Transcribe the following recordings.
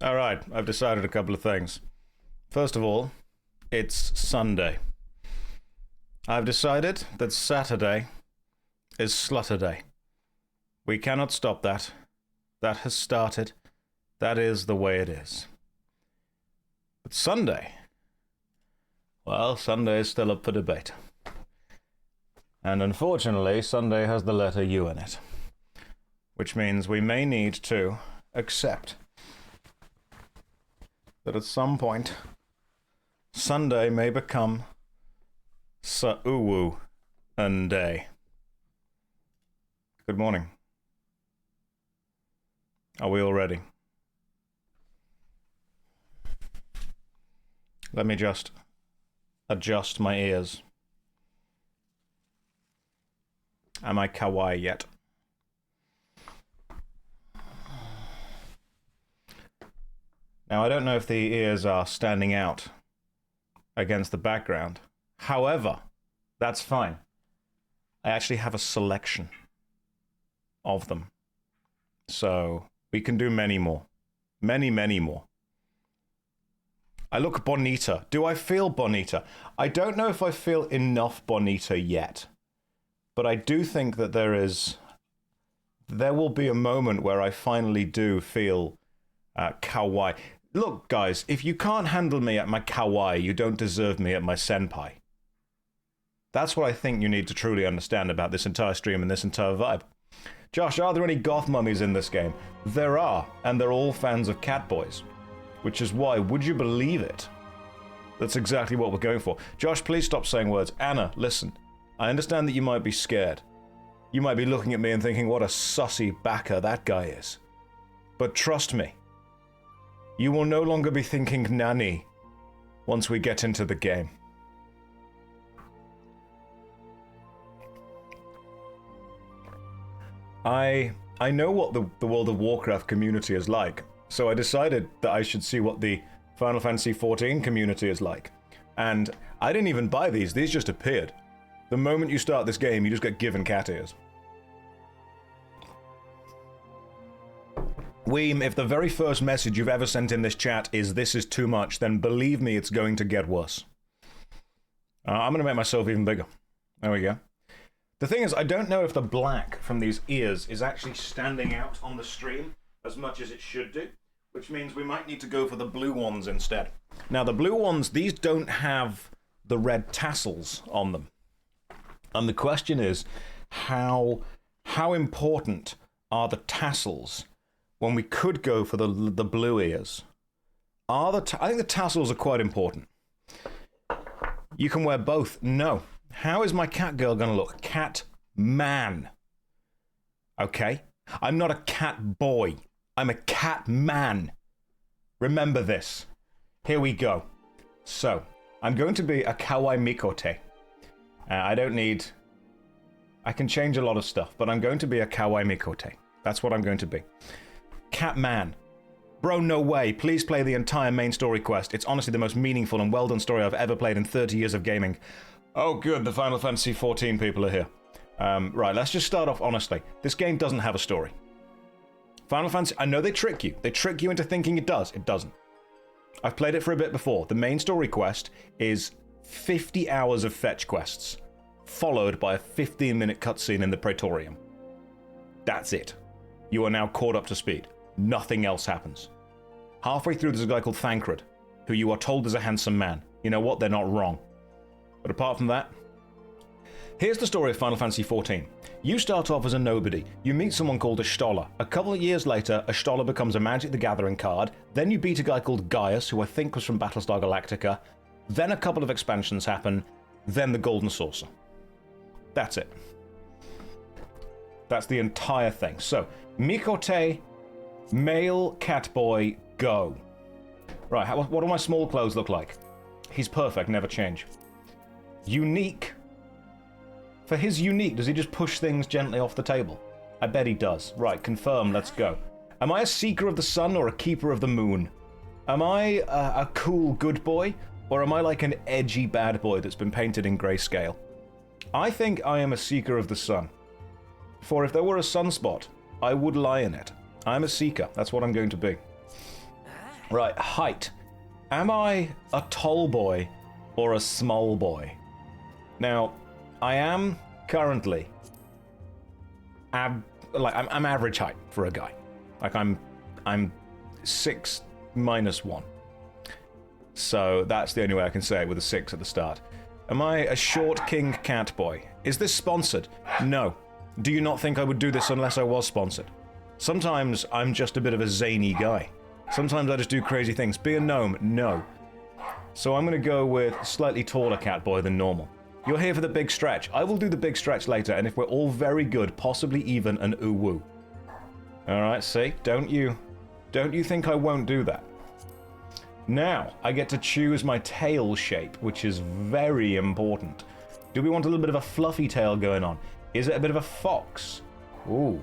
Alright, I've decided a couple of things. First of all, it's Sunday. I've decided that Saturday is Slutterday. We cannot stop that. That has started. That is the way it is. But Sunday, well, Sunday is still up for debate. And unfortunately, Sunday has the letter U in it. Which means we may need to accept that at some point, Sunday may become Sa-uwu and day. Good morning. Are we all ready? Let me just adjust my ears. Am I kawaii yet? Now, I don't know if the ears are standing out against the background. However, that's fine. I actually have a selection of them. So we can do many more. Many, many more. I look bonita. Do I feel bonita? I don't know if I feel enough bonita yet. But I do think that there will be a moment where I finally do feel kawaii. Look, guys, if you can't handle me at my kawaii, you don't deserve me at my senpai. That's what I think you need to truly understand about this entire stream and this entire vibe. Josh, are there any goth mummies in this game? There are, and they're all fans of Catboys. Which is why, would you believe it? That's exactly what we're going for. Josh, please stop saying words. Anna, listen. I understand that you might be scared. You might be looking at me and thinking what a sussy backer that guy is. But trust me, you will no longer be thinking nanny once we get into the game. I know what the World of Warcraft community is like, so I decided that I should see what the Final Fantasy XIV community is like. And I didn't even buy these just appeared. The moment you start this game, you just get given cat ears. Weem, if the very first message you've ever sent in this chat is "this is too much," then believe me, it's going to get worse. I'm going to make myself even bigger. There we go. The thing is, I don't know if the black from these ears is actually standing out on the stream as much as it should do, which means we might need to go for the blue ones instead. Now, the blue ones, these don't have the red tassels on them. And the question is, how important are the tassels when we could go for the blue ears? I think the tassels are quite important. You can wear both. No. How is my cat girl going to look? Cat man. Okay? I'm not a cat boy. I'm a cat man. Remember this. Here we go. So, I'm going to be a kawaii mikote. I can change a lot of stuff, but I'm going to be a kawaii mikote. That's what I'm going to be. Cat man. Bro, no way. Please play the entire main story quest. It's honestly the most meaningful and well-done story I've ever played in 30 years of gaming. Oh, good. The Final Fantasy XIV people are here. Right, let's just start off honestly. This game doesn't have a story. Final Fantasy, I know they trick you. They trick you into thinking it does. It doesn't. I've played it for a bit before. The main story quest is 50 hours of fetch quests, followed by a 15-minute cutscene in the Praetorium. That's it. You are now caught up to speed. Nothing else happens. Halfway through, there's a guy called Thancred, who you are told is a handsome man. You know what? They're not wrong. But apart from that, here's the story of Final Fantasy XIV. You start off as a nobody. You meet someone called a Stoller. A couple of years later, a Stoller becomes a Magic the Gathering card. Then you beat a guy called Gaius, who I think was from Battlestar Galactica. Then a couple of expansions happen. Then the Golden Saucer. That's it. That's the entire thing. So, Mikote, male catboy, go. Right, what do my small clothes look like? He's perfect, never change. Unique. For his unique, does he just push things gently off the table? I bet he does. Right, confirm, let's go. Am I a seeker of the sun or a keeper of the moon? Am I a cool good boy, or am I like an edgy bad boy that's been painted in grayscale? I think I am a seeker of the sun. For if there were a sunspot, I would lie in it. I'm a seeker. That's what I'm going to be. Right, height. Am I a tall boy or a small boy? Now, I am currently I'm average height for a guy. Like I'm 6-1. So that's the only way I can say it with a 6 at the start. Am I a short king cat boy? Is this sponsored? No. Do you not think I would do this unless I was sponsored? Sometimes I'm just a bit of a zany guy. Sometimes I just do crazy things. Be a gnome? No. So I'm going to go with slightly taller cat boy than normal. You're here for the big stretch. I will do the big stretch later, and if we're all very good, possibly even an ooh-woo. Alright, see? Don't you think I won't do that? Now, I get to choose my tail shape, which is very important. Do we want a little bit of a fluffy tail going on? Is it a bit of a fox? Ooh,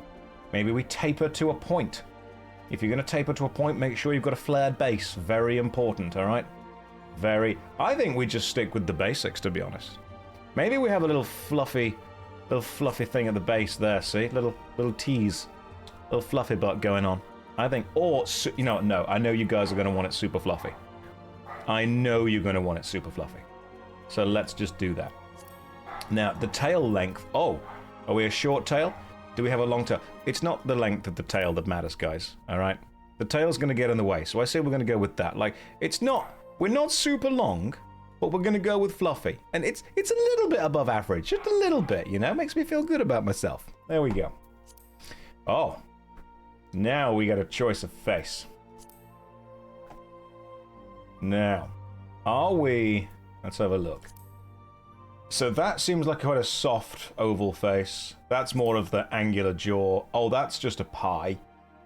maybe we taper to a point. If you're going to taper to a point, make sure you've got a flared base. Very important, alright? I think we just stick with the basics, to be honest. Maybe we have a little fluffy thing at the base there, see? Little tease. Little fluffy butt going on. I think, or, you know, no, I know you guys are going to want it super fluffy. I know you're going to want it super fluffy. So let's just do that. Now, the tail length, oh, are we a short tail? Do we have a long tail? It's not the length of the tail that matters, guys, alright? The tail's going to get in the way, so I say we're going to go with that. Like, we're not super long, but we're going to go with fluffy. And it's a little bit above average, just a little bit, you know? Makes me feel good about myself. There we go. Oh. Now we got a choice of face. Now, are we... Let's have a look. So that seems like quite a soft oval face. That's more of the angular jaw. Oh, that's just a pie.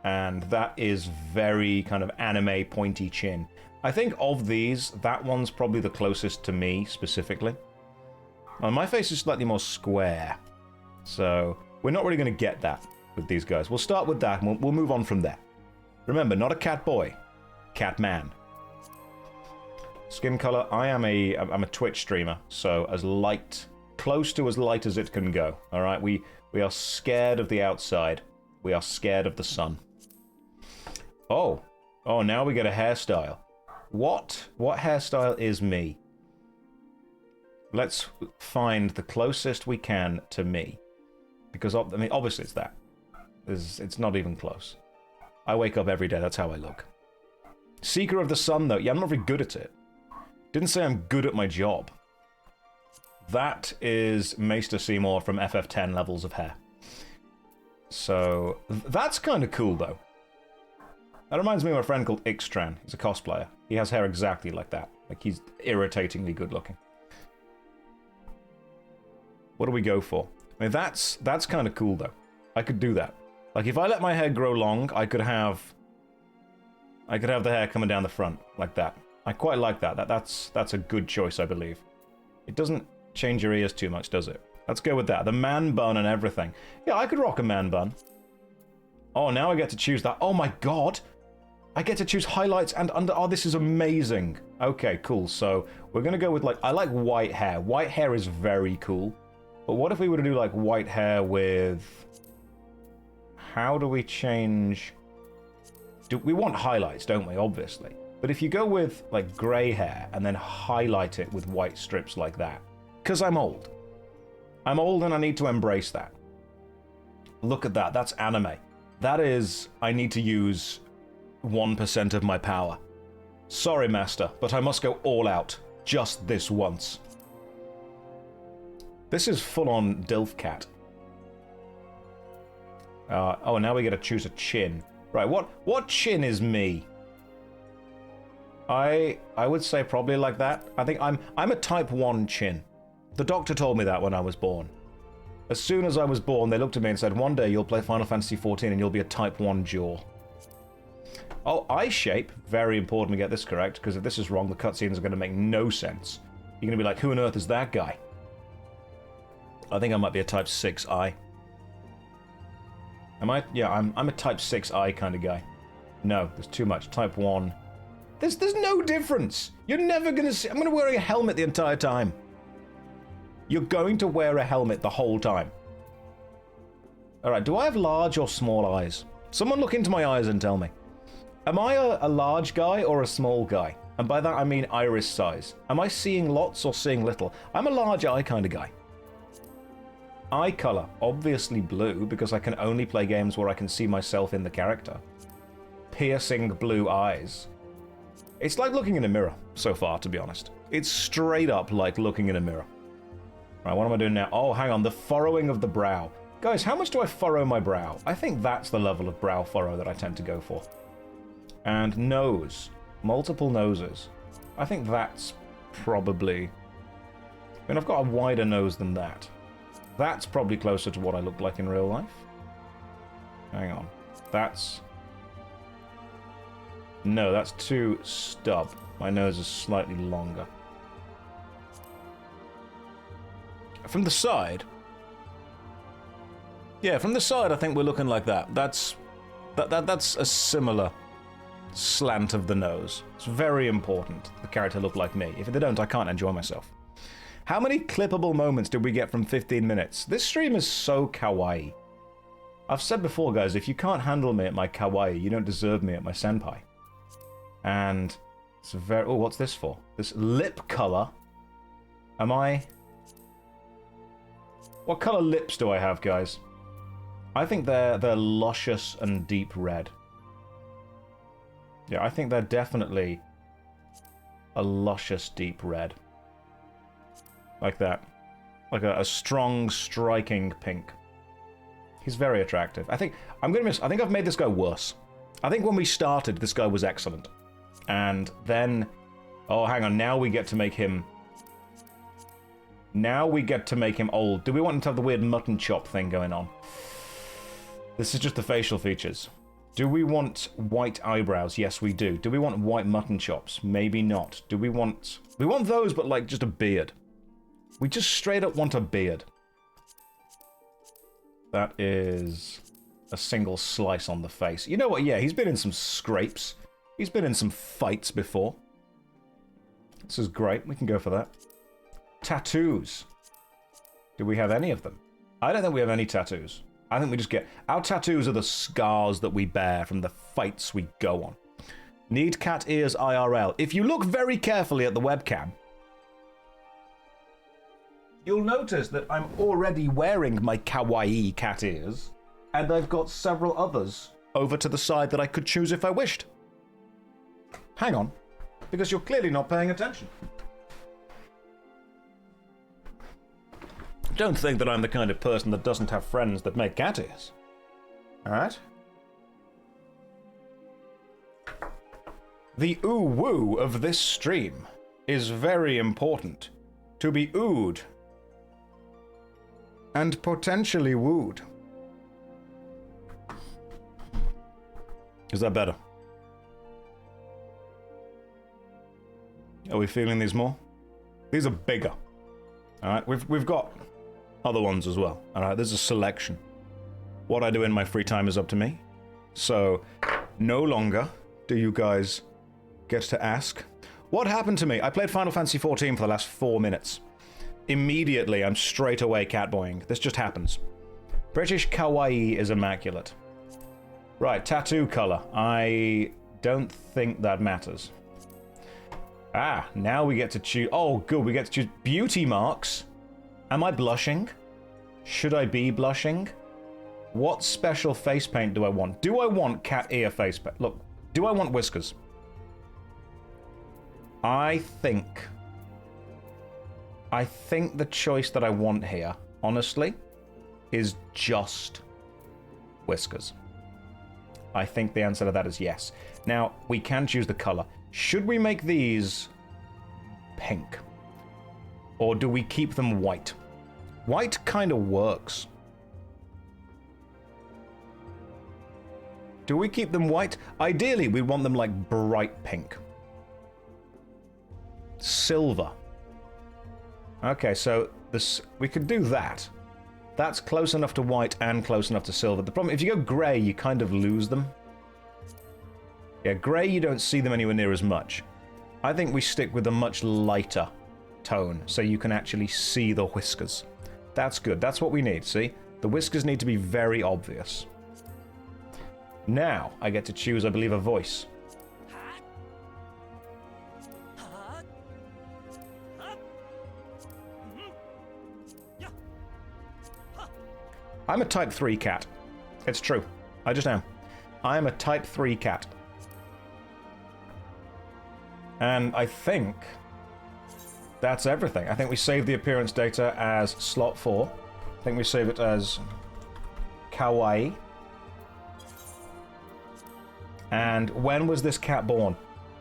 And that is very kind of anime pointy chin. I think of these, that one's probably the closest to me, specifically. My face is slightly more square. So, we're not really going to get that with these guys. We'll start with that, and we'll move on from there. Remember, not a cat boy. Cat man. Skin color, I'm a Twitch streamer, so as light, close to as light as it can go. Alright, we are scared of the outside. We are scared of the sun. Oh, now we get a hairstyle. What hairstyle is me? Let's find the closest we can to me. Because, I mean, obviously it's that. It's not even close. I wake up every day, that's how I look. Seeker of the Sun, though. Yeah, I'm not very good at it. Didn't say I'm good at my job. That is Maester Seymour from FF10 levels of hair. So, that's kind of cool, though. That reminds me of a friend called Ixtran. He's a cosplayer. He has hair exactly like that. Like, he's irritatingly good looking. What do we go for? I mean, that's kind of cool, though. I could do that. Like, if I let my hair grow long, I could have the hair coming down the front, like that. I quite like that. That's a good choice, I believe. It doesn't change your ears too much, does it? Let's go with that. The man bun and everything. Yeah, I could rock a man bun. Oh, now I get to choose that. Oh my god! I get to choose highlights and under... Oh, this is amazing. Okay, cool. So, we're gonna go with, like... I like white hair. White hair is very cool. But what if we were to do, like, white hair with... How do we change... We want highlights, don't we? Obviously. But if you go with, like, grey hair and then highlight it with white strips like that... Because I'm old. I'm old and I need to embrace that. Look at that. That's anime. That is... I need to use 1% of my power. Sorry, Master, but I must go all out. Just this once. This is full-on Dilf Cat. Oh, now we get to choose a chin. Right, what chin is me? I would say probably like that. I think I'm a type 1 chin. The doctor told me that when I was born. As soon as I was born, they looked at me and said, one day you'll play Final Fantasy XIV and you'll be a type 1 jaw. Oh, eye shape. Very important to get this correct, because if this is wrong, the cutscenes are going to make no sense. You're going to be like, who on earth is that guy? I think I might be a type 6 eye. Am I? Yeah, I'm a type 6 eye kind of guy. No, there's too much. Type 1. There's no difference. You're never going to see... I'm going to wear a helmet the entire time. You're going to wear a helmet the whole time. Alright, do I have large or small eyes? Someone look into my eyes and tell me. Am I a large guy or a small guy? And by that I mean iris size. Am I seeing lots or seeing little? I'm a large eye kind of guy. Eye color, obviously blue, because I can only play games where I can see myself in the character. Piercing blue eyes. It's like looking in a mirror, so far, to be honest. It's straight up like looking in a mirror. Right, what am I doing now? Oh, hang on, the furrowing of the brow. Guys, how much do I furrow my brow? I think that's the level of brow furrow that I tend to go for. And nose. Multiple noses. I think that's probably... I mean, I've got a wider nose than that. That's probably closer to what I look like in real life. Hang on. That's... No, that's too stub. My nose is slightly longer. From the side... Yeah, from the side I think we're looking like that. That's a similar slant of the nose. It's very important the character look like me. If they don't, I can't enjoy myself. How many clippable moments did we get from 15 minutes? This stream is so kawaii. I've said before, guys, if you can't handle me at my kawaii, you don't deserve me at my senpai. And it's very... Oh, what's this for? This lip color. Am I... What color lips do I have, guys? I think they're luscious and deep red. Yeah, I think they're definitely a luscious deep red. Like that. Like a strong, striking pink. He's very attractive. I think I've made this guy worse. I think when we started, this guy was excellent. And then... Oh, hang on. Now we get to make him... Now we get to make him old. Do we want him to have the weird mutton chop thing going on? This is just the facial features. Do we want white eyebrows? Yes, we do. Do we want white mutton chops? Maybe not. Do we want... We want those, but like just a beard. We just straight up want a beard. That is a single slice on the face. You know what? Yeah, he's been in some scrapes. He's been in some fights before. This is great. We can go for that. Tattoos. Do we have any of them? I don't think we have any tattoos. I think we just get... Our tattoos are the scars that we bear from the fights we go on. Need cat ears IRL. If you look very carefully at the webcam, you'll notice that I'm already wearing my kawaii cat ears, and I've got several others over to the side that I could choose if I wished. Hang on, because you're clearly not paying attention. Don't think that I'm the kind of person that doesn't have friends that make cat ears. Alright? The ooh-woo of this stream is very important. To be oohed. And potentially wooed. Is that better? Are we feeling these more? These are bigger. Alright, we've got other ones as well. Alright, there's a selection. What I do in my free time is up to me. So, no longer do you guys get to ask. What happened to me? I played Final Fantasy XIV for the last 4 minutes. Immediately, I'm straight away catboying. This just happens. British kawaii is immaculate. Right, tattoo color. I don't think that matters. Ah, now we get to choose... Oh, good, we get to choose beauty marks. Am I blushing? Should I be blushing? What special face paint do I want? Do I want cat ear face paint? Look, do I want whiskers? I think the choice that I want here, honestly, is just whiskers. I think the answer to that is yes. Now, we can choose the color. Should we make these pink? Or do we keep them white? White kind of works. Do we keep them white? Ideally, we want them like bright pink. Silver. Okay, so this we could do that. That's close enough to white and close enough to silver. The problem, if you go grey, you kind of lose them. Yeah, grey, you don't see them anywhere near as much. I think we stick with a much lighter tone, so you can actually see the whiskers. That's good. That's what we need, see? The whiskers need to be very obvious. Now, I get to choose, I believe, a voice. I'm a type 3 cat. It's true. I just am. I am a type 3 cat. And I think that's everything. I think we saved the appearance data as slot 4. I think we saved it as kawaii. And when was this cat born?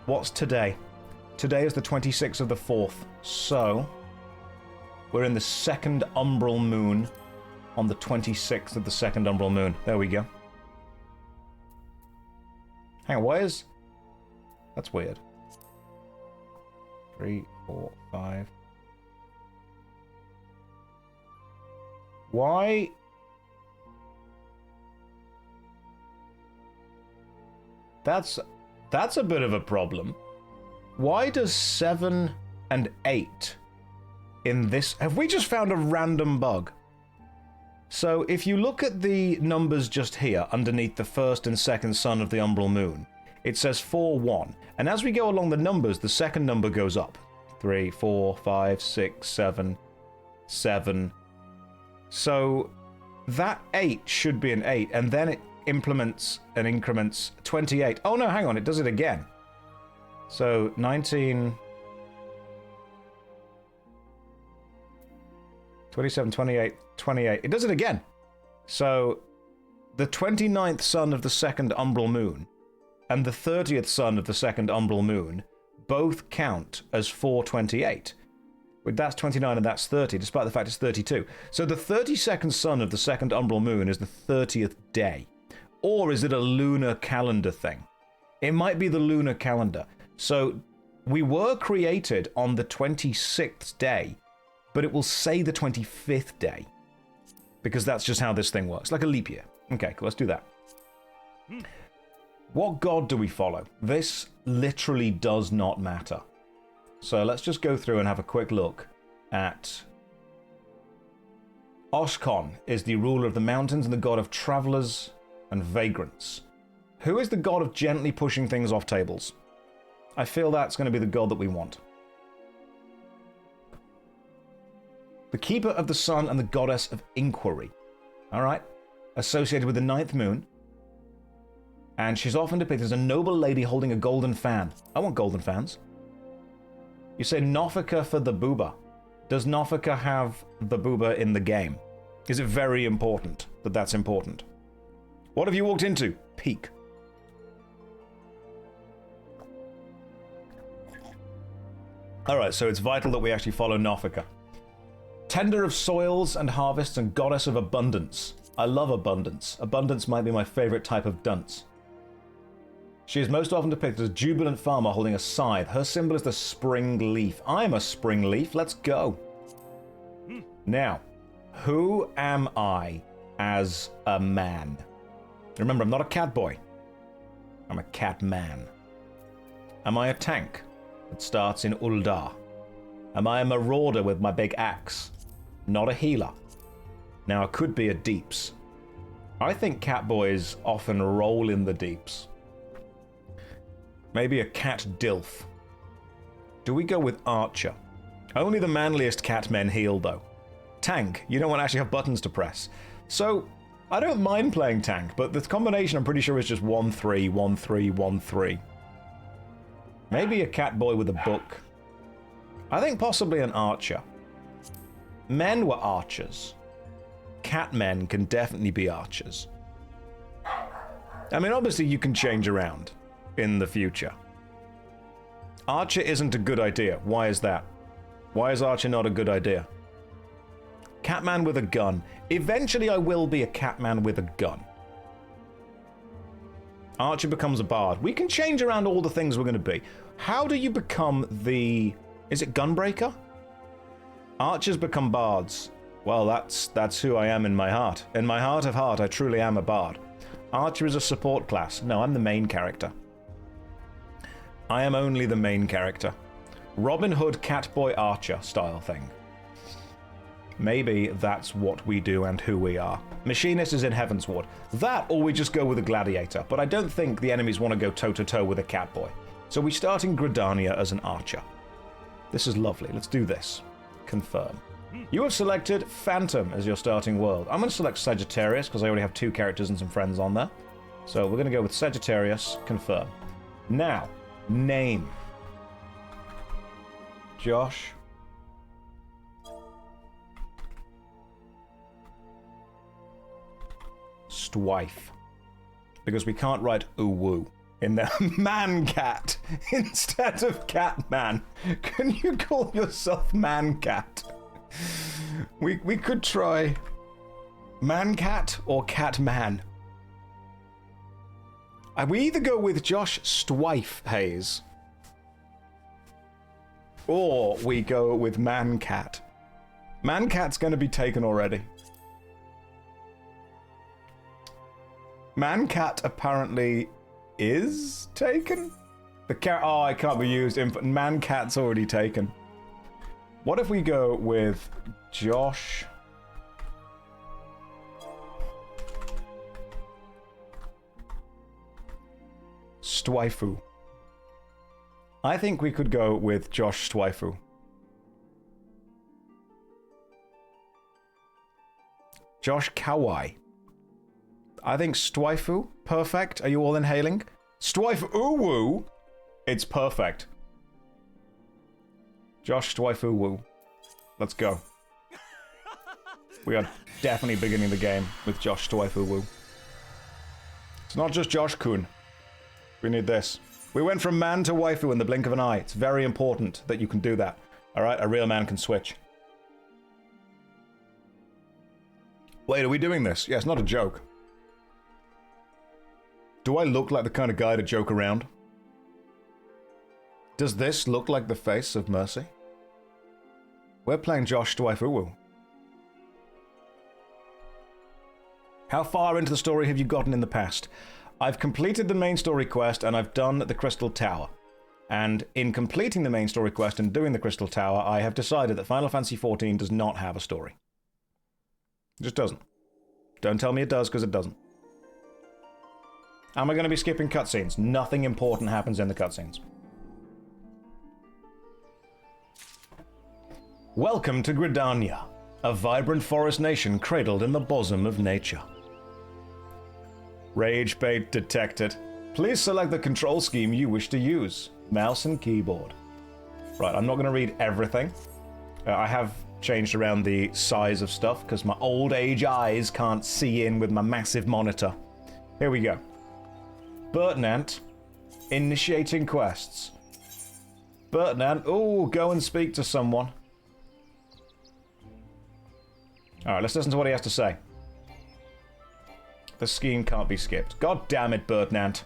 What's today? Today is the 26th of the 4th. So, we're in the second umbral moon on the 26th of the second umbral moon. There we go. Hang on, why is... That's weird. 3, 4, 5. Why... That's a bit of a problem. Why does 7 and 8 in this... Have we just found a random bug? So if you look at the numbers just here, underneath the first and second sun of the umbral moon, it says 4, 1. And as we go along the numbers, the second number goes up. 3, 4, 5, 6, 7, 7. So that 8 should be an 8, and then it implements and increments 28. Oh no, hang on, it does it again. So 19, 27, 28, 28. It does it again. So the 29th sun of the second umbral moon and the 30th sun of the second umbral moon both count as 428. That's 29 and that's 30, despite the fact it's 32. So the 32nd sun of the second umbral moon is the 30th day. Or is it a lunar calendar thing? It might be the lunar calendar. So we were created on the 26th day, but it will say the 25th day. Because that's just how this thing works, like a leap year. Okay, cool, let's do that. What god do we follow? This literally does not matter. So let's just go through and have a quick look at... Oshkon is the ruler of the mountains and the god of travelers and vagrants. Who is the god of gently pushing things off tables? I feel that's going to be the god that we want. The keeper of the sun and the goddess of inquiry. Alright. Associated with the 9th moon. And she's often depicted as a noble lady holding a golden fan. I want golden fans. You say Nofika for the booba. Does Nofika have the booba in the game? Is it very important that that's important? What have you walked into? Peak. Alright, so it's vital that we actually follow Nofika. Tender of soils and harvests and goddess of abundance. I love abundance. Abundance might be my favorite type of dunce. She is most often depicted as a jubilant farmer holding a scythe. Her symbol is the spring leaf. I'm a spring leaf. Let's go. Now, who am I as a man? Remember, I'm not a cat boy. I'm a cat man. Am I a tank that starts in Uldar? Am I a marauder with my big axe? Not a healer. Now, I could be a deeps. I think cat boys often roll in the deeps. Maybe a cat dilf. Do we go with archer? Only the manliest cat men heal, though. Tank, you don't want to actually have buttons to press. So, I don't mind playing tank, but the combination I'm pretty sure is just 1-3, 1-3, 1-3. Maybe a cat boy with a book. I think possibly an archer. Men were archers. Cat men can definitely be archers. I mean, obviously you can change around in the future. Archer isn't a good idea. Why is that? Why is archer not a good idea? Catman with a gun. Eventually I will be a catman with a gun. Archer becomes a bard. We can change around all the things we're going to be. How do you become the... Is it gunbreaker? Archers become bards. Well, that's who I am in my heart. In my heart of heart, I truly am a bard. Archer is a support class. No, I'm the main character. I am only the main character. Robin Hood, Catboy, Archer style thing. Maybe that's what we do and who we are. Machinist is in Heavensward. That, or we just go with a gladiator. But I don't think the enemies want to go toe-to-toe with a Catboy. So we start in Gridania as an archer. This is lovely. Let's do this. Confirm. You have selected Phantom as your starting world. I'm going to select Sagittarius because I already have 2 characters and some friends on there. So we're going to go with Sagittarius, confirm. Now, name. Josh. Strife. Because we can't write ooh-woo in there. Man-cat instead of cat-man. Can you call yourself man-cat? We could try man-cat or cat-man. We either go with JoshStrifeHayes or we go with man-cat. Man-cat's going to be taken already. Man-cat apparently is taken? Oh, it can't be used. Man-cat's already taken. What if we go with Josh? Strife. I think we could go with Josh Strife. Josh Kawai. I think Strife. Perfect. Are you all inhaling? Strife Uwu. It's perfect. Josh Strife Uwu. Let's go. We are definitely beginning the game with Josh Strife Uwu. It's not just Josh Kun. We need this. We went from man to waifu in the blink of an eye. It's very important that you can do that. Alright, a real man can switch. Wait, are we doing this? Yeah, it's not a joke. Do I look like the kind of guy to joke around? Does this look like the face of Mercy? We're playing Josh Strife. How far into the story have you gotten in the past? I've completed the main story quest and I've done the Crystal Tower. And in completing the main story quest and doing the Crystal Tower, I have decided that Final Fantasy XIV does not have a story. It just doesn't. Don't tell me it does, because it doesn't. Am I going to be skipping cutscenes? Nothing important happens in the cutscenes. Welcome to Gridania, a vibrant forest nation cradled in the bosom of nature. Rage bait detected. Please select the control scheme you wish to use. Mouse and keyboard. Right, I'm not going to read everything. I have changed around the size of stuff because my old age eyes can't see in with my massive monitor. Here we go. Bertnant. Initiating quests. Bertnant. Oh, go and speak to someone. Alright, let's listen to what he has to say. The scheme can't be skipped. God damn it, Bertnant.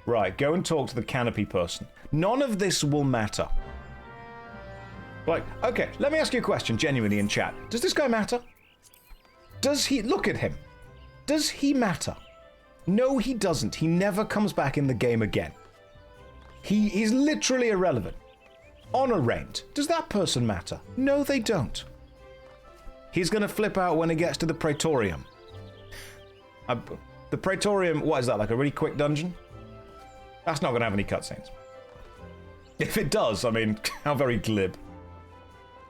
Right, go and talk to the canopy person. None of this will matter. Like, okay, let me ask you a question, genuinely in chat. Does this guy matter? Does he... Look at him. Does he matter? No, he doesn't. He never comes back in the game again. He is literally irrelevant. Honor reigned. Does that person matter? No, they don't. He's gonna flip out when he gets to the Praetorium. The Praetorium, what is that, like a really quick dungeon? That's not gonna have any cutscenes. If it does, I mean, how very glib.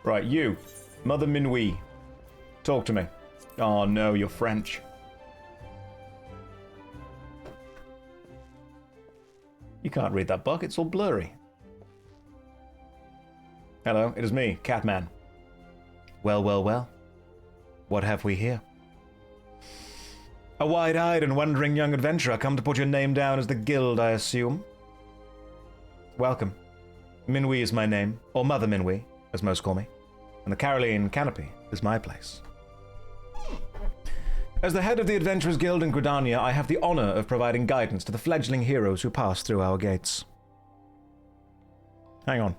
Right, you, Mother Minui, talk to me. Oh no, you're French. You can't read that book, it's all blurry. Hello, it is me, Catman. Well, well, well. What have we here? A wide-eyed and wondering young adventurer come to put your name down as the guild, I assume. Welcome. Minui is my name, or Mother Minui, as most call me. And the Caroline Canopy is my place. As the head of the Adventurers Guild in Gridania, I have the honor of providing guidance to the fledgling heroes who pass through our gates. Hang on.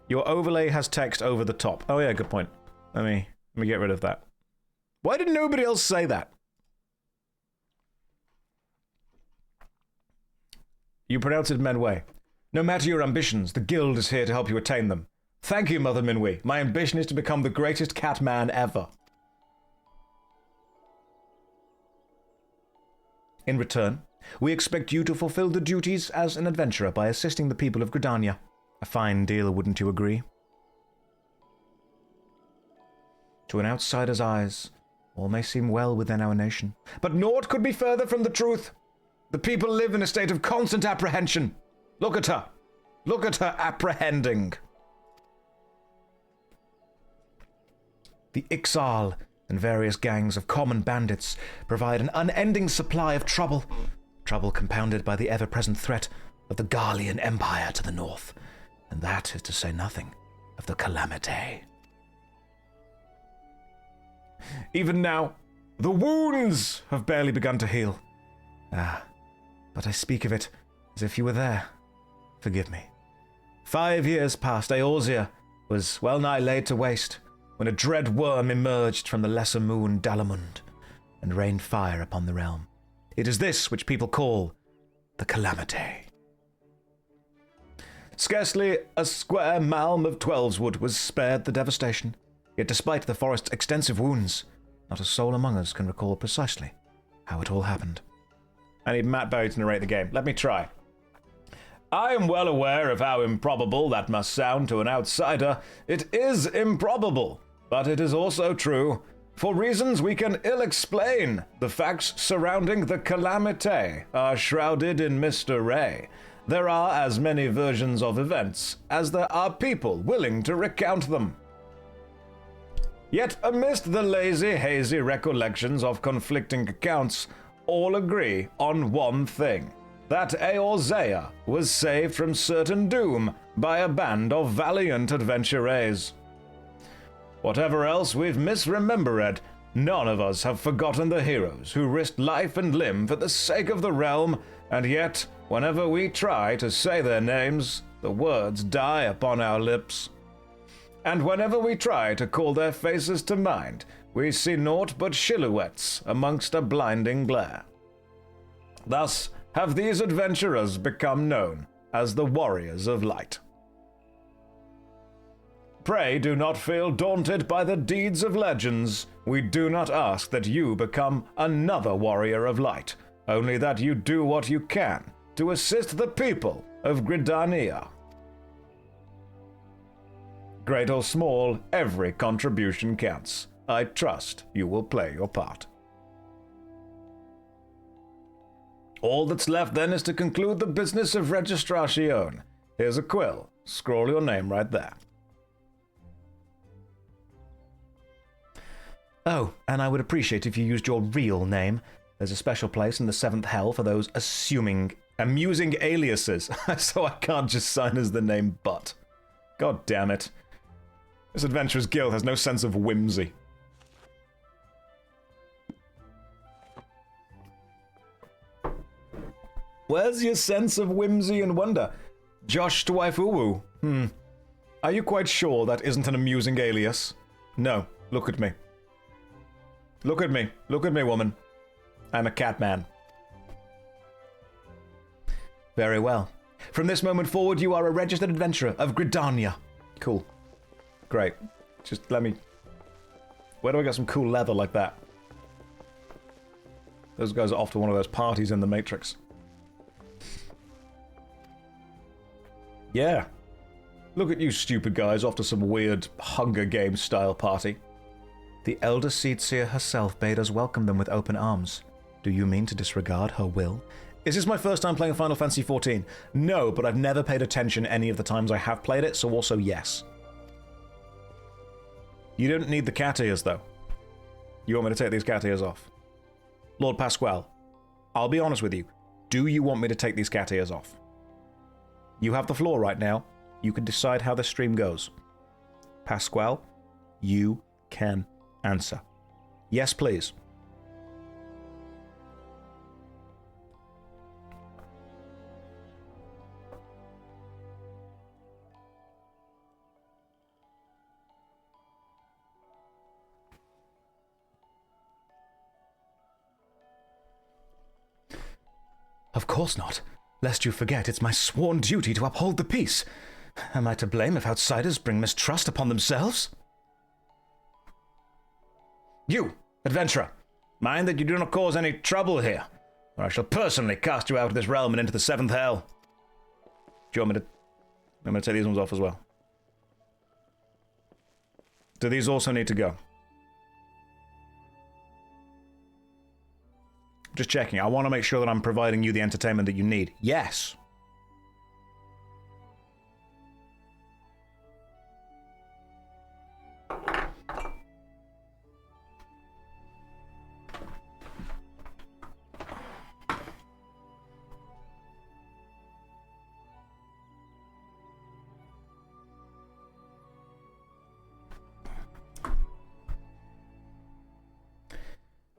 Your overlay has text over the top. Oh yeah, good point. Let me get rid of that. Why did nobody else say that? You pronounce it Menway. No matter your ambitions, the guild is here to help you attain them. Thank you, Mother Minui. My ambition is to become the greatest catman ever. In return, we expect you to fulfill the duties as an adventurer by assisting the people of Gridania. A fine deal, wouldn't you agree? To an outsider's eyes, all may seem well within our nation, but naught could be further from the truth. The people live in a state of constant apprehension. Look at her. Look at her apprehending. The Ixal and various gangs of common bandits provide an unending supply of trouble. Trouble compounded by the ever-present threat of the Garlean Empire to the north. And that is to say nothing of the Calamity. Even now, the wounds have barely begun to heal. But I speak of it as if you were there. Forgive me. 5 years past, Eorzea was well-nigh laid to waste, when a dread worm emerged from the lesser moon Dalamund, and rained fire upon the realm. It is this which people call the Calamity. Scarcely a square malm of Twelveswood was spared the devastation, yet despite the forest's extensive wounds, not a soul among us can recall precisely how it all happened. I need Matt Berry to narrate the game. Let me try. I am well aware of how improbable that must sound to an outsider. It is improbable, but it is also true. For reasons we can ill explain, the facts surrounding the Calamity are shrouded in mystery. There are as many versions of events as there are people willing to recount them. Yet amidst the lazy, hazy recollections of conflicting accounts, all agree on one thing, that Eorzea was saved from certain doom by a band of valiant adventurers. Whatever else we've misremembered, none of us have forgotten the heroes who risked life and limb for the sake of the realm, and yet, whenever we try to say their names, the words die upon our lips. And whenever we try to call their faces to mind, we see naught but silhouettes amongst a blinding glare. Thus have these adventurers become known as the Warriors of Light. Pray do not feel daunted by the deeds of legends. We do not ask that you become another Warrior of Light, only that you do what you can to assist the people of Gridania. Great or small, every contribution counts. I trust you will play your part. All that's left then is to conclude the business of registration. Here's a quill. Scroll your name right there. Oh, and I would appreciate if you used your real name. There's a special place in the 7th Hell for those amusing aliases, so I can't just sign as the name Butt. God damn it. This Adventurers Guild has no sense of whimsy. Where's your sense of whimsy and wonder? JoshStrifeHayes. Are you quite sure that isn't an amusing alias? No, look at me. Look at me. Look at me, woman. I'm a cat man. Very well. From this moment forward, you are a registered adventurer of Gridania. Cool. Great. Just let me... Where do I get some cool leather like that? Those guys are off to one of those parties in the Matrix. Yeah. Look at you stupid guys off to some weird Hunger Games style party. The Elder Seedseer herself bade us welcome them with open arms. Do you mean to disregard her will? Is this my first time playing Final Fantasy XIV? No, but I've never paid attention any of the times I have played it, so also yes. You don't need the cat ears, though. You want me to take these cat ears off? Lord Pasquale, I'll be honest with you. Do you want me to take these cat ears off? You have the floor right now. You can decide how the stream goes. Pasquale, you can answer. Yes, please. Of course not. Lest you forget, it's my sworn duty to uphold the peace. Am I to blame if outsiders bring mistrust upon themselves? You, adventurer, mind that you do not cause any trouble here, or I shall personally cast you out of this realm and into the 7th Hell. Do you want me to... I'm going to take these ones off as well. Do these also need to go? Just checking. I want to make sure that I'm providing you the entertainment that you need. Yes.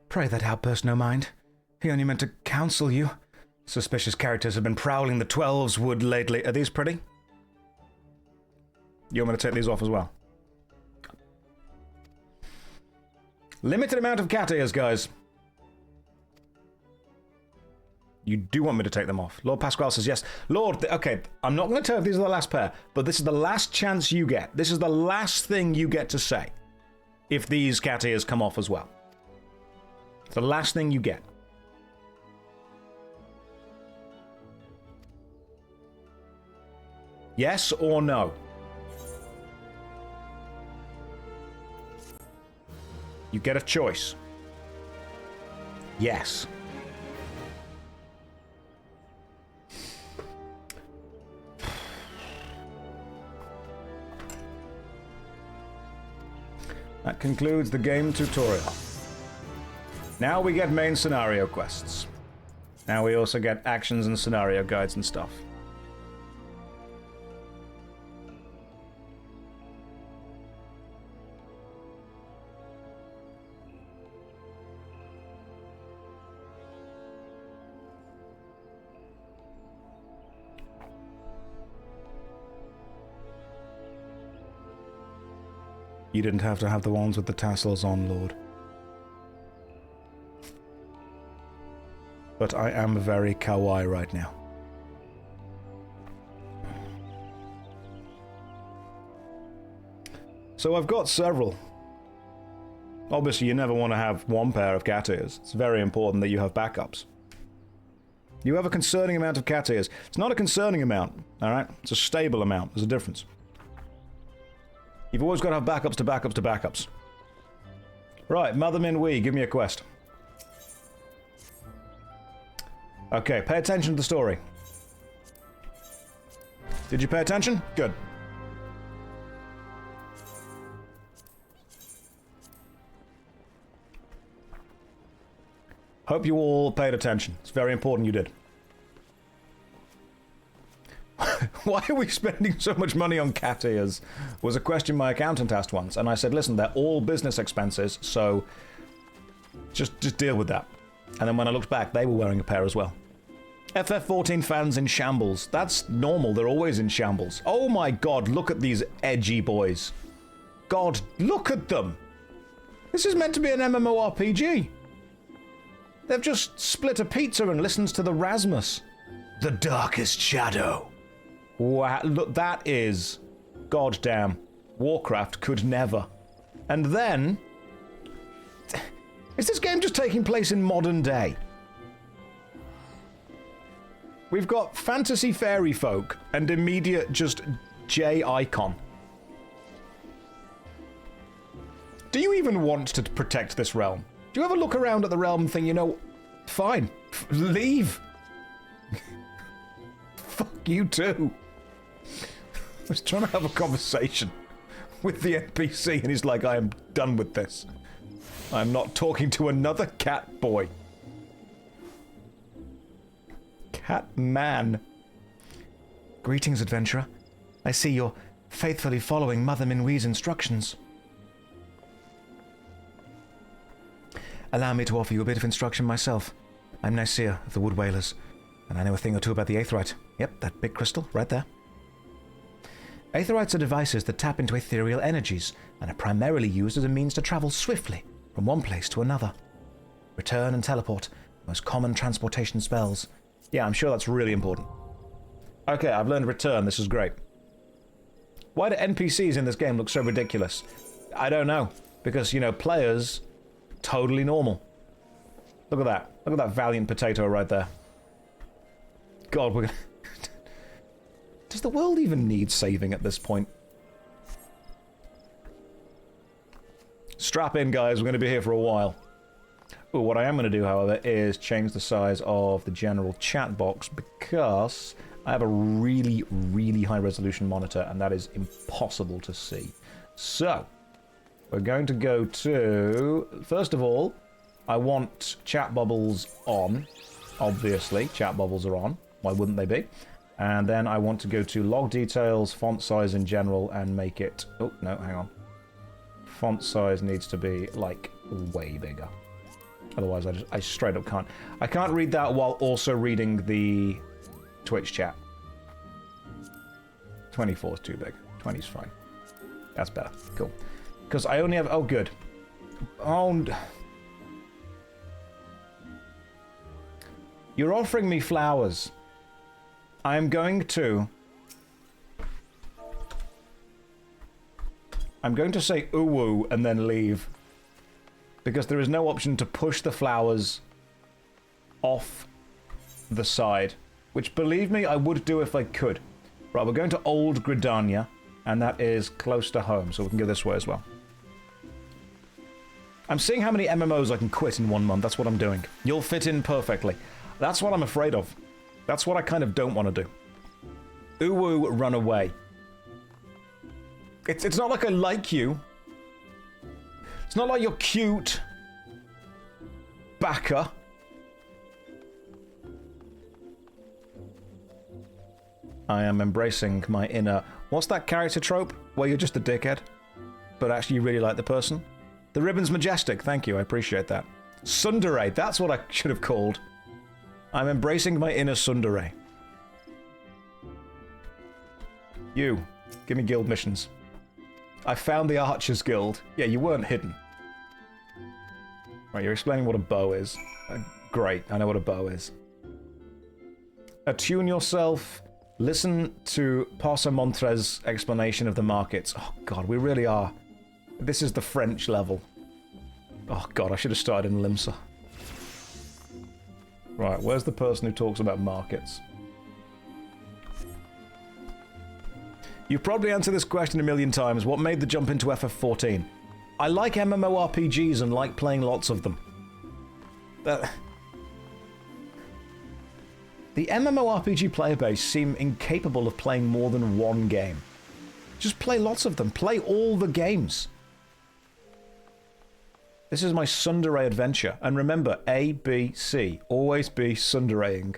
Pray that outburst no mind. He only meant to counsel you. Suspicious characters have been prowling the 12's wood lately. Are these pretty? You want me to take these off as well? Limited amount of cat ears, guys. You do want me to take them off. Lord Pasquale says yes. Lord, okay, I'm not going to tell you if these are the last pair, but this is the last chance you get. This is the last thing you get to say if these cat ears come off as well. It's the last thing you get. Yes or no? You get a choice. Yes. That concludes the game tutorial. Now we get main scenario quests. Now we also get actions and scenario guides and stuff. You didn't have to have the ones with the tassels on, Lord. But I am very kawaii right now. So I've got several. Obviously, you never want to have one pair of cat ears. It's very important that you have backups. You have a concerning amount of cat ears. It's not a concerning amount, alright? It's a stable amount. There's a difference. You've always got to have backups to backups to backups. Right, Mother Min Wee, give me a quest. Okay, pay attention to the story. Did you pay attention? Good. Hope you all paid attention. It's very important you did. Why are we spending so much money on cat ears? Was a question my accountant asked once, and I said, listen, they're all business expenses, so just deal with that. And then when I looked back, they were wearing a pair as well. FF14 fans in shambles. That's normal, they're always in shambles. Oh my god, look at these edgy boys. God, look at them! This is meant to be an MMORPG. They've just split a pizza and listened to the Rasmus. The darkest shadow. Wow, look, that is... goddamn. Warcraft could never. And then... is this game just taking place in modern day? We've got fantasy fairy folk and immediate just J icon. Do you even want to protect this realm? Do you ever look around at the realm and think, you know, fine, leave. Fuck you too. I was trying to have a conversation with the NPC and he's like, I am done with this. I'm not talking to another cat boy. Cat man. Greetings, adventurer. I see you're faithfully following Mother Minwee's instructions. Allow me to offer you a bit of instruction myself. I'm Nicaea of the Wood Whalers, and I know a thing or two about the Aetheryte. Yep, that big crystal, right there. Aetherites are devices that tap into ethereal energies, and are primarily used as a means to travel swiftly from one place to another. Return and teleport, most common transportation spells. Yeah, I'm sure that's really important. Okay, I've learned return, this is great. Why do NPCs in this game look so ridiculous? I don't know, because, you know, players... totally normal. Look at that. Look at that valiant potato right there. God, we're gonna... Does the world even need saving at this point? Strap in, guys. We're going to be here for a while. Ooh, what I am going to do, however, is change the size of the general chat box because I have a really, really high resolution monitor and that is impossible to see. So, we're going to go to... First of all, I want chat bubbles on. Obviously, chat bubbles are on. Why wouldn't they be? And then I want to go to log details, font size in general, and make it... Oh, no, hang on. Font size needs to be, like, way bigger. Otherwise, I straight up can't. I can't read that while also reading the Twitch chat. 24 is too big. 20 is fine. That's better. Cool. Because I only have... Oh, good. Oh... You're offering me flowers. I am going to... I'm going to say ooh and then leave. Because there is no option to push the flowers off the side. Which, believe me, I would do if I could. Right, we're going to Old Gridania. And that is close to home, so we can go this way as well. I'm seeing how many MMOs I can quit in 1 month. That's what I'm doing. You'll fit in perfectly. That's what I'm afraid of. That's what I kind of don't want to do. Uwu, run away. It's not like I like you. It's not like you're cute. Backer. I am embracing my inner... What's that character trope? Where you're just a dickhead, but actually you really like the person? The ribbon's majestic. Thank you. I appreciate that. Tsundere. That's what I should have called. I'm embracing my inner tsundere. You. Give me guild missions. I found the Archers Guild. Yeah, you weren't hidden. Right, you're explaining what a bow is. Great, I know what a bow is. Attune yourself. Listen to Parsamontre's explanation of the markets. Oh god, we really are. This is the French level. Oh god, I should have started in Limsa. Right, where's the person who talks about markets? You've probably answered this question a million times. What made the jump into FF14? I like MMORPGs and like playing lots of them. The MMORPG player base seem incapable of playing more than one game. Just play lots of them. Play all the games. This is my tsundere adventure. And remember, A, B, C. Always be tsundereing.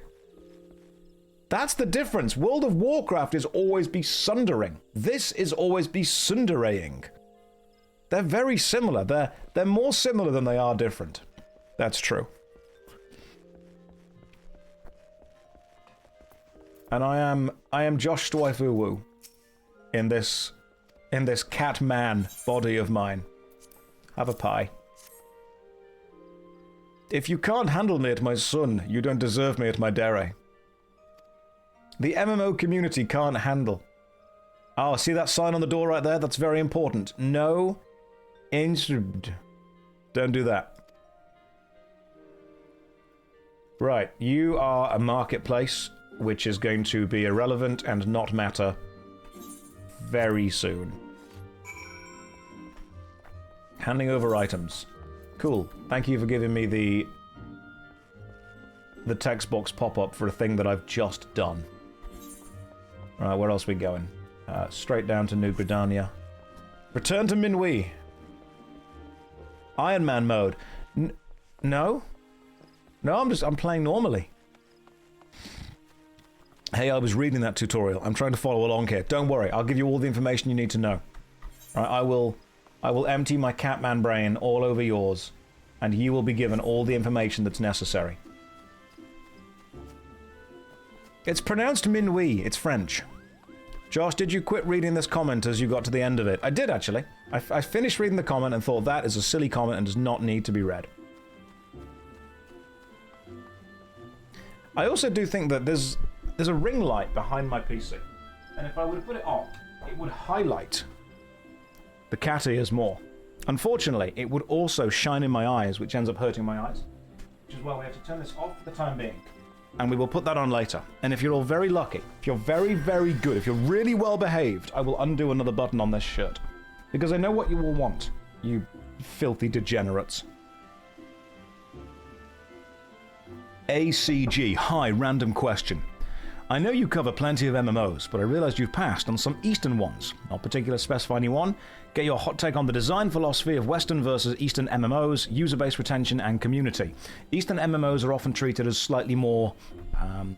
That's the difference. World of Warcraft is always be sundering. This is always be tsundereing. They're very similar. They're more similar than they are different. That's true. And I am JoshStrifeHayes in this cat man body of mine. Have a pie. If you can't handle me at my sun, you don't deserve me at my dere. The MMO community can't handle. Oh, see that sign on the door right there? That's very important. No. Don't do that. Right, you are a marketplace, which is going to be irrelevant and not matter very soon. Handing over items. Cool. Thank you for giving me the text box pop-up for a thing that I've just done. Alright, where else are we going? Straight down to New Gridania. Return to Minwi. Iron Man mode. No? No, I'm playing normally. Hey, I was reading that tutorial. I'm trying to follow along here. Don't worry, I'll give you all the information you need to know. Right, I will empty my Catman brain all over yours, and you will be given all the information that's necessary. It's pronounced Minwi. It's French. Josh, did you quit reading this comment as you got to the end of it? I did, actually. I finished reading the comment and thought that is a silly comment and does not need to be read. I also do think that there's a ring light behind my PC. And if I were to put it on, it would highlight the cat ears more. Unfortunately, it would also shine in my eyes, which ends up hurting my eyes. Which is why we have to turn this off for the time being. And we will put that on later. And if you're all very lucky, if you're very, very good, if you're really well behaved, I will undo another button on this shirt. Because I know what you will want, you filthy degenerates. ACG, hi, random question. I know you cover plenty of MMOs, but I realized you've passed on some Eastern ones. Not particular specify any one. Get your hot take on the design philosophy of Western versus Eastern MMOs, user-based retention, and community. Eastern MMOs are often treated as slightly more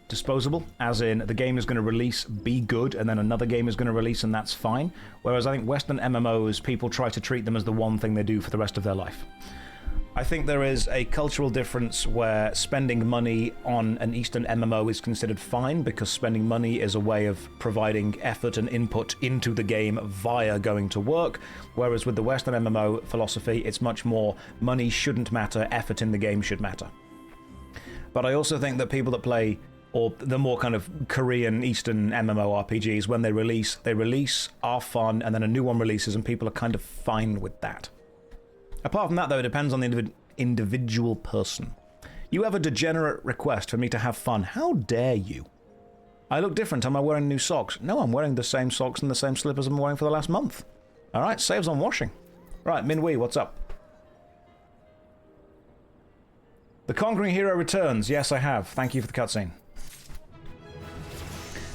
disposable, as in the game is going to release, be good, and then another game is going to release, and that's fine. Whereas I think Western MMOs, people try to treat them as the one thing they do for the rest of their life. I think there is a cultural difference where spending money on an Eastern MMO is considered fine because spending money is a way of providing effort and input into the game via going to work, whereas with the Western MMO philosophy, it's much more money shouldn't matter, effort in the game should matter. But I also think that people that play, or the more kind of Korean Eastern MMORPGs, when they release, are fun, and then a new one releases and people are kind of fine with that. Apart from that, though, it depends on the individual person. You have a degenerate request for me to have fun. How dare you? I look different. Am I wearing new socks? No, I'm wearing the same socks and the same slippers I'm wearing for the last month. All right, saves on washing. Right, Minwee, what's up? The Conquering Hero returns. Yes, I have. Thank you for the cutscene.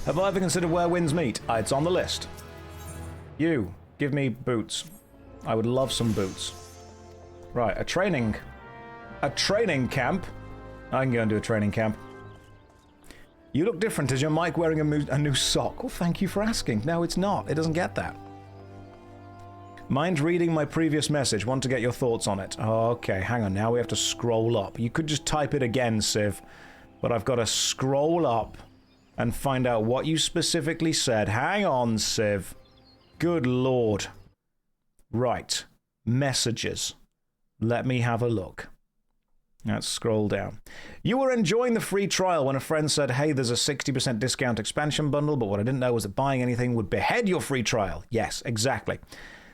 Have I ever considered where winds meet? It's on the list. You, give me boots. I would love some boots. Right, a training camp. I can go and do a training camp. You look different. Is your mic wearing a new sock? Well, thank you for asking. No, it's not. It doesn't get that. Mind reading my previous message? Want to get your thoughts on it? Okay, hang on. Now we have to scroll up. You could just type it again, Civ. But I've got to scroll up and find out what you specifically said. Hang on, Civ. Good lord. Right. Messages. Let me have a look. Let's scroll down. You were enjoying the free trial when a friend said, hey, there's a 60% discount expansion bundle, but what I didn't know was that buying anything would behead your free trial. Yes, exactly.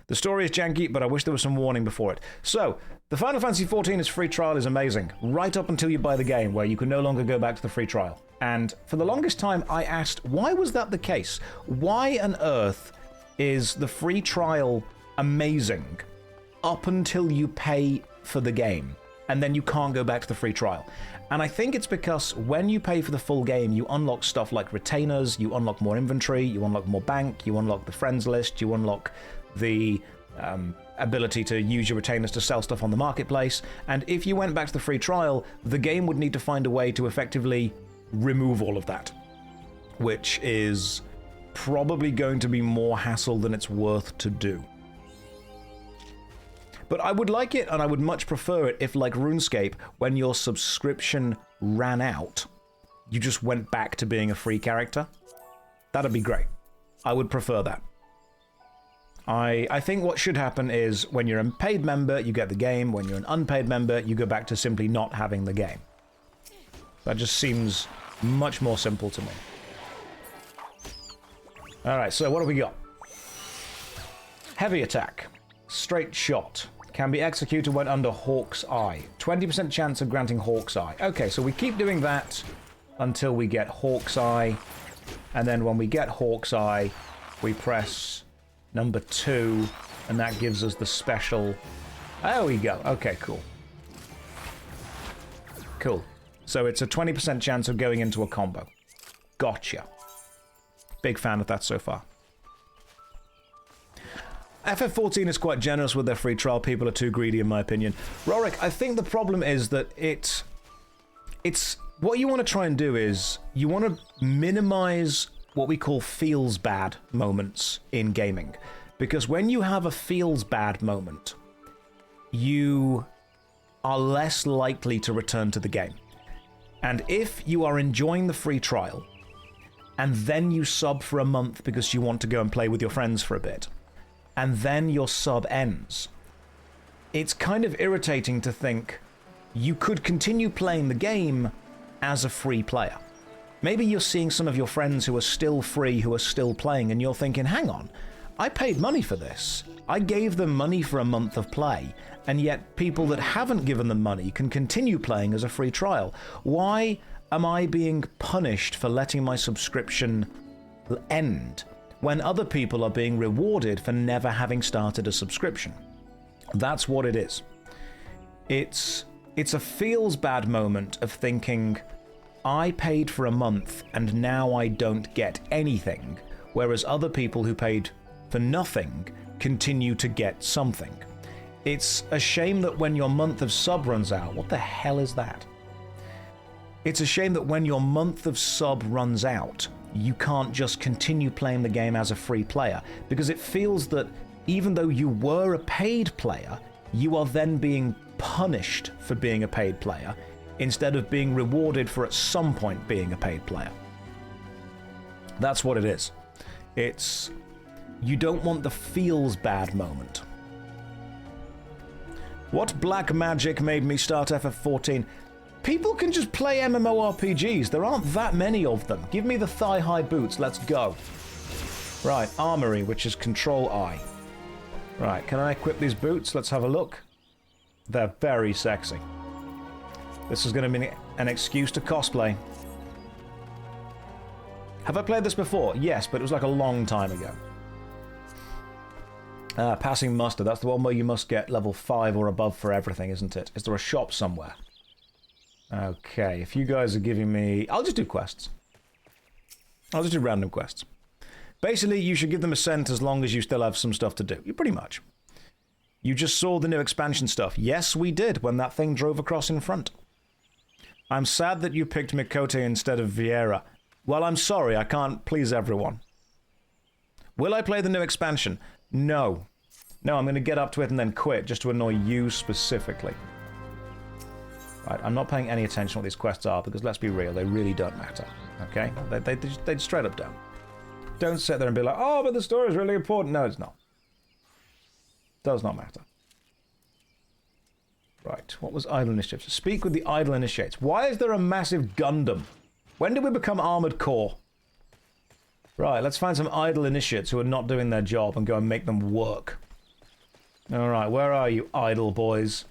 The story is janky, but I wish there was some warning before it. So, the Final Fantasy XIV's free trial is amazing, right up until you buy the game, where you can no longer go back to the free trial. And for the longest time, I asked, why was that the case? Why on earth is the free trial amazing up until you pay for the game, and then you can't go back to the free trial? And I think it's because when you pay for the full game, you unlock stuff like retainers, you unlock more inventory, you unlock more bank, you unlock the friends list, you unlock the ability to use your retainers to sell stuff on the marketplace. And if you went back to the free trial, the game would need to find a way to effectively remove all of that, which is probably going to be more hassle than it's worth to do. But I would like it, and I would much prefer it if, like RuneScape, when your subscription ran out, you just went back to being a free character. That'd be great. I would prefer that. I think what should happen is when you're a paid member, you get the game. When you're an unpaid member, you go back to simply not having the game. That just seems much more simple to me. Alright, so what do we got? Heavy attack. Straight shot. Can be executed when under Hawk's Eye. 20% chance of granting Hawk's Eye. Okay, so we keep doing that until we get Hawk's Eye. And then when we get Hawk's Eye, we press number 2, and that gives us the special. There we go. Okay, cool. Cool. So it's a 20% chance of going into a combo. Gotcha. Big fan of that so far. FF14 is quite generous with their free trial. People are too greedy, in my opinion. Rorik, I think the problem is that it's what you want to try and do is you want to minimize what we call feels bad moments in gaming. Because when you have a feels bad moment, you are less likely to return to the game. And if you are enjoying the free trial, and then you sub for a month because you want to go and play with your friends for a bit, and then your sub ends, it's kind of irritating to think you could continue playing the game as a free player. Maybe you're seeing some of your friends who are still free, who are still playing, and you're thinking, hang on, I paid money for this. I gave them money for a month of play, and yet people that haven't given them money can continue playing as a free trial. Why am I being punished for letting my subscription end when other people are being rewarded for never having started a subscription? That's what it is. It's It's a feels bad moment of thinking, I paid for a month and now I don't get anything, whereas other people who paid for nothing continue to get something. It's a shame that when your month of sub runs out, what the hell is that? It's a shame that when your month of sub runs out, you can't just continue playing the game as a free player, because it feels that even though you were a paid player, you are then being punished for being a paid player instead of being rewarded for at some point being a paid player. That's what it is. It's... you don't want the feels bad moment. What black magic made me start FF14? People can just play MMORPGs. There aren't that many of them. Give me the thigh-high boots. Let's go. Right, armory, which is Control I. Right, can I equip these boots? Let's have a look. They're very sexy. This is going to be an excuse to cosplay. Have I played this before? Yes, but it was like a long time ago. Passing muster. That's the one where you must get level 5 or above for everything, isn't it? Is there a shop somewhere? Okay, if you guys are giving me... I'll just do quests. I'll just do random quests. Basically, you should give them a cent as long as you still have some stuff to do. You pretty much. You just saw the new expansion stuff. Yes, we did, when that thing drove across in front. I'm sad that you picked Mikote instead of Vieira. Well, I'm sorry, I can't please everyone. Will I play the new expansion? No. No, I'm going to get up to it and then quit, just to annoy you specifically. Right, I'm not paying any attention to what these quests are, because let's be real, they really don't matter. Okay? They straight up don't. Don't sit there and be like, oh, but the story is really important. No, it's not. Does not matter. Right, what was Idle Initiative? Speak with the Idle Initiates. Why is there a massive Gundam? When did we become Armored Core? Right, let's find some Idle Initiates who are not doing their job and go and make them work. Alright, where are you, idle boys?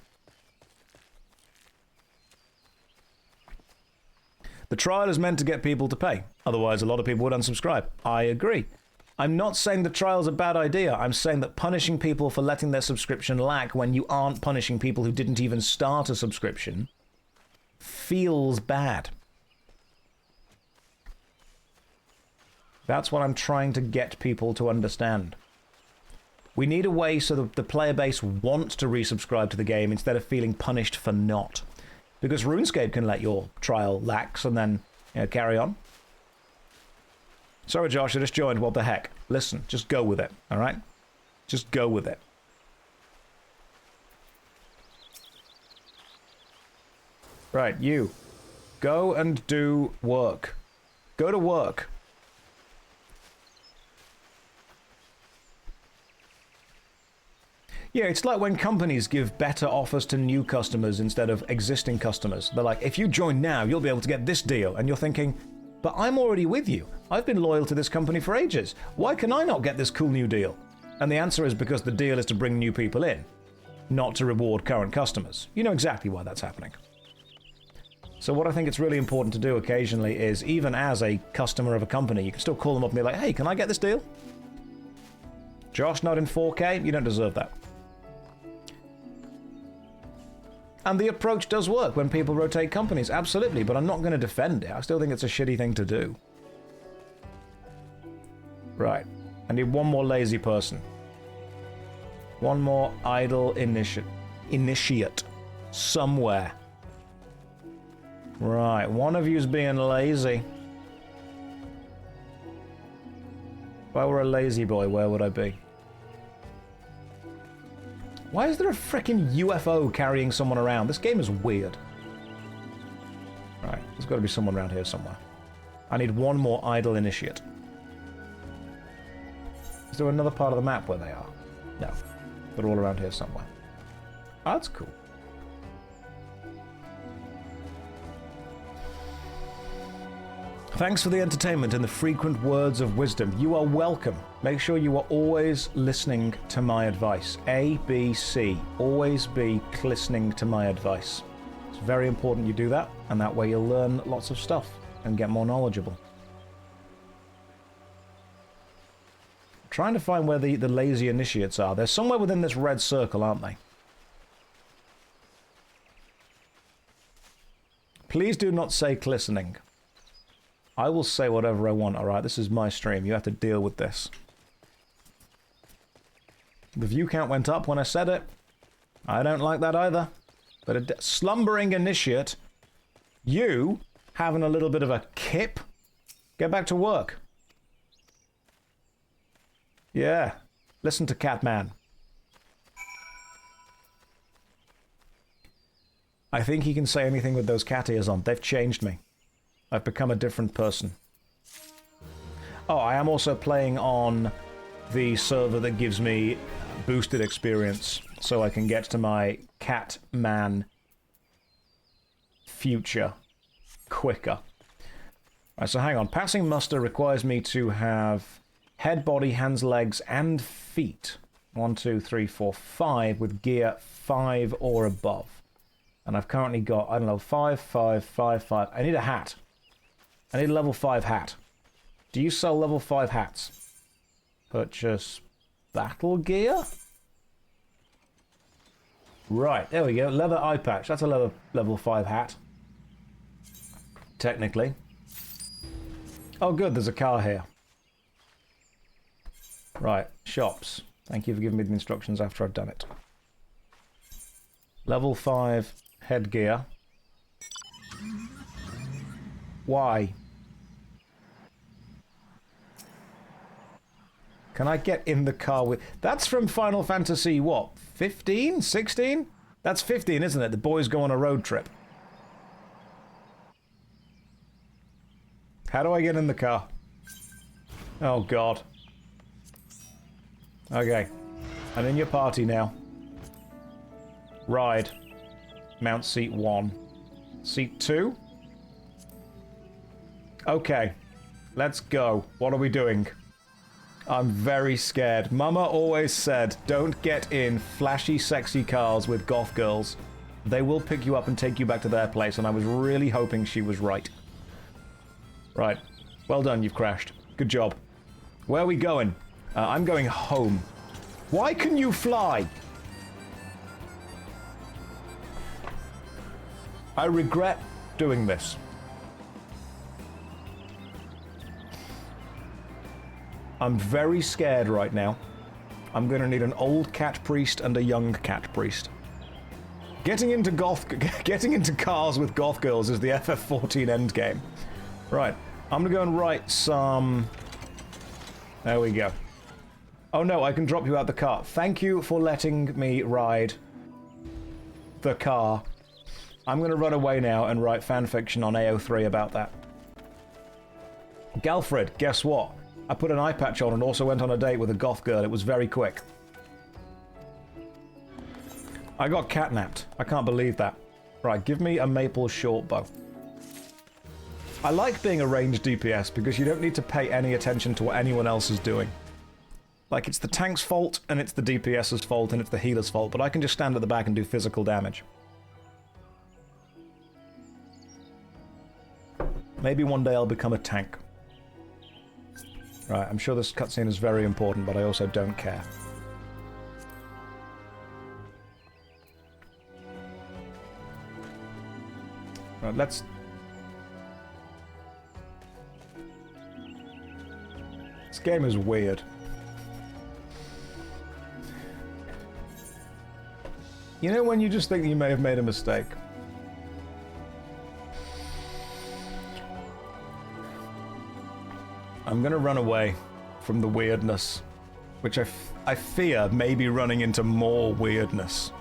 The trial is meant to get people to pay. Otherwise, a lot of people would unsubscribe. I agree. I'm not saying the trial's a bad idea. I'm saying that punishing people for letting their subscription lack when you aren't punishing people who didn't even start a subscription feels bad. That's what I'm trying to get people to understand. We need a way so that the player base wants to resubscribe to the game instead of feeling punished for not. Because RuneScape can let your trial lax and then, you know, carry on. Sorry, Josh, I just joined. What the heck? Listen, just go with it, alright? Just go with it. Right, you. Go and do work. Go to work. Yeah, it's like when companies give better offers to new customers instead of existing customers. They're like, if you join now, you'll be able to get this deal. And you're thinking, but I'm already with you. I've been loyal to this company for ages. Why can I not get this cool new deal? And the answer is because the deal is to bring new people in, not to reward current customers. You know exactly why that's happening. So what I think it's really important to do occasionally is, even as a customer of a company, you can still call them up and be like, hey, can I get this deal? Josh, not in 4K? You don't deserve that. And the approach does work when people rotate companies, absolutely, but I'm not going to defend it. I still think it's a shitty thing to do. Right. I need one more lazy person. One more idle initiate. Somewhere. Right, one of you's being lazy. If I were a lazy boy, where would I be? Why is there a frickin' UFO carrying someone around? This game is weird. Right, there's got to be someone around here somewhere. I need one more idle initiate. Is there another part of the map where they are? No. They're all around here somewhere. Oh, that's cool. Thanks for the entertainment and the frequent words of wisdom. You are welcome. Make sure you are always listening to my advice. A, B, C. Always be listening to my advice. It's very important you do that, and that way you'll learn lots of stuff and get more knowledgeable. I'm trying to find where the lazy initiates are. They're somewhere within this red circle, aren't they? Please do not say glistening. I will say whatever I want, alright? This is my stream. You have to deal with this. The view count went up when I said it. I don't like that either. But a slumbering initiate, you having a little bit of a kip? Get back to work. Yeah. Listen to Catman. I think he can say anything with those cat ears on. They've changed me. I've become a different person. Oh, I am also playing on the server that gives me boosted experience, so I can get to my Catman future quicker. Right, so hang on. Passing muster requires me to have head, body, hands, legs, and feet. 1, 2, 3, 4, 5 with gear 5 or above. And I've currently got, I don't know, 5, 5, 5, 5. I need a hat. I need a level 5 hat. Do you sell level 5 hats? Purchase battle gear? Right, there we go. Leather eye patch. That's a level 5 hat. Technically. Oh good, there's a car here. Right, shops. Thank you for giving me the instructions after I've done it. Level 5 headgear. Why? Can I get in the car with... That's from Final Fantasy, what? 15? 16? That's 15, isn't it? The boys go on a road trip. How do I get in the car? Oh, God. Okay. I'm in your party now. Ride. Mount seat 1. Seat 2? Okay. Let's go. What are we doing? I'm very scared. Mama always said, don't get in flashy, sexy cars with goth girls. They will pick you up and take you back to their place, and I was really hoping she was right. Right. Well done, you've crashed. Good job. Where are we going? I'm going home. Why can you fly? I regret doing this. I'm very scared right now. I'm going to need an old cat priest and a young cat priest. Getting into cars with goth girls is the FF14 endgame. Right. I'm going to go and write some... There we go. Oh no, I can drop you out the car. Thank you for letting me ride the car. I'm going to run away now and write fanfiction on AO3 about that. Galfred, guess what? I put an eye patch on and also went on a date with a goth girl. It was very quick. I got catnapped. I can't believe that. Right, give me a maple short bow. I like being a ranged DPS because you don't need to pay any attention to what anyone else is doing. Like, it's the tank's fault, and it's the DPS's fault, and it's the healer's fault, but I can just stand at the back and do physical damage. Maybe one day I'll become a tank. Right, I'm sure this cutscene is very important, but I also don't care. Right, let's... This game is weird. You know when you just think you may have made a mistake? I'm gonna run away from the weirdness, which I fear may be running into more weirdness.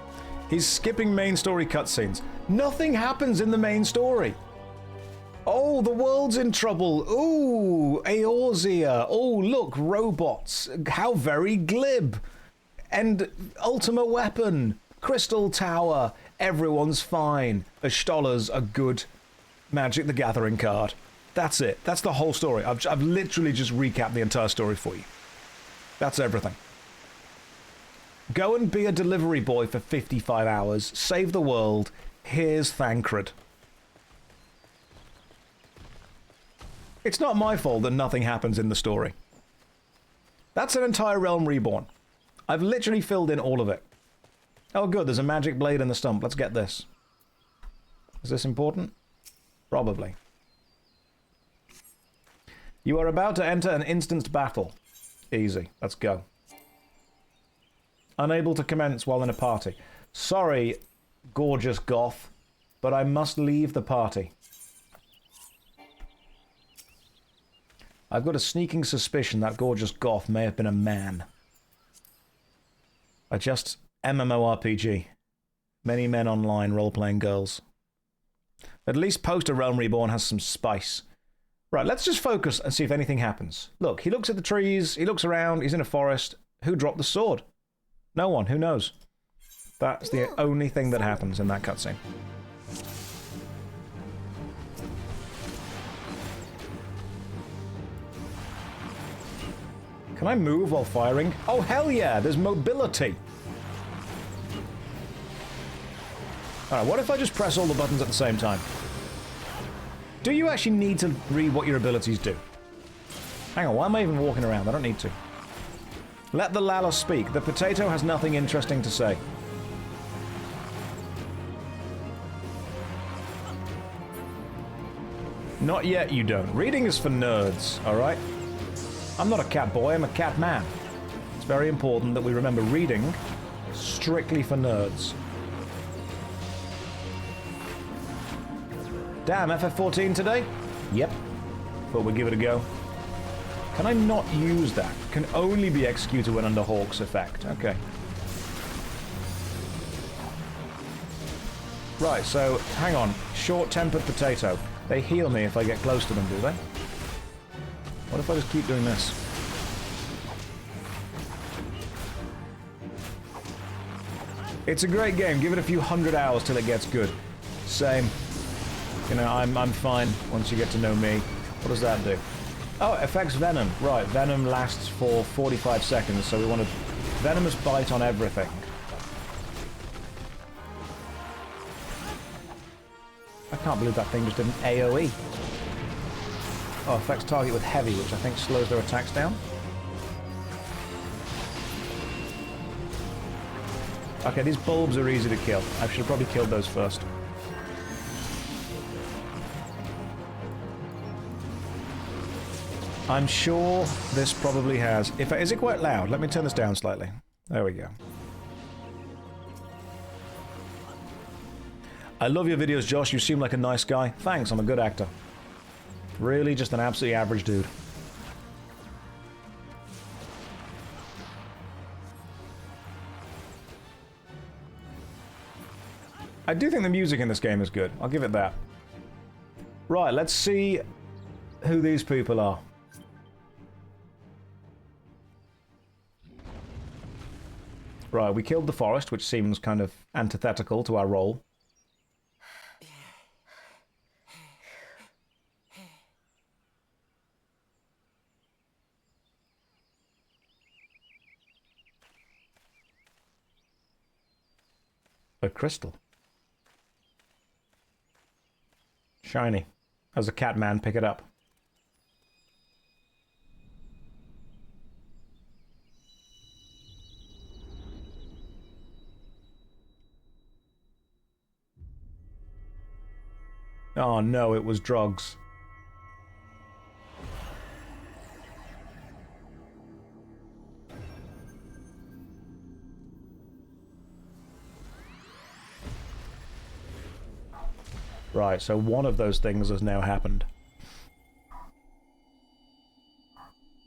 He's skipping main story cutscenes. Nothing happens in the main story. Oh, the world's in trouble. Ooh, Eorzea. Oh, look, robots. How very glib. And Ultima Weapon. Crystal Tower. Everyone's fine. Ashtola's a good Magic the Gathering card. That's it. That's the whole story. I've literally just recapped the entire story for you. That's everything. Go and be a delivery boy for 55 hours. Save the world. Here's Thancred. It's not my fault that nothing happens in the story. That's an entire realm reborn. I've literally filled in all of it. Oh good, there's a magic blade in the stump. Let's get this. Is this important? Probably. You are about to enter an instanced battle. Easy. Let's go. Unable to commence while in a party. Sorry, gorgeous goth, but I must leave the party. I've got a sneaking suspicion that gorgeous goth may have been a man. I just MMORPG. Many men online role-playing girls. At least Poster Realm Reborn has some spice. Right, let's just focus and see if anything happens. Look, he looks at the trees, he looks around, he's in a forest. Who dropped the sword? No one, who knows? That's the only thing that happens in that cutscene. Can I move while firing? Oh, hell yeah, there's mobility. Alright, what if I just press all the buttons at the same time? Do you actually need to read what your abilities do? Hang on, why am I even walking around? I don't need to. Let the Lala speak. The potato has nothing interesting to say. Not yet, you don't. Reading is for nerds, alright? I'm not a cat boy, I'm a cat man. It's very important that we remember reading strictly for nerds. Damn, FF14 today? Yep. Thought we'd give it a go. Can I not use that? Can only be executed when under Hawk's effect. Okay. Right, so, hang on. Short-tempered potato. They heal me if I get close to them, do they? What if I just keep doing this? It's a great game. Give it a few hundred hours till it gets good. Same. You know, I'm fine once you get to know me. What does that do? Oh, it affects Venom. Right, Venom lasts for 45 seconds, so we want a venomous bite on everything. I can't believe that thing just did an AoE. Oh, affects target with heavy, which I think slows their attacks down. Okay, these bulbs are easy to kill. I should have probably killed those first. I'm sure this probably has... Is it quite loud? Let me turn this down slightly. There we go. I love your videos, Josh. You seem like a nice guy. Thanks, I'm a good actor. Really just an absolutely average dude. I do think the music in this game is good. I'll give it that. Right, let's see who these people are. Right, we killed the forest, which seems kind of antithetical to our role. A crystal. Shiny. As a cat man, pick it up. Oh no, it was drugs. Right, so one of those things has now happened.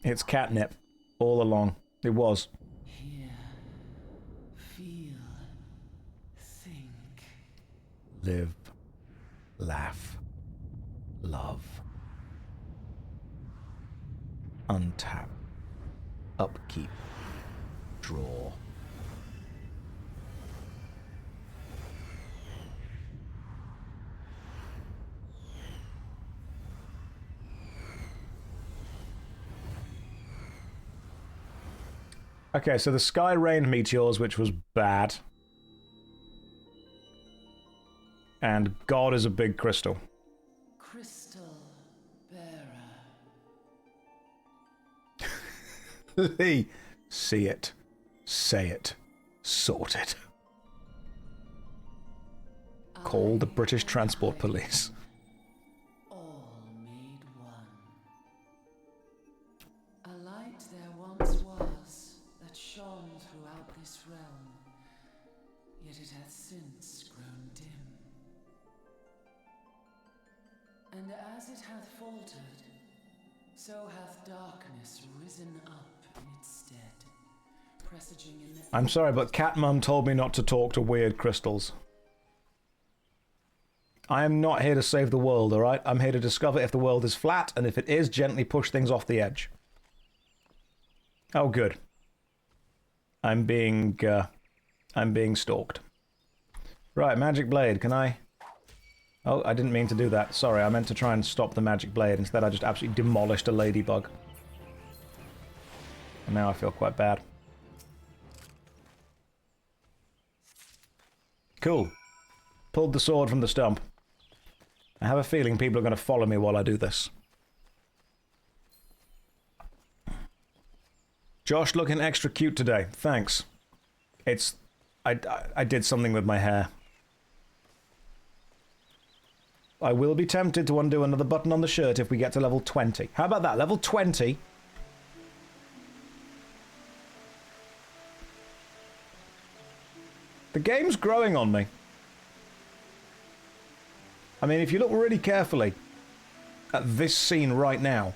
It's catnip. All along. It was. Hear, feel, think. Live. Laugh. Love. Untap. Upkeep. Draw. Okay, so the sky rained meteors, which was bad. And God is a big crystal. Crystal bearer. Lee, see it. Say it. Sort it. Call the British Transport Police. A light there once was that shone throughout this realm, yet it hath since grown dim. And as it hath faltered, so hath darkness risen up in its stead, presaging in the... I'm sorry, but Cat Mum told me not to talk to weird crystals. I am not here to save the world, alright? I'm here to discover if the world is flat, and if it is, gently push things off the edge. Oh, good. I'm being stalked. Right, magic blade, can I... Oh, I didn't mean to do that. Sorry, I meant to try and stop the magic blade. Instead, I just absolutely demolished a ladybug. And now I feel quite bad. Cool. Pulled the sword from the stump. I have a feeling people are going to follow me while I do this. Josh looking extra cute today. Thanks. I did something with my hair. I will be tempted to undo another button on the shirt if we get to level 20. How about that? Level 20? The game's growing on me. I mean, if you look really carefully at this scene right now,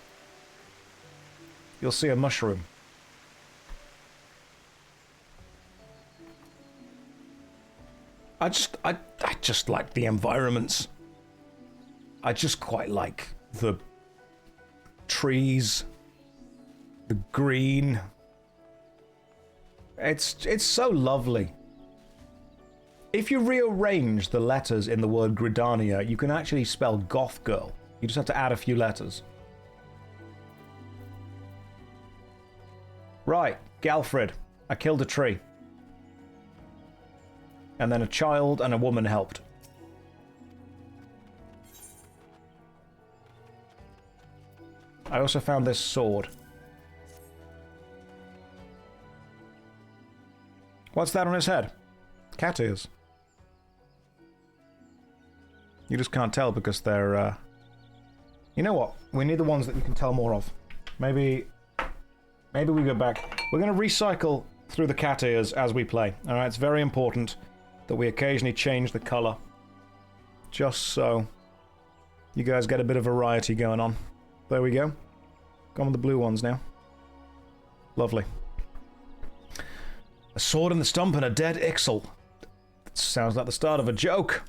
you'll see a mushroom. I just like the environments. I just quite like the trees, the green. It's so lovely. If you rearrange the letters in the word Gridania, you can actually spell goth girl. You just have to add a few letters. Right, Galfred. I killed a tree. And then a child and a woman helped. I also found this sword. What's that on his head? Cat ears. You just can't tell because they're, You know what? We need the ones that you can tell more of. Maybe we go back. We're going to recycle through the cat ears as we play. Alright, it's very important that we occasionally change the colour. Just so you guys get a bit of variety going on. There we go. Gone with the blue ones now. Lovely. A sword in the stump and a dead Ixal. That sounds like the start of a joke.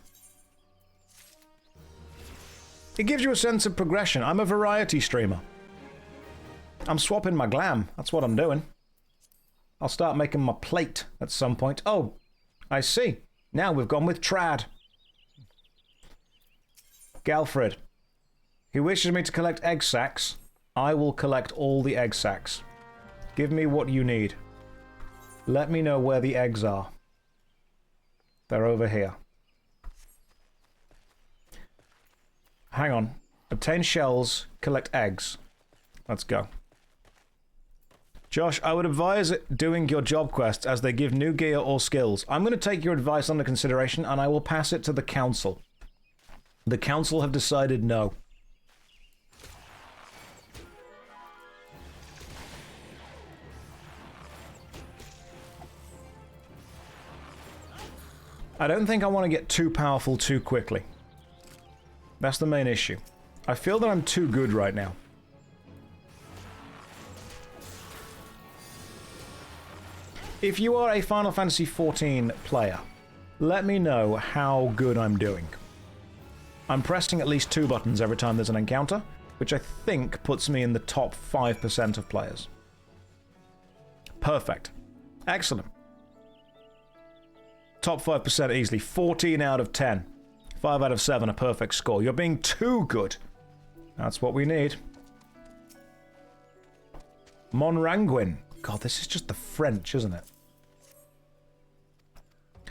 It gives you a sense of progression. I'm a variety streamer. I'm swapping my glam. That's what I'm doing. I'll start making my plate at some point. Oh, I see. Now we've gone with trad. Galfred. He wishes me to collect egg sacs. I will collect all the egg sacs. Give me what you need. Let me know where the eggs are. They're over here. Hang on. Obtain shells, collect eggs. Let's go. Josh, I would advise doing your job quests as they give new gear or skills. I'm going to take your advice under consideration and I will pass it to the council. The council have decided no. I don't think I want to get too powerful too quickly. That's the main issue. I feel that I'm too good right now. If you are a Final Fantasy XIV player, let me know how good I'm doing. I'm pressing at least 2 buttons every time there's an encounter, which I think puts me in the top 5% of players. Perfect. Excellent. Top 5% easily. 14 out of 10. 5 out of 7, a perfect score. You're being too good. That's what we need. Monranguin. God, this is just the French, isn't it?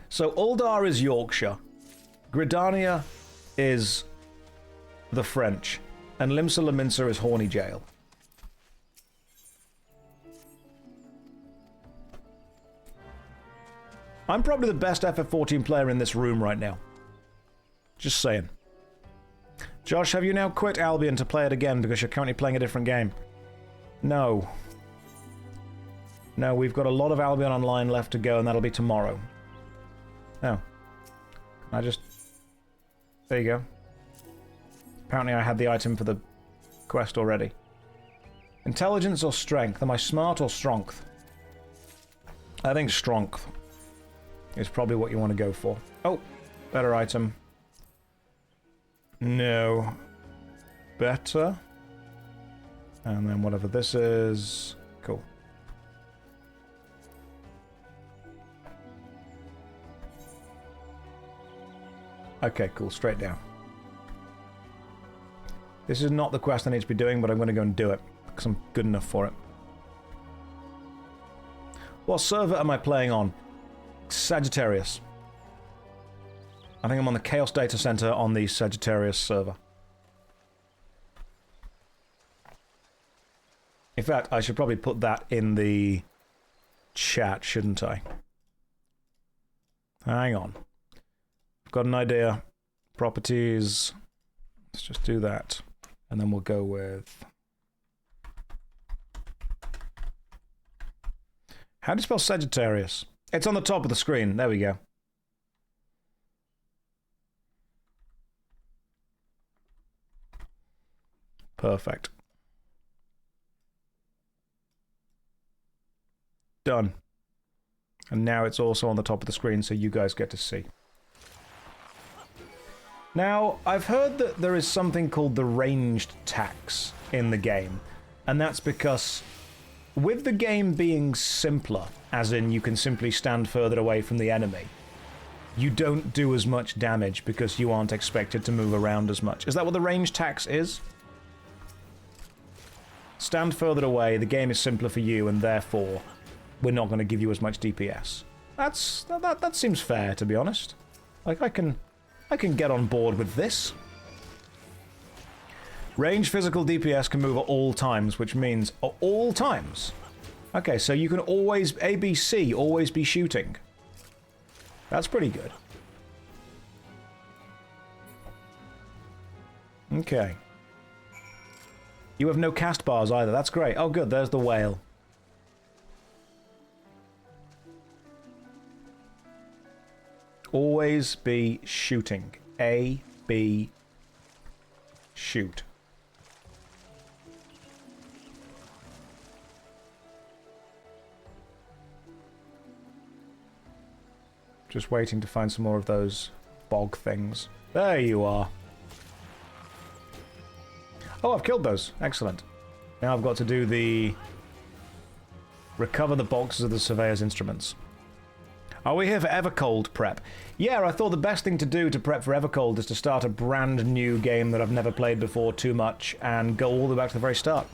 So, Uldar is Yorkshire. Gridania is the French. And Limsa Lominsa is Horny Jail. I'm probably the best FF14 player in this room right now. Just saying. Josh, have you now quit Albion to play it again because you're currently playing a different game? No. No, we've got a lot of Albion Online left to go, and that'll be tomorrow. No. I just... There you go. Apparently I had the item for the quest already. Intelligence or strength? Am I smart or strength? I think strength is probably what you want to go for. Oh, better item. No. Better. And then whatever this is... Cool. Okay, cool. Straight down. This is not the quest I need to be doing, but I'm going to go and do it, because I'm good enough for it. What server am I playing on? Sagittarius. I think I'm on the Chaos Data Center on the Sagittarius server. In fact, I should probably put that in the chat, shouldn't I? Hang on. I've got an idea. Properties. Let's just do that. And then we'll go with... How do you spell Sagittarius? It's on the top of the screen. There we go. Perfect. Done. And now it's also on the top of the screen, so you guys get to see. Now, I've heard that there is something called the ranged tax in the game, and that's because with the game being simpler, as in you can simply stand further away from the enemy, you don't do as much damage because you aren't expected to move around as much. Is that what the ranged tax is? Stand further away, the game is simpler for you, and therefore we're not going to give you as much DPS. That seems fair, to be honest. Like, I can get on board with this. Range physical DPS can move at all times, which means at all times. Okay, so you can always, ABC, always be shooting. That's pretty good. Okay. You have no cast bars either, that's great. Oh good, there's the whale. Always be shooting. A, B, shoot. Just waiting to find some more of those bog things. There you are. Oh, I've killed those. Excellent. Now I've got to do the... Recover the boxes of the Surveyor's instruments. Are we here for Evercold prep? Yeah, I thought the best thing to do to prep for Evercold is to start a brand new game that I've never played before too much and go all the way back to the very start.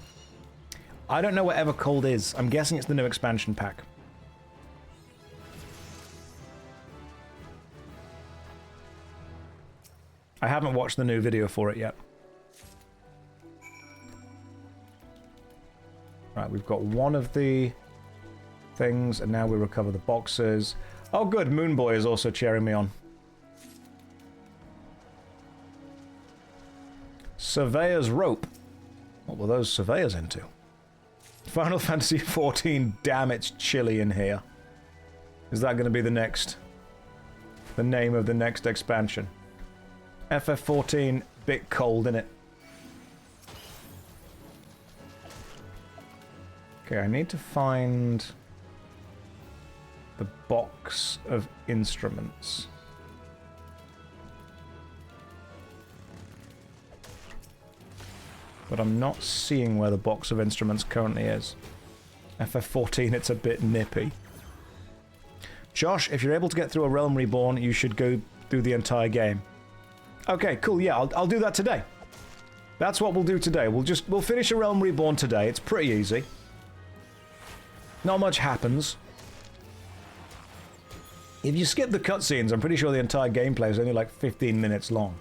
I don't know what Evercold is. I'm guessing it's the new expansion pack. I haven't watched the new video for it yet. Right, we've got one of the things, and now we recover the boxes. Oh good, Moonboy is also cheering me on. Surveyor's Rope. What were those surveyors into? Final Fantasy XIV, damn it's chilly in here. Is that going to be the name of the next expansion? FF14, bit cold, innit? Okay, I need to find the box of instruments. But I'm not seeing where the box of instruments currently is. FF14, it's a bit nippy. Josh, if you're able to get through a Realm Reborn, you should go through the entire game. Okay, cool, yeah, I'll do that today. That's what we'll do today. We'll finish a Realm Reborn today. It's pretty easy. Not much happens. If you skip the cutscenes, I'm pretty sure the entire gameplay is only like 15 minutes long.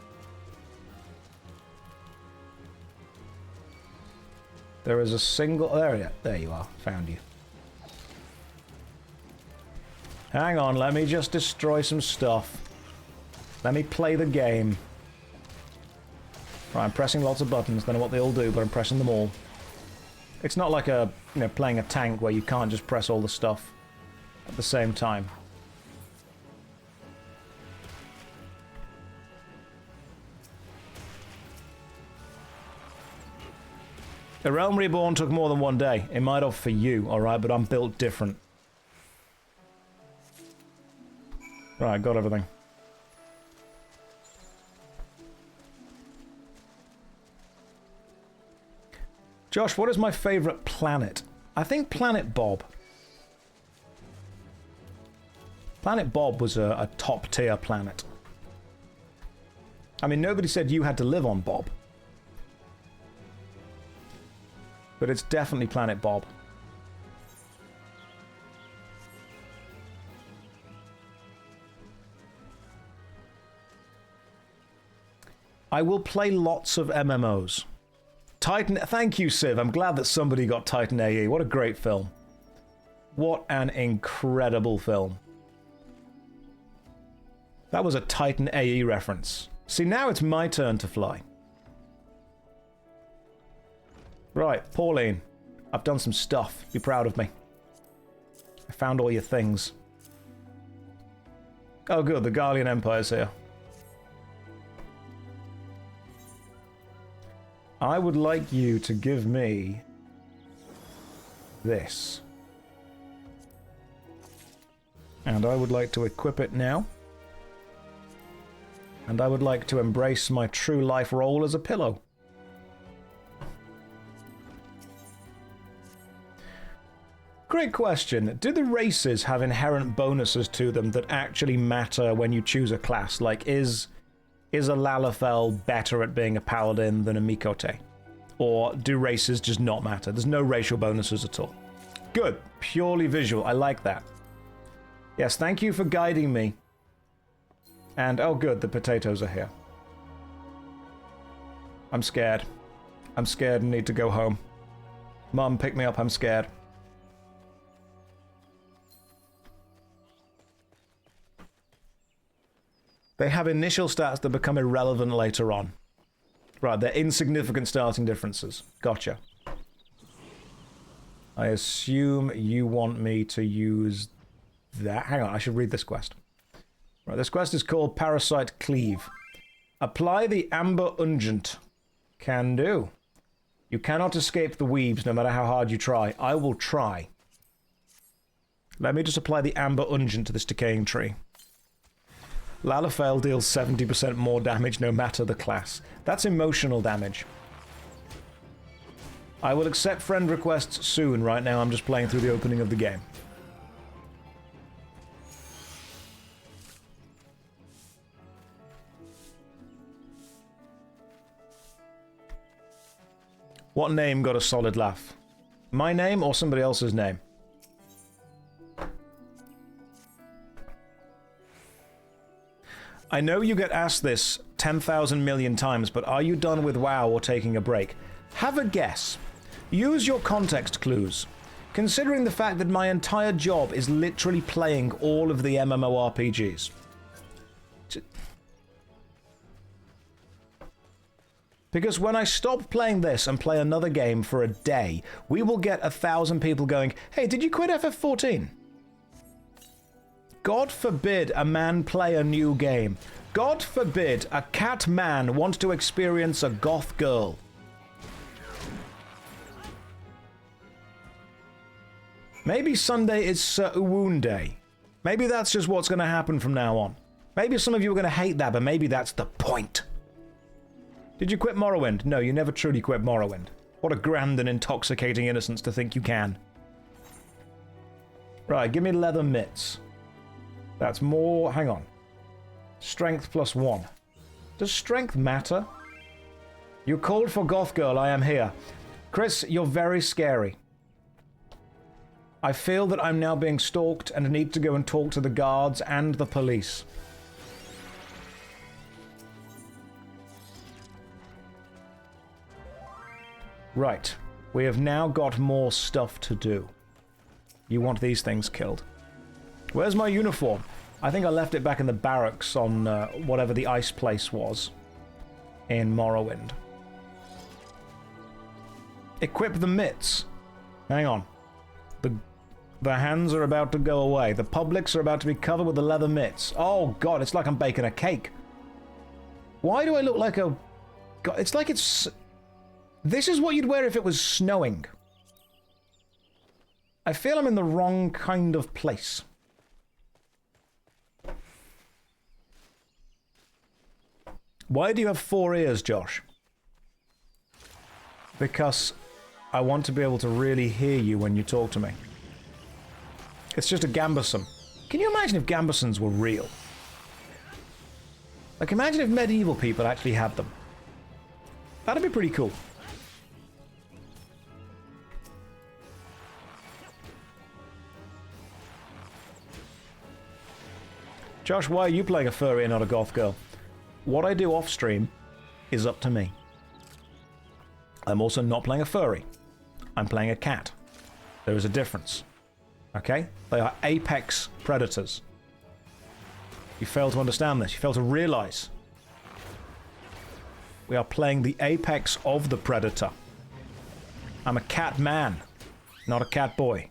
There is a single... There you are. Found you. Hang on, let me just destroy some stuff. Let me play the game. Right, I'm pressing lots of buttons. Don't know what they all do, but I'm pressing them all. It's not like a, you know, playing a tank where you can't just press all the stuff at the same time. The Realm Reborn took more than 1 day. It might have for you, alright, but I'm built different. Right, got everything. Josh, what is my favourite planet? I think Planet Bob. Planet Bob was a top-tier planet. I mean, nobody said you had to live on Bob. But it's definitely Planet Bob. I will play lots of MMOs. Titan, thank you, Civ. I'm glad that somebody got Titan AE. What a great film. What an incredible film. That was a Titan AE reference. See, now it's my turn to fly. Right, Pauline. I've done some stuff. Be proud of me. I found all your things. Oh good, the Garlean Empire's here. I would like you to give me this. And I would like to equip it now. And I would like to embrace my true life role as a pillow. Great question. Do the races have inherent bonuses to them that actually matter when you choose a class? Like, is a Lalafell better at being a paladin than a Mikote? Or do races just not matter? There's no racial bonuses at all. Good. Purely visual. I like that. Yes, thank you for guiding me. And, oh good, the potatoes are here. I'm scared. I'm scared and need to go home. Mum, pick me up, I'm scared. They have initial stats that become irrelevant later on. Right, they're insignificant starting differences. Gotcha. I assume you want me to use that. Hang on, I should read this quest. Right, this quest is called Parasite Cleave. Apply the Amber Ungent. Can do. You cannot escape the weaves no matter how hard you try. I will try. Let me just apply the Amber Ungent to this decaying tree. Lalafell deals 70% more damage no matter the class. That's emotional damage. I will accept friend requests soon. Right now I'm just playing through the opening of the game. What name got a solid laugh? My name or somebody else's name? I know you get asked this 10,000 million times, but are you done with WoW or taking a break? Have a guess. Use your context clues. Considering the fact that my entire job is literally playing all of the MMORPGs. Because when I stop playing this and play another game for a day, we will get 1,000 people going, hey, did you quit FF14? God forbid a man play a new game. God forbid a cat man want to experience a goth girl. Maybe Sunday is Sir Uwoon Day. Maybe that's just what's going to happen from now on. Maybe some of you are going to hate that, but maybe that's the point. Did you quit Morrowind? No, you never truly quit Morrowind. What a grand and intoxicating innocence to think you can. Right, give me leather mitts. That's more... hang on. Strength +1. Does strength matter? You called for Goth Girl, I am here. Chris, you're very scary. I feel that I'm now being stalked and need to go and talk to the guards and the police. Right. We have now got more stuff to do. You want these things killed. Where's my uniform? I think I left it back in the barracks on whatever the ice place was in Morrowind. Equip the mitts. Hang on. The hands are about to go away. The publics are about to be covered with the leather mitts. Oh god, it's like I'm baking a cake. Why do I look like a... God, it's like it's... This is what you'd wear if it was snowing. I feel I'm in the wrong kind of place. Why do you have 4 ears, Josh? Because I want to be able to really hear you when you talk to me. It's just a gambeson. Can you imagine if gambesons were real? Like, imagine if medieval people actually had them. That'd be pretty cool. Josh, why are you playing a furry and not a goth girl? What I do off stream is up to me. I'm also not playing a furry. I'm playing a cat. There is a difference. Okay? They are apex predators. You fail to understand this. You fail to realize. We are playing the apex of the predator. I'm a cat man, not a cat boy.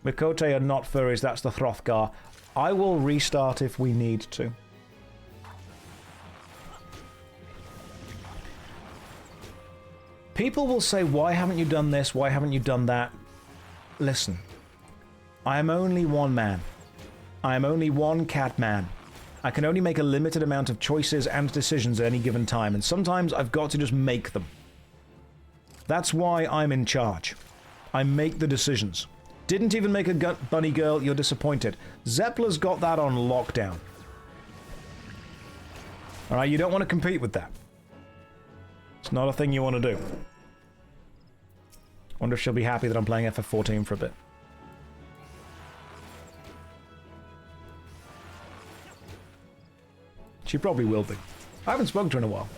Mikote are not furries, that's the Hrothgar. I will restart if we need to. People will say, why haven't you done this? Why haven't you done that? Listen, I am only one man. I am only one cat man. I can only make a limited amount of choices and decisions at any given time, and sometimes I've got to just make them. That's why I'm in charge. I make the decisions. Didn't even make a bunny girl, you're disappointed. Zeppler's got that on lockdown. Alright, you don't want to compete with that. It's not a thing you want to do. Wonder if she'll be happy that I'm playing FF14 for a bit. She probably will be. I haven't spoken to her in a while.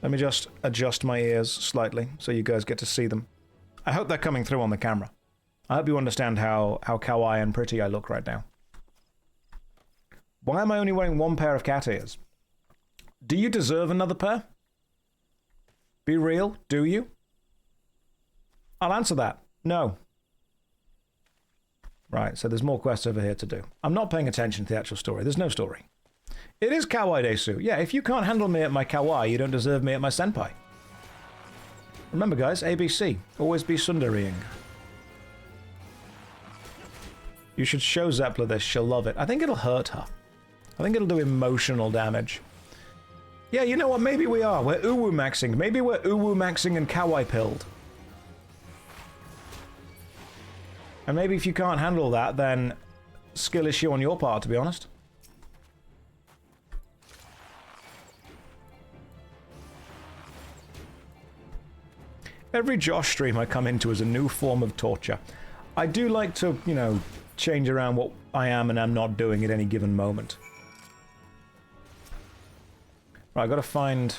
Let me just adjust my ears slightly so you guys get to see them. I hope they're coming through on the camera. I hope you understand how kawaii and pretty I look right now. Why am I only wearing 1 pair of cat ears? Do you deserve another pair? Be real, do you? I'll answer that. No. Right, so there's more quests over here to do. I'm not paying attention to the actual story. There's no story. It is kawaii desu. Yeah, if you can't handle me at my kawaii, you don't deserve me at my senpai. Remember guys, ABC. Always be sundarying. You should show Zeppler this, she'll love it. I think it'll hurt her. I think it'll do emotional damage. Yeah, you know what, maybe we are. We're uwu maxing. Maybe we're uwu maxing and kawaii pilled. And maybe if you can't handle that, then skill issue on your part, to be honest. Every Josh stream I come into is a new form of torture. I do like to, you know, change around what I am and am not doing at any given moment. Right, I've got to find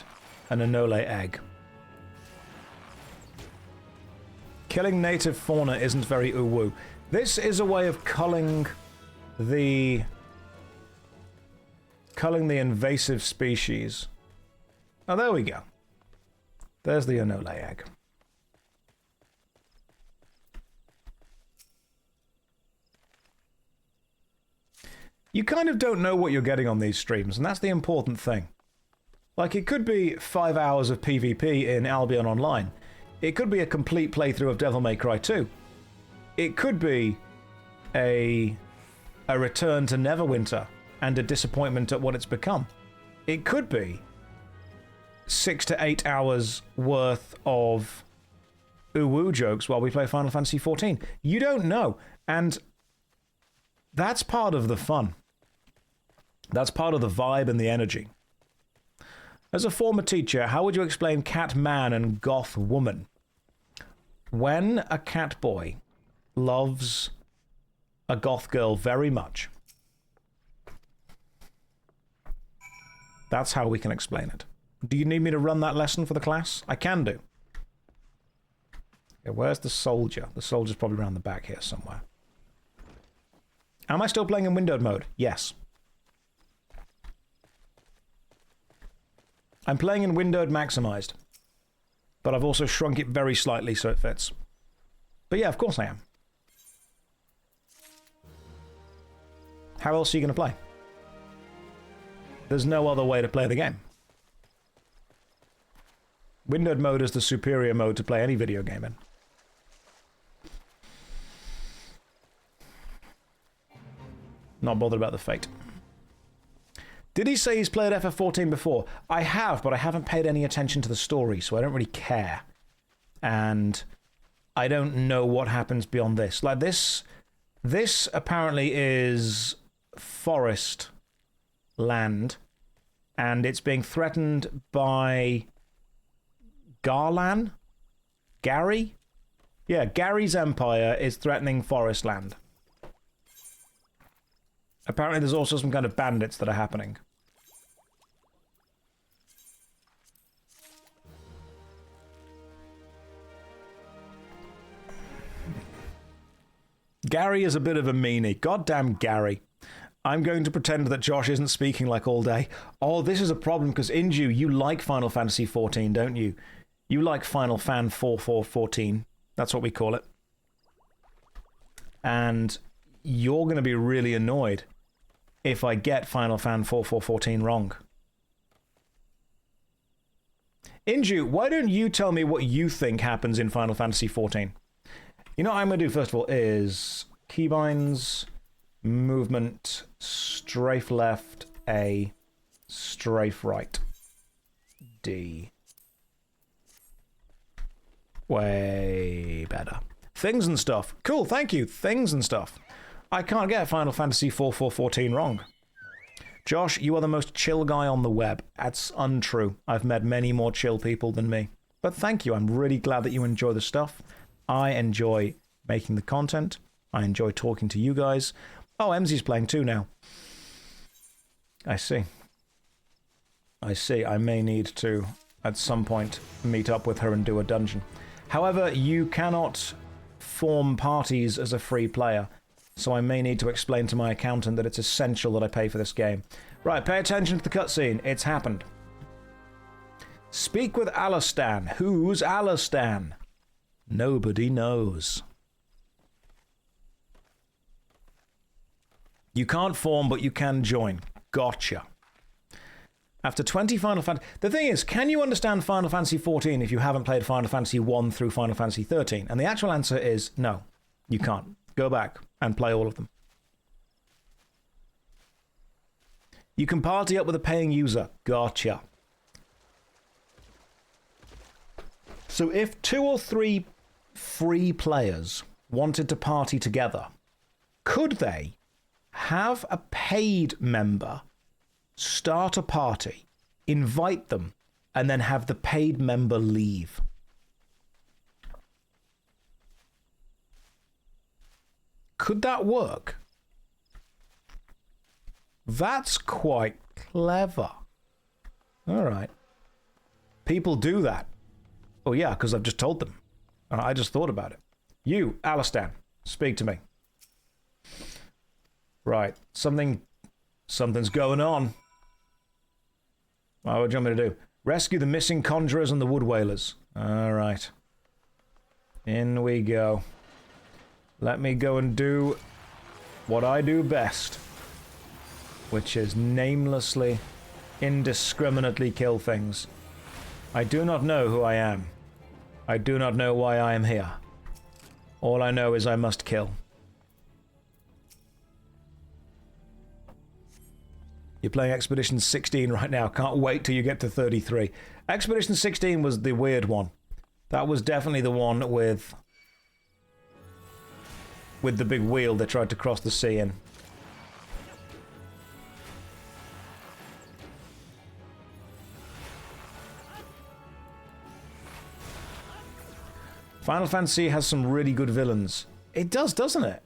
an Anole egg. Killing native fauna isn't very uwu. This is a way of culling the invasive species. Oh, there we go. There's the Anole egg. You kind of don't know what you're getting on these streams, and that's the important thing. Like, it could be 5 hours of PvP in Albion Online. It could be a complete playthrough of Devil May Cry 2. It could be a return to Neverwinter and a disappointment at what it's become. It could be 6 to 8 hours worth of uwu jokes while we play Final Fantasy XIV. You don't know, and that's part of the fun. That's part of the vibe and the energy. As a former teacher, how would you explain cat man and goth woman? When a cat boy loves a goth girl very much, that's how we can explain it. Do you need me to run that lesson for the class? I can do. Okay, where's the soldier? The soldier's probably around the back here somewhere. Am I still playing in windowed mode? Yes. I'm playing in windowed maximized, but I've also shrunk it very slightly so it fits. But yeah, of course I am. How else are you going to play? There's no other way to play the game. Windowed mode is the superior mode to play any video game in. Not bothered about the fate. Did he say he's played FF14 before? I have, but I haven't paid any attention to the story, so I don't really care. And I don't know what happens beyond this. Like, this apparently is forest land, and it's being threatened by Garlan? Gary? Yeah, Gary's empire is threatening forest land. Apparently there's also some kind of bandits that are happening. Gary is a bit of a meanie. Goddamn Gary. I'm going to pretend that Josh isn't speaking like all day. Oh, this is a problem because Inju, you like Final Fantasy XIV, don't you? You like Final Fan 4414. That's what we call it. And you're going to be really annoyed if I get Final Fan 4414 wrong. Inju, why don't you tell me what you think happens in Final Fantasy XIV? You know what I'm going to do first of all is keybinds, movement, strafe left, A, strafe right, D. Way better. Things and stuff. Cool, thank you. Things and stuff. I can't get Final Fantasy 4414 wrong. Josh, you are the most chill guy on the web. That's untrue. I've met many more chill people than me. But thank you. I'm really glad that you enjoy the stuff. I enjoy making the content. I enjoy talking to you guys. Oh, Emzy's playing too now. I see. I see. I may need to, at some point, meet up with her and do a dungeon. However, you cannot form parties as a free player, so I may need to explain to my accountant that it's essential that I pay for this game. Right, pay attention to the cutscene. It's happened. Speak with Alastan. Who's Alastan? Nobody knows. You can't form, but you can join. Gotcha. After 20 Final Fantasy... The thing is, can you understand Final Fantasy XIV if you haven't played Final Fantasy 1 through Final Fantasy 13? And the actual answer is no, you can't. Go back and play all of them. You can party up with a paying user. Gotcha. So if 2 or 3 free players wanted to party together, could they have a paid member start a party, invite them, and then have the paid member leave? Could that work? That's quite clever. All right. People do that. Oh yeah, because I've just told them. I just thought about it. You, Alastan, speak to me. Right. Something's going on. What do you want me to do? Rescue the missing conjurers and the wood wailers. All right. In we go. Let me go and do what I do best, which is namelessly, indiscriminately kill things. I do not know who I am. I do not know why I am here. All I know is I must kill. You're playing Expedition 16 right now. Can't wait till you get to 33. Expedition 16 was the weird one. That was definitely the one with the big wheel they tried to cross the sea in. Final Fantasy has some really good villains. It does, doesn't it?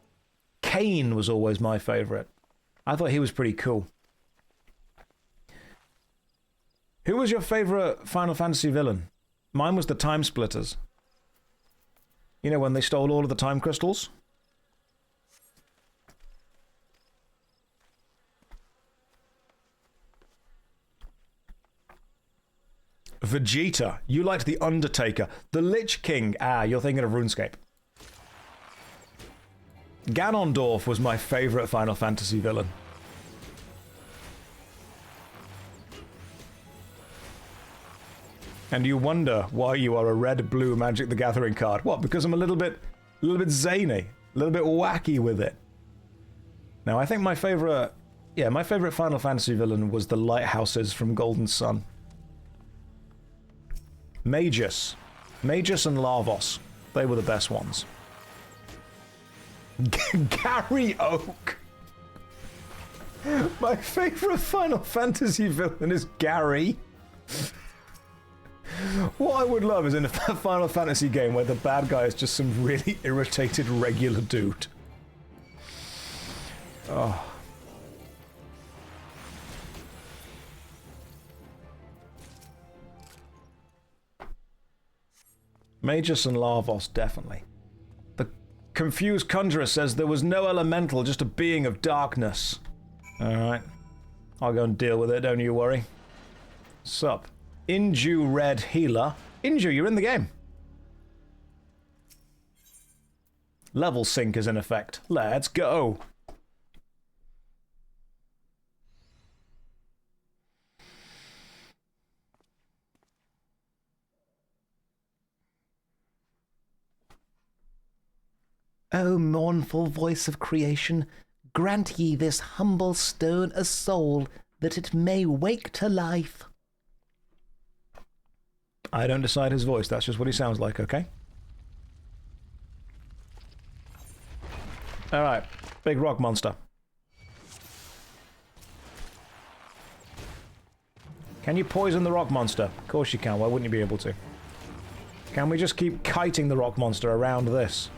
Kain was always my favorite. I thought he was pretty cool. Who was your favorite Final Fantasy villain? Mine was the Time Splitters. You know, when they stole all of the time crystals? Vegeta, you liked The Undertaker. The Lich King, you're thinking of RuneScape. Ganondorf was my favourite Final Fantasy villain. And you wonder why you are a red-blue Magic the Gathering card. What, because I'm a little bit zany, a little bit wacky with it. Now, I think my favourite Final Fantasy villain was the Lighthouses from Golden Sun. Magus and Larvos. They were the best ones. Gary Oak! My favourite Final Fantasy villain is Gary. What I would love is in a Final Fantasy game where the bad guy is just some really irritated regular dude. Oh. Magus and Larvos, definitely. The Confused Conjurer says there was no elemental, just a being of darkness. Alright. I'll go and deal with it, don't you worry. Sup? Inju Red Healer. Inju, you're in the game. Level sync is in effect. Let's go. O mournful voice of creation, grant ye this humble stone a soul, that it may wake to life. I don't decide his voice, that's just what he sounds like, okay? Alright, big rock monster. Can you poison the rock monster? Of course you can, why wouldn't you be able to? Can we just keep kiting the rock monster around this?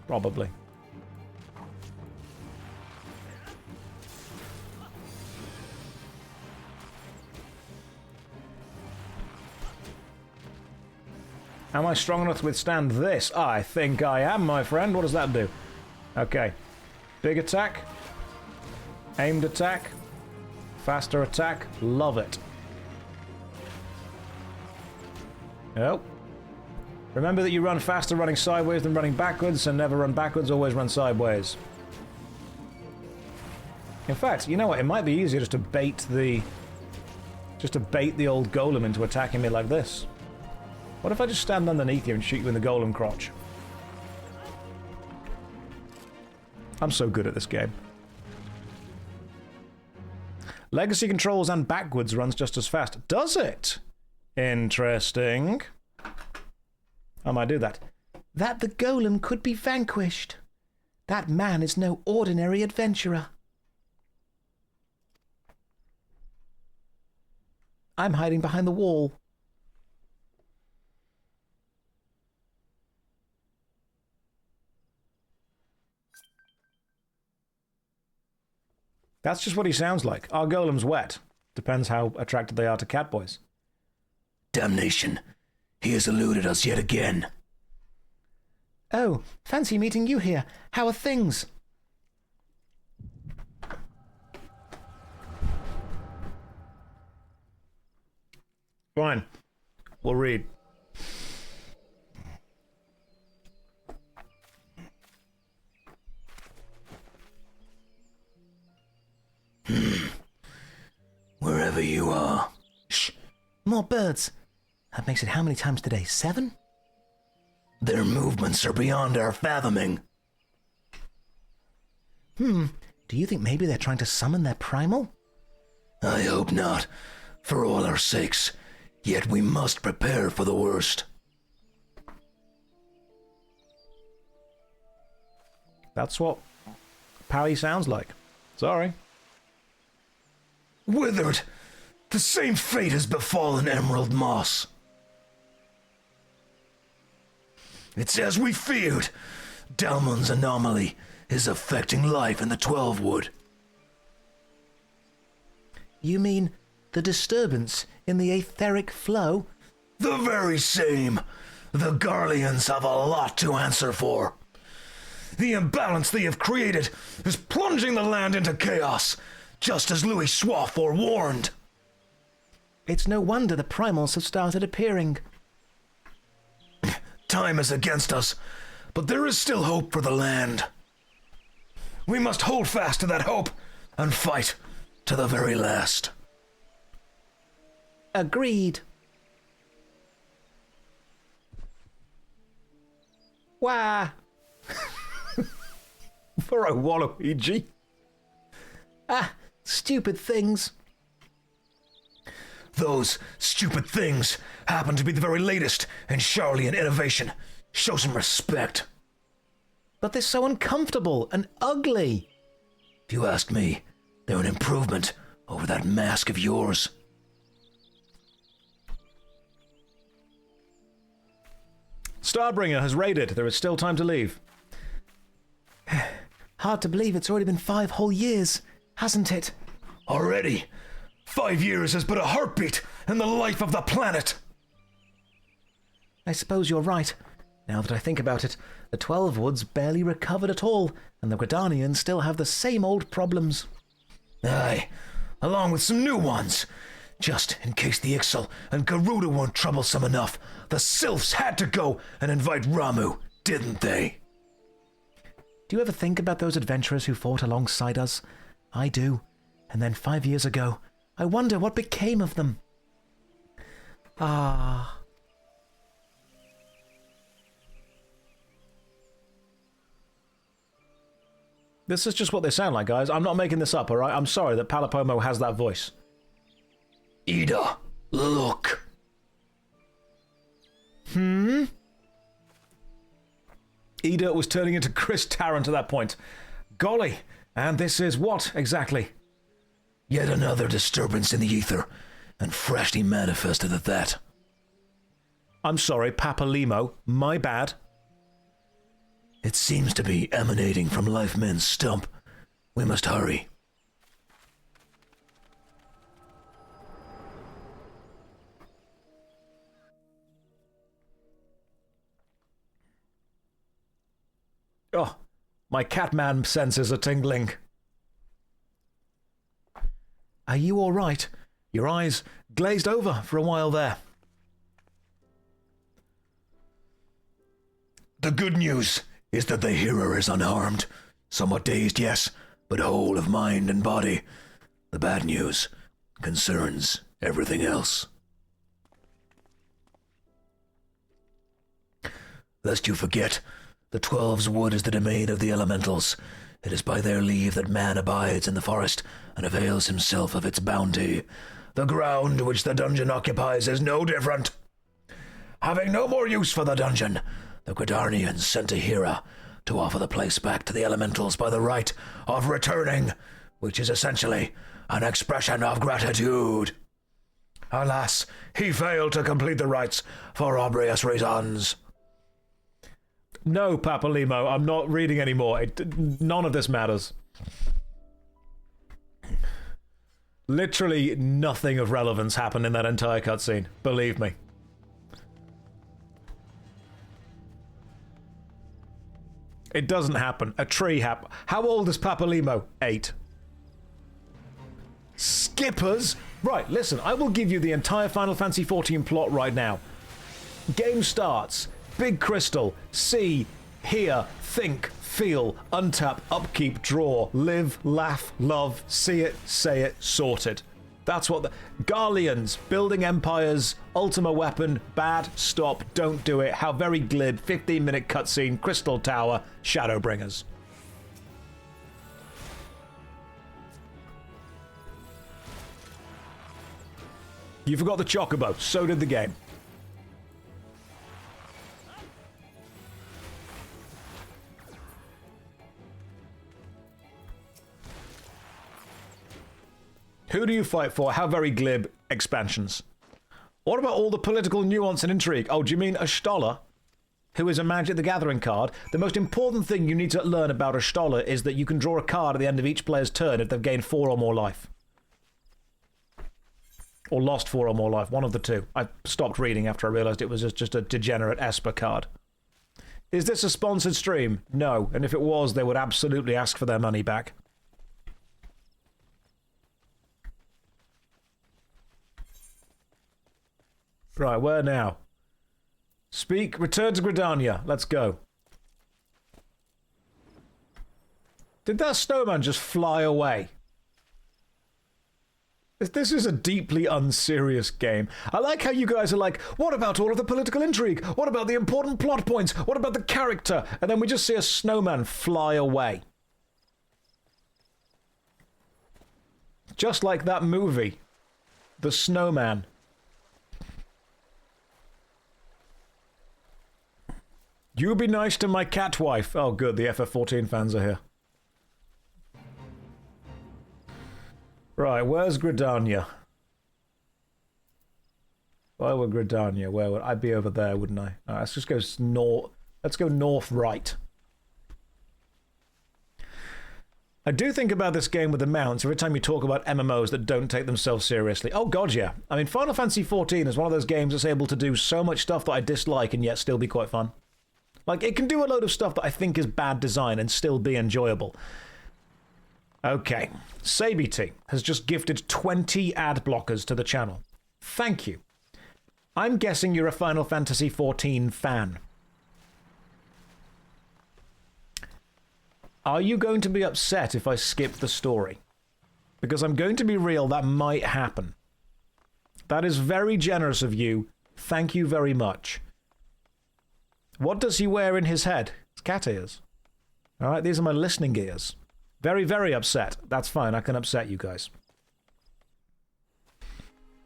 Probably. Am I strong enough to withstand this? I think I am, my friend. What does that do? Okay. Big attack. Aimed attack. Faster attack. Love it. Oh. Remember that you run faster running sideways than running backwards, and never run backwards, always run sideways. In fact, you know what? It might be easier just to bait the old golem into attacking me like this. What if I just stand underneath you and shoot you in the golem crotch? I'm so good at this game. Legacy controls and backwards runs just as fast. Does it? Interesting. I might do that. That the golem could be vanquished. That man is no ordinary adventurer. I'm hiding behind the wall. That's just what he sounds like. Our golem's wet. Depends how attracted they are to catboys. Damnation. He has eluded us yet again. Oh, fancy meeting you here. How are things? Fine. We'll read. Wherever you are. Shh! More birds. That makes it how many times today? 7? Their movements are beyond our fathoming. Do you think maybe they're trying to summon their primal? I hope not, for all our sakes. Yet we must prepare for the worst. That's what Pally sounds like. Sorry. Withered! The same fate has befallen Emerald Moss. It's as we feared. Dalmon's anomaly is affecting life in the 12-wood. You mean the disturbance in the etheric flow? The very same. The Garleans have a lot to answer for. The imbalance they have created is plunging the land into chaos, just as Louis Soif forewarned. It's no wonder the primals have started appearing. Time is against us, but there is still hope for the land. We must hold fast to that hope and fight to the very last. Agreed. Wah! For a Waluigi. Ah, stupid things. Those stupid things happen to be the very latest in Charlian innovation. Show some respect. But they're so uncomfortable and ugly. If you ask me, they're an improvement over that mask of yours. Starbringer has raided. There is still time to leave. Hard to believe it's already been 5 whole years, hasn't it? Already? 5 years is but a heartbeat in the life of the planet. I suppose you're right. Now that I think about it, the 12 Woods barely recovered at all, and the Gridanians still have the same old problems. Aye, along with some new ones. Just in case the Ixal and Garuda weren't troublesome enough, the Sylphs had to go and invite Ramu, didn't they? Do you ever think about those adventurers who fought alongside us? I do. And then 5 years ago, I wonder what became of them. Ah. This is just what they sound like, guys. I'm not making this up, alright? I'm sorry that Palapomo has that voice. Ida, look. Ida was turning into Chris Tarrant at that point. Golly, and this is what, exactly? Yet another disturbance in the ether, and freshly manifested at that. I'm sorry, Papa Limo. My bad. It seems to be emanating from Lifeman's stump. We must hurry. Oh, my Catman senses are tingling. Are you all right? Your eyes glazed over for a while there. The good news is that the hearer is unharmed. Somewhat dazed, yes, but whole of mind and body. The bad news concerns everything else. Lest you forget, the 12's wood is the domain of the elementals. It is by their leave that man abides in the forest and avails himself of its bounty. The ground which the dungeon occupies is no different. Having no more use for the dungeon, the Gridarnians sent a Hera to offer the place back to the elementals by the right of returning, which is essentially an expression of gratitude. Alas, he failed to complete the rites for obvious reasons. No, Papa Limo, I'm not reading anymore. None of this matters. Literally nothing of relevance happened in that entire cutscene. Believe me. It doesn't happen. A tree happened. How old is Papa Limo? 8. Skippers? Right, listen, I will give you the entire Final Fantasy XIV plot right now. Game starts. Big crystal. See, hear, think, feel, untap, upkeep, draw, live, laugh, love, see it, say it, sorted. That's what the... Garleans, building empires, Ultima weapon, bad, stop, don't do it, how very glib, 15-minute cutscene, Crystal Tower, Shadowbringers. You forgot the Chocobo, so did the game. Who do you fight for? How very glib. Expansions. What about all the political nuance and intrigue? Oh, do you mean Ashtola, who is a Magic the Gathering card? The most important thing you need to learn about Ashtola is that you can draw a card at the end of each player's turn if they've gained 4 or more life. Or lost 4 or more life, one of the two. I stopped reading after I realised it was just a degenerate Esper card. Is this a sponsored stream? No, and if it was, they would absolutely ask for their money back. Right, where now? Speak, return to Gridania. Let's go. Did that snowman just fly away? This is a deeply unserious game. I like how you guys are like, what about all of the political intrigue? What about the important plot points? What about the character? And then we just see a snowman fly away. Just like that movie, The Snowman. You be nice to my cat wife. Oh good, the FF14 fans are here. Right, where's Gridania? Where would Gridania? Where would I'd be over there, wouldn't I? Alright, let's just go north. Let's go north right. I do think about this game with the mounts every time you talk about MMOs that don't take themselves seriously. Oh god, yeah. I mean, Final Fantasy XIV is one of those games that's able to do so much stuff that I dislike and yet still be quite fun. Like, it can do a load of stuff that I think is bad design and still be enjoyable. Okay, SabiT has just gifted 20 ad blockers to the channel. Thank you. I'm guessing you're a Final Fantasy XIV fan. Are you going to be upset if I skip the story? Because I'm going to be real, that might happen. That is very generous of you. Thank you very much. What does he wear in his head? It's cat ears. Alright, these are my listening ears. Very, very upset. That's fine, I can upset you guys.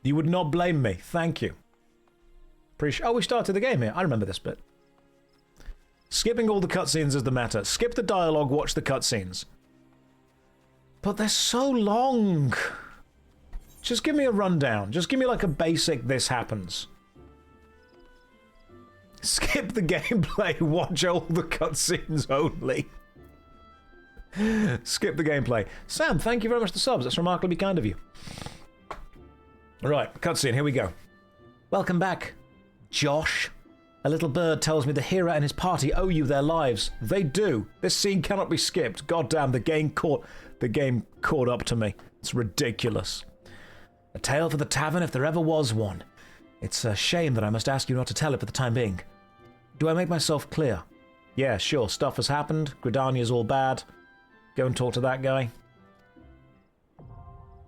You would not blame me. Thank you. Oh, we started the game here. I remember this bit. Skipping all the cutscenes is the matter. Skip the dialogue, watch the cutscenes. But they're so long. Just give me a rundown. Just give me like a basic this happens. Skip the gameplay, watch all the cutscenes only. Skip the gameplay. Sam, thank you very much for the subs. That's remarkably kind of you. Right, cutscene, here we go. Welcome back, Josh. A little bird tells me the hero and his party owe you their lives. They do. This scene cannot be skipped. God damn, the game caught up to me. It's ridiculous. A tale for the tavern if there ever was one. It's a shame that I must ask you not to tell it for the time being. Do I make myself clear? Yeah, sure, stuff has happened. Gridania's all bad. Go and talk to that guy.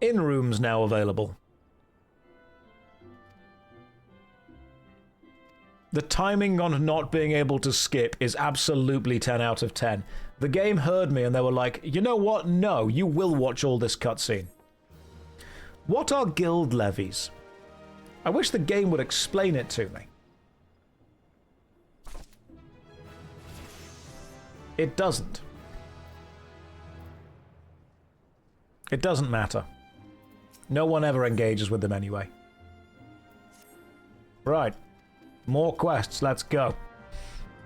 In rooms now available. The timing on not being able to skip is absolutely 10 out of 10. The game heard me and they were like, you know what? No, you will watch all this cutscene. What are guild levies? I wish the game would explain it to me. It doesn't. It doesn't matter. No one ever engages with them anyway. Right. More quests, let's go.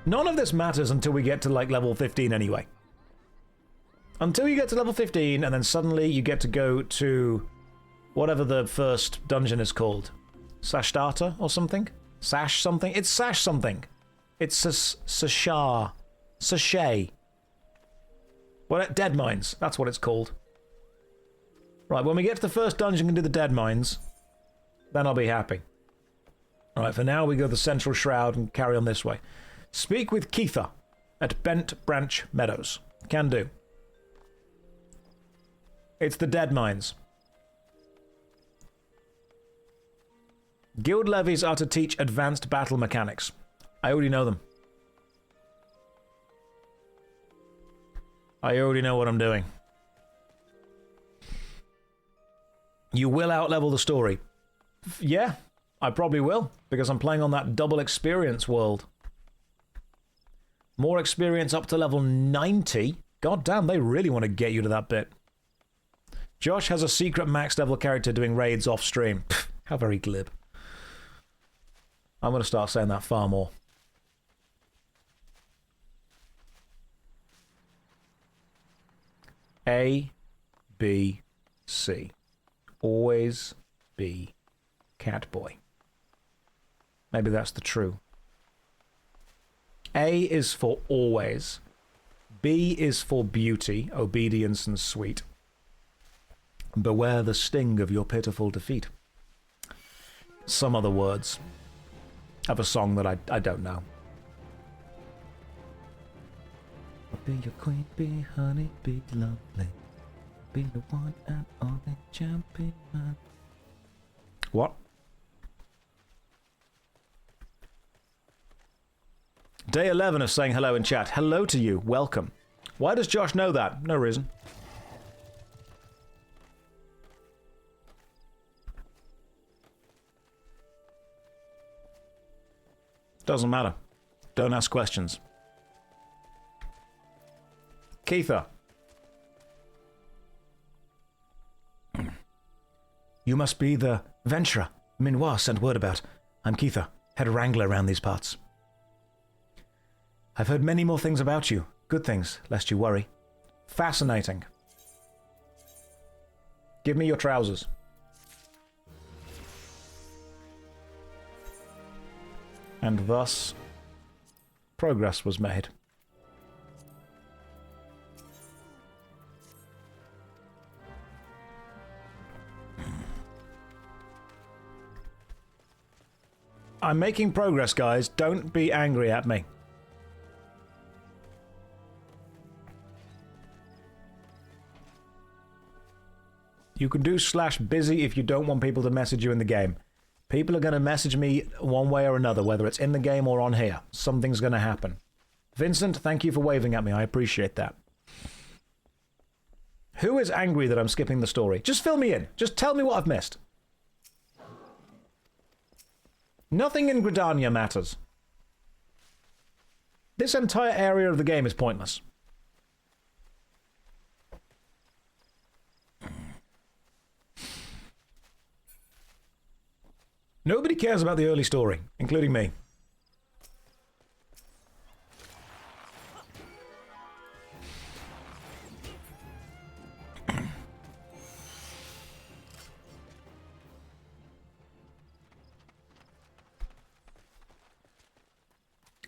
None of this matters until we get to like level 15 anyway. Until you get to level 15 and then suddenly you get to go to whatever the first dungeon is called. Sashtata or something? Sash something? It's Sash something. It's Sashay. What? Dead Mines. That's what it's called. Right, when we get to the first dungeon and do the Dead Mines, then I'll be happy. Alright, for now we go to the Central Shroud and carry on this way. Speak with Keitha at Bent Branch Meadows. Can do. It's the Dead Mines. Guild levies are to teach advanced battle mechanics. I already know them. I already know what I'm doing. You will outlevel the story. Yeah, I probably will, because I'm playing on that double experience world. More experience up to level 90? God damn, they really want to get you to that bit. Josh has a secret max level character doing raids off stream. Pfft, how very glib. I'm going to start saying that far more. A, B, C. Always be Catboy. Maybe that's the true. A is for always. B is for beauty, obedience and sweet. Beware the sting of your pitiful defeat. Some other words. of a song that I don't know. I'll be your queen, be honey, be lovely. Be the one and only champion. What? Day 11 of saying hello in chat. Hello to you. Welcome. Why does Josh know that? No reason. Doesn't matter. Don't ask questions. Keitha. You must be the venturer Minoir sent word about. I'm Keitha, head wrangler around these parts. I've heard many more things about you. Good things, lest you worry. Fascinating. Give me your trousers. And thus, progress was made. I'm making progress, guys. Don't be angry at me. You can do /busy if you don't want people to message you in the game. People are going to message me one way or another, whether it's in the game or on here. Something's going to happen. Vincent, thank you for waving at me. I appreciate that. Who is angry that I'm skipping the story? Just fill me in. Just tell me what I've missed. Nothing in Gridania matters. This entire area of the game is pointless. Nobody cares about the early story, including me.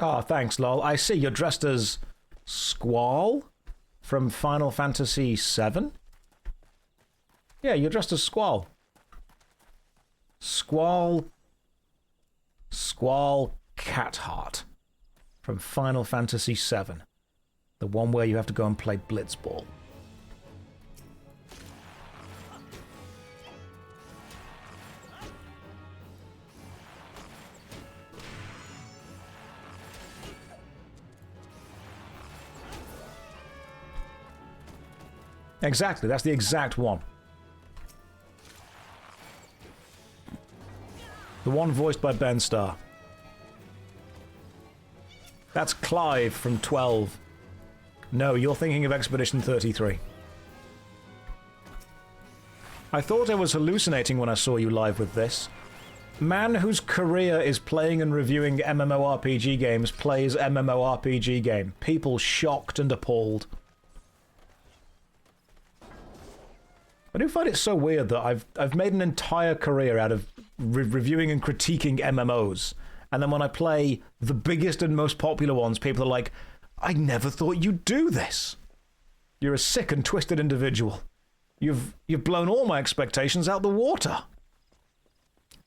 Oh, thanks, lol. I see you're dressed as Squall from Final Fantasy VII? Yeah, you're dressed as Squall. Squall Catheart from Final Fantasy VII. The one where you have to go and play Blitzball. Exactly, that's the exact one. The one voiced by Ben Starr. That's Clive from 12. No, you're thinking of Expedition 33. I thought I was hallucinating when I saw you live with this. Man whose career is playing and reviewing MMORPG games plays MMORPG game. People shocked and appalled. I do find it so weird that I've made an entire career out of reviewing and critiquing MMOs, and then when I play the biggest and most popular ones, people are like, I never thought you'd do this. You're a sick and twisted individual. You've blown all my expectations out the water.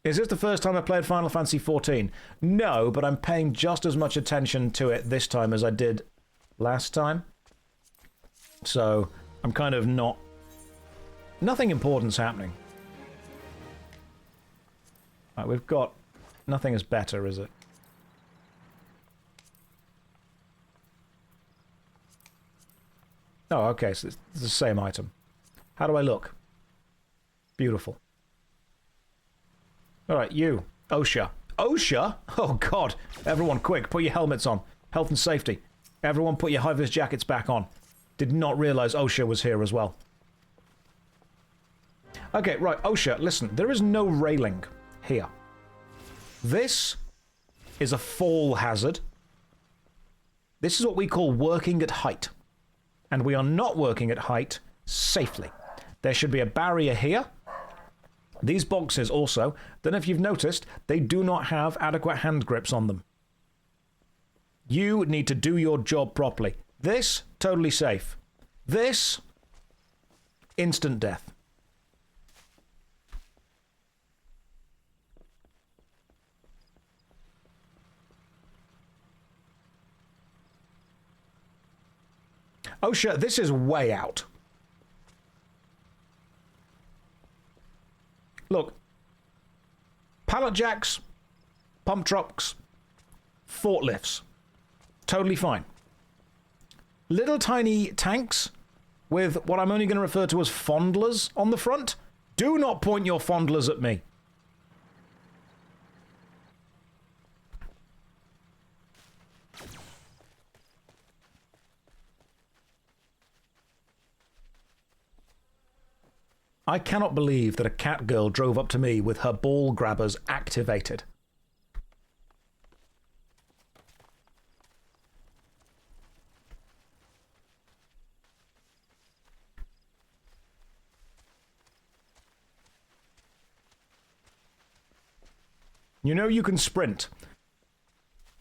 Is this the first time I played Final Fantasy XIV? No, but I'm paying just as much attention to it this time as I did last time. So I'm kind of not... Nothing important's happening. Right, we've got... Nothing is better, is it? Oh, okay, so it's the same item. How do I look? Beautiful. Alright, you. OSHA. OSHA? Oh, God. Everyone, quick, put your helmets on. Health and safety. Everyone put your high-vis jackets back on. Did not realize OSHA was here as well. Okay, right, OSHA, listen, there is no railing here. This is a fall hazard. This is what we call working at height. And we are not working at height safely. There should be a barrier here. These boxes also, don't know if you've noticed, they do not have adequate hand grips on them. You need to do your job properly. This, totally safe. This, instant death. Oh shit, this is way out. Look. Pallet jacks, pump trucks, forklifts. Totally fine. Little tiny tanks with what I'm only going to refer to as fondlers on the front. Do not point your fondlers at me. I cannot believe that a cat girl drove up to me with her ball grabbers activated. You know you can sprint.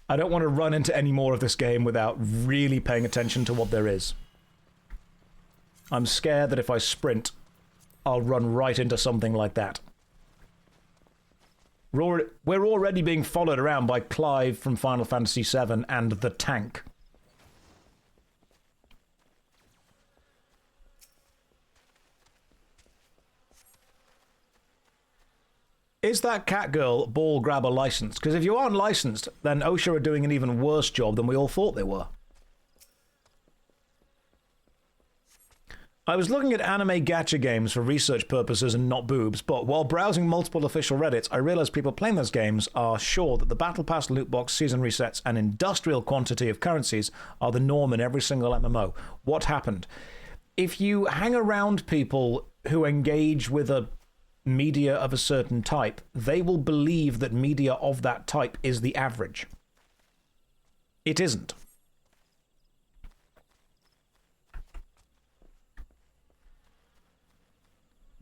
I don't want to run into any more of this game without really paying attention to what there is. I'm scared that if I sprint, I'll run right into something like that. We're already being followed around by Clive from Final Fantasy VII and the tank. Is that cat girl ball grabber licensed? Because if you aren't licensed, then OSHA are doing an even worse job than we all thought they were. I was looking at anime gacha games for research purposes and not boobs, but while browsing multiple official Reddits, I realized people playing those games are sure that the Battle Pass, loot box, season resets, and industrial quantity of currencies are the norm in every single MMO. What happened? If you hang around people who engage with a media of a certain type, they will believe that media of that type is the average. It isn't.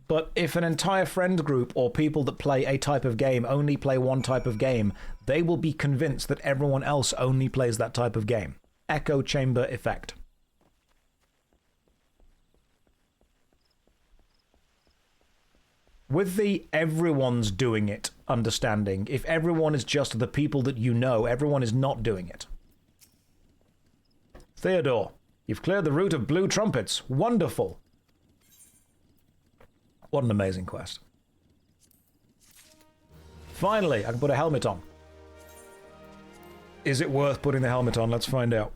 But if an entire friend group or people that play a type of game only play one type of game, they will be convinced that everyone else only plays that type of game. Echo chamber effect. With the everyone's doing it understanding, if everyone is just the people that you know, everyone is not doing it. Theodore, you've cleared the route of blue trumpets. Wonderful. What an amazing quest. Finally, I can put a helmet on. Is it worth putting the helmet on? Let's find out.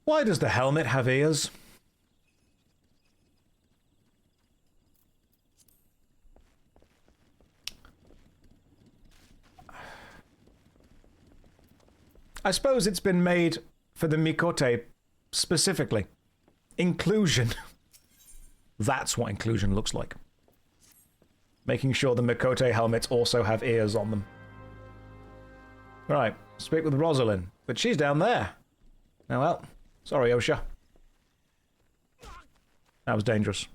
Why does the helmet have ears? I suppose it's been made for the Mikote specifically. Inclusion. That's what inclusion looks like. Making sure the Mikote helmets also have ears on them. Right, speak with Rosalind, but she's down there. Oh well, sorry OSHA. That was dangerous.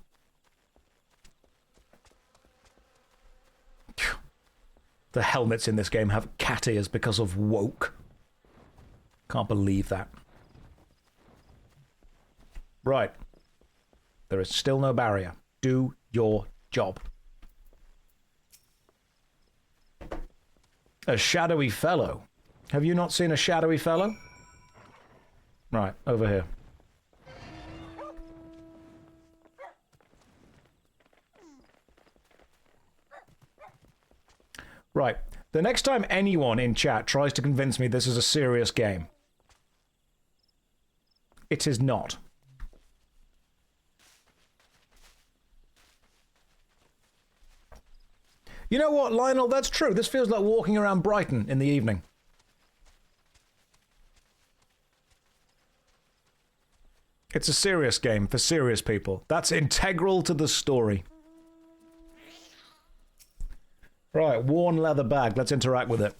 The helmets in this game have cat ears because of woke. Can't believe that. Right. There is still no barrier. Do your job. A shadowy fellow. Have you not seen a shadowy fellow? Right, over here. Right. The next time anyone in chat tries to convince me this is a serious game, it is not. You know what, Lionel? That's true. This feels like walking around Brighton in the evening. It's a serious game for serious people. That's integral to the story. Right, worn leather bag. Let's interact with it.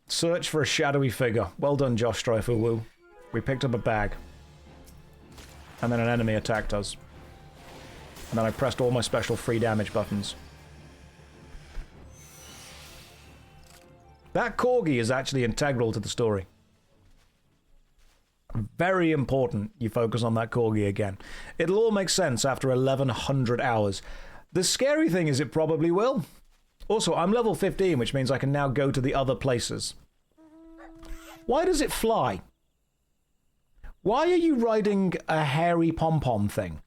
Search for a shadowy figure. Well done, JoshStrifeHayes. We picked up a bag. And then an enemy attacked us. And then I pressed all my special free damage buttons. That corgi is actually integral to the story. Very important you focus on that corgi again. It'll all make sense after 1100 hours. The scary thing is it probably will. Also, I'm level 15, which means I can now go to the other places. Why does it fly? Why are you riding a hairy pom-pom thing?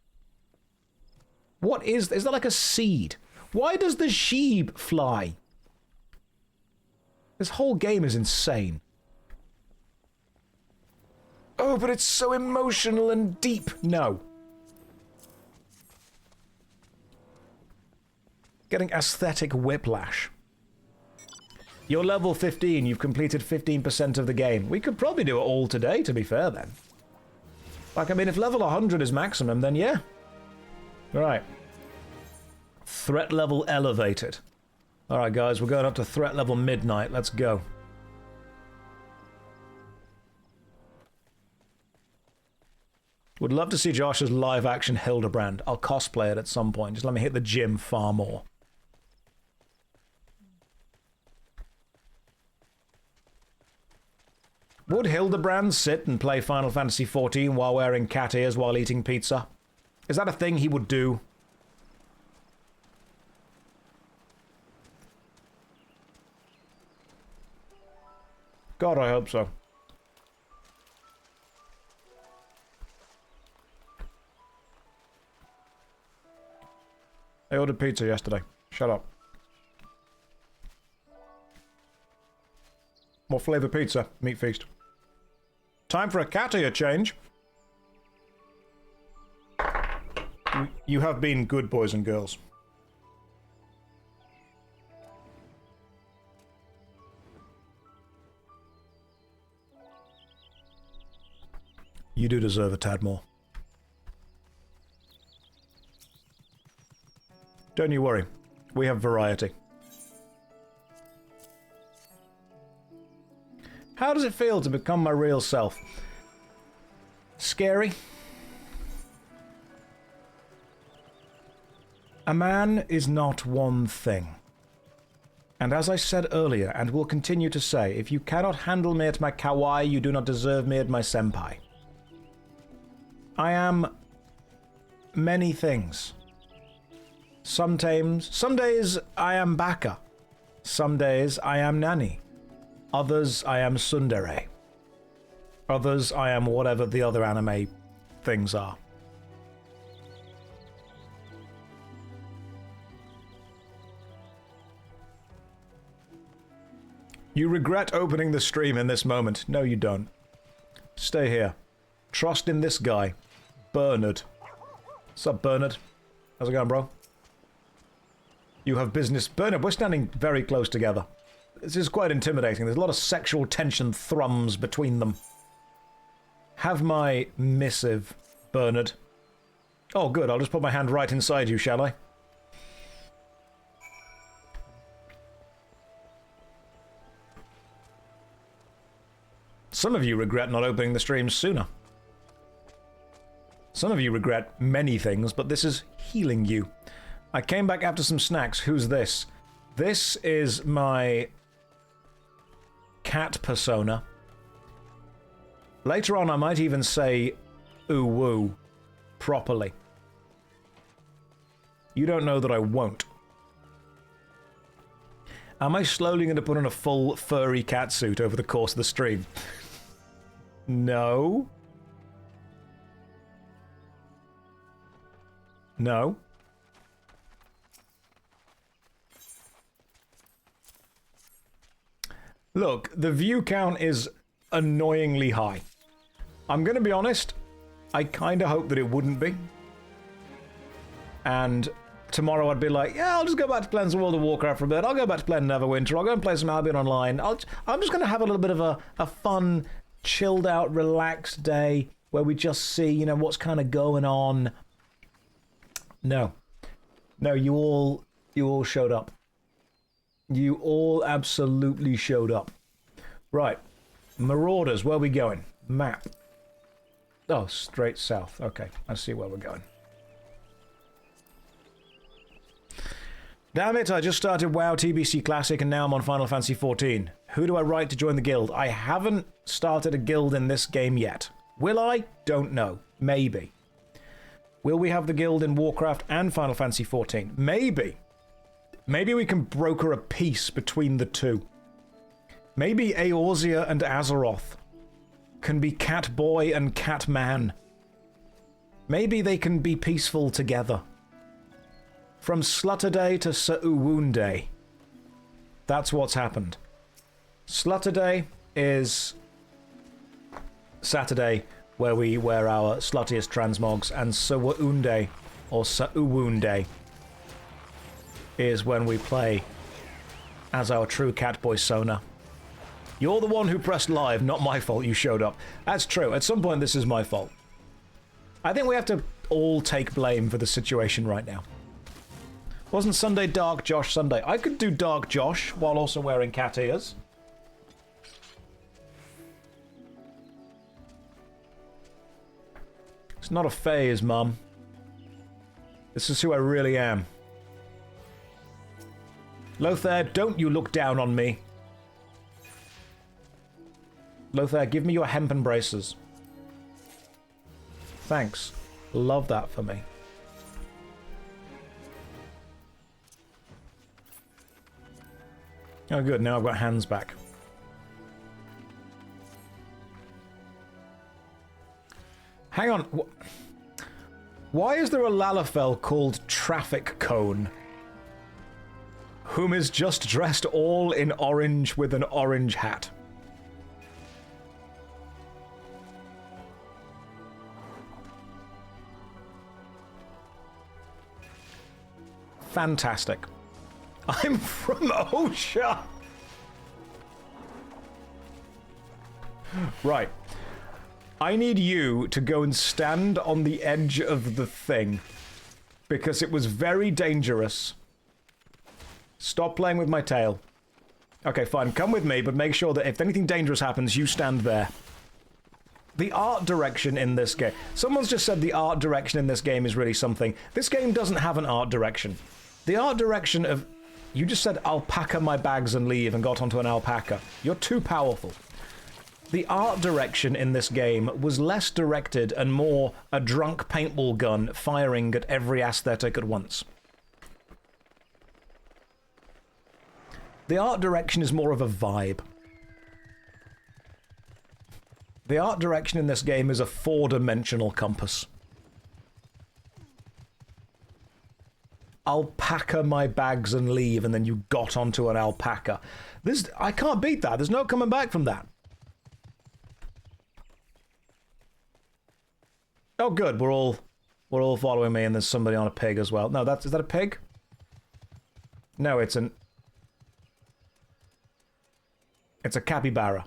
What is that like a seed? Why does the sheep fly? This whole game is insane. Oh, but it's so emotional and deep. No. Getting aesthetic whiplash. You're level 15. You've completed 15% of the game. We could probably do it all today, to be fair, then. Like, I mean, if level 100 is maximum, then yeah. Right. Threat level elevated. Alright, guys, we're going up to threat level midnight. Let's go. Would love to see Josh's live-action Hildebrand. I'll cosplay it at some point. Just let me hit the gym far more. Would Hildebrand sit and play Final Fantasy XIV while wearing cat ears while eating pizza? Is that a thing he would do? God, I hope so. I ordered pizza yesterday. Shut up. What flavour pizza? Meat feast. Time for a cat ear change. You have been good boys and girls. You do deserve a tad more. Don't you worry. We have variety. How does it feel to become my real self? Scary. A man is not one thing. And as I said earlier, and will continue to say, if you cannot handle me at my kawaii, you do not deserve me at my senpai. I am many things. Some days I am Baka. Some days I am Nani. Others I am Tsundere. Others I am whatever the other anime things are. You regret opening the stream in this moment. No, you don't. Stay here. Trust in this guy. Bernard. What's up, Bernard? How's it going, bro? You have business. Bernard, we're standing very close together. This is quite intimidating. There's a lot of sexual tension thrums between them. Have my missive, Bernard. Oh, good. I'll just put my hand right inside you, shall I? Some of you regret not opening the stream sooner. Some of you regret many things, but this is healing you. I came back after some snacks. Who's this? This is my cat persona. Later on, I might even say ooh woo properly. You don't know that I won't. Am I slowly going to put on a full furry cat suit over the course of the stream? No. No. Look, the view count is annoyingly high. I'm going to be honest, I kind of hope that it wouldn't be. And tomorrow I'd be like, yeah, I'll just go back to playing some World of Warcraft for a bit. I'll go back to playing Neverwinter. I'll go and play some Albion Online. I'm just going to have a little bit of a fun, chilled out, relaxed day where we just see, you know, what's kind of going on. No. No, you all showed up. You all absolutely showed up. Right. Marauders, where are we going? Map. Oh, straight south. Okay, I see where we're going. Damn it, I just started WoW TBC Classic and now I'm on Final Fantasy XIV. Who do I write to join the guild? I haven't started a guild in this game yet. Will I? Don't know. Maybe. Will we have the guild in Warcraft and Final Fantasy XIV? Maybe. Maybe we can broker a peace between the two. Maybe Eorzea and Azeroth can be cat boy and cat man. Maybe they can be peaceful together. From Slutterday to Sa'uwunday. That's what's happened. Slutterday is Saturday, where we wear our sluttiest transmogs, and Sa'uwunday, or Sa'uwunday, is when we play as our true catboy Sona. You're the one who pressed live, not my fault you showed up. That's true, at some point this is my fault. I think we have to all take blame for the situation right now. Wasn't Sunday Dark Josh Sunday? I could do Dark Josh while also wearing cat ears. It's not a phase, Mum. This is who I really am. Lothar, don't you look down on me. Lothar, give me your hempen braces. Thanks. Love that for me. Oh good, now I've got hands back. Hang on. Why is there a Lalafell called Traffic Cone? Whom is just dressed all in orange with an orange hat? Fantastic. I'm from OSHA! Right. I need you to go and stand on the edge of the thing. Because it was very dangerous. Stop playing with my tail. Okay, fine. Come with me, but make sure that if anything dangerous happens, you stand there. The art direction in this game... Someone's just said the art direction in this game is really something. This game doesn't have an art direction. The art direction of... You just said, I'll pack my bags and leave and got onto an alpaca. You're too powerful. The art direction in this game was less directed and more a drunk paintball gun firing at every aesthetic at once. The art direction is more of a vibe. The art direction in this game is a four-dimensional compass. I'll pack my bags and leave, and then you got onto an alpaca. I can't beat that. There's no coming back from that. Oh, good. We're all following me, and there's somebody on a pig as well. No, is that a pig? No, it's a capybara.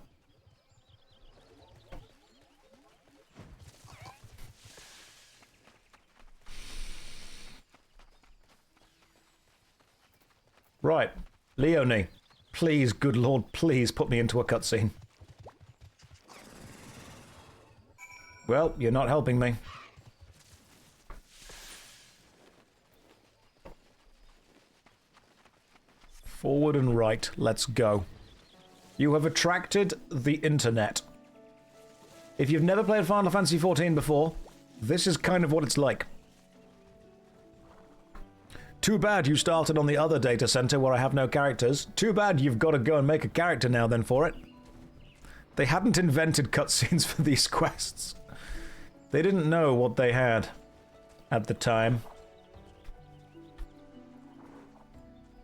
Right, Leonie, please, good lord, please put me into a cutscene. Well, you're not helping me. Forward and right, let's go. You have attracted the internet. If you've never played Final Fantasy XIV before, this is kind of what it's like. Too bad you started on the other data center where I have no characters. Too bad you've got to go and make a character now then for it. They hadn't invented cutscenes for these quests. They didn't know what they had at the time.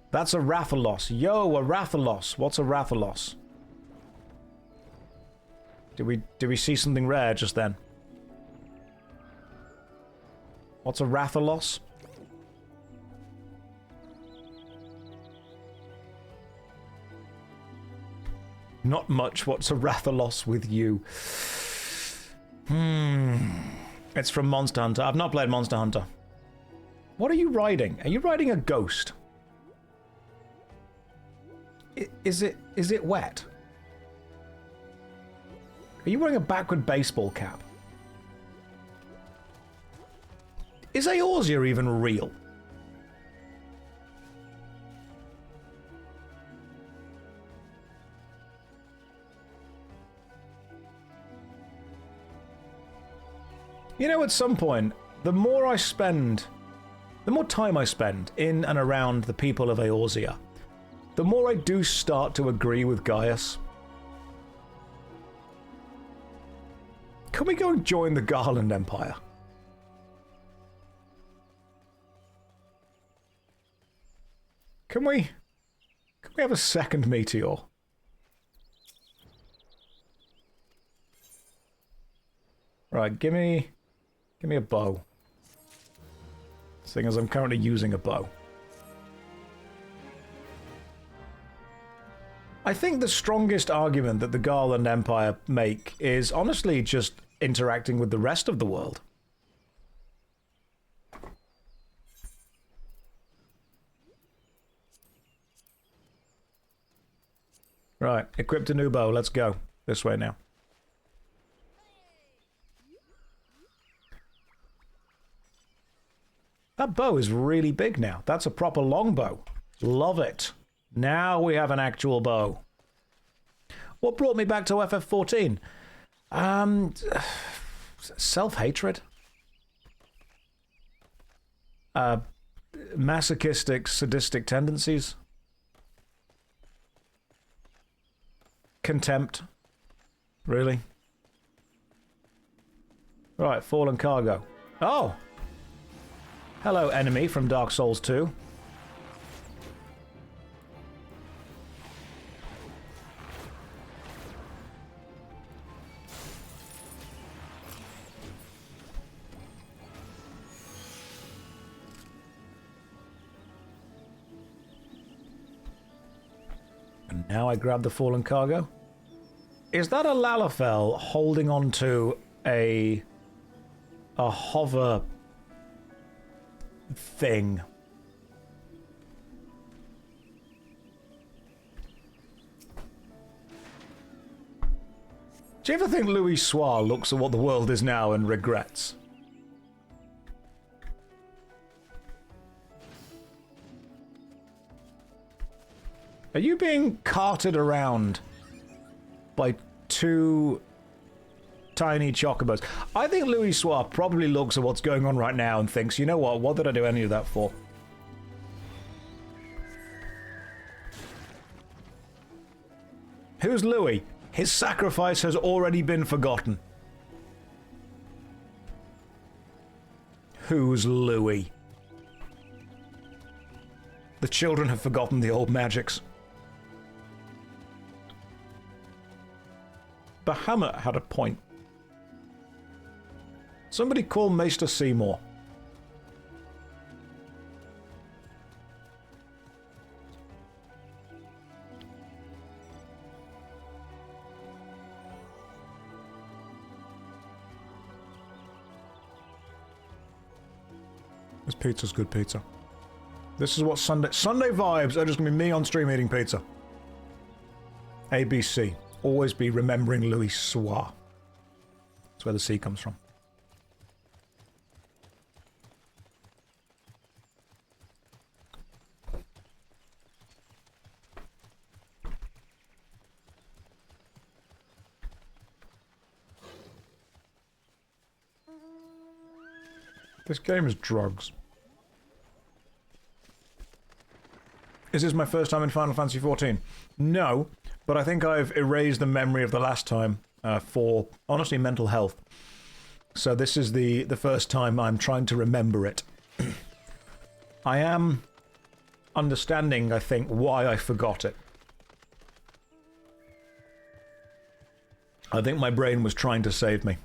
That's a Rathalos. Yo, a Rathalos. What's a Rathalos? Did we see something rare just then? What's a Rathalos? Not much. What's a Rathalos with you? It's from Monster Hunter. I've not played Monster Hunter. What are you riding? Are you riding a ghost? Is it wet? Are you wearing a backward baseball cap? Is Eorzea even real? You know, at some point, the more I spend the more time I spend in and around the people of Eorzea, the more I do start to agree with Gaius. Can we go and join the Garland Empire? Can we have a second meteor? Right, give me a bow. Seeing as I'm currently using a bow. I think the strongest argument that the Garland Empire make is honestly just interacting with the rest of the world. Right, equipped a new bow, let's go. This way now. That bow is really big now. That's a proper longbow. Love it. Now we have an actual bow. What brought me back to FF14? Self-hatred. Masochistic, sadistic tendencies. Contempt. Really? Right, fallen cargo. Oh! Hello, enemy from Dark Souls 2. And now I grab the fallen cargo. Is that a Lalafell holding on to a hover thing? Do you ever think Louis Soir looks at what the world is now and regrets? Are you being carted around by two tiny chocobos? I think Louis Soir probably looks at what's going on right now and thinks, you know what did I do any of that for? Who's Louis? His sacrifice has already been forgotten. Who's Louis? The children have forgotten the old magics. Bahamut had a point. Somebody call Maester Seymour. This pizza's good pizza. This is what Sunday vibes are just gonna be me on stream eating pizza. ABC. Always be remembering Louis Soir. That's where the C comes from. This game is drugs. Is this my first time in Final Fantasy XIV? No, but I think I've erased the memory of the last time for, honestly, mental health. So this is the first time I'm trying to remember it. I am understanding, I think, why I forgot it. I think my brain was trying to save me.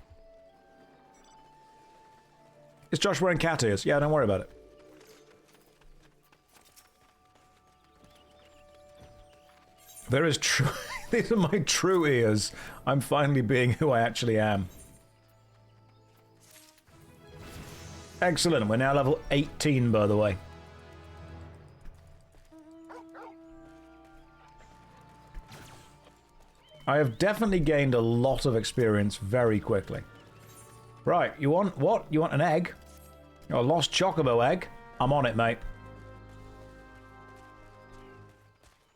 Is Josh wearing cat ears? Yeah, don't worry about it. There is true... These are my true ears. I'm finally being who I actually am. Excellent. We're now level 18, by the way. I have definitely gained a lot of experience very quickly. Right, you want what? You want an egg? A lost chocobo egg? I'm on it, mate.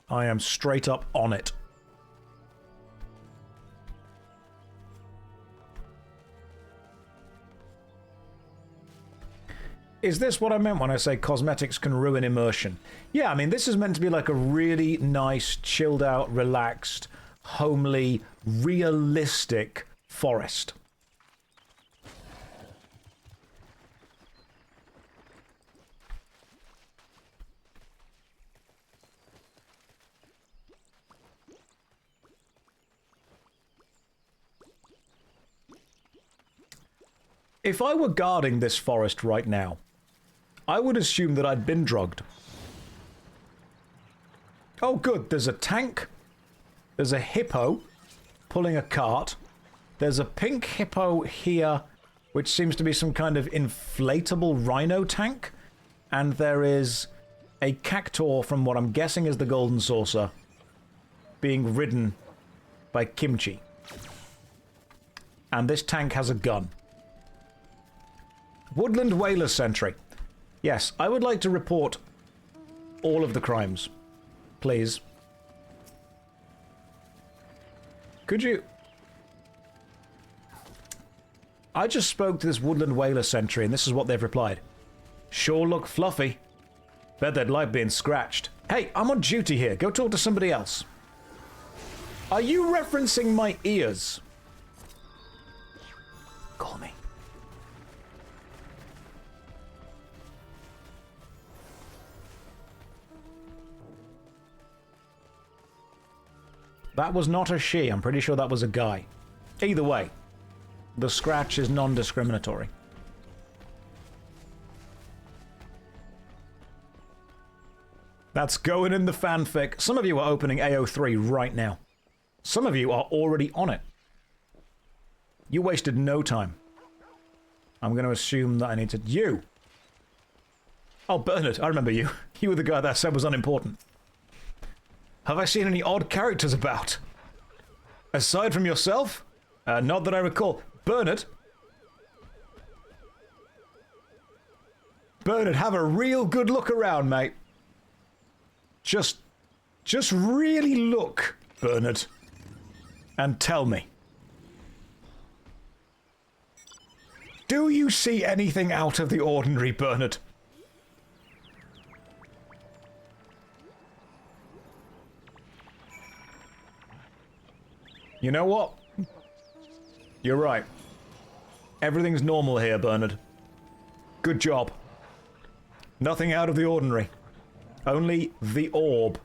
I am straight up on it. Is this what I meant when I say cosmetics can ruin immersion? Yeah, I mean, this is meant to be like a really nice, chilled out, relaxed, homely, realistic forest. If I were guarding this forest right now, I would assume that I'd been drugged. Oh good, there's a tank. There's a hippo pulling a cart. There's a pink hippo here, which seems to be some kind of inflatable rhino tank. And there is a cactuar from what I'm guessing is the Golden Saucer being ridden by Kimchi. And this tank has a gun. Woodland Whaler Sentry. Yes, I would like to report all of the crimes. Please. Could you... I just spoke to this Woodland Whaler Sentry and this is what they've replied. Sure look fluffy. Bet they'd like being scratched. Hey, I'm on duty here. Go talk to somebody else. Are you referencing my ears? Call me. That was not a she. I'm pretty sure that was a guy. Either way, the scratch is non-discriminatory. That's going in the fanfic. Some of you are opening AO3 right now. Some of you are already on it. You wasted no time. I'm going to assume that I need to... You! Oh, Bernard, I remember you. You were the guy that said was unimportant. Have I seen any odd characters about? Aside from yourself? Not that I recall. Bernard? Bernard, have a real good look around, mate. Just really look, Bernard. And tell me. Do you see anything out of the ordinary, Bernard? You know what? You're right. Everything's normal here, Bernard. Good job. Nothing out of the ordinary. Only the orb.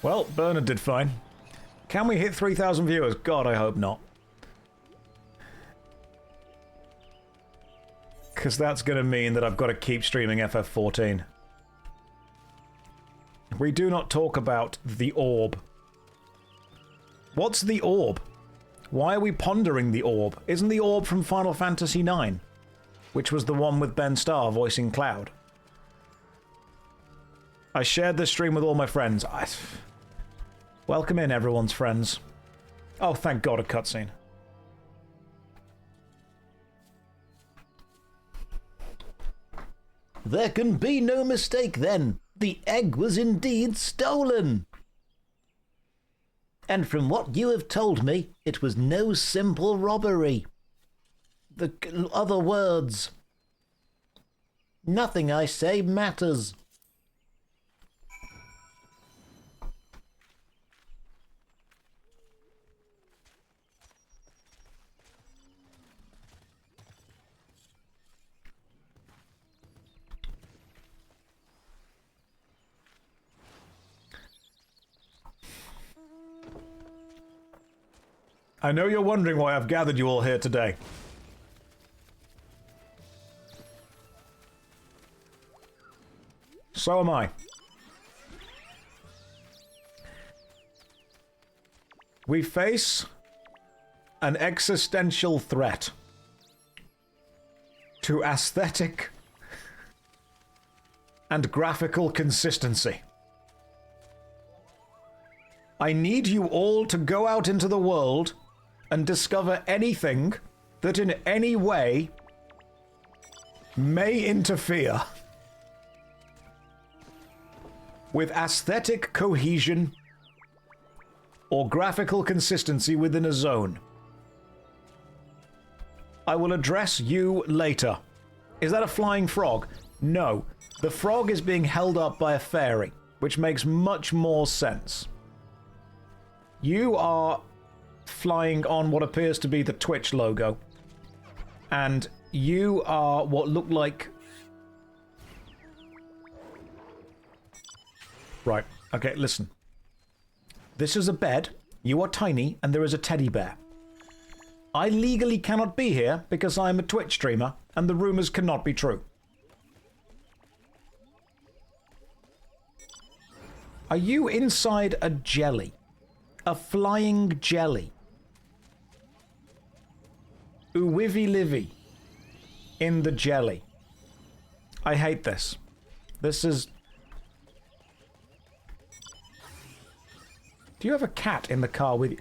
Well, Bernard did fine. Can we hit 3,000 viewers? God, I hope not. Because that's going to mean that I've got to keep streaming FF14. We do not talk about the orb. What's the orb? Why are we pondering the orb? Isn't the orb from Final Fantasy IX? Which was the one with Ben Starr voicing Cloud. I shared this stream with all my friends. Welcome in, everyone's friends. Oh, thank God, a cutscene. There can be no mistake then. The egg was indeed stolen. And from what you have told me, it was no simple robbery. The other words. Nothing I say matters. I know you're wondering why I've gathered you all here today. So am I. We face an existential threat to aesthetic and graphical consistency. I need you all to go out into the world and discover anything that in any way may interfere with aesthetic cohesion or graphical consistency within a zone. I will address you later. Is that a flying frog? No. The frog is being held up by a fairy, which makes much more sense. You are flying on what appears to be the Twitch logo. And you are what look like... Right. Okay, listen. This is a bed. You are tiny, and there is a teddy bear. I legally cannot be here because I am a Twitch streamer, and the rumors cannot be true. Are you inside a jelly? A flying jelly? Ooh-wivy livy. In the jelly. I hate this. This is... Do you have a cat in the car with you?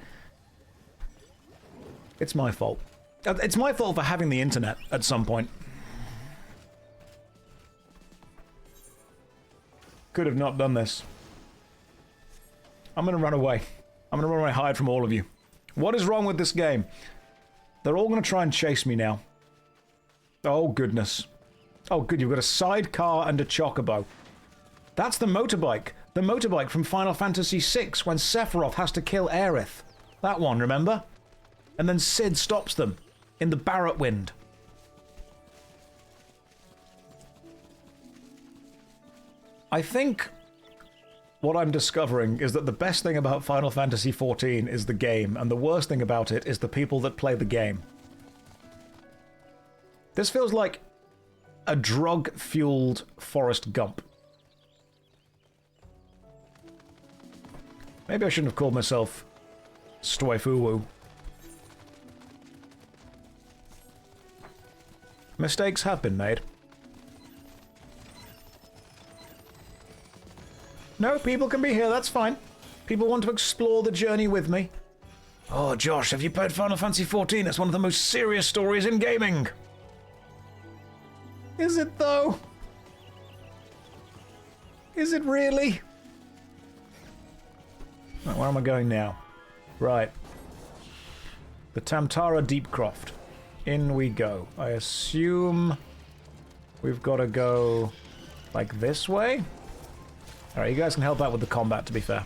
It's my fault. It's my fault for having the internet at some point. Could have not done this. I'm gonna run away. I'm gonna run away, hide from all of you. What is wrong with this game? They're all gonna try and chase me now. Oh, goodness. Oh, good, you've got a sidecar and a chocobo. That's the motorbike. The motorbike from Final Fantasy VI when Sephiroth has to kill Aerith. That one, remember? And then Cid stops them in the Barret Wind. I think what I'm discovering is that the best thing about Final Fantasy XIV is the game, and the worst thing about it is the people that play the game. This feels like a drug-fueled Forrest Gump. Maybe I shouldn't have called myself Stoifuwu. Mistakes have been made. No, people can be here, that's fine. People want to explore the journey with me. Oh, Josh, have you played Final Fantasy XIV? It's one of the most serious stories in gaming. Is it, though? Is it really? Right, where am I going now? Right. The Tamtara Deepcroft. In we go. I assume we've got to go like this way? Alright, you guys can help out with the combat, to be fair.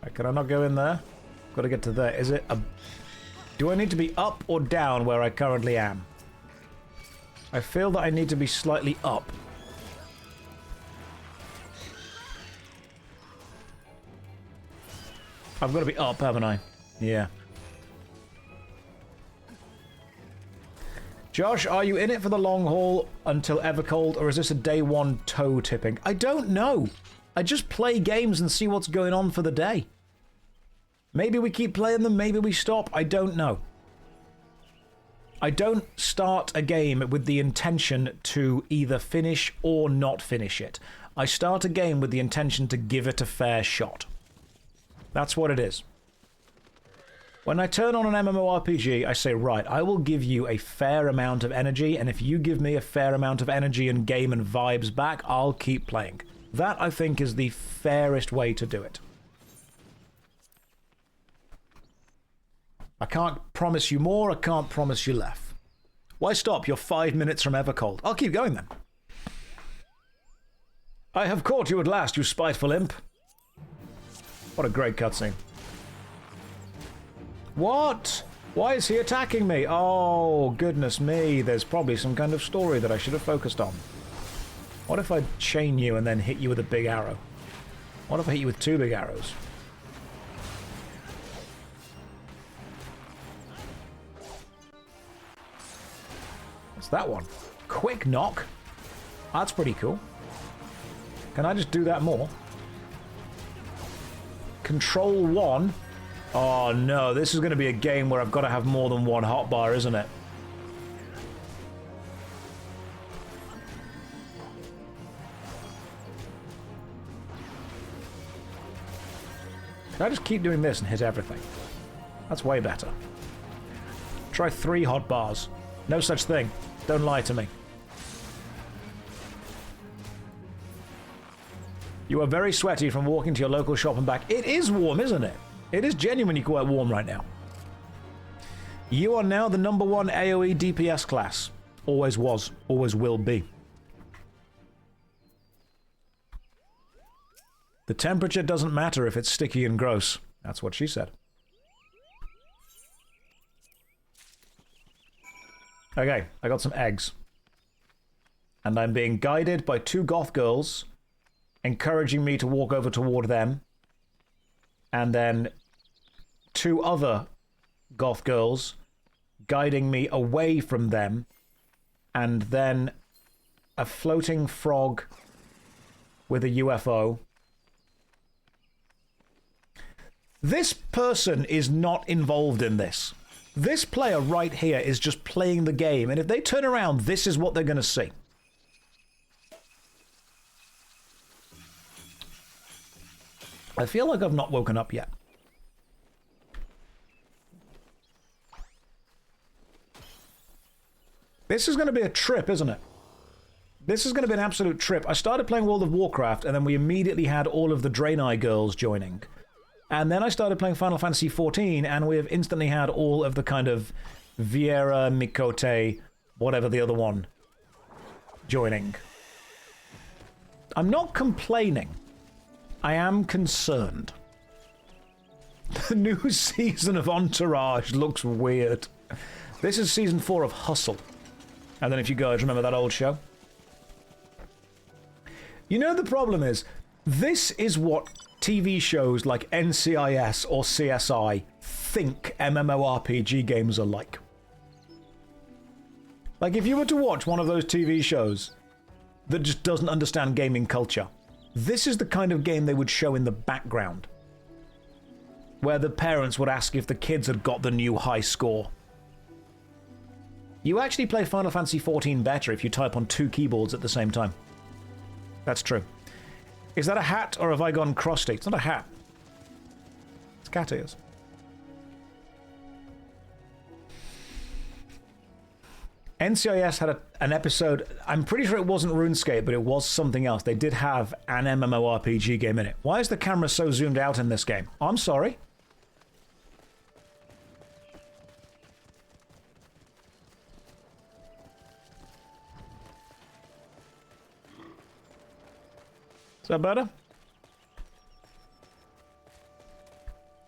Right, can I not go in there? Got to get to there. Is it a... Do I need to be up or down where I currently am? I feel that I need to be slightly up. I've got to be up, haven't I? Yeah. Josh, are you in it for the long haul until Evercold, or is this a day one toe tipping? I don't know. I just play games and see what's going on for the day. Maybe we keep playing them, maybe we stop. I don't know. I don't start a game with the intention to either finish or not finish it. I start a game with the intention to give it a fair shot. That's what it is. When I turn on an MMORPG, I say, right, I will give you a fair amount of energy, and if you give me a fair amount of energy and game and vibes back, I'll keep playing. That, I think, is the fairest way to do it. I can't promise you more, I can't promise you less. Why stop? You're 5 minutes from Evercold. I'll keep going then. I have caught you at last, you spiteful imp. What a great cutscene. What? Why is he attacking me? Oh, goodness me. There's probably some kind of story that I should have focused on. What if I chain you and then hit you with a big arrow? What if I hit you with 2 big arrows? What's that one? Quick knock? That's pretty cool. Can I just do that more? Control 1. Oh no, this is going to be a game where I've got to have more than one hotbar, isn't it? Can I just keep doing this and hit everything? That's way better. Try 3 hotbars. No such thing. Don't lie to me. You are very sweaty from walking to your local shop and back. It is warm, isn't it? It is genuinely quite warm right now. You are now the #1 AoE DPS class. Always was, always will be. The temperature doesn't matter if it's sticky and gross. That's what she said. Okay, I got some eggs. And I'm being guided by 2 goth girls, encouraging me to walk over toward them. And then 2 other goth girls guiding me away from them. And then a floating frog with a UFO. This person is not involved in this. This player right here is just playing the game, and if they turn around, this is what they're going to see. I feel like I've not woken up yet. This is going to be a trip, isn't it? This is going to be an absolute trip. I started playing World of Warcraft, and then we immediately had all of the Draenei girls joining. And then I started playing Final Fantasy XIV, and we have instantly had all of the kind of Viera, Mikote, whatever the other one, joining. I'm not complaining. I am concerned. The new season of Entourage looks weird. This is season 4 of Hustle. I don't know if you guys remember that old show. You know, the problem is, this is what TV shows like NCIS or CSI think MMORPG games are like. Like, if you were to watch one of those TV shows that just doesn't understand gaming culture, this is the kind of game they would show in the background. Where the parents would ask if the kids had got the new high score. You actually play Final Fantasy XIV better if you type on 2 keyboards at the same time. That's true. Is that a hat, or have I gone crusty? It's not a hat. It's cat ears. NCIS had an episode, I'm pretty sure it wasn't RuneScape, but it was something else. They did have an MMORPG game in it. Why is the camera so zoomed out in this game? I'm sorry. Is that better?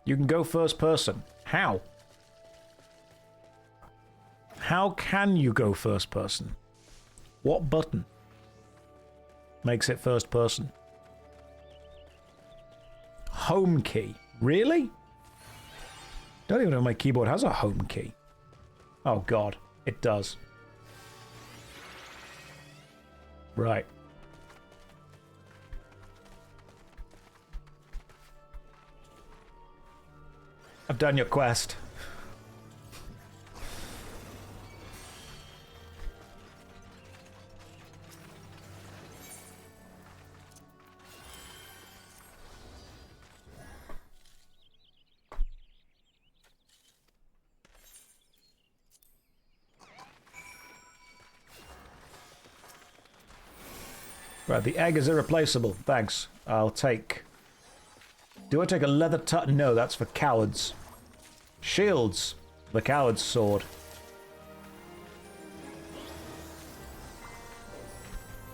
You can go first person. How? How can you go first person? What button makes it first person? Home key. Really? Don't even know if my keyboard has a home key. Oh god, it does. Right. I've done your quest. Right, the egg is irreplaceable. Thanks. I'll take... Do I take a leather No, that's for cowards. Shields. The coward's sword.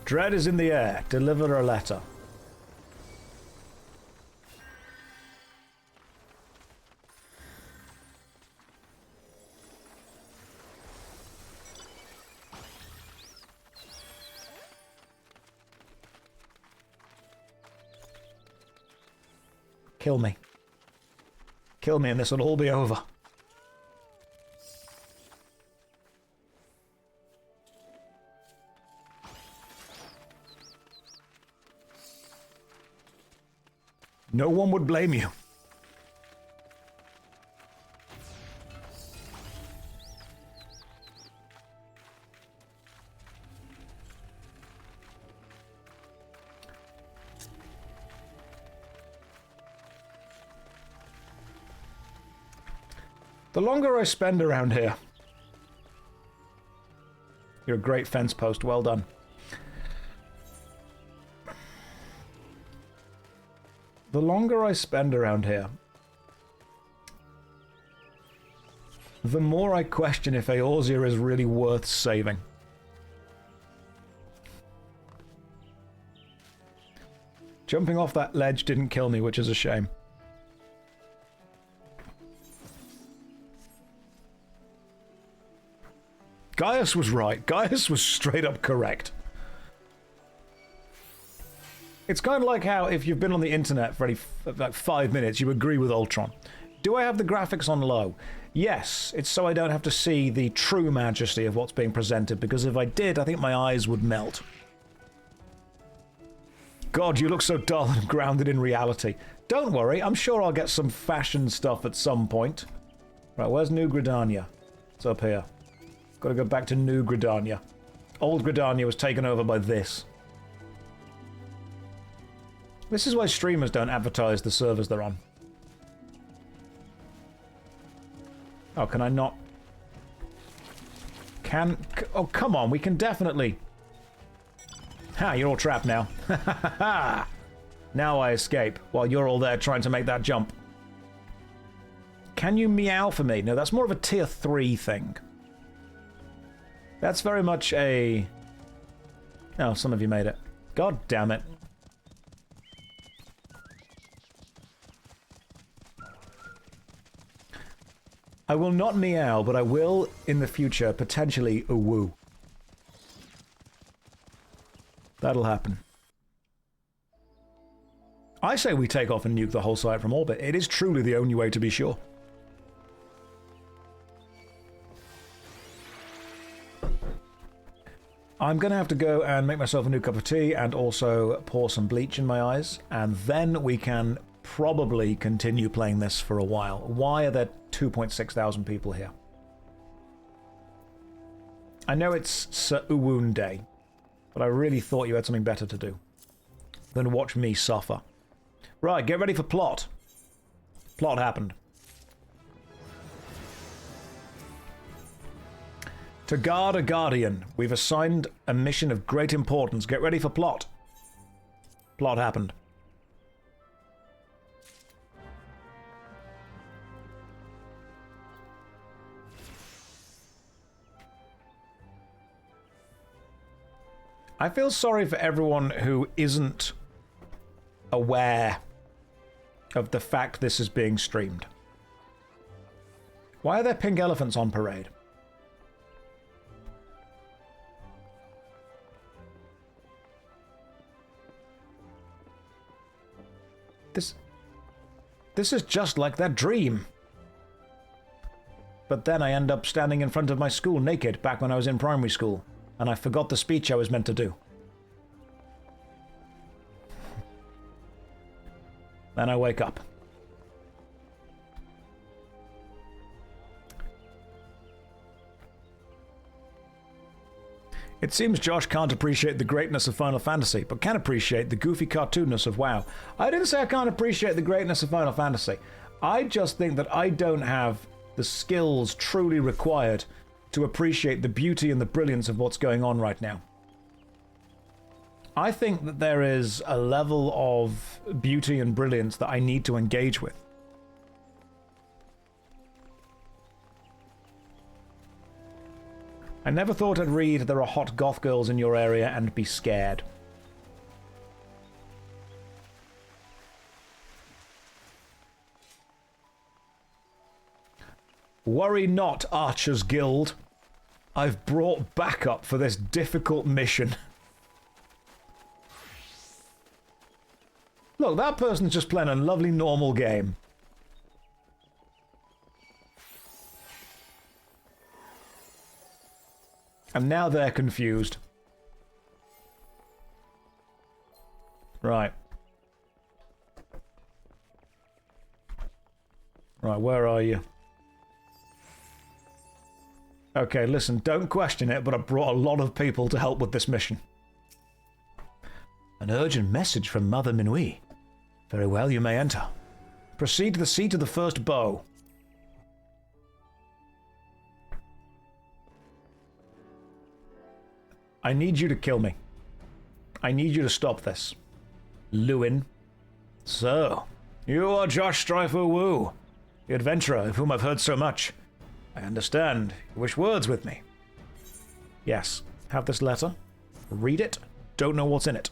Dread is in the air. Deliver a letter. Kill me. Kill me and this will all be over. No one would blame you. The longer I spend around here... You're a great fence post, well done. The longer I spend around here, the more I question if Eorzea is really worth saving. Jumping off that ledge didn't kill me, which is a shame. Gaius was right. Gaius was straight up correct. It's kind of like how if you've been on the internet for like 5 minutes, you agree with Ultron. Do I have the graphics on low? Yes, it's so I don't have to see the true majesty of what's being presented, because if I did, I think my eyes would melt. God, you look so dull and grounded in reality. Don't worry, I'm sure I'll get some fashion stuff at some point. Right, where's New Gridania? It's up here. Gotta go back to New Gridania. Old Gridania was taken over by this. This is why streamers don't advertise the servers they're on. Oh, can I not? Oh, come on, we can definitely... Ha, you're all trapped now. Ha ha ha ha! Now I escape, while you're all there trying to make that jump. Can you meow for me? No, that's more of a tier 3 thing. That's very much a... Oh, some of you made it. God damn it. I will not meow, but I will, in the future, potentially woo. That'll happen. I say we take off and nuke the whole site from orbit. It is truly the only way to be sure. I'm going to have to go and make myself a new cup of tea and also pour some bleach in my eyes, and then we can probably continue playing this for a while. Why are there 2.6 thousand people here? I know it's Sir Uwoon Day, but I really thought you had something better to do than watch me suffer. Right, get ready for plot. Plot happened. To guard a guardian, we've assigned a mission of great importance. Get ready for plot. Plot happened. I feel sorry for everyone who isn't aware of the fact this is being streamed. Why are there pink elephants on parade? This is just like that dream. But then I end up standing in front of my school naked back when I was in primary school, and I forgot the speech I was meant to do. Then I wake up. It seems Josh can't appreciate the greatness of Final Fantasy, but can appreciate the goofy cartoonness of WoW. I didn't say I can't appreciate the greatness of Final Fantasy. I just think that I don't have the skills truly required to appreciate the beauty and the brilliance of what's going on right now. I think that there is a level of beauty and brilliance that I need to engage with. I never thought I'd read there are hot goth girls in your area and be scared. Worry not, Archers Guild. I've brought backup for this difficult mission. Look, that person's just playing a lovely normal game. And now they're confused. Right. Right, where are you? Okay, listen, don't question it, but I brought a lot of people to help with this mission. An urgent message from Mother Minui. Very well, you may enter. Proceed to the seat of the first bow. I need you to kill me. I need you to stop this. Lewin. So, you are Josh Strife, the adventurer of whom I've heard so much. I understand. You wish words with me. Yes. Have this letter. Read it. Don't know what's in it.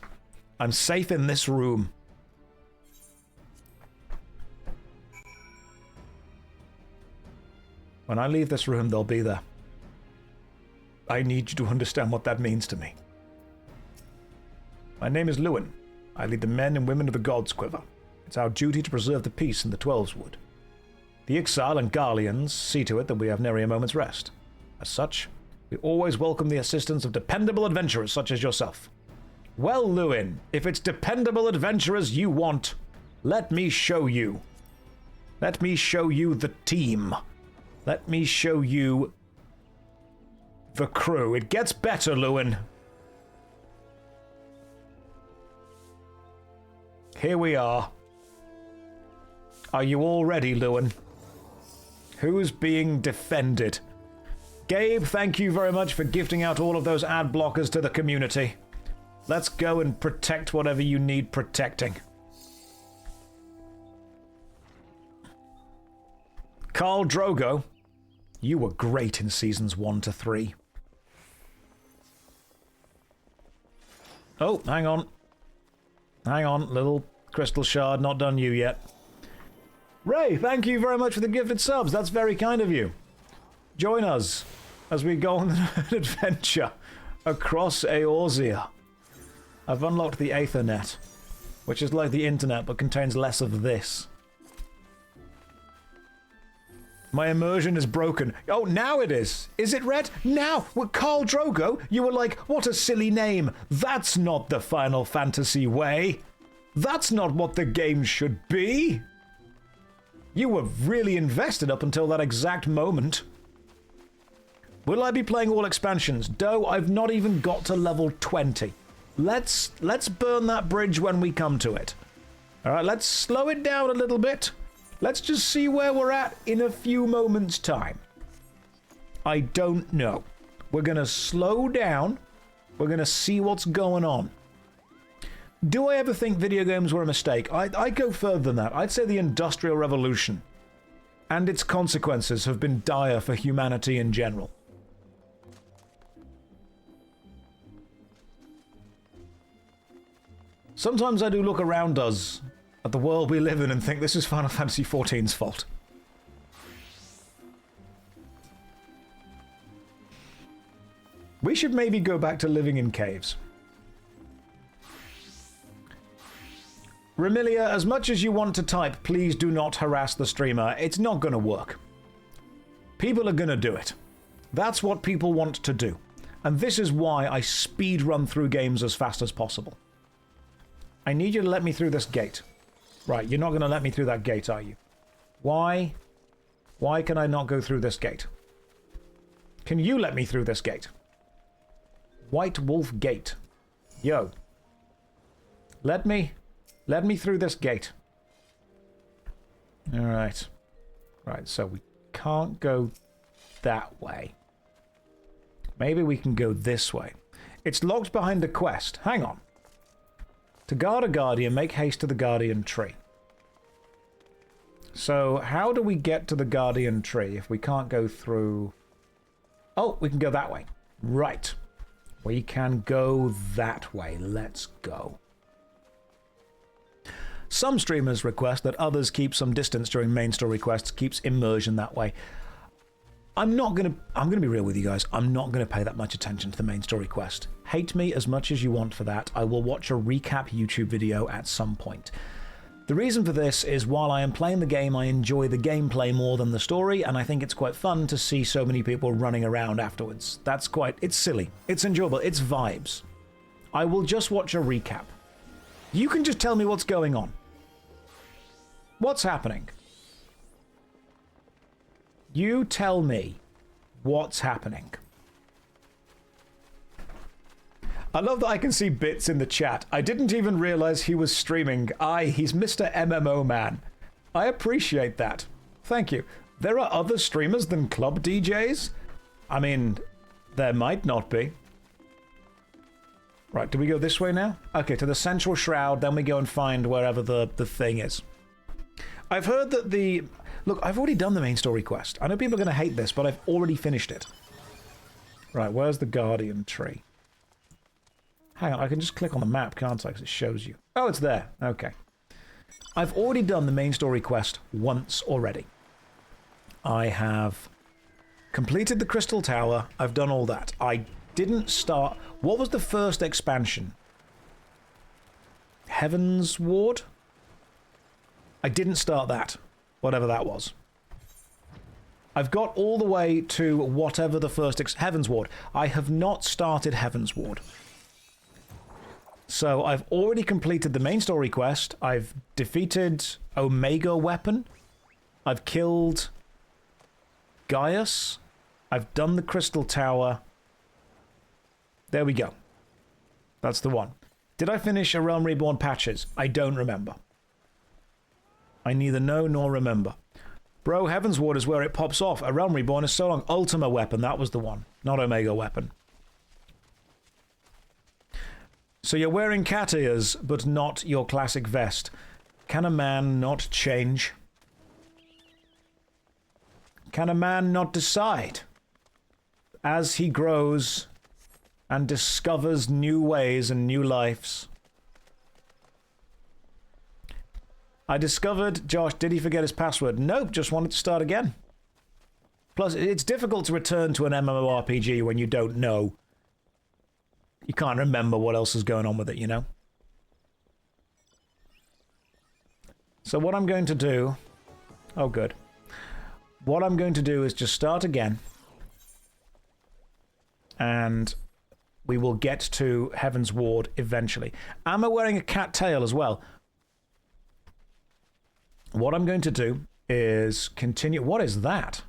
I'm safe in this room. When I leave this room, they'll be there. I need you to understand what that means to me. My name is Lewin. I lead the men and women of the Gods' Quiver. It's our duty to preserve the peace in the Twelves Wood. The Exile and Garleans see to it that we have nary a moment's rest. As such, we always welcome the assistance of dependable adventurers such as yourself. Well, Lewin, if it's dependable adventurers you want, let me show you. Let me show you the team. Let me show you the crew. It gets better, Lewin. Here we are. Are you all ready, Lewin? Who's being defended? Gabe, thank you very much for gifting out all of those ad blockers to the community. Let's go and protect whatever you need protecting. Khal Drogo, you were great in seasons 1 to 3. Oh, hang on. Hang on, little crystal shard, not done you yet. Ray, thank you very much for the gifted subs. That's very kind of you. Join us as we go on an adventure across Eorzea. I've unlocked the Aethernet, which is like the internet but contains less of this. My immersion is broken. Oh, now it is. Is it red? Now! With Khal Drogo, you were like, what a silly name. That's not the Final Fantasy way. That's not what the game should be. You were really invested up until that exact moment. Will I be playing all expansions? Doe, I've not even got to level 20. Let's burn that bridge when we come to it. Alright, let's slow it down a little bit. Let's just see where we're at in a few moments' time. I don't know. We're going to slow down. We're going to see what's going on. Do I ever think video games were a mistake? I go further than that. I'd say the Industrial Revolution and its consequences have been dire for humanity in general. Sometimes I do look around us at the world we live in and think this is Final Fantasy XIV's fault. We should maybe go back to living in caves. Remilia, as much as you want to type, please do not harass the streamer. It's not going to work. People are going to do it. That's what people want to do. And this is why I speed run through games as fast as possible. I need you to let me through this gate. Right, you're not going to let me through that gate, are you? Why? Why can I not go through this gate? Can you let me through this gate? White Wolf Gate. Yo. Let me through this gate. Alright. Right, so we can't go that way. Maybe we can go this way. It's locked behind a quest. Hang on. To guard a guardian, make haste to the guardian tree. So, how do we get to the guardian tree if we can't go through... Oh, we can go that way. Right. We can go that way. Let's go. Some streamers request that others keep some distance during main story quests, keeps immersion that way. I'm gonna be real with you guys. I'm not gonna pay that much attention to the main story quest. Hate me as much as you want for that. I will watch a recap YouTube video at some point. The reason for this is while I am playing the game, I enjoy the gameplay more than the story, and I think it's quite fun to see so many people running around afterwards. It's silly. It's enjoyable. It's vibes. I will just watch a recap. You can just tell me what's going on. What's happening? You tell me what's happening. I love that I can see bits in the chat. I didn't even realize he was streaming. He's Mr. MMO Man. I appreciate that. Thank you. There are other streamers than club DJs? I mean, there might not be. Right, do we go this way now? Okay, to the central shroud, then we go and find wherever the thing is. I've heard that Look, I've already done the main story quest. I know people are going to hate this, but I've already finished it. Right, where's the Guardian tree? Hang on, I can just click on the map, can't I? Because it shows you. Oh, it's there. Okay. I've already done the main story quest once already. I have completed the Crystal Tower. I've done all that. I didn't start... What was the first expansion? Heaven's Ward? I didn't start that. Whatever that was. I've got all the way to whatever the first... Heaven's Ward. I have not started Heaven's Ward. So I've already completed the main story quest. I've defeated Omega Weapon. I've killed Gaius. I've done the Crystal Tower. There we go. That's the one. Did I finish A Realm Reborn patches? I don't remember. I neither know nor remember. Bro, Heaven's Ward is where it pops off. A Realm Reborn is so long. Ultima Weapon, that was the one. Not Omega Weapon. So you're wearing cat ears, but not your classic vest. Can a man not change? Can a man not decide? As he grows and discovers new ways and new lives. I discovered, Josh, did he forget his password? Nope, just wanted to start again. Plus, it's difficult to return to an MMORPG when you don't know. You can't remember what else is going on with it, you know? So what I'm going to do... Oh, good. What I'm going to do is just start again. And we will get to Heaven's Ward eventually. Am I wearing a cat tail as well? What I'm going to do is continue... What is that?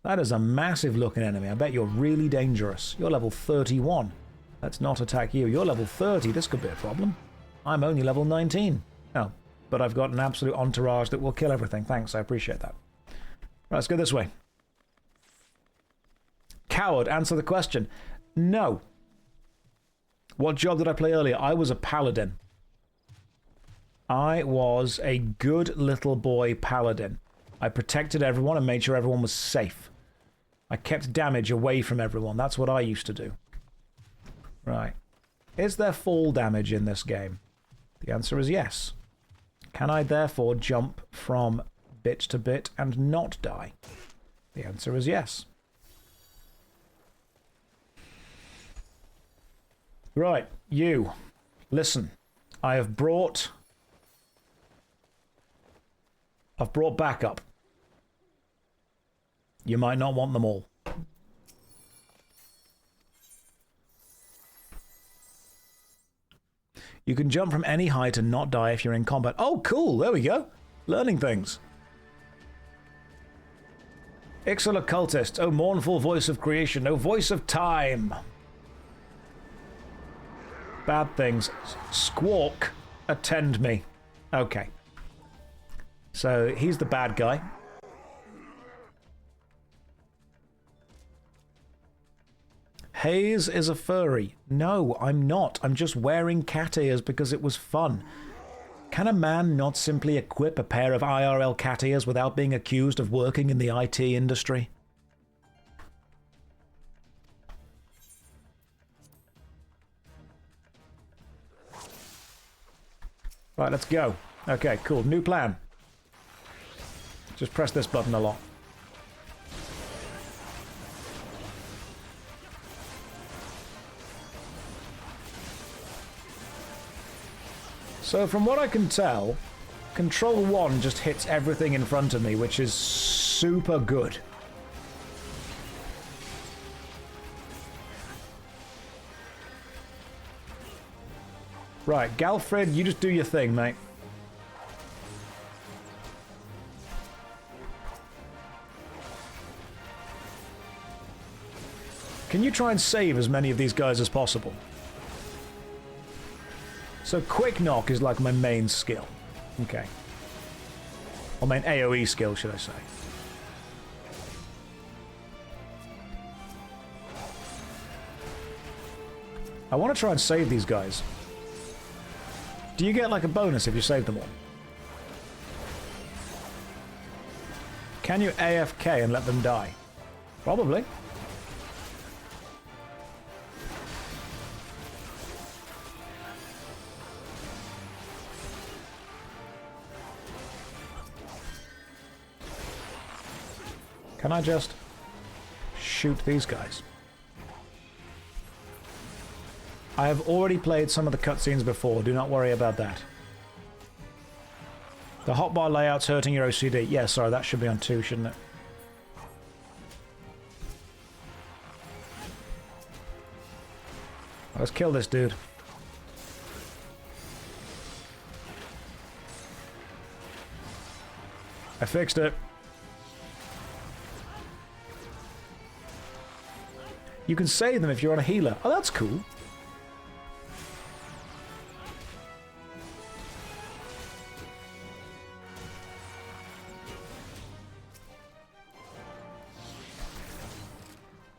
That is a massive looking enemy. I bet you're really dangerous. You're level 31. Let's not attack you. You're level 30. This could be a problem. I'm only level 19. Oh, but I've got an absolute entourage that will kill everything. Thanks, I appreciate that. Right, let's go this way. Coward, answer the question. No. What job did I play earlier? I was a paladin. I was a good little boy paladin. I protected everyone and made sure everyone was safe. I kept damage away from everyone. That's what I used to do. Right. Is there fall damage in this game? The answer is yes. Can I therefore jump from bit to bit and not die? The answer is yes. Right, you. Listen. I've brought backup. You might not want them all. You can jump from any height and not die if you're in combat. Oh, cool. There we go. Learning things. Ixal Occultist. Oh, mournful voice of creation. Oh, voice of time. Bad things. Squawk. Attend me. Okay. So, he's the bad guy. Hayes is a furry. No, I'm not. I'm just wearing cat ears because it was fun. Can a man not simply equip a pair of IRL cat ears without being accused of working in the IT industry? Right, let's go. Okay, cool. New plan. Just press this button a lot. So from what I can tell, Control 1 just hits everything in front of me, which is super good. Right, Galfred, you just do your thing, mate. Can you try and save as many of these guys as possible? So Quick Knock is like my main skill. Okay. Or main AoE skill, should I say. I want to try and save these guys. Do you get like a bonus if you save them all? Can you AFK and let them die? Probably. Can I just shoot these guys? I have already played some of the cutscenes before. Do not worry about that. The hotbar layout's hurting your OCD. Yeah, sorry, that should be on 2, shouldn't it? Let's kill this dude. I fixed it. You can save them if you're on a healer. Oh, that's cool.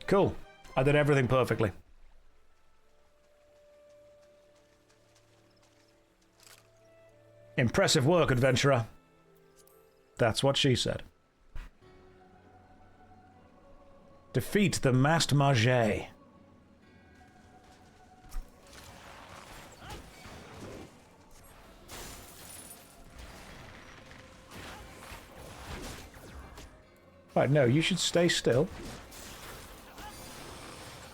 Cool. I did everything perfectly. Impressive work, adventurer. That's what she said. Defeat the masked mage. Right, no, you should stay still.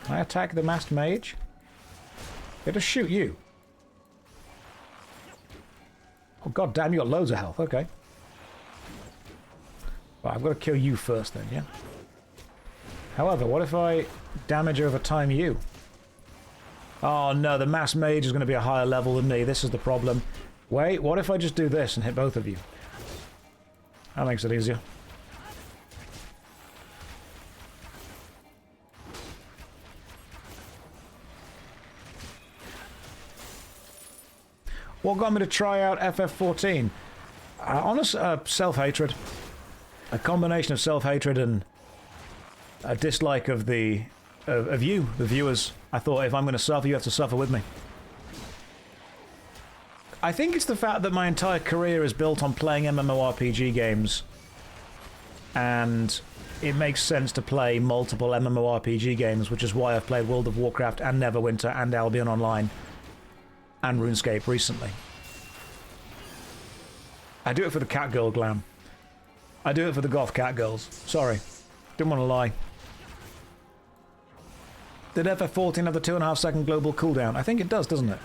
Can I attack the masked mage? It'll shoot you. Oh god damn, you got loads of health, okay. Right, I've got to kill you first then, yeah? However, what if I damage over time you? Oh no, the masked mage is going to be a higher level than me. This is the problem. Wait, what if I just do this and hit both of you? That makes it easier. What got me to try out FF14? Honest, self-hatred. A combination of self-hatred and a dislike of the you, the viewers. I thought, if I'm going to suffer, you have to suffer with me. I think it's the fact that my entire career is built on playing MMORPG games, and it makes sense to play multiple MMORPG games, which is why I've played World of Warcraft and Neverwinter and Albion Online and RuneScape recently. I do it for the catgirl glam. I do it for the goth catgirls. Sorry. Didn't want to lie. Did FF14 have the 2.5 second global cooldown? I think it does, doesn't it?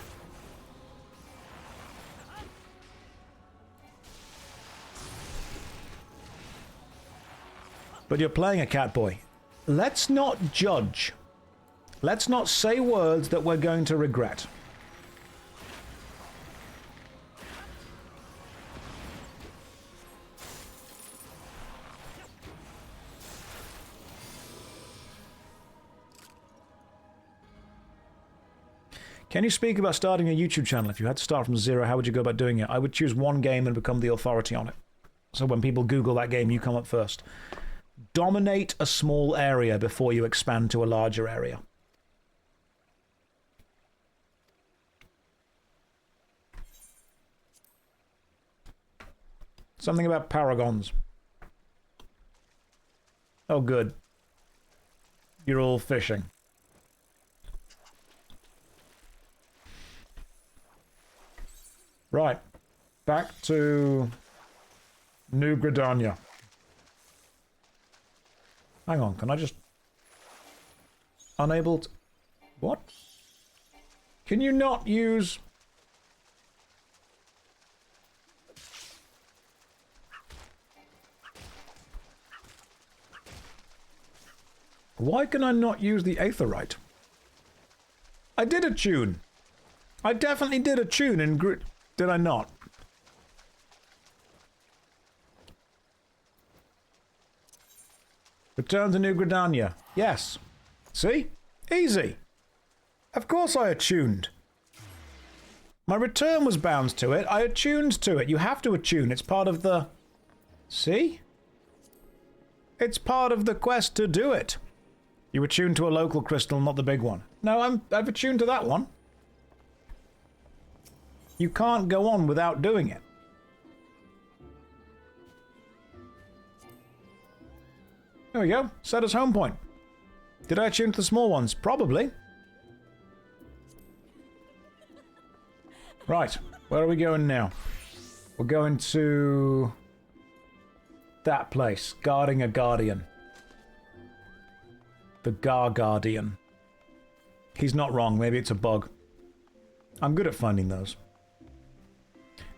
But you're playing a catboy. Let's not judge. Let's not say words that we're going to regret. Can you speak about starting a YouTube channel? If you had to start from zero, how would you go about doing it? I would choose one game and become the authority on it. So when people Google that game, you come up first. Dominate a small area before you expand to a larger area. Something about paragons. Oh, good. You're all fishing. Right, back to New Gridania. Hang on, can I just... Unable to... What? Can you not use... Why can I not use the Aetherite? I did a tune. I definitely did a tune in Grid... Did I not? Return to New Gridania. Yes. See? Easy. Of course I attuned. My return was bound to it. I attuned to it. You have to attune. It's part of the... See? It's part of the quest to do it. You attune to a local crystal, not the big one. No, I've attuned to that one. You can't go on without doing it. There we go. Set as home point. Did I attune to the small ones? Probably. Right. Where are we going now? We're going to that place. Guarding a Guardian. The Guardian. He's not wrong. Maybe it's a bug. I'm good at finding those.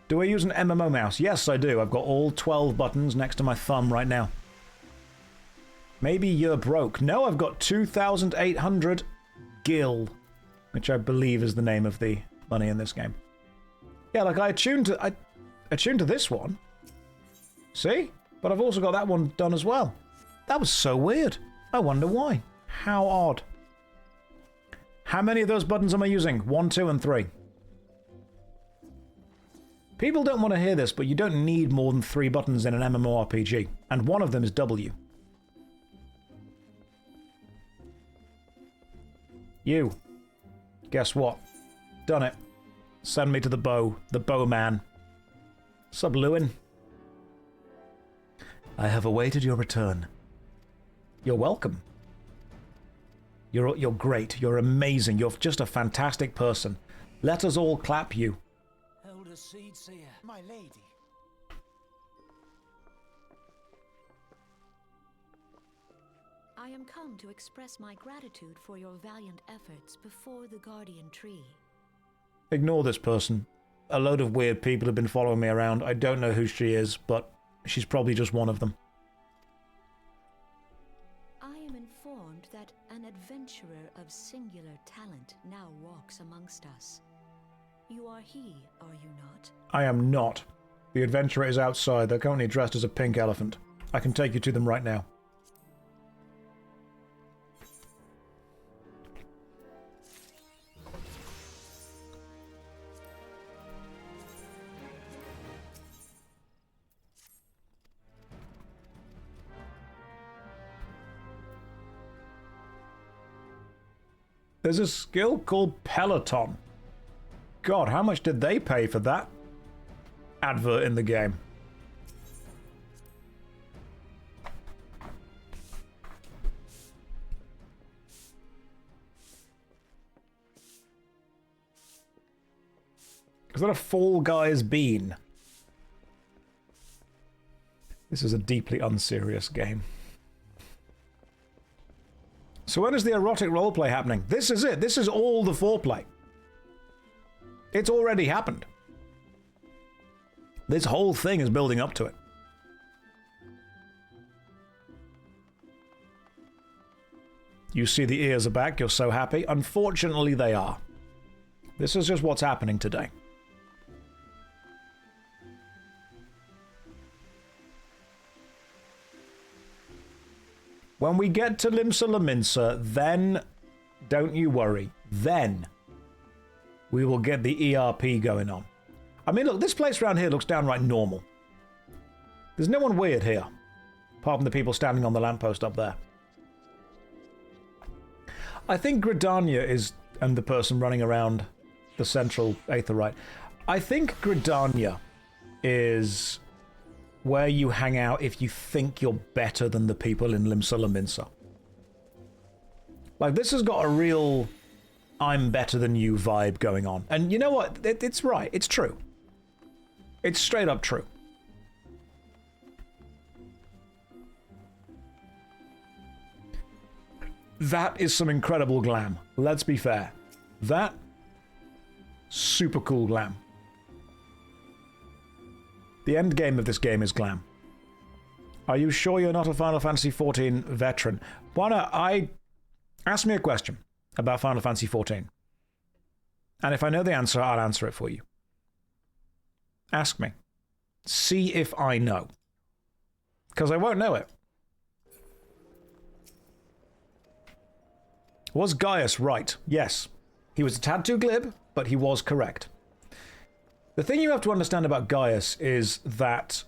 Do I use an MMO mouse? Yes, I do. I've got all 12 buttons next to my thumb right now. Maybe you're broke. No, I've got 2,800 gil, which I believe is the name of the money in this game. Yeah, like I attuned to this one. See? But I've also got that one done as well. That was so weird. I wonder why. How odd. How many of those buttons am I using? 1, 2, and 3. People don't want to hear this, but you don't need more than 3 buttons in an MMORPG, and one of them is W. You. Guess what? Done it. Send me to the bowman. Sup, Lewin? I have awaited your return. You're welcome. You're great. You're amazing. You're just a fantastic person. Let us all clap you. Elder Seedseer, my lady. I am come to express my gratitude for your valiant efforts before the Guardian Tree. Ignore this person. A load of weird people have been following me around. I don't know who she is, but she's probably just one of them. I am informed that an adventurer of singular talent now walks amongst us. You are he, are you not? I am not. The adventurer is outside. They're currently dressed as a pink elephant. I can take you to them right now. There's a skill called Peloton. God, how much did they pay for that advert in the game? Is that a Fall Guys bean? This is a deeply unserious game. So when is the erotic roleplay happening? This is it. This is all the foreplay. It's already happened. This whole thing is building up to it. You see the ears are back. You're so happy. Unfortunately, they are. This is just what's happening today. When we get to Limsa Laminsa, then, don't you worry, then we will get the ERP going on. I mean, look, this place around here looks downright normal. There's no one weird here, apart from the people standing on the lamppost up there. I think Gridania is, and the person running around the central Aetherite, I think Gridania is where you hang out if you think you're better than the people in Limsa Laminsa. Like, this has got a real I'm better than you vibe going on. And you know what? It's right. It's true. It's straight up true. That is some incredible glam. Let's be fair. That, super cool glam. The end game of this game is glam. Are you sure you're not a Final Fantasy XIV veteran? Why not? Ask me a question about Final Fantasy XIV. And if I know the answer, I'll answer it for you. Ask me. See if I know. Because I won't know it. Was Gaius right? Yes. He was a tad too glib, but he was correct. The thing you have to understand about Gaius is that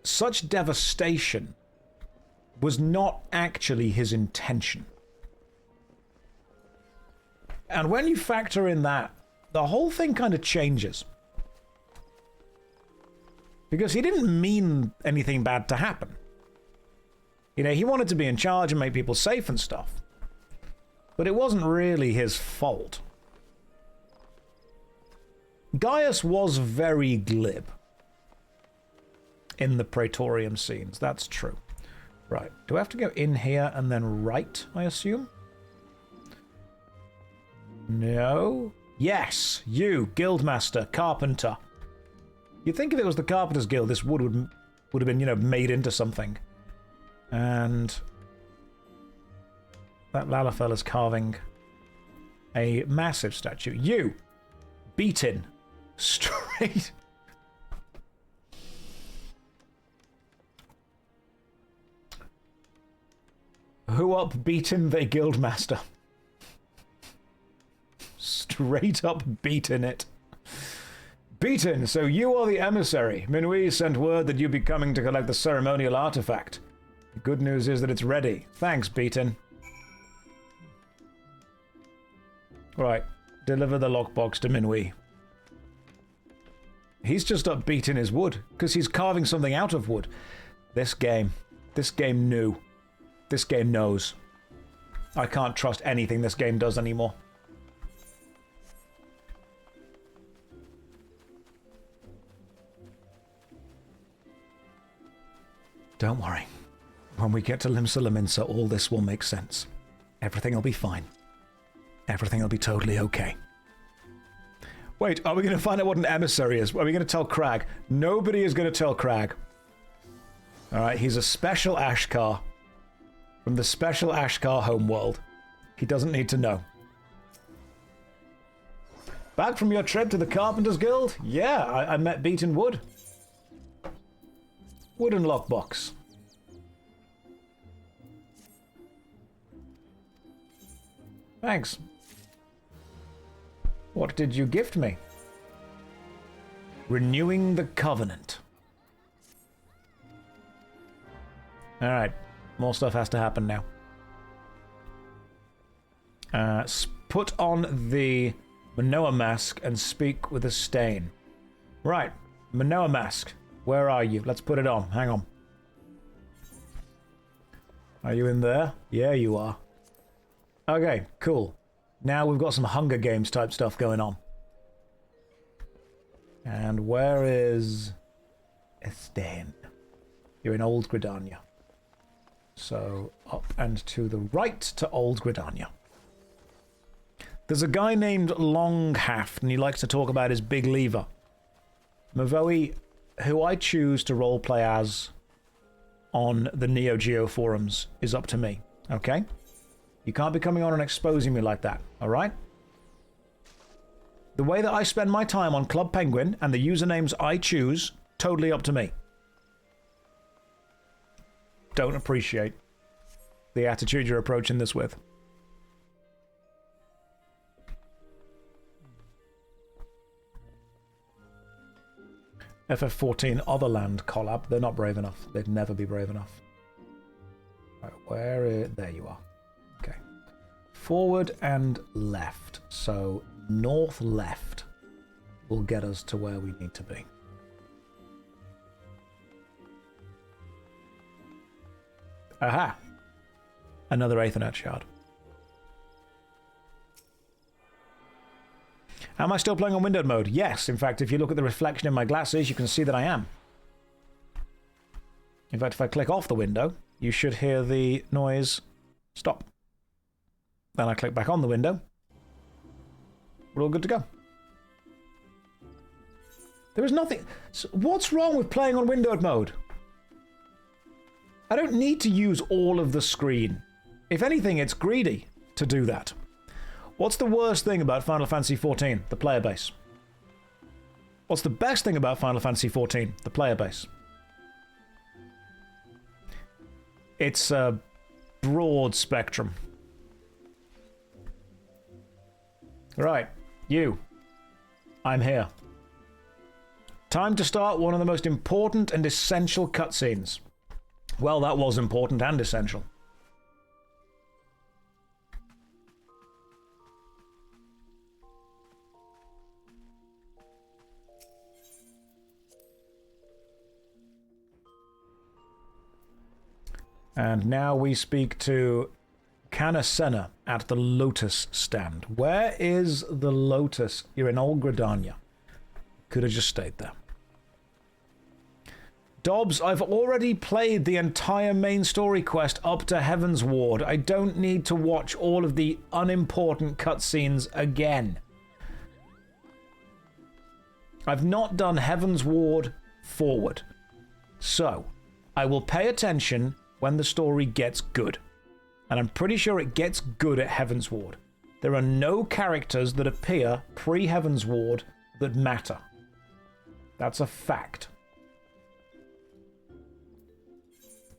such devastation was not actually his intention. And when you factor in that, the whole thing kind of changes. Because he didn't mean anything bad to happen. You know, he wanted to be in charge and make people safe and stuff. But it wasn't really his fault. Gaius was very glib in the Praetorium scenes. That's true. Right. Do I have to go in here and then right, I assume? No. Yes, you, Guildmaster, Carpenter. You'd think if it was the Carpenter's Guild, this wood would have been, you know, made into something. And that Lalafell is carving a massive statue. You, beaten, straight. Who up beaten the Guildmaster? Straight up beaten it. Beaten, so you are the emissary. Minui sent word that you'd be coming to collect the ceremonial artifact. The good news is that it's ready. Thanks, Beaten. Right, deliver the lockbox to Minui. He's just up beating his wood, because he's carving something out of wood. This game knew. This game knows. I can't trust anything this game does anymore. Don't worry. When we get to Limsa Lominsa, all this will make sense. Everything will be fine. Everything will be totally okay. Wait, are we going to find out what an emissary is? Are we going to tell Crag? Nobody is going to tell Crag. Alright, he's a special Ashkar. From the special Ashkar homeworld. He doesn't need to know. Back from your trip to the Carpenter's Guild? Yeah, I met Beaten Wood. Wooden lockbox. Thanks. What did you gift me? Renewing the Covenant. Alright. More stuff has to happen now. Put on the Manoa mask and speak with a stain. Right. Manoa mask. Where are you? Let's put it on. Hang on. Are you in there? Yeah, you are. Okay, cool. Now we've got some Hunger Games type stuff going on. And where is Estain? You're in Old Gridania. So up and to the right to Old Gridania. There's a guy named Longhaft, and he likes to talk about his big lever. Mavoe, who I choose to roleplay as on the Neo Geo forums, is up to me, okay? You can't be coming on and exposing me like that, alright? The way that I spend my time on Club Penguin and the usernames I choose, totally up to me. Don't appreciate the attitude you're approaching this with. FF14 Otherland collab. They're not brave enough. They'd never be brave enough. Right, where is... There you are. Okay. Forward and left. So north left will get us to where we need to be. Aha! Another Aethernet shard. Am I still playing on windowed mode? Yes. In fact, if you look at the reflection in my glasses, you can see that I am. In fact, if I click off the window, you should hear the noise stop. Then I click back on the window. We're all good to go. There is nothing... So what's wrong with playing on windowed mode? I don't need to use all of the screen. If anything, it's greedy to do that. What's the worst thing about Final Fantasy XIV? The player base. What's the best thing about Final Fantasy XIV? The player base. It's a broad spectrum. Right, you. I'm here. Time to start one of the most important and essential cutscenes. Well, that was important and essential. And now we speak to Canacena at the Lotus stand. Where is the Lotus? You're in Old Gridania. Could have just stayed there. Dobbs, I've already played the entire main story quest up to Heaven's Ward. I don't need to watch all of the unimportant cutscenes again. I've not done Heaven's Ward forward. So, I will pay attention when the story gets good. And I'm pretty sure it gets good at Heaven's Ward. There are no characters that appear pre-Heaven's Ward that matter. That's a fact.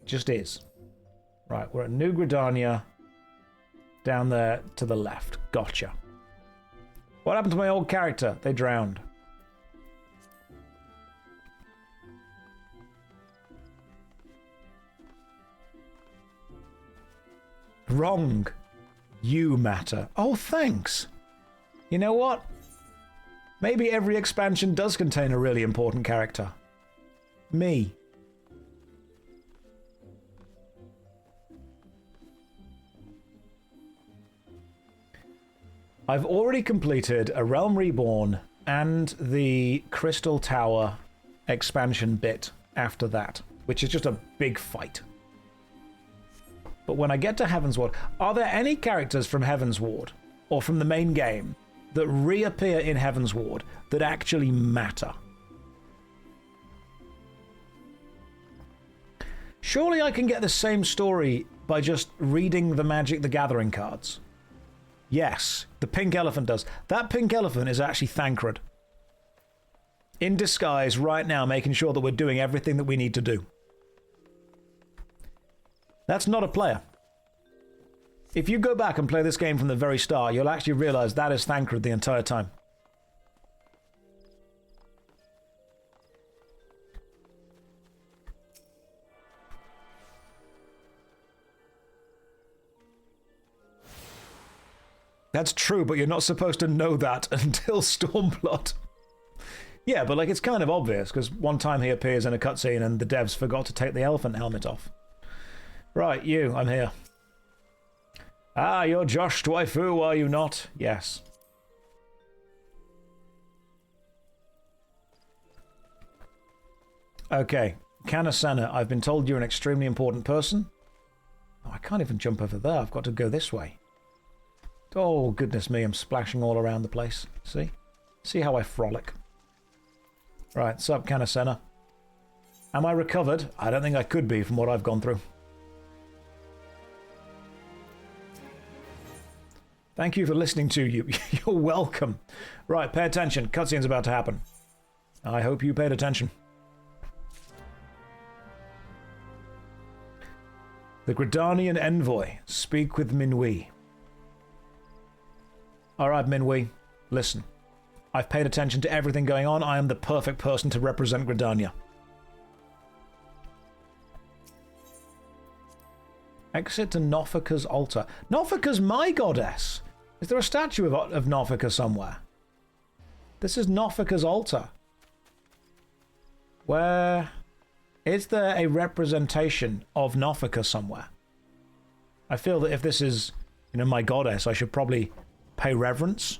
Just is. Right, we're at New Gridania. Down there to the left. Gotcha. What happened to my old character? They drowned. Wrong. You matter. Oh, thanks. You know what? Maybe every expansion does contain a really important character. Me. I've already completed A Realm Reborn and the Crystal Tower expansion bit after that, which is just a big fight. But when I get to Heaven's Ward, are there any characters from Heaven's Ward, or from the main game, that reappear in Heaven's Ward that actually matter? Surely I can get the same story by just reading the Magic the Gathering cards. Yes, the pink elephant does. That pink elephant is actually Thancred. In disguise right now, making sure that we're doing everything that we need to do. That's not a player. If you go back and play this game from the very start, you'll actually realize that is Thancred the entire time. That's true, but you're not supposed to know that until Stormblood. Yeah, but like it's kind of obvious, because one time he appears in a cutscene and the devs forgot to take the elephant helmet off. Right, you, I'm here. Ah, you're Josh Twifu, are you not? Yes. Okay, Canacena, I've been told you're an extremely important person. Oh, I can't even jump over there, I've got to go this way. Oh, goodness me, I'm splashing all around the place. See? See how I frolic. Right, sup, Canacena. Am I recovered? I don't think I could be from what I've gone through. Thank you for listening to you. You're welcome. Right, pay attention. Cutscene's about to happen. I hope you paid attention. The Gridanian Envoy. Speak with Minwi. Alright, Minwi. Listen. I've paid attention to everything going on. I am the perfect person to represent Gridania. Exit to Nofika's altar. Nofika's my goddess! Is there a statue of Nofika somewhere? This is Nofika's altar. Where... is there a representation of Nofika somewhere? I feel that if this is, you know, my goddess, I should probably pay reverence.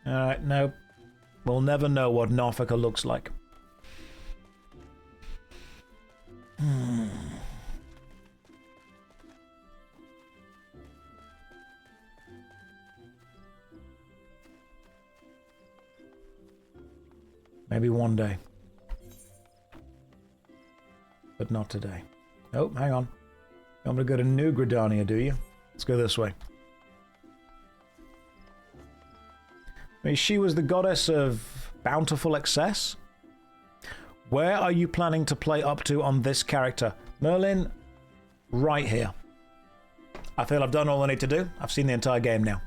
Alright, no. We'll never know what Nofika looks like. Maybe one day. But not today. Oh, hang on. You want me to go to New Gridania, do you? Let's go this way. I mean, she was the goddess of bountiful excess. Where are you planning to play up to on this character? Merlin, right here. I feel I've done all I need to do. I've seen the entire game now.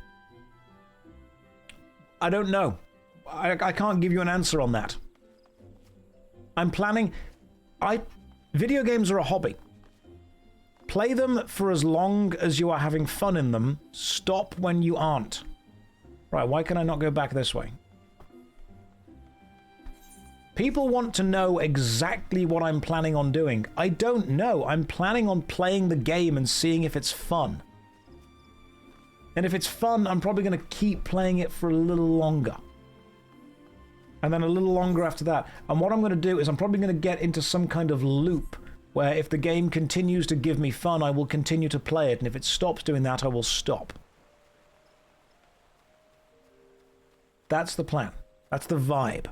I don't know. I can't give you an answer on that. I'm planning... Video games are a hobby. Play them for as long as you are having fun in them. Stop when you aren't. Right, why can I not go back this way? People want to know exactly what I'm planning on doing. I don't know. I'm planning on playing the game and seeing if it's fun. And if it's fun, I'm probably going to keep playing it for a little longer. And then a little longer after that. And what I'm going to do is I'm probably going to get into some kind of loop where if the game continues to give me fun, I will continue to play it. And if it stops doing that, I will stop. That's the plan. That's the vibe.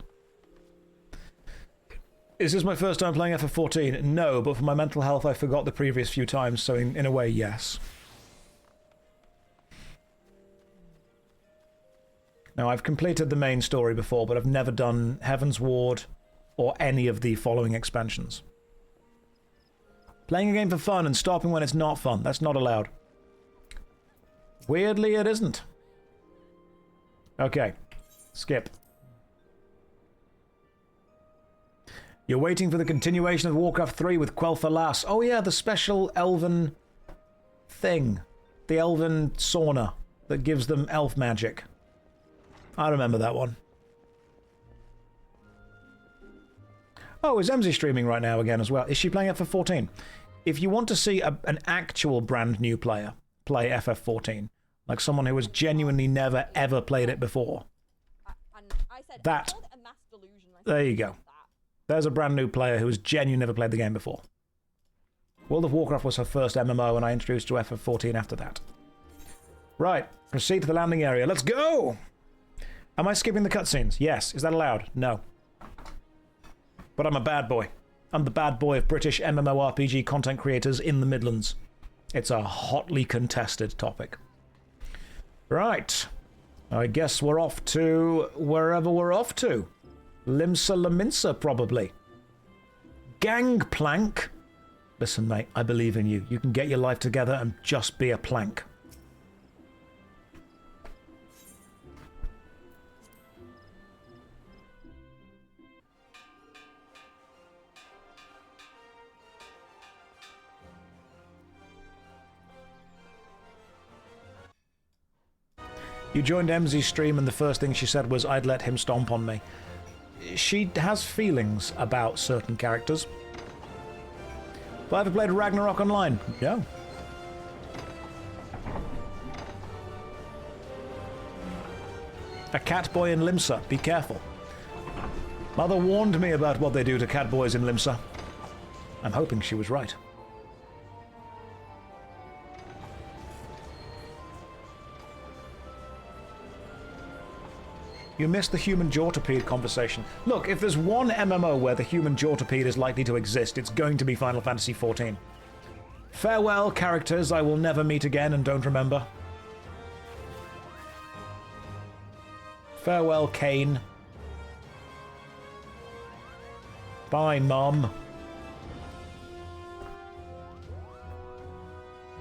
Is this my first time playing FF14? No, but for my mental health, I forgot the previous few times, so in a way, yes. Now, I've completed the main story before, but I've never done Heaven's Ward or any of the following expansions. Playing a game for fun and stopping when it's not fun, that's not allowed. Weirdly, it isn't. Okay, skip. You're waiting for the continuation of Warcraft 3 with Quel'Thalas. Oh yeah, the special elven thing. The elven sauna that gives them elf magic. I remember that one. Oh, is Emzy streaming right now again as well? Is she playing FF14? If you want to see an actual brand new player play FF14, like someone who has genuinely never ever played it before, that, there you go. There's a brand new player who has genuinely never played the game before. World of Warcraft was her first MMO, and I introduced her to FF14 after that. Right, proceed to the landing area. Let's go! Am I skipping the cutscenes? Yes. Is that allowed? No. But I'm a bad boy. I'm the bad boy of British MMORPG content creators in the Midlands. It's a hotly contested topic. Right. I guess we're off to wherever we're off to. Limsa Laminsa, probably. Gangplank. Listen, mate, I believe in you. You can get your life together and just be a plank. You joined Emzy's stream and the first thing she said was, I'd let him stomp on me. She has feelings about certain characters. Have I ever played Ragnarok Online? No. A catboy in Limsa. Be careful. Mother warned me about what they do to catboys in Limsa. I'm hoping she was right. You missed the human Jawtopede conversation. Look, if there's one MMO where the human Jawtopede is likely to exist, it's going to be Final Fantasy XIV. Farewell, characters I will never meet again and don't remember. Farewell, Kain. Bye, Mum.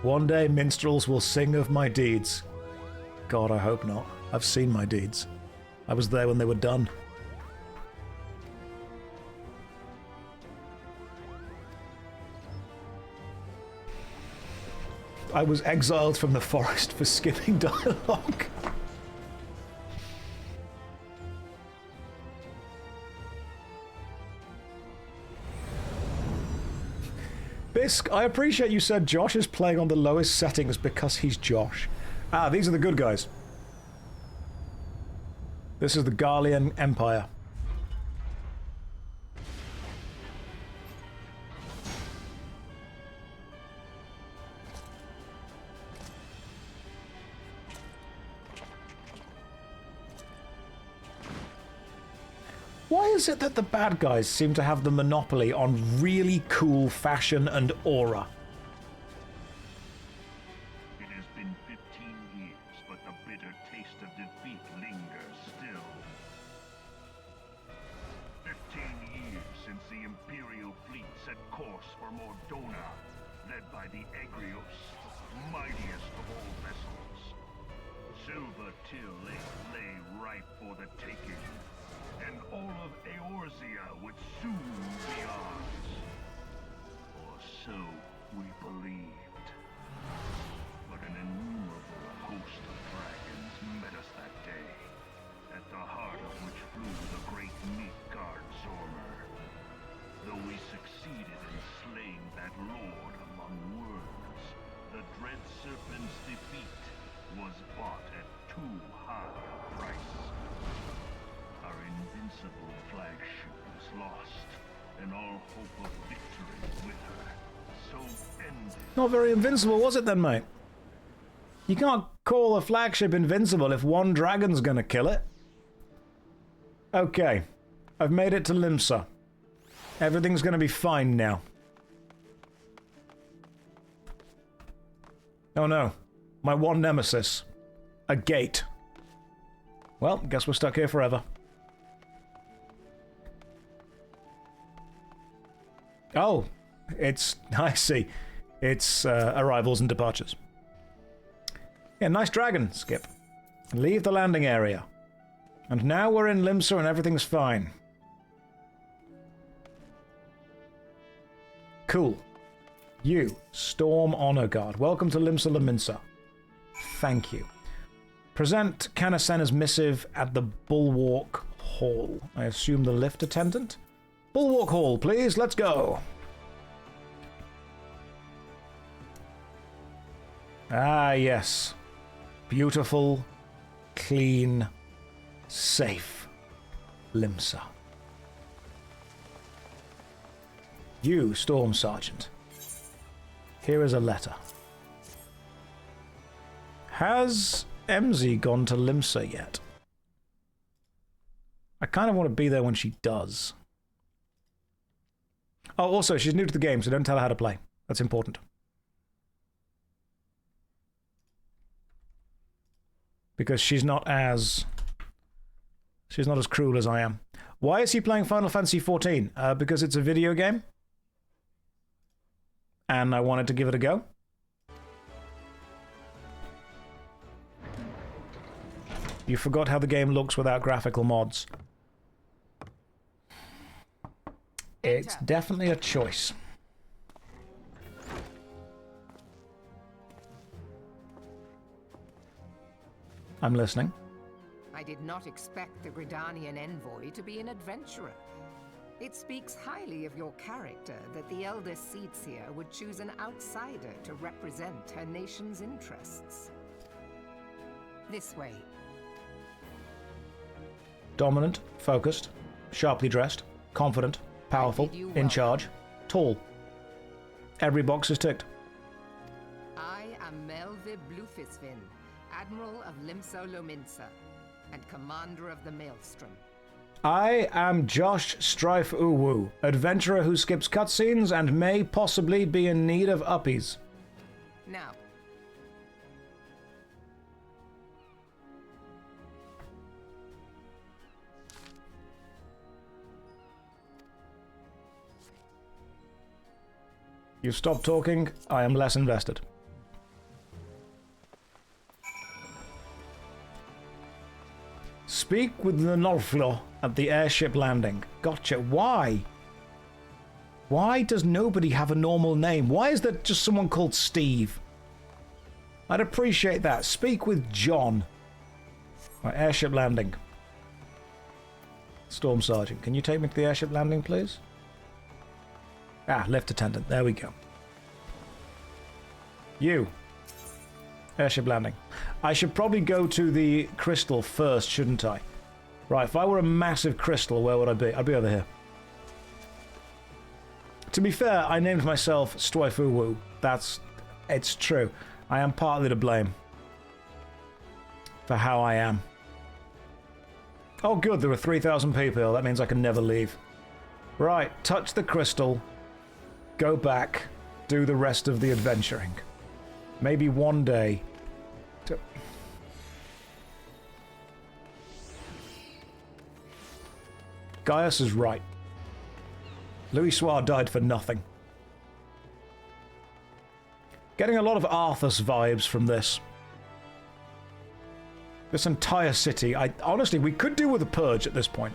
One day minstrels will sing of my deeds. God, I hope not. I've seen my deeds. I was there when they were done. I was exiled from the forest for skipping dialogue. Bisk, I appreciate you said Josh is playing on the lowest settings because he's Josh. Ah, these are the good guys. This is the Garlean Empire. Why is it that the bad guys seem to have the monopoly on really cool fashion and aura? It has been 15 years, but the bitter taste of defeat lingers still. 15 years since the Imperial fleet set course for Mordona, led by the Egrios, mightiest of all vessels. Silver Till lay ripe for the taking, and all of Eorzea would soon be ours. Or so we believed. But an innumerable host of dragons met us that day. succeeded in slaying that lord among worlds, the dread serpent's defeat was bought at too high a price. Our invincible flagship is lost, and all hope of victory with her. So ended. Not very invincible, was it then, mate? You can't call a flagship invincible if one dragon's gonna kill it. Okay. I've made it to Limsa. Everything's gonna be fine now. Oh no. My one nemesis. A gate. Well, guess we're stuck here forever. Oh, it's... I see. It's arrivals and departures. Yeah, nice dragon, Skip. Leave the landing area. And now we're in Limsa and everything's fine. Cool. You, Storm Honor Guard. Welcome to Limsa Laminsa. Thank you. Present Canasena's missive at the Bulwark Hall. I assume the lift attendant? Bulwark Hall, please. Let's go. Ah, yes. Beautiful, clean, safe Limsa. You, Storm Sergeant. Here is a letter. Has MZ gone to Limsa yet? I kind of want to be there when she does. Oh, also, she's new to the game, so don't tell her how to play. That's important. Because she's not as cruel as I am. Why is he playing Final Fantasy XIV? Because it's a video game. And I wanted to give it a go. You forgot how the game looks without graphical mods. It's definitely a choice. I'm listening. I did not expect the Gridanian envoy to be an adventurer. It speaks highly of your character that the Elder Seedseer would choose an outsider to represent her nation's interests. This way. Dominant, focused, sharply dressed, confident, powerful, in charge, tall. Every box is ticked. I am Melvib Blufisvin, Admiral of Limsa Lominsa, and Commander of the Maelstrom. I am JoshStrifeHayes, adventurer who skips cutscenes and may possibly be in need of uppies. Now. You stop talking, I am less invested. Speak with the Norflo at the airship landing. Gotcha. Why? Why does nobody have a normal name? Why is there just someone called Steve? I'd appreciate that. Speak with John. Right, airship landing. Storm Sergeant, can you take me to the airship landing, please? Ah, lift attendant. There we go. You. Airship landing. I should probably go to the crystal first, shouldn't I? Right, if I were a massive crystal, where would I be? I'd be over here. To be fair, I named myself Strife. It's true. I am partly to blame for how I am. Oh good, there are 3,000 people. That means I can never leave. Right, touch the crystal. Go back. Do the rest of the adventuring. Maybe one day. Gaius is right. Louis Soir died for nothing. Getting a lot of Arthas vibes from this. This entire city. Honestly, we could do with a purge at this point.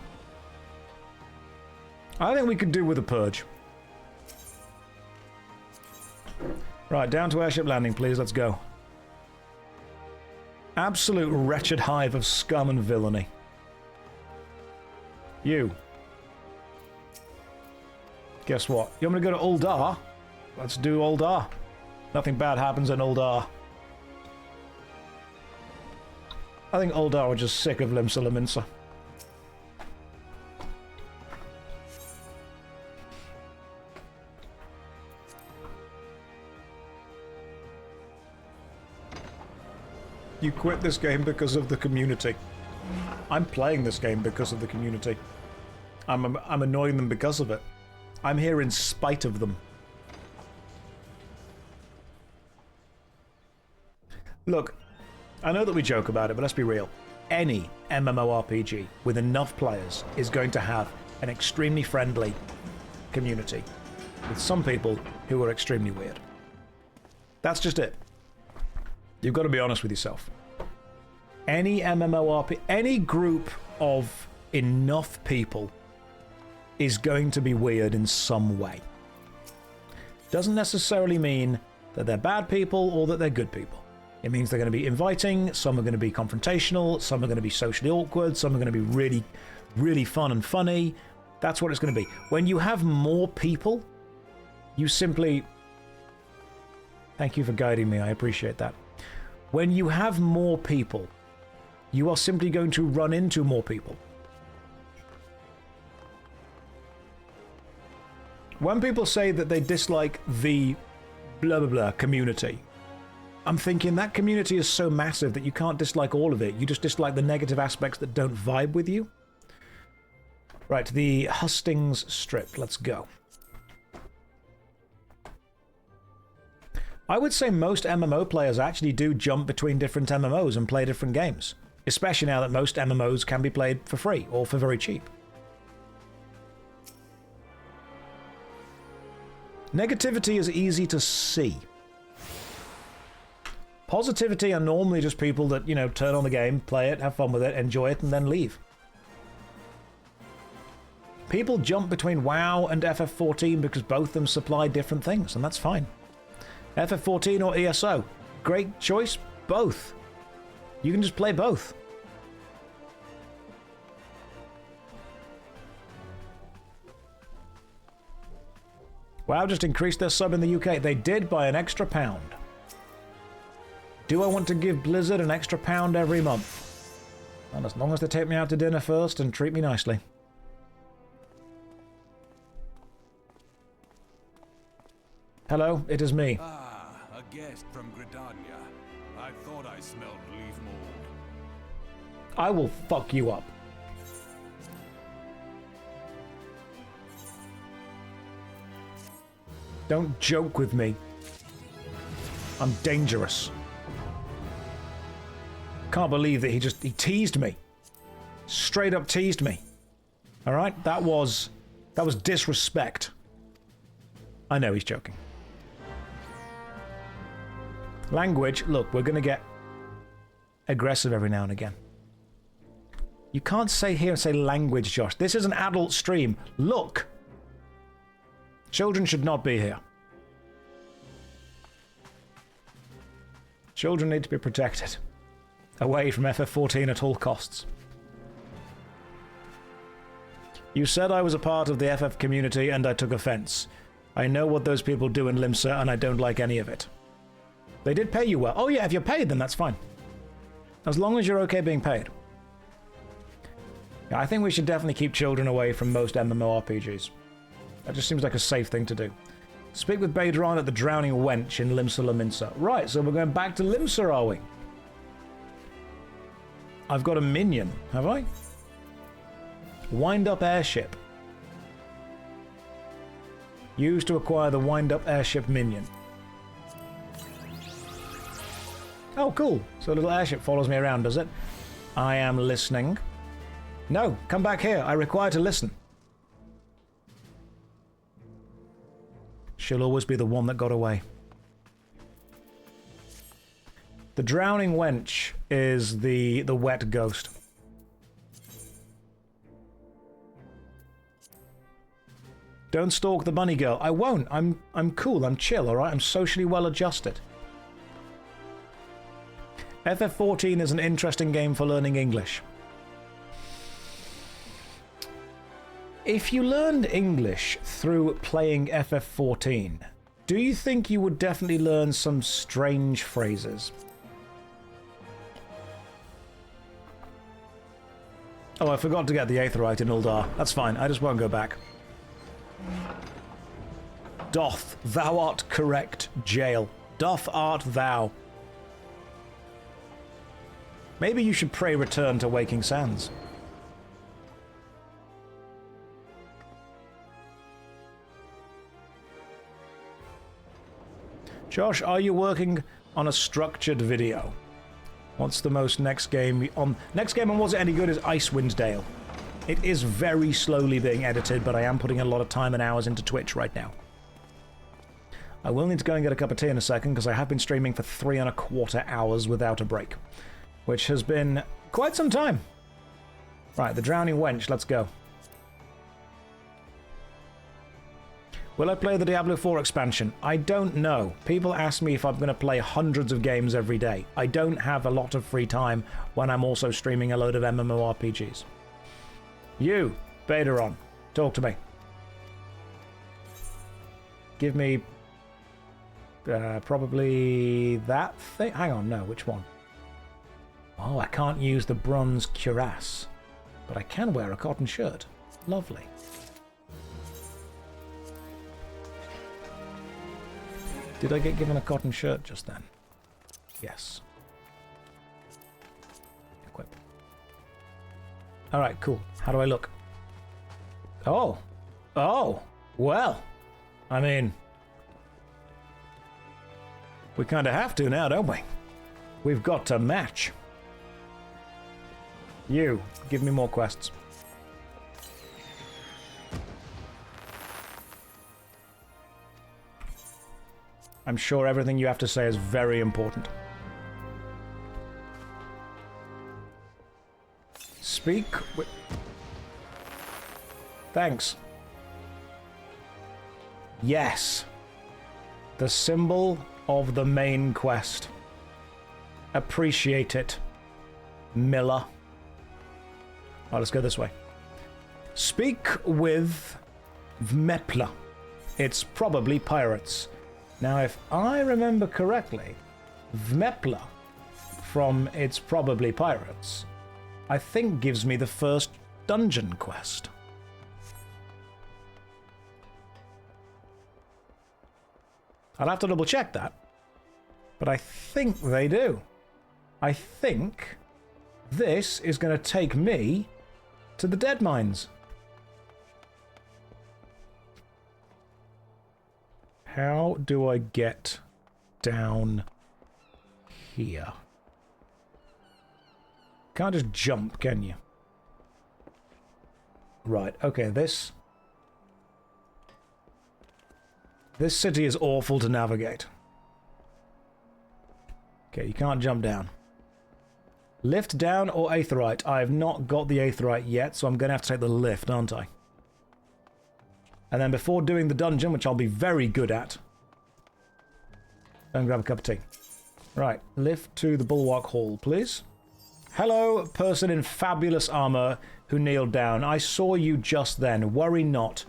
I think we could do with a purge. Right, down to airship landing, please. Let's go. Absolute wretched hive of scum and villainy. You. Guess what? You want me to go to Uldar? Let's do Uldar. Nothing bad happens in Uldar. I think Uldar are just sick of Limsa Lominsa. You quit this game because of the community. I'm playing this game because of the community. I'm annoying them because of it. I'm here in spite of them. Look, I know that we joke about it, but let's be real. Any MMORPG with enough players is going to have an extremely friendly community with some people who are extremely weird. That's just it. You've got to be honest with yourself. Any MMORPG, any group of enough people is going to be weird in some way. Doesn't necessarily mean that they're bad people or that they're good people. It means they're going to be inviting, some are going to be confrontational, some are going to be socially awkward, some are going to be really, really fun and funny. That's what it's going to be. When you have more people, you simply... Thank you for guiding me, I appreciate that. When you have more people, you are simply going to run into more people. When people say that they dislike the blah blah blah community, I'm thinking that community is so massive that you can't dislike all of it. You just dislike the negative aspects that don't vibe with you. Right, the hustings strip. Let's go. I would say most MMO players actually do jump between different MMOs and play different games. Especially now that most MMOs can be played for free or for very cheap. Negativity is easy to see. Positivity are normally just people that, you know, turn on the game, play it, have fun with it, enjoy it, and then leave. People jump between WoW and FF14 because both of them supply different things, and that's fine. FF14 or ESO, great choice, both. You can just play both. WoW just increased their sub in the UK. They did by an extra £1. Do I want to give Blizzard an extra £1 every month? And as long as they take me out to dinner first and treat me nicely. Hello, it is me. Ah, a guest from Gridania. I thought I smelled leaf mold. I will fuck you up. Don't joke with me. I'm dangerous. Can't believe that he teased me. Straight up teased me. Alright? That was disrespect. I know he's joking. Language, look, we're gonna get aggressive every now and again. You can't say here and say language, Josh. This is an adult stream. Look! Children should not be here. Children need to be protected. Away from FF14 at all costs. You said I was a part of the FF community and I took offense. I know what those people do in Limsa and I don't like any of it. They did pay you well. Oh yeah, if you're paid then that's fine. As long as you're okay being paid. Yeah, I think we should definitely keep children away from most MMORPGs. That just seems like a safe thing to do. Speak with Badron at the Drowning Wench in Limsa Lominsa. Right, so we're going back to Limsa, are we? I've got a minion, have I? Wind-up airship. Used to acquire the wind-up airship minion. Oh, cool. So a little airship follows me around, does it? I am listening. No, come back here. I require to listen. She'll always be the one that got away. The Drowning Wench is the wet ghost. Don't stalk the bunny girl. I won't. I'm cool. I'm chill, all right? I'm socially well adjusted. FF14 is an interesting game for learning English. If you learned English through playing FF14, do you think you would definitely learn some strange phrases? Oh, I forgot to get the Aetherite in Uldar. That's fine, I just won't go back. Doth, thou art correct, jail. Doth art thou. Maybe you should pray return to Waking Sands. Josh, are you working on a structured video? What's the most next game on... Next game on Was It Any Good is Icewind Dale. It is very slowly being edited, but I am putting a lot of time and hours into Twitch right now. I will need to go and get a cup of tea in a second, because I have been streaming for 3¼ hours without a break, which has been quite some time. Right, the Drowning Wench, let's go. Will I play the Diablo 4 expansion? I don't know. People ask me if I'm going to play hundreds of games every day. I don't have a lot of free time when I'm also streaming a load of MMORPGs. You, Baderon, talk to me. Give me... probably that thing? Hang on, no, which one? Oh, I can't use the bronze cuirass, but I can wear a cotton shirt. Lovely. Did I get given a cotton shirt just then? Yes. Equip. Alright, cool. How do I look? Oh! Oh! Well! I mean... we kind of have to now, don't we? We've got to match. You, give me more quests. I'm sure everything you have to say is very important. Speak with... Thanks. Yes. The symbol of the main quest. Appreciate it, Miller. Oh, let's go this way. Speak with Vmepla. It's probably pirates. Now, if I remember correctly, Vmepla from It's Probably Pirates, I think gives me the first dungeon quest. I'll have to double check that, but I think they do. I think this is going to take me to the Dead Mines. How do I get down here? Can't just jump, can you? Right, okay, this city is awful to navigate. Okay, you can't jump down. Lift down or Aetherite? I have not got the Aetherite yet, so I'm going to have to take the lift, aren't I? And then before doing the dungeon, which I'll be very good at, go and grab a cup of tea. Right, lift to the Bulwark Hall, please. Hello, person in fabulous armor who kneeled down. I saw you just then. Worry not.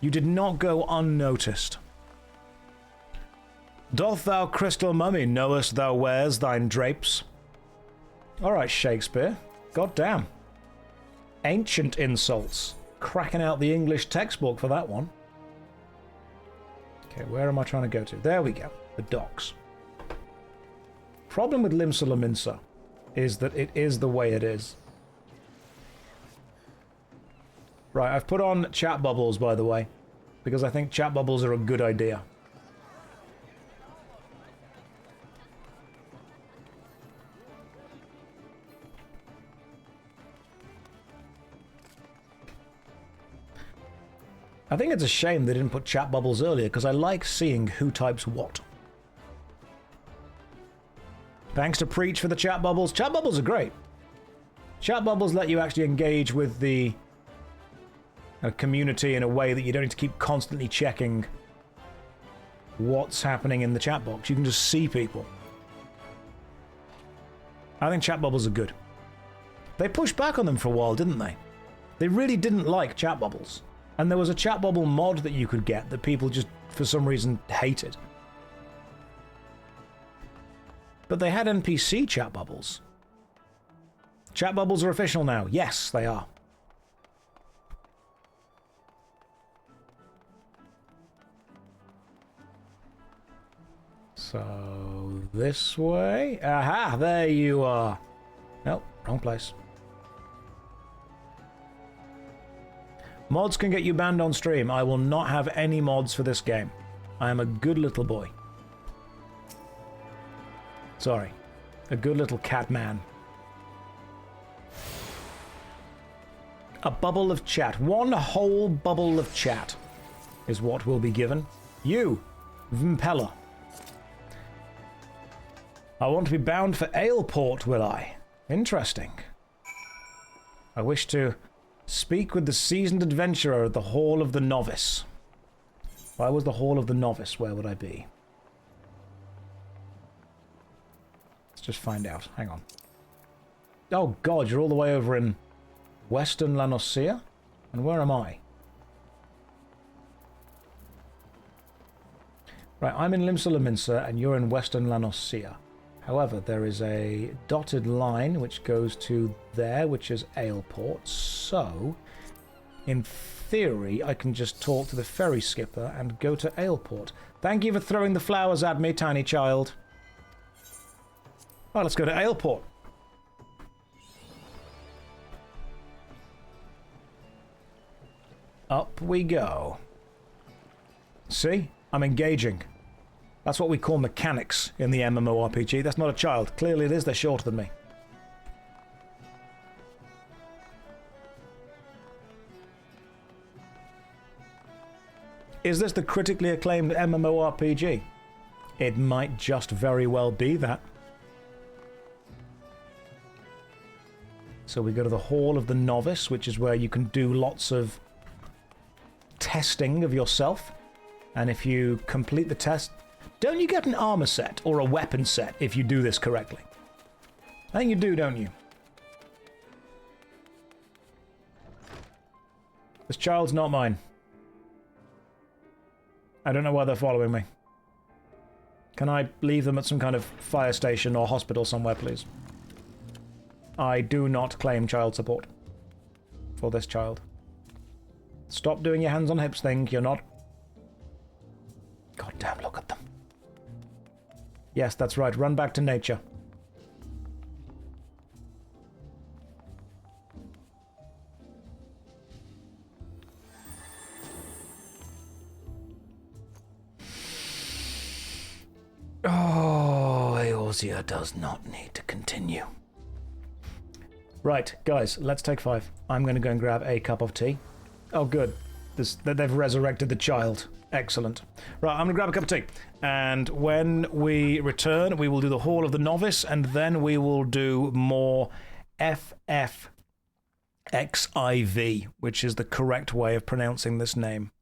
You did not go unnoticed. Doth thou crystal mummy knowest thou wears thine drapes? Alright, Shakespeare. God damn. Ancient insults. Cracking out the English textbook for that one. Okay, where am I trying to go to? There we go. The docks. Problem with Limsa Lominsa is that it is the way it is. Right, I've put on chat bubbles, by the way, because I think chat bubbles are a good idea. I think it's a shame they didn't put chat bubbles earlier, because I like seeing who types what. Thanks to Preach for the chat bubbles. Chat bubbles are great. Chat bubbles let you actually engage with the community in a way that you don't need to keep constantly checking what's happening in the chat box. You can just see people. I think chat bubbles are good. They pushed back on them for a while, didn't they? They really didn't like chat bubbles. And there was a chat bubble mod that you could get that people just, for some reason, hated. But they had NPC chat bubbles. Chat bubbles are official now. Yes, they are. So, this way. Aha, there you are. Nope, wrong place. Mods can get you banned on stream. I will not have any mods for this game. I am a good little boy. Sorry. A good little cat man. A bubble of chat. One whole bubble of chat is what will be given. You, Vimpella. I want to be bound for Aleport, will I? Interesting. I wish to speak with the seasoned adventurer at the Hall of the Novice. If I was the Hall of the Novice, where would I be? Let's just find out. Hang on. Oh god, you're all the way over in Western Eorzea? And where am I? Right, I'm in Limsa and you're in Western Eorzea. However, there is a dotted line which goes to there, which is Aleport. So, in theory, I can just talk to the ferry skipper and go to Aleport. Thank you for throwing the flowers at me, tiny child. Right, let's go to Aleport. Up we go. See? I'm engaging. That's what we call mechanics in the MMORPG. That's not a child. Clearly it is. They're shorter than me. Is this the critically acclaimed MMORPG? It might just very well be that. So we go to the Hall of the Novice, which is where you can do lots of testing of yourself. And if you complete the test... Don't you get an armor set or a weapon set if you do this correctly? I think you do, don't you? This child's not mine. I don't know why they're following me. Can I leave them at some kind of fire station or hospital somewhere, please? I do not claim child support for this child. Stop doing your hands on hips thing. You're not... God damn, look at them. Yes, that's right. Run back to nature. Oh, Eorzea does not need to continue. Right, guys, let's take 5. I'm going to go and grab a cup of tea. Oh, good. They've resurrected the child. Excellent. Right, I'm going to grab a cup of tea. And when we return, we will do the Hall of the Novice, and then we will do more FFXIV, which is the correct way of pronouncing this name.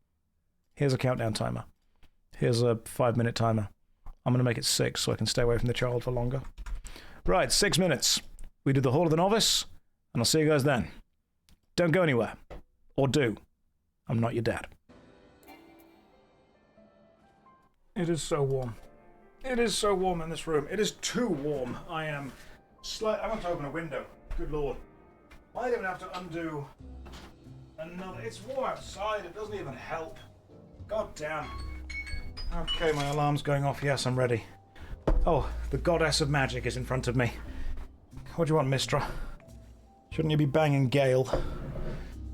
Here's a countdown timer. Here's a 5-minute timer. I'm going to make it 6 so I can stay away from the child for longer. Right, 6 minutes. We do the Hall of the Novice, and I'll see you guys then. Don't go anywhere. Or do. I'm not your dad. It is so warm. It is so warm in this room. It is too warm. I want to open a window. Good lord. I don't have to undo another. It's warm outside. It doesn't even help. God damn. Okay, my alarm's going off. Yes, I'm ready. Oh, the goddess of magic is in front of me. What do you want, Mistra? Shouldn't you be banging Gale?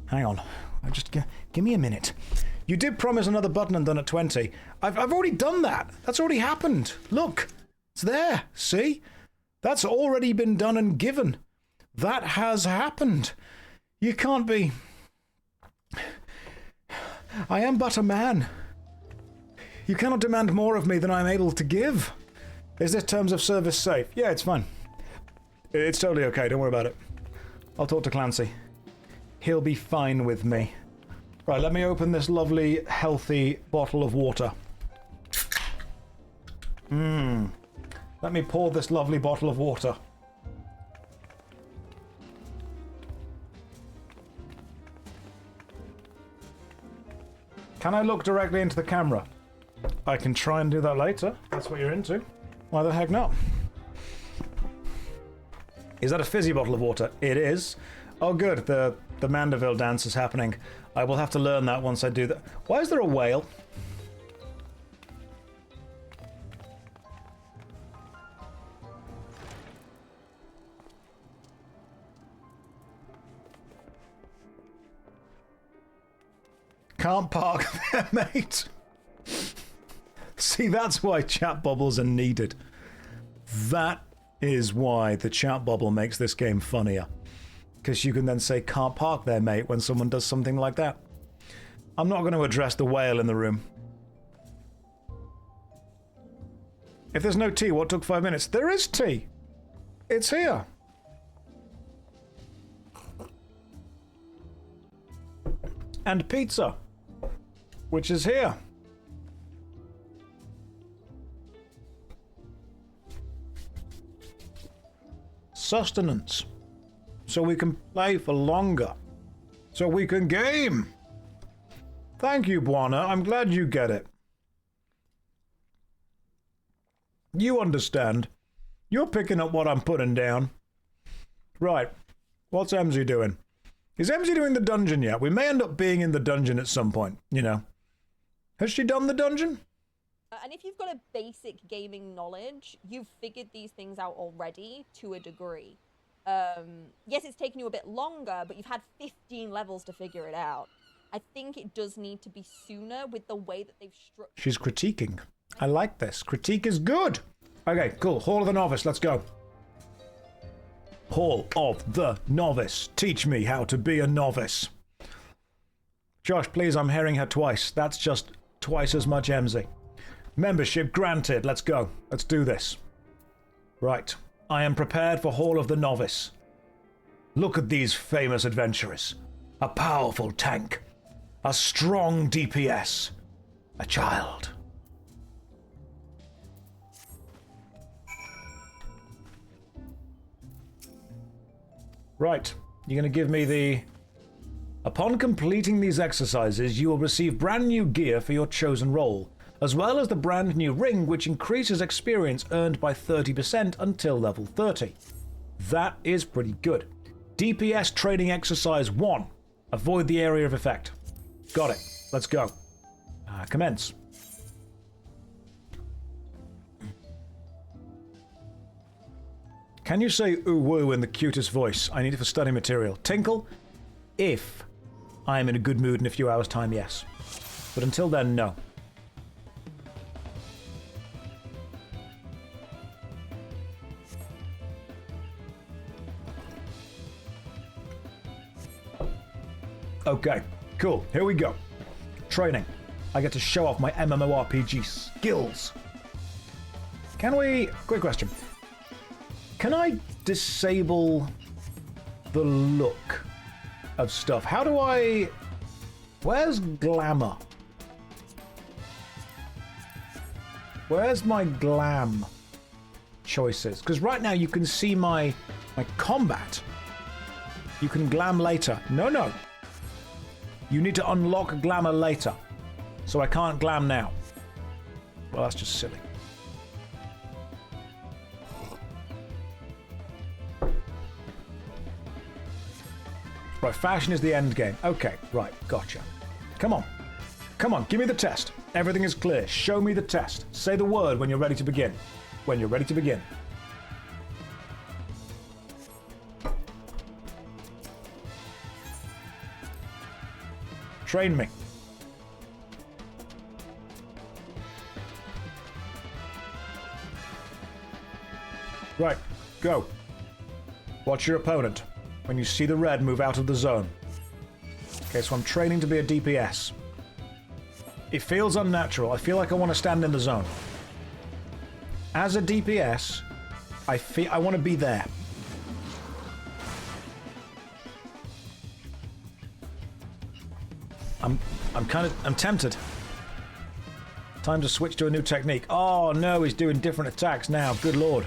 Hang on. Just give me a minute. You did promise another button and done at 20. I've already done that. That's already happened. Look. It's there. See? That's already been done and given. That has happened. You can't be... I am but a man. You cannot demand more of me than I am able to give. Is this terms of service safe? Yeah, it's fine. It's totally okay. Don't worry about it. I'll talk to Clancy. He'll be fine with me. Right, let me open this lovely, healthy bottle of water. Let me pour this lovely bottle of water. Can I look directly into the camera? I can try and do that later. That's what you're into. Why the heck not? Is that a fizzy bottle of water? It is. Oh, good. The Mandeville dance is happening. I will have to learn that once I do that. Why is there a whale? Can't park there, mate. See, that's why chat bubbles are needed. That is why the chat bubble makes this game funnier. Because you can then say, can't park there, mate, when someone does something like that. I'm not going to address the whale in the room. If there's no tea, what took 5 minutes? There is tea. It's here. And pizza, which is here. Sustenance. So we can play for longer. So we can game. Thank you, Buana. I'm glad you get it. You understand. You're picking up what I'm putting down. Right. What's Emzy doing? Is Emzy doing the dungeon yet? We may end up being in the dungeon at some point, you know. Has she done the dungeon? And if you've got a basic gaming knowledge, you've figured these things out already to a degree. Yes, it's taken you a bit longer, but you've had 15 levels to figure it out. I think it does need to be sooner with the way that they've structured. She's critiquing. I like this. Critique is good. Okay, cool. Hall of the Novice. Let's go. Hall of the Novice. Teach me how to be a novice. Josh, please, I'm hearing her twice. That's just twice as much Emzy. Membership granted. Let's go. Let's do this. Right. I am prepared for Hall of the Novice. Look at these famous adventurers. A powerful tank. A strong DPS. A child. Right. You're going to give me the... Upon completing these exercises, you will receive brand new gear for your chosen role, as well as the brand new ring, which increases experience earned by 30% until level 30. That is pretty good. DPS training exercise 1. Avoid the area of effect. Got it. Let's go. Commence. Can you say ooh woo in the cutest voice? I need it for study material. Tinkle? If I am in a good mood in a few hours' time, yes. But until then, no. Okay, cool. Here we go. Training. I get to show off my MMORPG skills. Can we... Quick question. Can I disable the look of stuff? How do I... Where's glamour? Where's my glam choices? Because right now you can see my combat. You can glam later. No, no. You need to unlock glamour later. So I can't glam now. Well, that's just silly. Right, fashion is the end game. Okay, right, gotcha. Come on. Come on, give me the test. Everything is clear. Show me the test. Say the word when you're ready to begin. When you're ready to begin. Train me. Right, go. Watch your opponent. When you see the red, move out of the zone. Okay, so I'm training to be a DPS. It feels unnatural. I feel like I want to stand in the zone. As a DPS, I want to be there. I'm tempted. Time to switch to a new technique. Oh no, he's doing different attacks now. Good lord.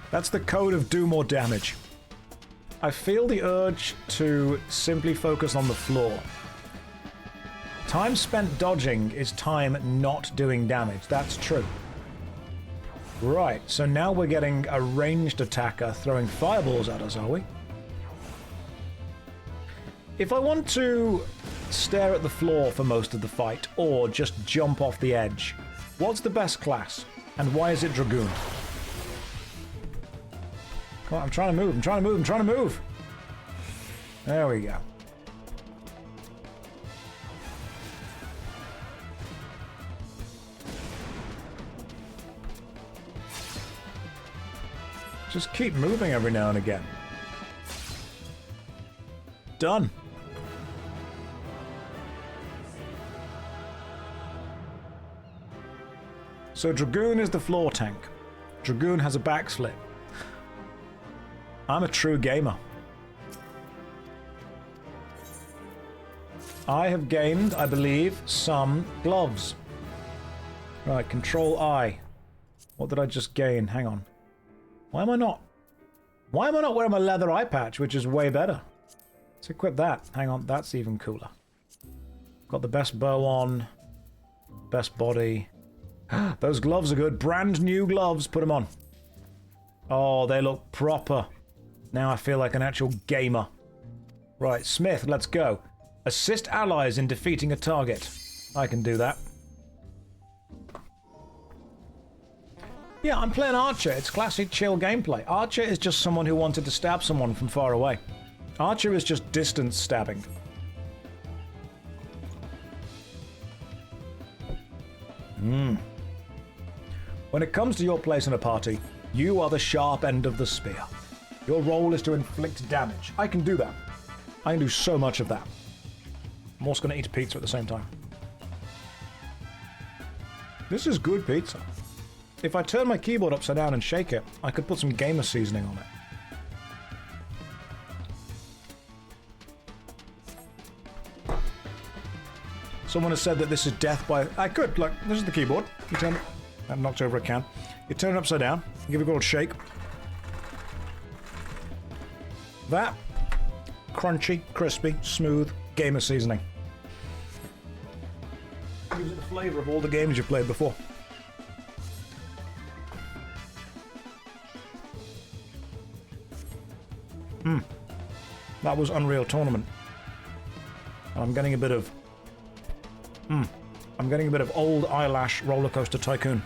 That's the code of do more damage. I feel the urge to simply focus on the floor. Time spent dodging is time not doing damage. That's true. Right, so now we're getting a ranged attacker throwing fireballs at us, are we? If I want to stare at the floor for most of the fight, or just jump off the edge, what's the best class? And why is it Dragoon? Come on, I'm trying to move, I'm trying to move, I'm trying to move! There we go. Just keep moving every now and again. Done. So Dragoon is the floor tank. Dragoon has a backslip. I'm a true gamer. I have gained, I believe, some gloves. Right, Control I. What did I just gain? Hang on. Why am I not wearing my leather eye patch, which is way better? Let's equip that. Hang on, that's even cooler. Got the best bow on. Best body. Those gloves are good. Brand new gloves. Put them on. Oh, they look proper. Now I feel like an actual gamer. Right, Smith, let's go. Assist allies in defeating a target. I can do that. Yeah, I'm playing Archer. It's classic chill gameplay. Archer is just someone who wanted to stab someone from far away. Archer is just distance stabbing. When it comes to your place in a party, you are the sharp end of the spear. Your role is to inflict damage. I can do that. I can do so much of that. I'm also going to eat a pizza at the same time. This is good pizza. If I turn my keyboard upside down and shake it, I could put some gamer seasoning on it. Someone has said that this is death by... I could, like, this is the keyboard. You turn it... I knocked over a can. You turn it upside down, give it a good shake. That, crunchy, crispy, smooth, gamer seasoning. Gives it the flavour of all the games you've played before. That was Unreal Tournament. I'm getting a bit of... I'm getting a bit of old eyelash roller coaster tycoon.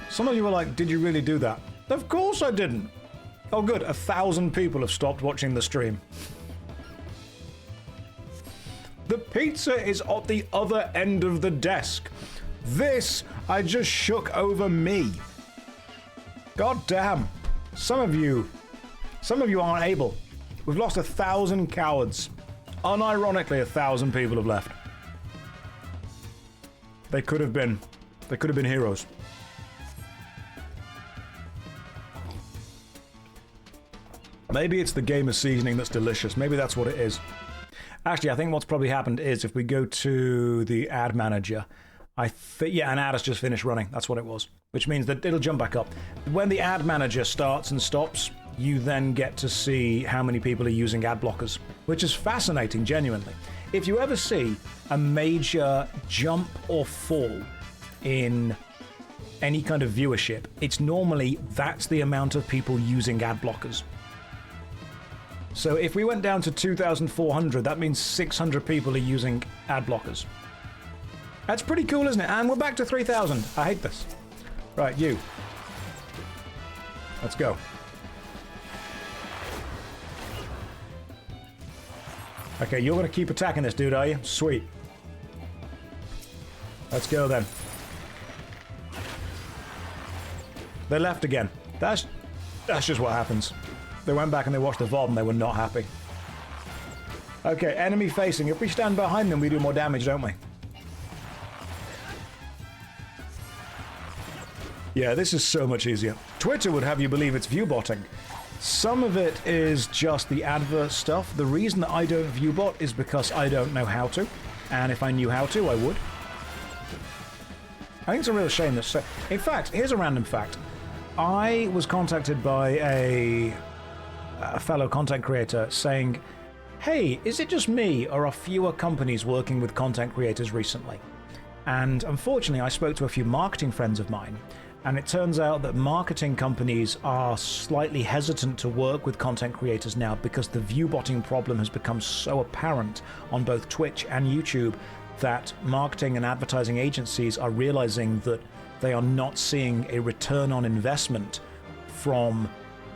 Some of you were like, did you really do that? Of course I didn't. Oh good, 1,000 people have stopped watching the stream. The pizza is at the other end of the desk. This I just shook over me. God damn. Some of you aren't able. We've lost 1,000 cowards. Unironically, 1,000 people have left. They could have been heroes. Maybe it's the gamer seasoning that's delicious. Maybe that's what it is. Actually, I think what's probably happened is if we go to the ad manager, yeah, an ad has just finished running. That's what it was. Which means that it'll jump back up. When the ad manager starts and stops, you then get to see how many people are using ad blockers, which is fascinating, genuinely. If you ever see a major jump or fall in any kind of viewership, it's normally that's the amount of people using ad blockers. So if we went down to 2,400, that means 600 people are using ad blockers. That's pretty cool, isn't it? And we're back to 3,000. I hate this. Right, you. Let's go. Okay, you're going to keep attacking this dude, are you? Sweet. Let's go then. They left again. That's just what happens. They went back and they watched the VOD and they were not happy. Okay, enemy facing. If we stand behind them, we do more damage, don't we? Yeah, this is so much easier. Twitter would have you believe it's viewbotting. Some of it is just the advert stuff. The reason that I don't viewbot is because I don't know how to. And if I knew how to, I would. I think it's a real shame that... In fact, here's a random fact. I was contacted by a fellow content creator saying, hey, is it just me or are fewer companies working with content creators recently? And unfortunately, I spoke to a few marketing friends of mine, and it turns out that marketing companies are slightly hesitant to work with content creators now because the viewbotting problem has become so apparent on both Twitch and YouTube that marketing and advertising agencies are realizing that they are not seeing a return on investment from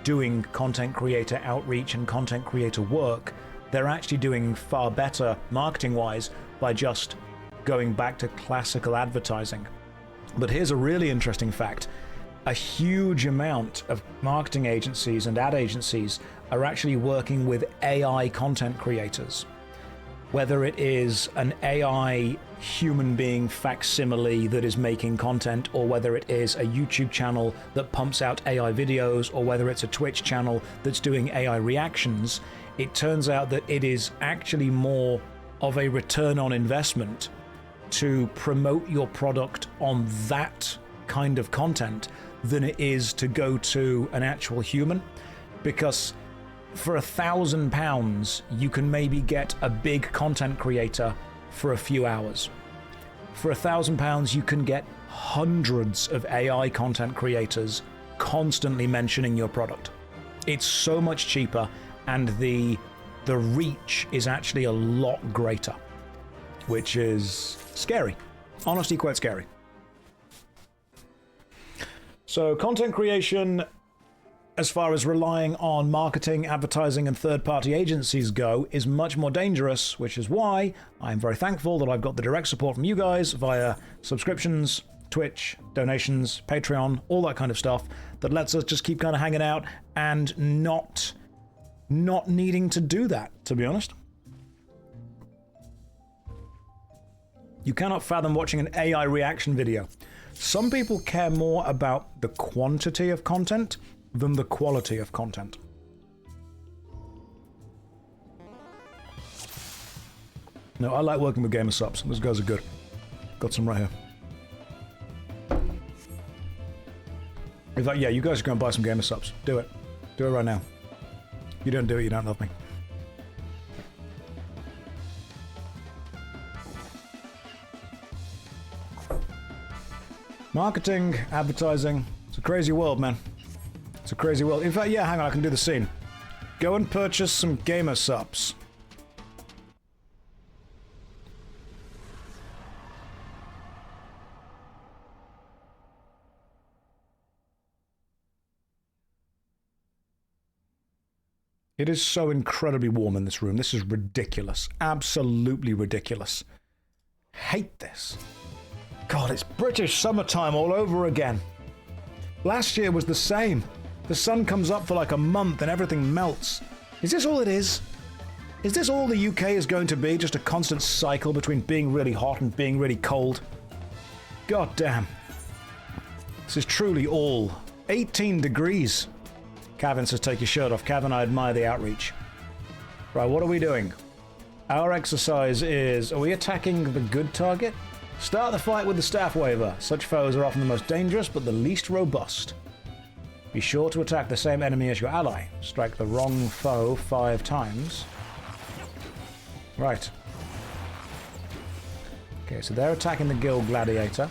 doing content creator outreach and content creator work. They're actually doing far better marketing-wise by just going back to classical advertising. But here's a really interesting fact. A huge amount of marketing agencies and ad agencies are actually working with AI content creators. Whether it is an AI human being facsimile that is making content, or whether it is a YouTube channel that pumps out AI videos, or whether it's a Twitch channel that's doing AI reactions, it turns out that it is actually more of a return on investment to promote your product on that kind of content than it is to go to an actual human. Because for £1,000, you can maybe get a big content creator for a few hours. For £1,000, you can get hundreds of AI content creators constantly mentioning your product. It's so much cheaper, and the reach is actually a lot greater, which is scary. Honestly, quite scary. So content creation, as far as relying on marketing, advertising, and third-party agencies go, is much more dangerous, which is why I'm very thankful that I've got the direct support from you guys via subscriptions, Twitch, donations, Patreon, all that kind of stuff that lets us just keep kind of hanging out and not needing to do that, to be honest. You cannot fathom watching an AI reaction video. Some people care more about the quantity of content than the quality of content. No, I like working with gamer subs. Those guys are good. Got some right here. In fact, yeah, you guys are going to buy some gamer subs. Do it. Do it right now. You don't do it, you don't love me. Marketing, advertising, it's a crazy world, man. It's a crazy world. In fact, yeah, hang on, I can do the scene. Go and purchase some gamer subs. It is so incredibly warm in this room. This is ridiculous. Absolutely ridiculous. Hate this. God, it's British summertime all over again. Last year was the same. The sun comes up for like a month and everything melts. Is this all it is? Is this all the UK is going to be? Just a constant cycle between being really hot and being really cold? God damn. This is truly all 18 degrees. Kevin says take your shirt off. Kevin, I admire the outreach. Right, what are we doing? Our exercise is, are we attacking the good target? Start the fight with the staff waver. Such foes are often the most dangerous but the least robust. Be sure to attack the same enemy as your ally. Strike the wrong foe 5 times. Right. Okay, so they're attacking the guild gladiator.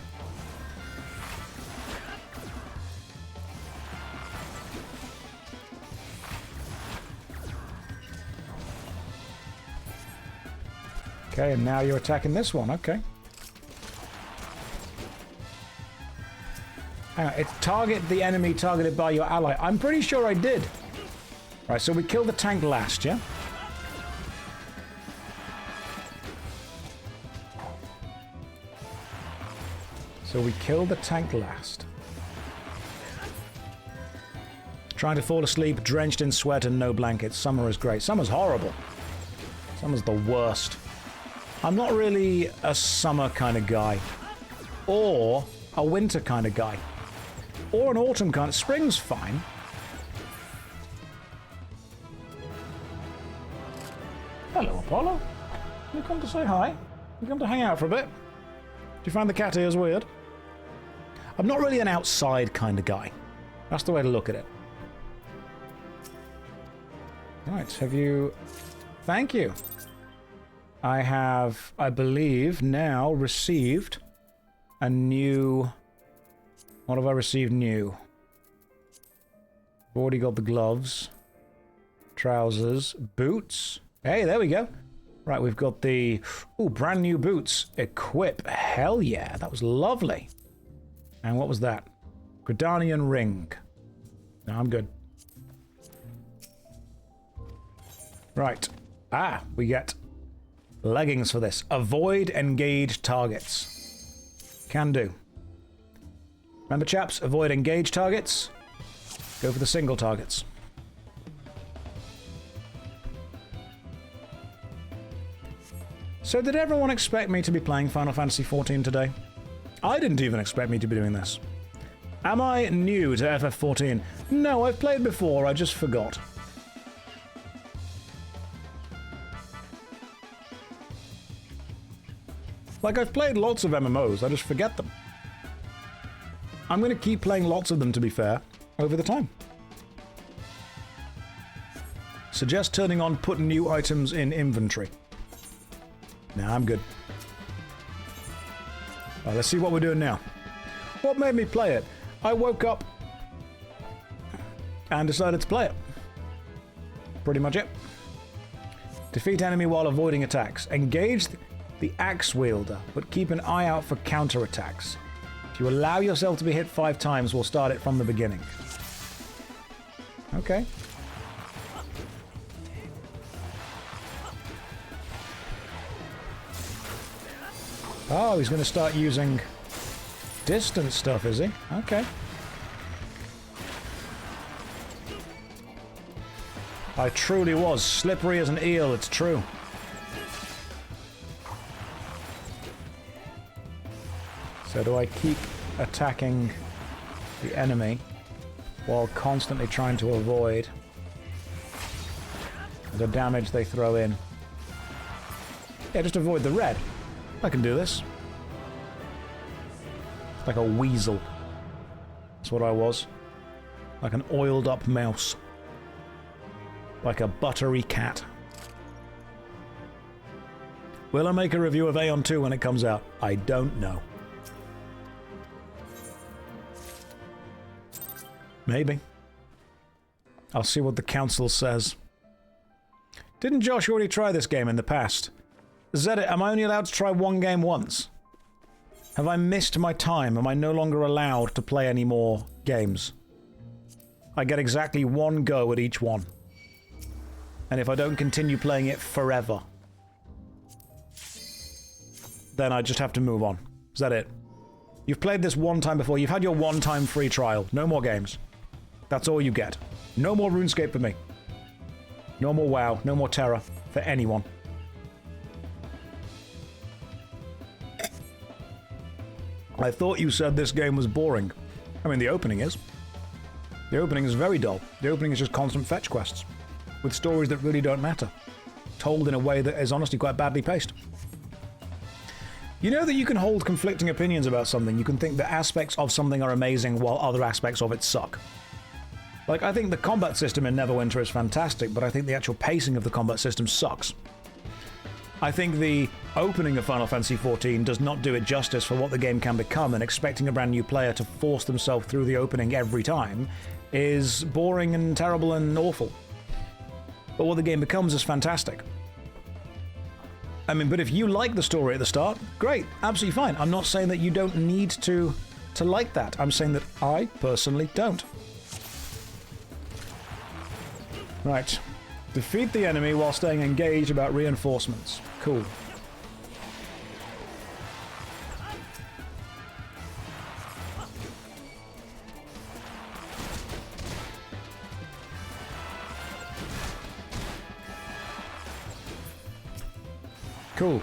Okay, and now you're attacking this one. Okay. Hang on, it's target the enemy targeted by your ally. I'm pretty sure I did. Right, so we killed the tank last, yeah? So we killed the tank last. Trying to fall asleep, drenched in sweat and no blankets. Summer is great. Summer's horrible. Summer's the worst. I'm not really a summer kind of guy. Or a winter kind of guy. Or an autumn kind of... Spring's fine. Hello, Apollo. You come to say hi? You come to hang out for a bit? Do you find the cat ears weird? I'm not really an outside kind of guy. That's the way to look at it. Right, have you... Thank you. I have, I believe, now received a new... What have I received new? I've already got the gloves. Trousers. Boots. Hey, there we go. Right, we've got the... Ooh, brand new boots. Equip. Hell yeah, that was lovely. And what was that? Gridanian ring. No, I'm good. Right. Ah, we get leggings for this. Avoid engaged targets. Can do. Remember, chaps, avoid engaged targets. Go for the single targets. So did everyone expect me to be playing Final Fantasy XIV today? I didn't even expect me to be doing this. Am I new to FF14? No, I've played before, I just forgot. Like, I've played lots of MMOs, I just forget them. I'm going to keep playing lots of them, to be fair, over the time. Suggest turning on put new items in inventory. Nah, I'm good. Right, let's see what we're doing now. What made me play it? I woke up and decided to play it. Pretty much it. Defeat enemy while avoiding attacks. Engage the axe wielder, but keep an eye out for counterattacks. If you allow yourself to be hit 5 times, we'll start it from the beginning. Okay. Oh, he's going to start using distance stuff, is he? Okay. I truly was slippery as an eel, it's true. So do I keep attacking the enemy while constantly trying to avoid the damage they throw in? Yeah, just avoid the red. I can do this. Like a weasel. That's what I was. Like an oiled up mouse. Like a buttery cat. Will I make a review of Aeon 2 when it comes out? I don't know. Maybe. I'll see what the council says. Didn't Josh already try this game in the past? Zedit, am I only allowed to try one game once? Have I missed my time? Am I no longer allowed to play any more games? I get exactly one go at each one. And if I don't continue playing it forever, then I just have to move on. Is that it? You've played this one time before. You've had your one-time free trial. No more games. That's all you get. No more RuneScape for me. No more WoW. No more Terra for anyone. I thought you said this game was boring. I mean, the opening is. The opening is very dull. The opening is just constant fetch quests, with stories that really don't matter, told in a way that is honestly quite badly paced. You know that you can hold conflicting opinions about something. You can think that aspects of something are amazing while other aspects of it suck. Like, I think the combat system in Neverwinter is fantastic, but I think the actual pacing of the combat system sucks. I think the opening of Final Fantasy XIV does not do it justice for what the game can become, and expecting a brand new player to force themselves through the opening every time is boring and terrible and awful. But what the game becomes is fantastic. I mean, but if you like the story at the start, great, absolutely fine. I'm not saying that you don't need to like that. I'm saying that I personally don't. Right. Defeat the enemy while staying engaged about reinforcements. Cool. Cool.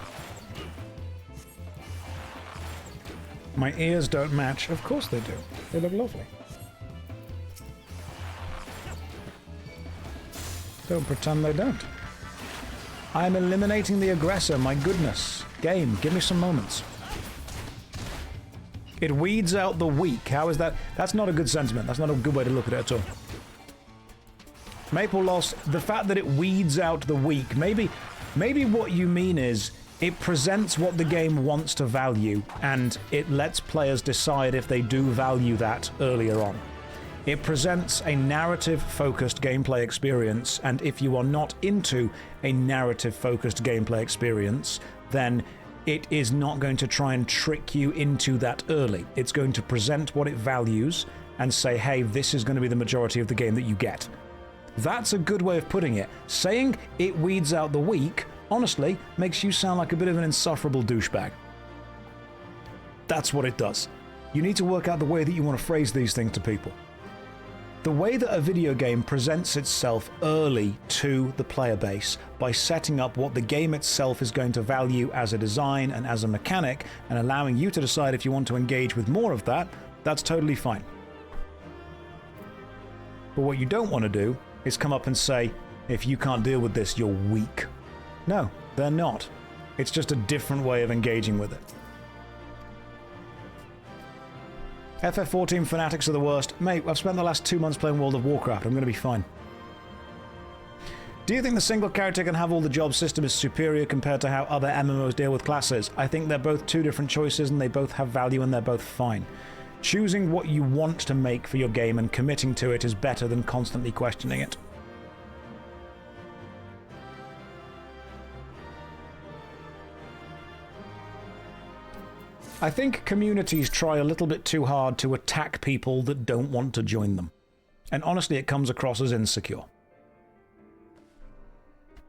My ears don't match. Of course they do. They look lovely. Don't pretend they don't. I'm eliminating the aggressor, my goodness. Game, give me some moments. It weeds out the weak. How is that? That's not a good sentiment. That's not a good way to look at it at all. Maple Loss, the fact that it weeds out the weak, maybe what you mean is it presents what the game wants to value, and it lets players decide if they do value that earlier on. It presents a narrative-focused gameplay experience, and if you are not into a narrative-focused gameplay experience, then it is not going to try and trick you into that early. It's going to present what it values and say, hey, this is going to be the majority of the game that you get. That's a good way of putting it. Saying it weeds out the weak, honestly, makes you sound like a bit of an insufferable douchebag. That's what it does. You need to work out the way that you want to phrase these things to people. The way that a video game presents itself early to the player base by setting up what the game itself is going to value as a design and as a mechanic, and allowing you to decide if you want to engage with more of that, that's totally fine. But what you don't want to do is come up and say, if you can't deal with this, you're weak. No, they're not. It's just a different way of engaging with it. FF14 fanatics are the worst. Mate, I've spent the last 2 months playing World of Warcraft. I'm going to be fine. Do you think the single character can have all the job system is superior compared to how other MMOs deal with classes? I think they're both two different choices and they both have value and they're both fine. Choosing what you want to make for your game and committing to it is better than constantly questioning it. I think communities try a little bit too hard to attack people that don't want to join them. And honestly, it comes across as insecure.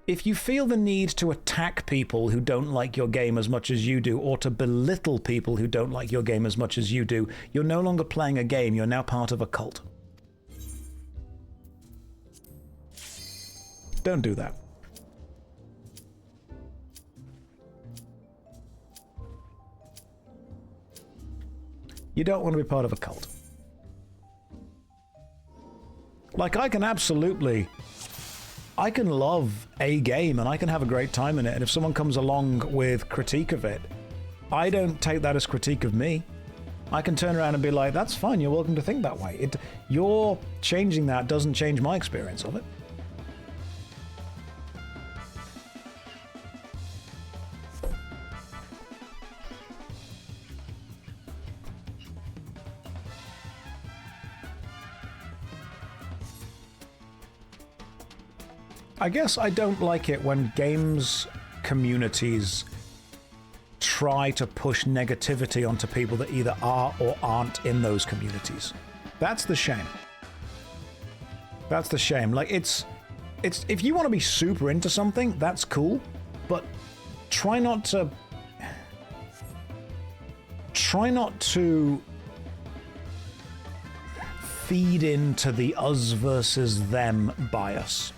If you feel the need to attack people who don't like your game as much as you do, or to belittle people who don't like your game as much as you do, you're no longer playing a game, you're now part of a cult. Don't do that. You don't want to be part of a cult. Like, I can love a game and I can have a great time in it, and if someone comes along with critique of it, I don't take that as critique of me. I can turn around and be like, that's fine, you're welcome to think that way. Your changing that doesn't change my experience of it. I guess I don't like it when games communities try to push negativity onto people that either are or aren't in those communities. That's the shame. That's the shame. Like, it's if you want to be super into something, that's cool, but try not to feed into the us versus them bias.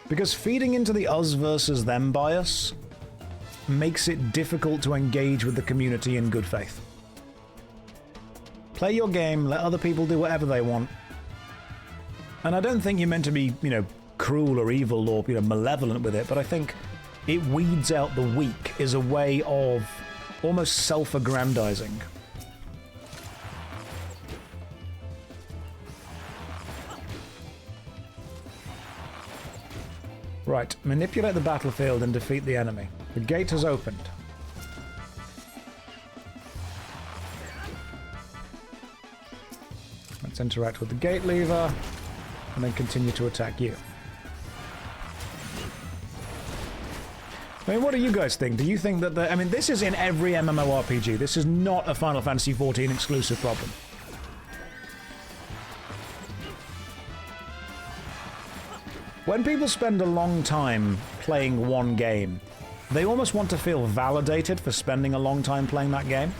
Because feeding into the us versus them bias makes it difficult to engage with the community in good faith. Play your game, let other people do whatever they want. And I don't think you're meant to be, cruel or evil or, malevolent with it, but I think it weeds out the weak is a way of almost self-aggrandizing. Right, manipulate the battlefield and defeat the enemy. The gate has opened. Let's interact with the gate lever, and then continue to attack you. I mean, what do you guys think? Do you think that this is in every MMORPG. This is not a Final Fantasy XIV exclusive problem. When people spend a long time playing one game, they almost want to feel validated for spending a long time playing that game.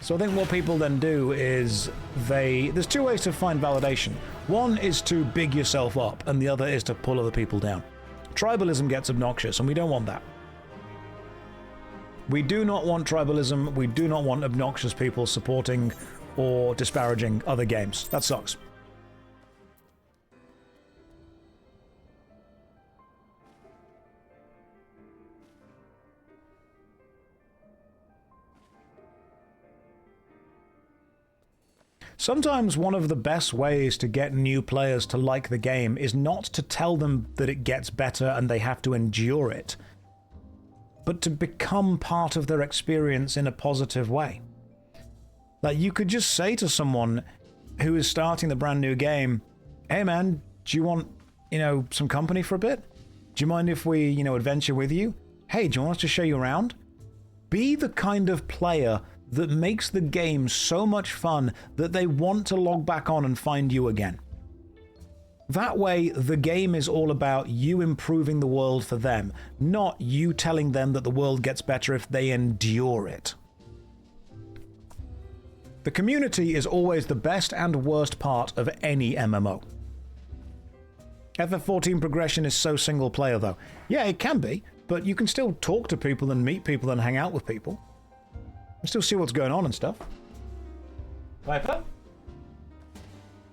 So I think what people then do is there's two ways to find validation. One is to big yourself up, and the other is to pull other people down. Tribalism gets obnoxious, and we don't want that. We do not want tribalism, we do not want obnoxious people supporting or disparaging other games. That sucks. Sometimes one of the best ways to get new players to like the game is not to tell them that it gets better and they have to endure it, but to become part of their experience in a positive way. Like, you could just say to someone who is starting the brand new game, hey man, do you want, some company for a bit? Do you mind if we, adventure with you? Hey, do you want us to show you around? Be the kind of player that makes the game so much fun that they want to log back on and find you again. That way, the game is all about you improving the world for them, not you telling them that the world gets better if they endure it. The community is always the best and worst part of any MMO. FF14 progression is so single player though. Yeah, it can be, but you can still talk to people and meet people and hang out with people. And still see what's going on and stuff. Piper?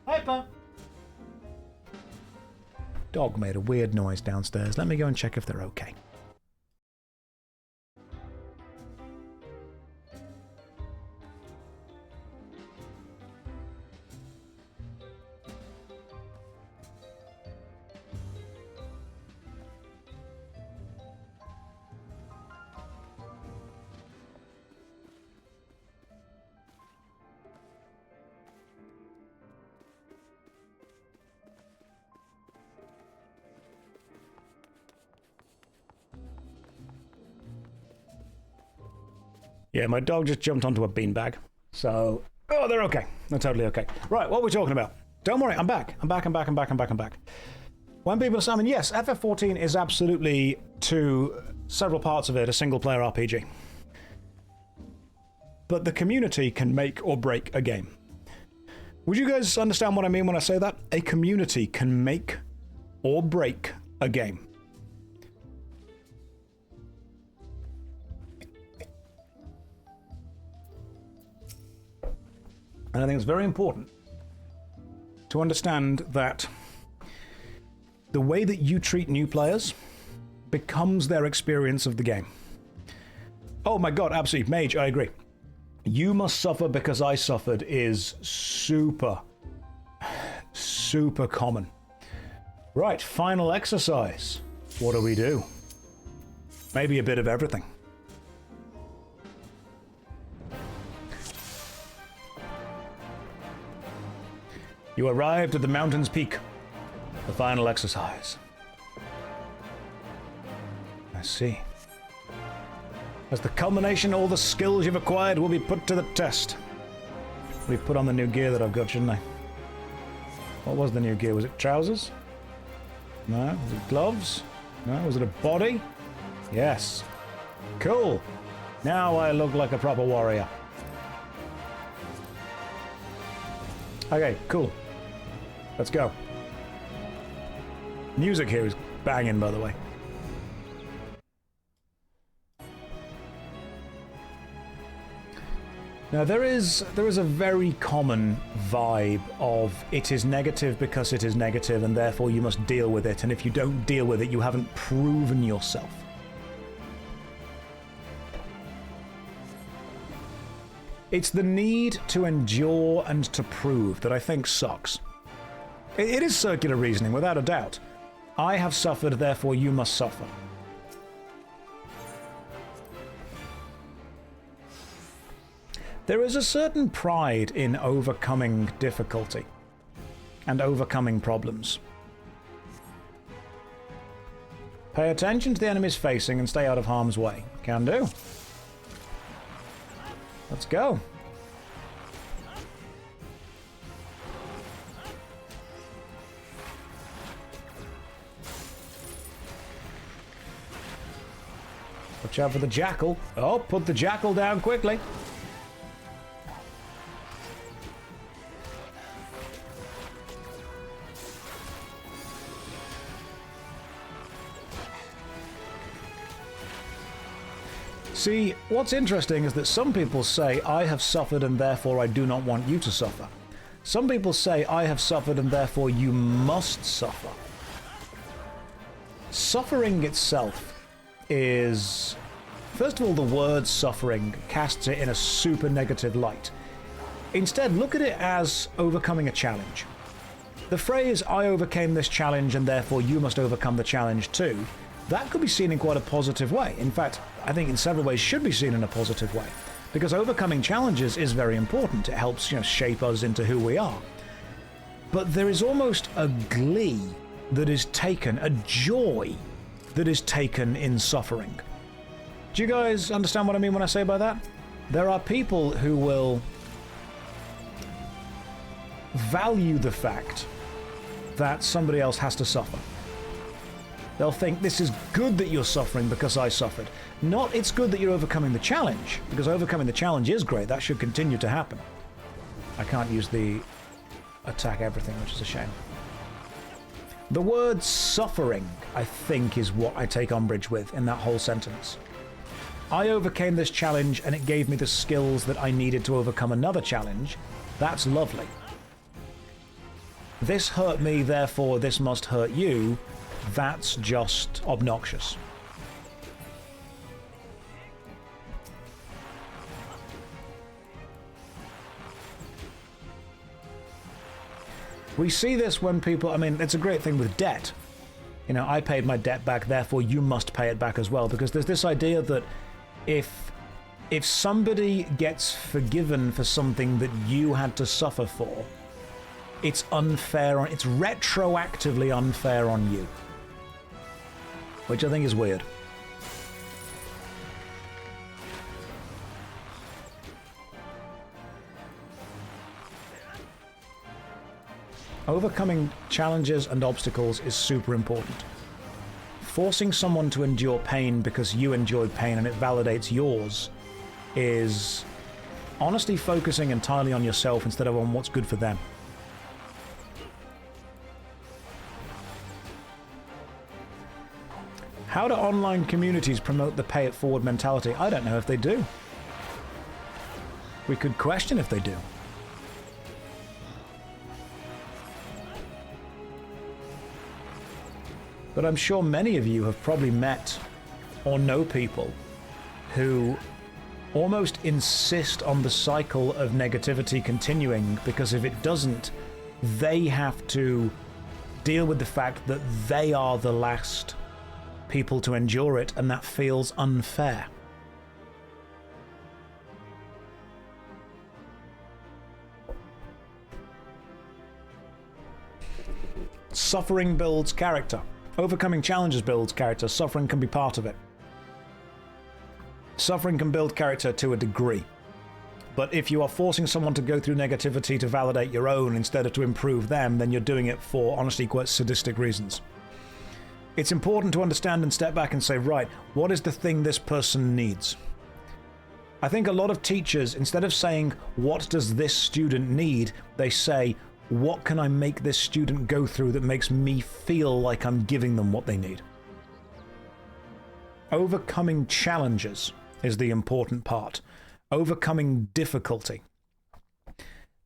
Piper? Dog made a weird noise downstairs. Let me go and check if they're okay. Yeah, my dog just jumped onto a beanbag. So, oh, they're okay. They're totally okay. Right, what are we talking about? Don't worry, I'm back. I'm back. When people are saying, yes, FF14 is absolutely, to several parts of it, a single-player RPG. But the community can make or break a game. Would you guys understand what I mean when I say that? A community can make or break a game. And I think it's very important to understand that the way that you treat new players becomes their experience of the game. Oh my god, absolutely. Mage, I agree. You must suffer because I suffered is super common. Right, final exercise. What do we do? Maybe a bit of everything. You arrived at the mountain's peak. The final exercise. I see. As the culmination, all the skills you've acquired will be put to the test. We put on the new gear that I've got, shouldn't I? What was the new gear? Was it trousers? No. Was it gloves? No. Was it a body? Yes. Cool. Now I look like a proper warrior. Okay, cool. Let's go. Music here is banging, by the way. Now there is a very common vibe of it is negative because it is negative and therefore you must deal with it, and if you don't deal with it you haven't proven yourself. It's the need to endure and to prove that I think sucks. It is circular reasoning, without a doubt. I have suffered, therefore you must suffer. There is a certain pride in overcoming difficulty and overcoming problems. Pay attention to the enemies facing and stay out of harm's way. Can do. Let's go. Watch out for the jackal. Oh, put the jackal down quickly. See, what's interesting is that some people say, I have suffered and therefore I do not want you to suffer. Some people say, I have suffered and therefore you must suffer. Suffering itself is... First of all, the word suffering casts it in a super negative light. Instead, look at it as overcoming a challenge. The phrase, I overcame this challenge and therefore you must overcome the challenge too, that could be seen in quite a positive way. In fact, I think in several ways should be seen in a positive way. Because overcoming challenges is very important. It helps, shape us into who we are. But there is almost a glee that is taken, a joy that is taken in suffering. Do you guys understand what I mean when I say by that? There are people who will value the fact that somebody else has to suffer. They'll think, this is good that you're suffering because I suffered. Not, it's good that you're overcoming the challenge, because overcoming the challenge is great. That should continue to happen. I can't use the attack everything, which is a shame. The word suffering, I think, is what I take umbrage with in that whole sentence. I overcame this challenge and it gave me the skills that I needed to overcome another challenge. That's lovely. This hurt me, therefore this must hurt you. That's just obnoxious. We see this when people, I mean, it's a great thing with debt. I paid my debt back, therefore you must pay it back as well, because there's this idea that if somebody gets forgiven for something that you had to suffer for, it's unfair, it's retroactively unfair on you. Which I think is weird. Overcoming challenges and obstacles is super important. Forcing someone to endure pain because you enjoyed pain and it validates yours is honestly focusing entirely on yourself instead of on what's good for them. How do online communities promote the pay it forward mentality? I don't know if they do. We could question if they do. But I'm sure many of you have probably met or know people who almost insist on the cycle of negativity continuing, because if it doesn't, they have to deal with the fact that they are the last people to endure it, and that feels unfair. Suffering builds character. Overcoming challenges builds character. Suffering can be part of it. Suffering can build character to a degree. But if you are forcing someone to go through negativity to validate your own instead of to improve them, then you're doing it for honestly quite sadistic reasons. It's important to understand and step back and say, right, what is the thing this person needs? I think a lot of teachers, instead of saying, what does this student need, they say, what can I make this student go through that makes me feel like I'm giving them what they need? Overcoming challenges is the important part. Overcoming difficulty.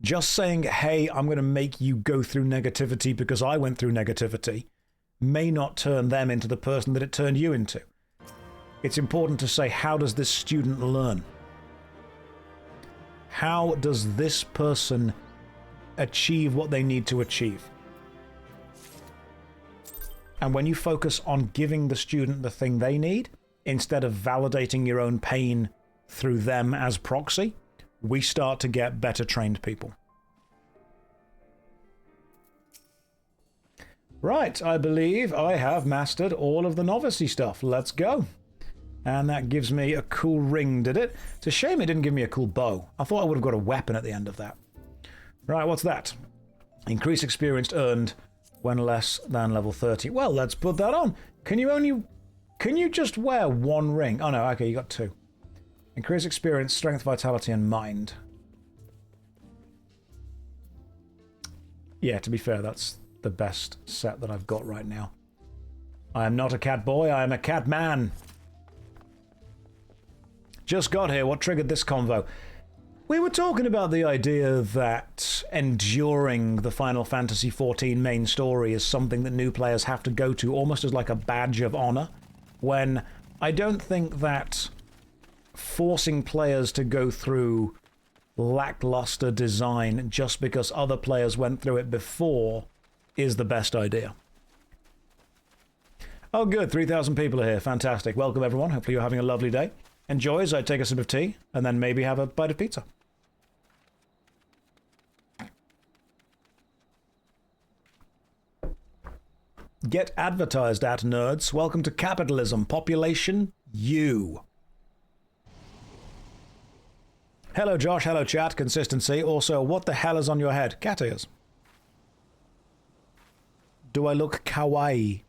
Just saying, hey, I'm going to make you go through negativity because I went through negativity, may not turn them into the person that it turned you into. It's important to say, how does this student learn? How does this person achieve what they need to achieve? And when you focus on giving the student the thing they need, instead of validating your own pain through them as proxy, we start to get better trained people. Right, I believe I have mastered all of the novice-y stuff. Let's go. And that gives me a cool ring, did it? It's a shame it didn't give me a cool bow. I thought I would have got a weapon at the end of that. Right, what's that? Increase experience earned when less than level 30. Well, let's put that on. Can you just wear one ring? Oh no, okay, you got two. Increase experience, strength, vitality, and mind. Yeah, to be fair, that's the best set that I've got right now. I am not a cat boy, I am a cat man. Just got here, what triggered this convo? We were talking about the idea that enduring the Final Fantasy XIV main story is something that new players have to go to almost as like a badge of honor, when I don't think that forcing players to go through lackluster design just because other players went through it before is the best idea. Oh, good. 3,000 people are here. Fantastic. Welcome, everyone. Hopefully you're having a lovely day. Enjoy as I take a sip of tea and then maybe have a bite of pizza. Get advertised at, nerds. Welcome to capitalism. Population, you. Hello, Josh. Hello, chat. Consistency. Also, what the hell is on your head? Cat ears. Do I look kawaii?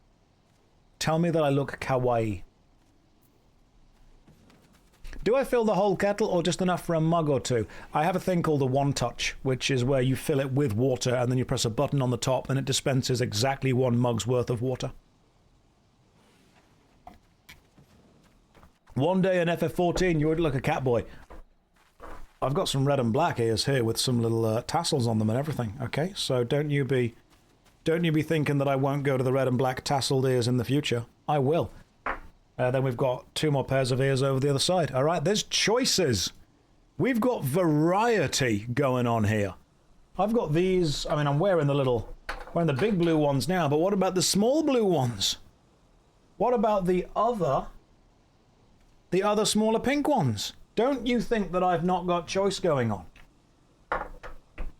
Tell me that I look kawaii. Do I fill the whole kettle or just enough for a mug or two? I have a thing called a one touch, which is where you fill it with water and then you press a button on the top and it dispenses exactly 1 mug's worth of water. One day in FF14 you would look a cat boy. I've got some red and black ears here with some little tassels on them and everything, okay? So don't you be thinking that I won't go to the red and black tasseled ears in the future. I will. Then we've got 2 more pairs of ears over the other side. All right, there's choices. We've got variety going on here. I've got these. I mean, I'm wearing the big blue ones now, but what about the small blue ones? What about the other smaller pink ones? Don't you think that I've not got choice going on?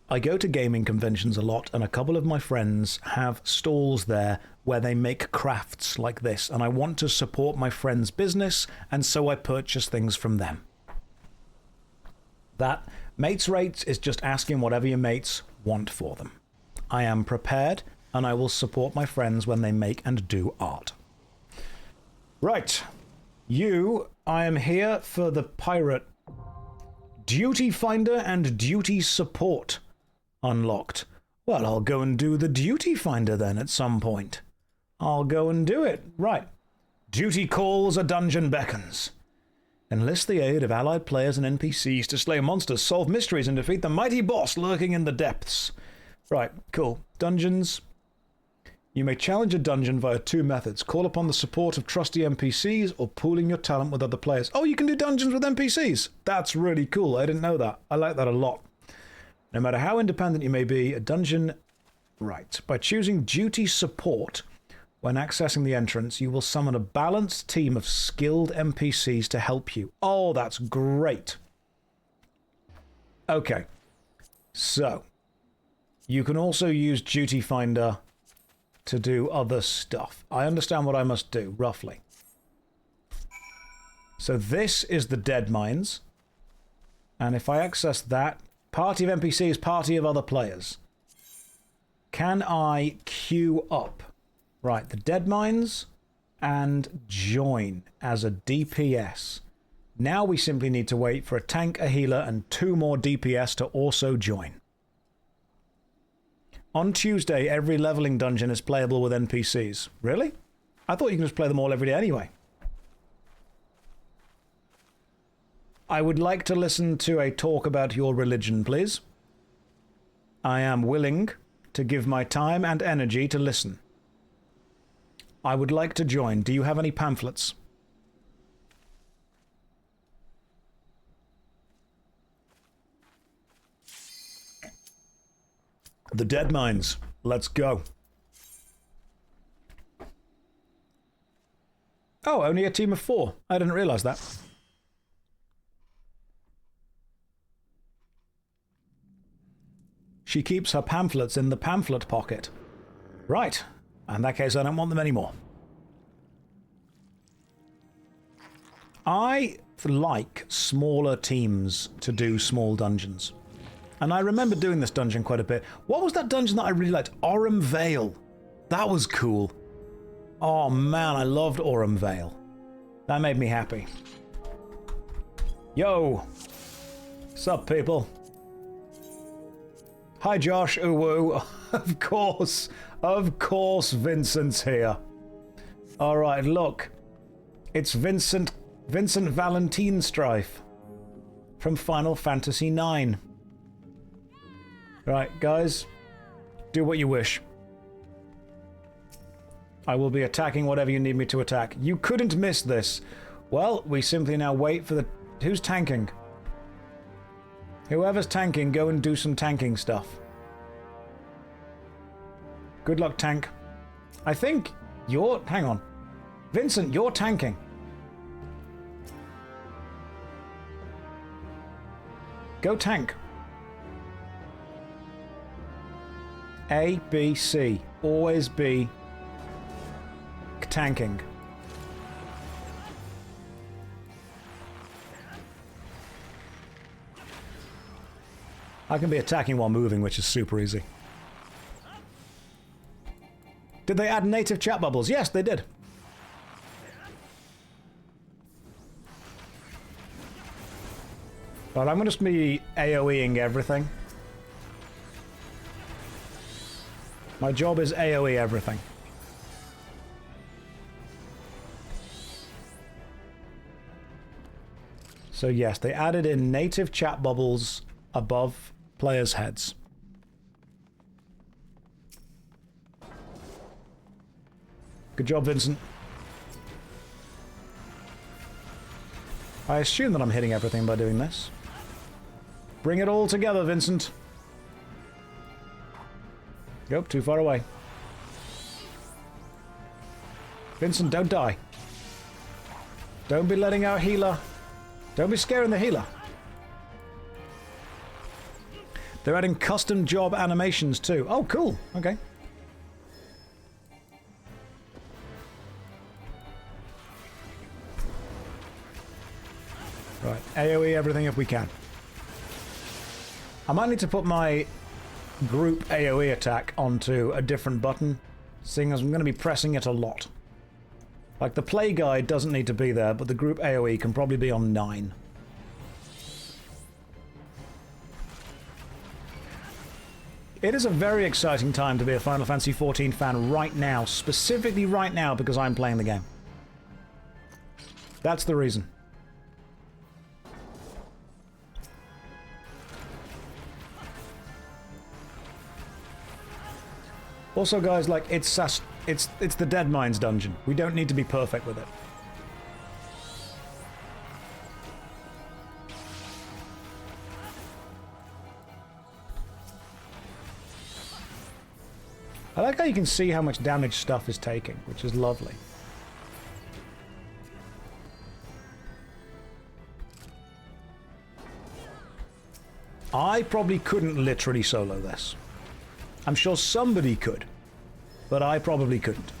I go to gaming conventions a lot, and a couple of my friends have stalls there where they make crafts like this, and I want to support my friend's business, and so I purchase things from them. That mates rates is just asking whatever your mates want for them. I am prepared, and I will support my friends when they make and do art. Right. I am here for the pirate duty finder and duty support. Unlocked. Well, I'll go and do the duty finder then at some point. I'll go and do it. Right. Duty calls, a dungeon beckons. Enlist the aid of allied players and NPCs to slay monsters, solve mysteries, and defeat the mighty boss lurking in the depths. Right, cool. Dungeons. You may challenge a dungeon via 2 methods. Call upon the support of trusty NPCs or pooling your talent with other players. Oh, you can do dungeons with NPCs. That's really cool. I didn't know that. I like that a lot. No matter how independent you may be, a dungeon... Right. By choosing duty support, when accessing the entrance, you will summon a balanced team of skilled NPCs to help you. Oh, that's great. Okay. So, you can also use Duty Finder to do other stuff. I understand what I must do, roughly. So this is the Dead Mines. And if I access that... Party of NPCs, party of other players. Can I queue up? Right, the Dead Mines and join as a DPS. Now we simply need to wait for a tank, a healer, and 2 more DPS to also join. On Tuesday, every leveling dungeon is playable with NPCs. Really? I thought you can just play them all every day anyway. I would like to listen to a talk about your religion, please. I am willing to give my time and energy to listen. I would like to join. Do you have any pamphlets? The Dead Mines. Let's go. Oh, only a team of 4. I didn't realize that. She keeps her pamphlets in the pamphlet pocket. Right. In that case, I don't want them anymore. I like smaller teams to do small dungeons. And I remember doing this dungeon quite a bit. What was that dungeon that I really liked? Orem Vale. That was cool. Oh man, I loved Orem Vale. That made me happy. Yo. Sup, people? Hi, Josh. Uwu. Of course, Vincent's here. All right, look. It's Vincent Valentine Strife from Final Fantasy IX. Right, guys. Do what you wish. I will be attacking whatever you need me to attack. You couldn't miss this. Well, we simply now wait for the... Who's tanking? Whoever's tanking, go and do some tanking stuff. Good luck, tank. I think you're... Hang on. Vincent, you're tanking. Go tank. A, B, C. Always be tanking. I can be attacking while moving, which is super easy. Did they add native chat bubbles? Yes, they did. But I'm going to be AoEing everything. My job is AoE everything. So yes, they added in native chat bubbles above players' heads. Good job, Vincent. I assume that I'm hitting everything by doing this. Bring it all together, Vincent. Nope, too far away. Vincent, don't die. Don't be letting out healer. Don't be scaring the healer. They're adding custom job animations too. Oh, cool. Okay. Right, AoE everything if we can. I might need to put my group AoE attack onto a different button, seeing as I'm going to be pressing it a lot. Like, the play guide doesn't need to be there, but the group AoE can probably be on 9. It is a very exciting time to be a Final Fantasy XIV fan right now, specifically right now because I'm playing the game. That's the reason. Also, guys, like, it's the Dead Mines dungeon. We don't need to be perfect with it. I like how you can see how much damage stuff is taking, which is lovely. I probably couldn't literally solo this. I'm sure somebody could, but I probably couldn't.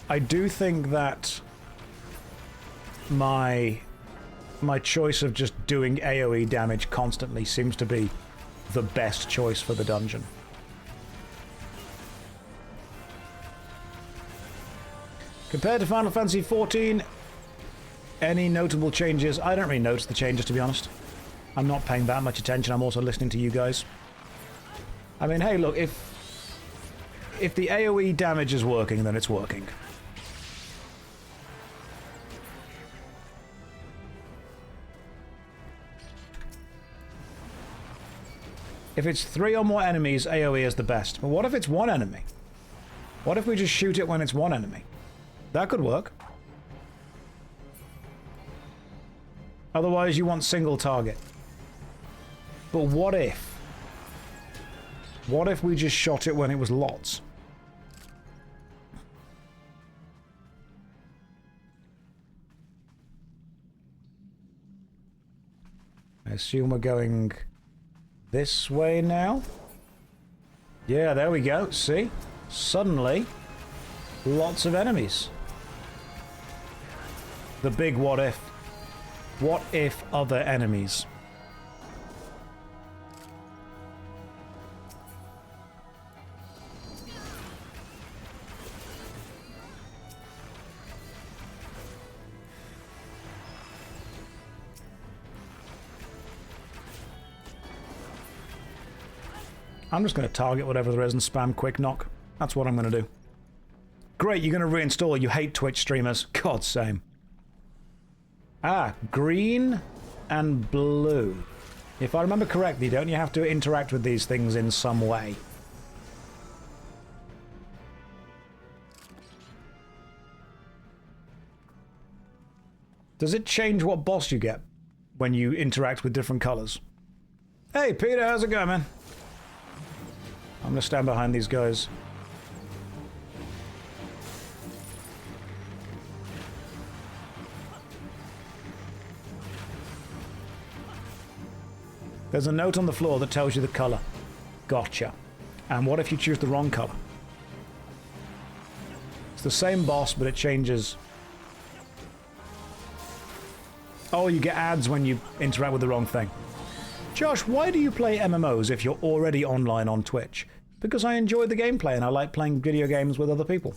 I do think that my choice of just doing AoE damage constantly seems to be the best choice for the dungeon. Compared to Final Fantasy XIV, any notable changes? I don't really notice the changes, to be honest. I'm not paying that much attention. I'm also listening to you guys. I mean, hey, look, if the AoE damage is working, then it's working. If it's 3 or more enemies, AoE is the best. But what if it's 1 enemy? What if we just shoot it when it's 1 enemy? That could work. Otherwise, you want single target. But what if? What if we just shot it when it was lots? I assume we're going this way now? Yeah, there we go. See? Suddenly, lots of enemies. The big what if. What if other enemies? I'm just going to target whatever there is and spam quick knock. That's what I'm going to do. Great, you're going to reinstall. You hate Twitch streamers. God, same. Ah, green and blue. If I remember correctly, don't you have to interact with these things in some way? Does it change what boss you get when you interact with different colors? Hey, Peter, how's it going, man? I'm going to stand behind these guys. There's a note on the floor that tells you the color. Gotcha. And what if you choose the wrong color? It's the same boss, but it changes. Oh, you get ads when you interact with the wrong thing. Josh, why do you play MMOs if you're already online on Twitch? Because I enjoy the gameplay and I like playing video games with other people.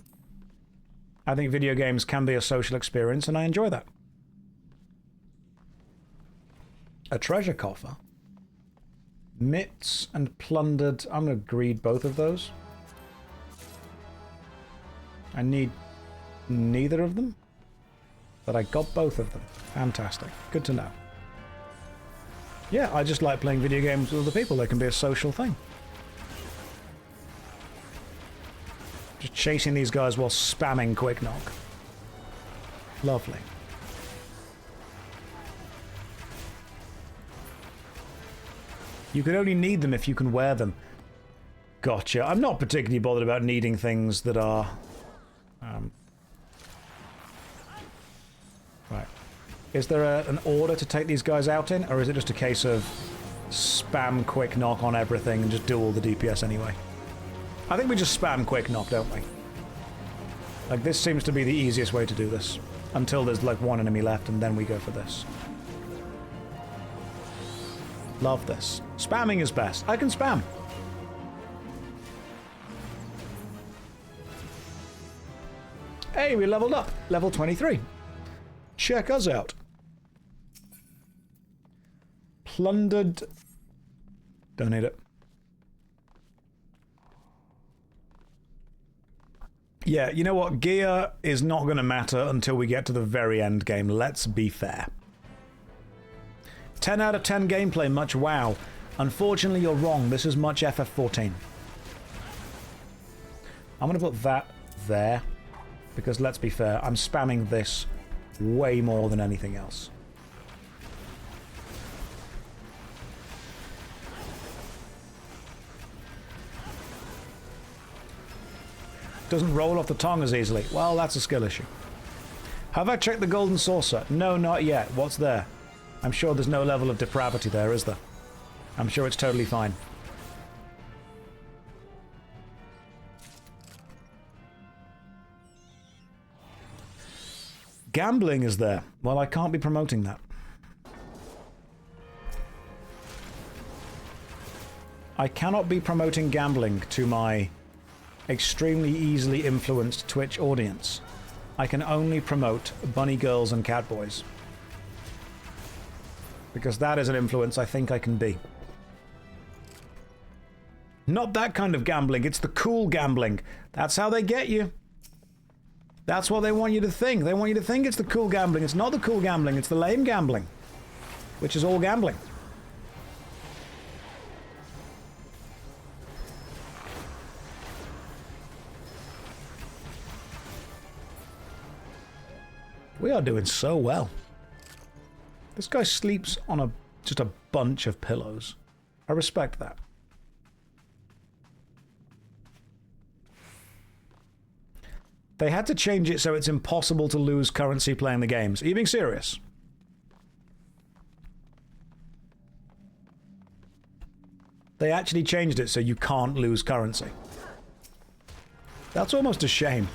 I think video games can be a social experience and I enjoy that. A treasure coffer. Mitts and plundered. I'm going to greed both of those. I need neither of them, but I got both of them. Fantastic. Good to know. Yeah, I just like playing video games with other people. They can be a social thing. Just chasing these guys while spamming Quick Knock. Lovely. You can only need them if you can wear them. Gotcha. I'm not particularly bothered about needing things that are... Right. Is there an order to take these guys out in, or is it just a case of spam Quick Knock on everything and just do all the DPS anyway? I think we just spam Quick Knock, don't we? Like, this seems to be the easiest way to do this. Until there's, like, one enemy left, and then we go for this. Love this. Spamming is best. I can spam. Hey, we leveled up. Level 23. Check us out. Plundered. Don't need it. Yeah, you know what? Gear is not going to matter until we get to the very end game. Let's be fair. 10 out of 10 gameplay, much WoW. Unfortunately, you're wrong. This is much FF14. I'm going to put that there, because let's be fair, I'm spamming this way more than anything else. Doesn't roll off the tongue as easily. Well, that's a skill issue. Have I checked the golden saucer? No, not yet. What's there? I'm sure there's no level of depravity there, is there? I'm sure it's totally fine. Gambling is there. Well, I can't be promoting that. I cannot be promoting gambling to my extremely easily influenced Twitch audience. I can only promote bunny girls and cat boys. Because that is an influence I think I can be. Not that kind of gambling, it's the cool gambling. That's how they get you. That's what they want you to think. They want you to think it's the cool gambling. It's not the cool gambling, it's the lame gambling. Which is all gambling. We are doing so well. This guy sleeps on just a bunch of pillows. I respect that. They had to change it so it's impossible to lose currency playing the games. Are you being serious? They actually changed it so you can't lose currency. That's almost a shame.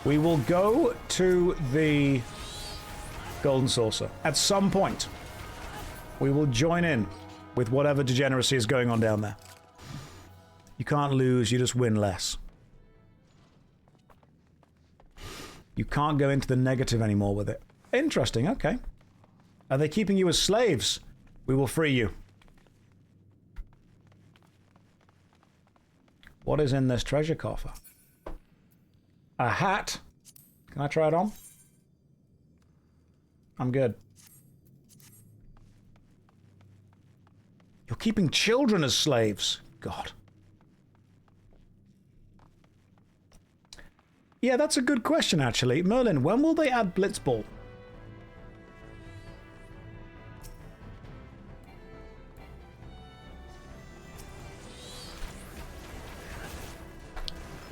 We will go to the Golden Saucer. At some point, we will join in with whatever degeneracy is going on down there. You can't lose, you just win less. You can't go into the negative anymore with it. Interesting, okay. Are they keeping you as slaves? We will free you. What is in this treasure coffer? A hat. Can I try it on? I'm good. You're keeping children as slaves. God. Yeah, that's a good question, actually. Merlin, when will they add Blitzball?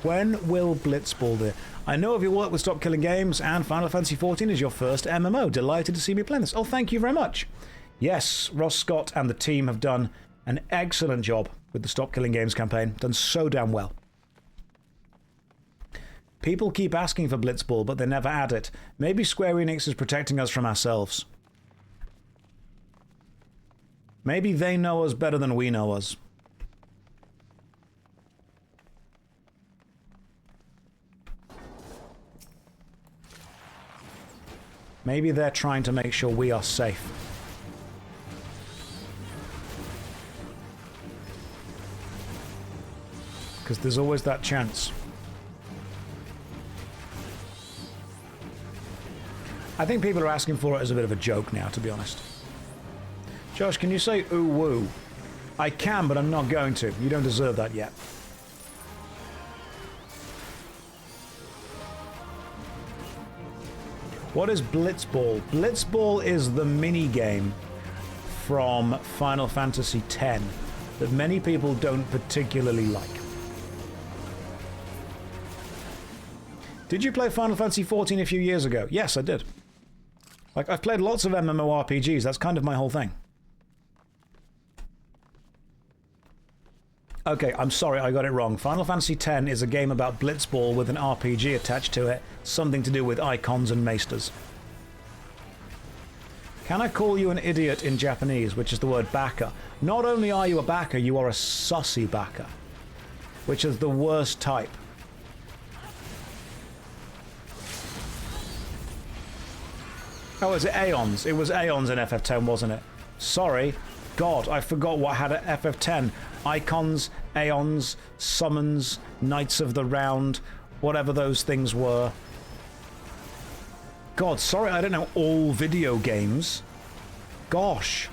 When will Blitzball do? I know of your work with Stop Killing Games, and Final Fantasy XIV is your first MMO. Delighted to see me playing this. Oh, thank you very much. Yes, Ross Scott and the team have done an excellent job with the Stop Killing Games campaign. Done so damn well. People keep asking for Blitzball, but they never add it. Maybe Square Enix is protecting us from ourselves. Maybe they know us better than we know us. Maybe they're trying to make sure we are safe. Because there's always that chance. I think people are asking for it as a bit of a joke now, to be honest. Josh, can you say ooh woo? I can, but I'm not going to. You don't deserve that yet. What is Blitzball? Blitzball is the mini-game from Final Fantasy X that many people don't particularly like. Did you play Final Fantasy XIV a few years ago? Yes, I did. Like, I've played lots of MMORPGs, that's kind of my whole thing. Okay, I'm sorry, I got it wrong. Final Fantasy X is a game about Blitzball with an RPG attached to it. Something to do with icons and maesters. Can I call you an idiot in Japanese, which is the word baka? Not only are you a baka, you are a sussy baka, which is the worst type. Oh, was it Aeons? It was Aeons in FF10, wasn't it? Sorry. God, I forgot what had at FF10. Icons, Aeons, Summons, Knights of the Round, whatever those things were. God, sorry I don't know all video games. Gosh.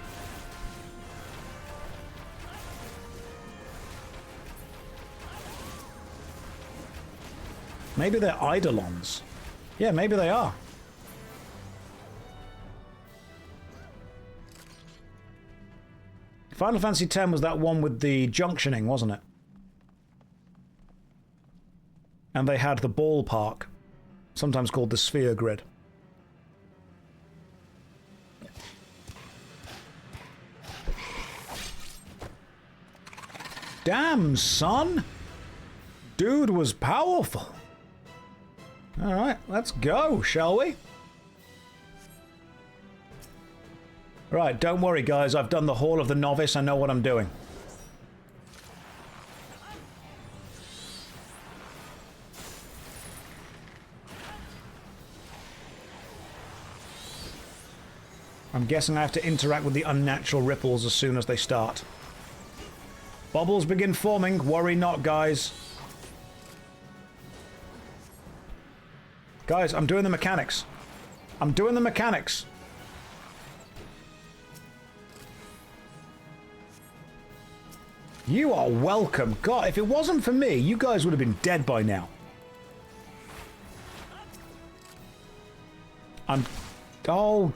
Maybe they're Eidolons. Yeah, maybe they are. Final Fantasy X was that one with the junctioning, wasn't it? And they had the ballpark, sometimes called the sphere grid. Damn, son! Dude was powerful. Alright, let's go, shall we? Right, don't worry guys, I've done the Hall of the Novice, I know what I'm doing. I'm guessing I have to interact with the unnatural ripples as soon as they start. Bubbles begin forming, worry not guys. Guys, I'm doing the mechanics. I'm doing the mechanics. You are welcome. God, if it wasn't for me, you guys would have been dead by now. Oh,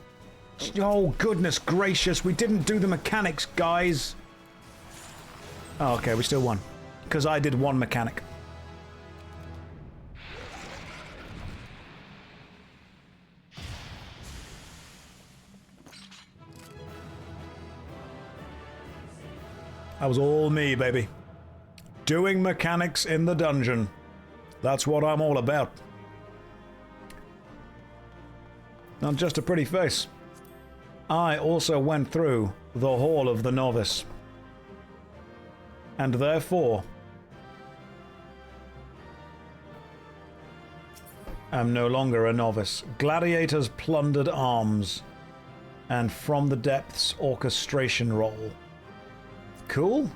goodness gracious. We didn't do the mechanics, guys. Oh, okay, we still won. Because I did one mechanic. That was all me, baby. Doing mechanics in the dungeon. That's what I'm all about. Not just a pretty face. I also went through the Hall of the Novice. And therefore, am no longer a novice. Gladiators plundered arms. And from the depths, orchestration roll. Cool.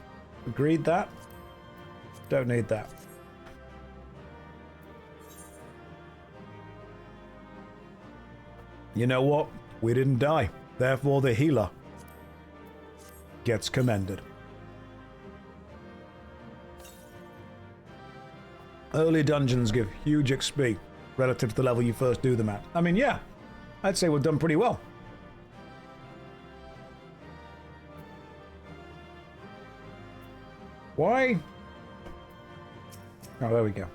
Agreed that. Don't need that. You know what? We didn't die. Therefore, the healer gets commended. Early dungeons give huge XP relative to the level you first do them at. I mean, yeah, I'd say we've done pretty well. Why? Oh, there we go.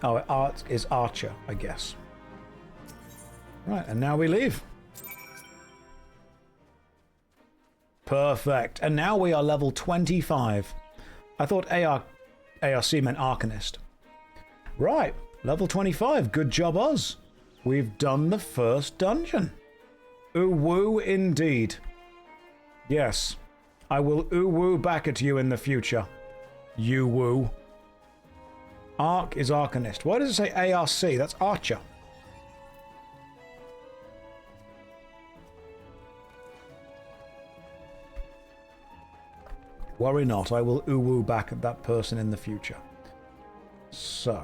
Oh, art is Archer, I guess. Right, and now we leave. Perfect. And now we are level 25. I thought ARC meant Arcanist. Right, level 25. Good job, us. We've done the first dungeon. Ooh woo indeed. Yes, I will ooh woo back at you in the future. You woo. Arc is Arcanist. Why does it say ARC? That's Archer. Worry not, I will ooh woo back at that person in the future. So,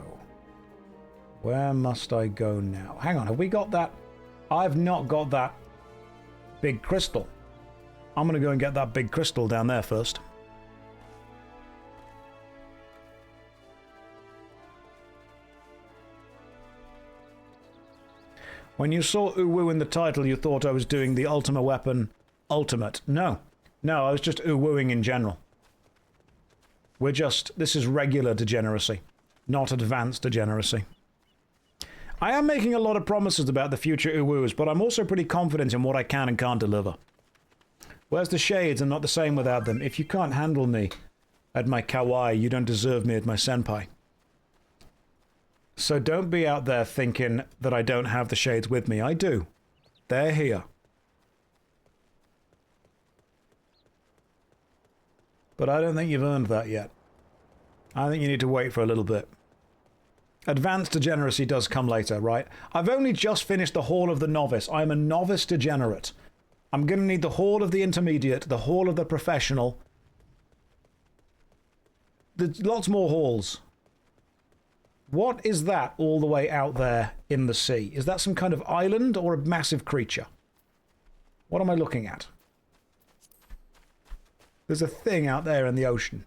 where must I go now? Hang on, have we got that? I've not got that big crystal. I'm going to go and get that big crystal down there first. When you saw ooh woo in the title, you thought I was doing the Ultima Weapon Ultimate. No. No, I was just ooh wooing in general. This is regular degeneracy, not advanced degeneracy. I am making a lot of promises about the future ooh woos, but I'm also pretty confident in what I can and can't deliver. Where's the shades? I'm not the same without them. If you can't handle me at my kawaii, you don't deserve me at my senpai. So don't be out there thinking that I don't have the shades with me. I do. They're here. But I don't think you've earned that yet. I think you need to wait for a little bit. Advanced degeneracy does come later, right? I've only just finished the Hall of the Novice. I'm a novice degenerate. I'm going to need the Hall of the Intermediate, the Hall of the Professional. There's lots more halls. What is that all the way out there in the sea? Is that some kind of island or a massive creature? What am I looking at? There's a thing out there in the ocean.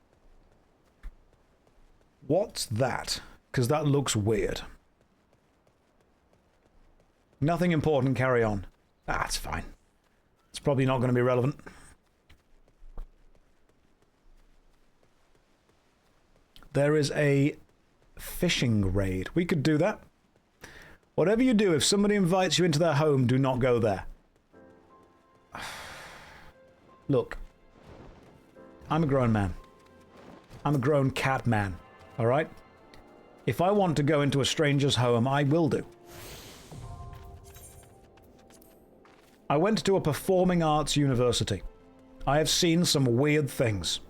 What's that? Because that looks weird. Nothing important, carry on. That's fine. It's probably not going to be relevant. There is a fishing raid. We could do that. Whatever you do, if somebody invites you into their home, do not go there. Look. I'm a grown man. I'm a grown cat man. Alright? If I want to go into a stranger's home, I will do. I went to a performing arts university. I have seen some weird things.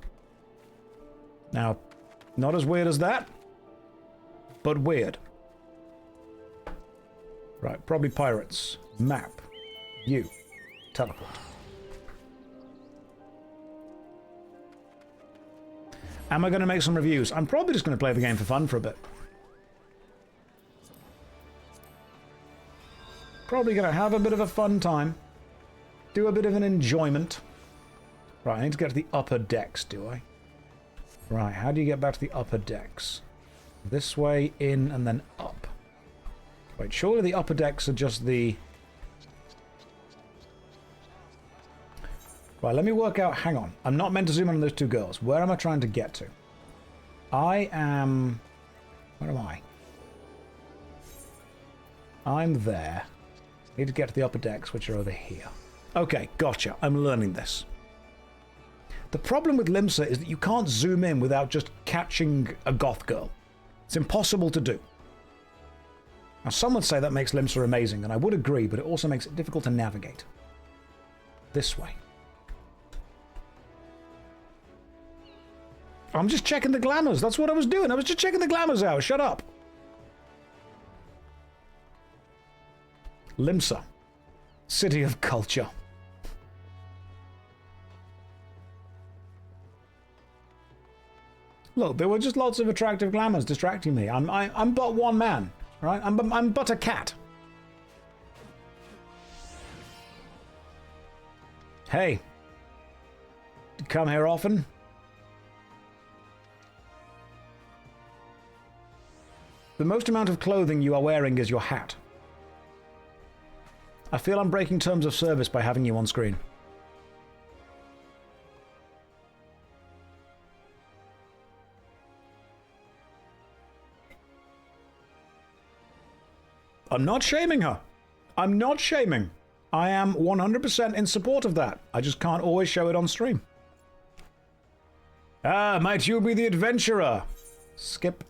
Now, not as weird as that, but weird. Right, probably pirates. Map. You. Teleport. Am I going to make some reviews? I'm probably just going to play the game for fun for a bit. Probably going to have a bit of a fun time. Do a bit of an enjoyment. Right, I need to get to the upper decks, do I? Right, how do you get back to the upper decks? This way, in, and then up. Wait, surely the upper decks are just the... Right, let me work out... Hang on. I'm not meant to zoom in on those two girls. Where am I trying to get to? I am... Where am I? I'm there. I need to get to the upper decks, which are over here. Okay, gotcha. I'm learning this. The problem with Limsa is that you can't zoom in without just catching a goth girl. It's impossible to do. Now, some would say that makes Limsa amazing, and I would agree, but it also makes it difficult to navigate. This way. I'm just checking the glamours. That's what I was doing. I was just checking the glamours out. Shut up. Limsa. City of Culture. Look, there were just lots of attractive glamours distracting me. I'm but one man, right? I'm but a cat. Hey. You come here often? The most amount of clothing you are wearing is your hat. I feel I'm breaking terms of service by having you on screen. I'm not shaming her. I'm not shaming. I am 100% in support of that. I just can't always show it on stream. Ah, might you be the adventurer? Skip.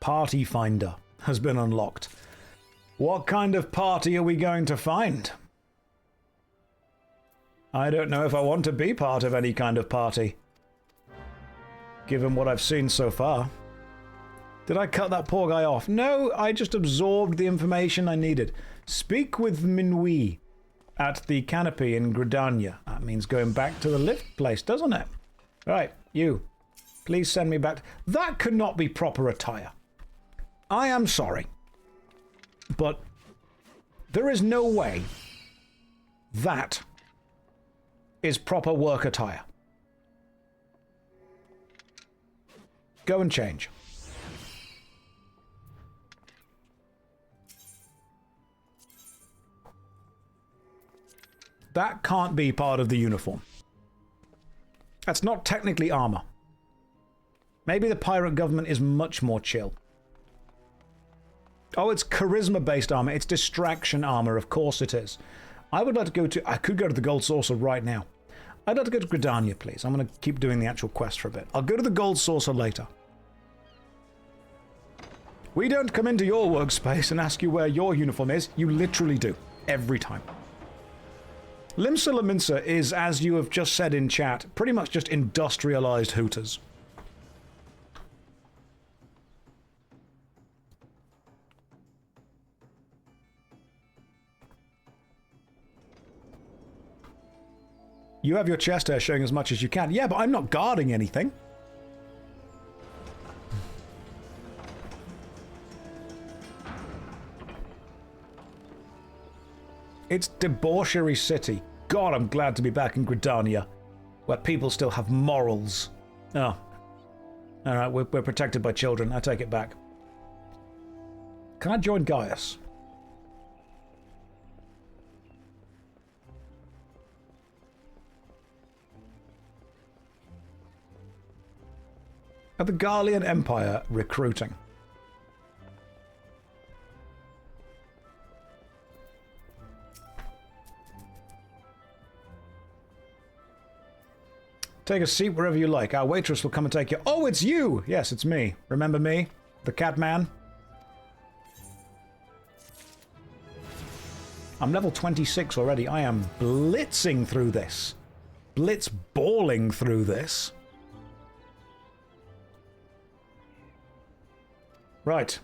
Party Finder has been unlocked. What kind of party are we going to find? I don't know if I want to be part of any kind of party, given what I've seen so far. Did I cut that poor guy off? No, I just absorbed the information I needed. Speak with Minui at the canopy in Gridania. That means going back to the lift place, doesn't it? Right, you. Please send me back. That could not be proper attire. I am sorry, but there is no way that is proper work attire. Go and change. That can't be part of the uniform. That's not technically armor. Maybe the pirate government is much more chill. Oh, it's charisma-based armor. It's distraction armor. Of course it is. I would like to go to... I could go to the Gold Saucer right now. I'd like to go to Gridania, please. I'm going to keep doing the actual quest for a bit. I'll go to the Gold Saucer later. We don't come into your workspace and ask you where your uniform is. You literally do. Every time. Limsa Laminsa is, as you have just said in chat, pretty much just industrialized Hooters. You have your chest hair showing as much as you can. Yeah, but I'm not guarding anything. It's Debauchery City. God, I'm glad to be back in Gridania, where people still have morals. Oh. Alright, we're protected by children. I take it back. Can I join Gaius? At the Garlean Empire recruiting. Take a seat wherever you like. Our waitress will come and take you. Oh, it's you! Yes, it's me. Remember me? The cat man? I'm level 26 already. I am blitzing through this. Blitz balling through this. Right.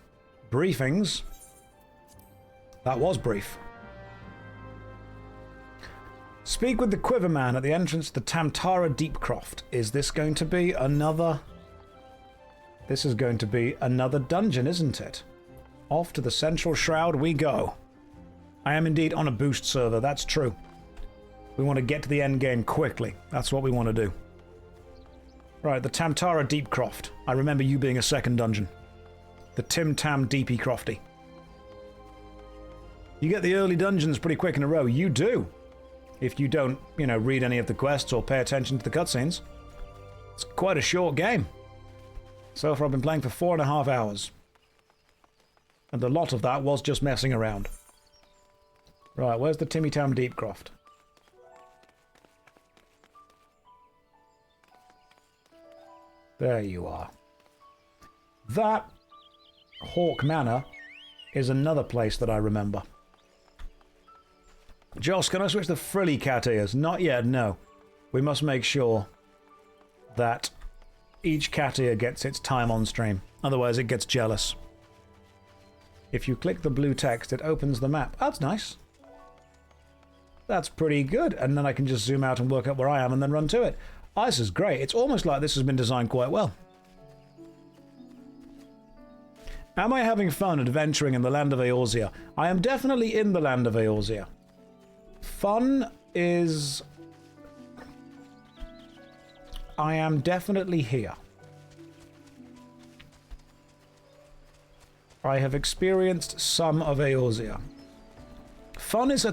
Briefings. That was brief. Speak with the Quiverman at the entrance to the Tamtara Deepcroft. Is this going to be another... This is going to be another dungeon, isn't it? Off to the Central Shroud we go. I am indeed on a boost server, that's true. We want to get to the end game quickly. That's what we want to do. Right, the Tamtara Deepcroft. I remember you being a second dungeon. The Tim Tam Deepy Crofty. You get the early dungeons pretty quick in a row. You do. If you don't, you know, read any of the quests or pay attention to the cutscenes. It's quite a short game. So far I've been playing for 4.5 hours. And a lot of that was just messing around. Right, where's the Timmy Tam Deepcroft? There you are. That Hawk Manor is another place that I remember. Josh, can I switch the frilly cat ears? Not yet, no. We must make sure that each cat ear gets its time on stream. Otherwise it gets jealous. If you click the blue text, it opens the map. That's nice. That's pretty good. And then I can just zoom out and work out where I am and then run to it. Oh, this is great. It's almost like this has been designed quite well. Am I having fun adventuring in the land of Eorzea? I am definitely in the land of Eorzea. Fun, is... I am definitely here. I have experienced some of Eorzea. Fun is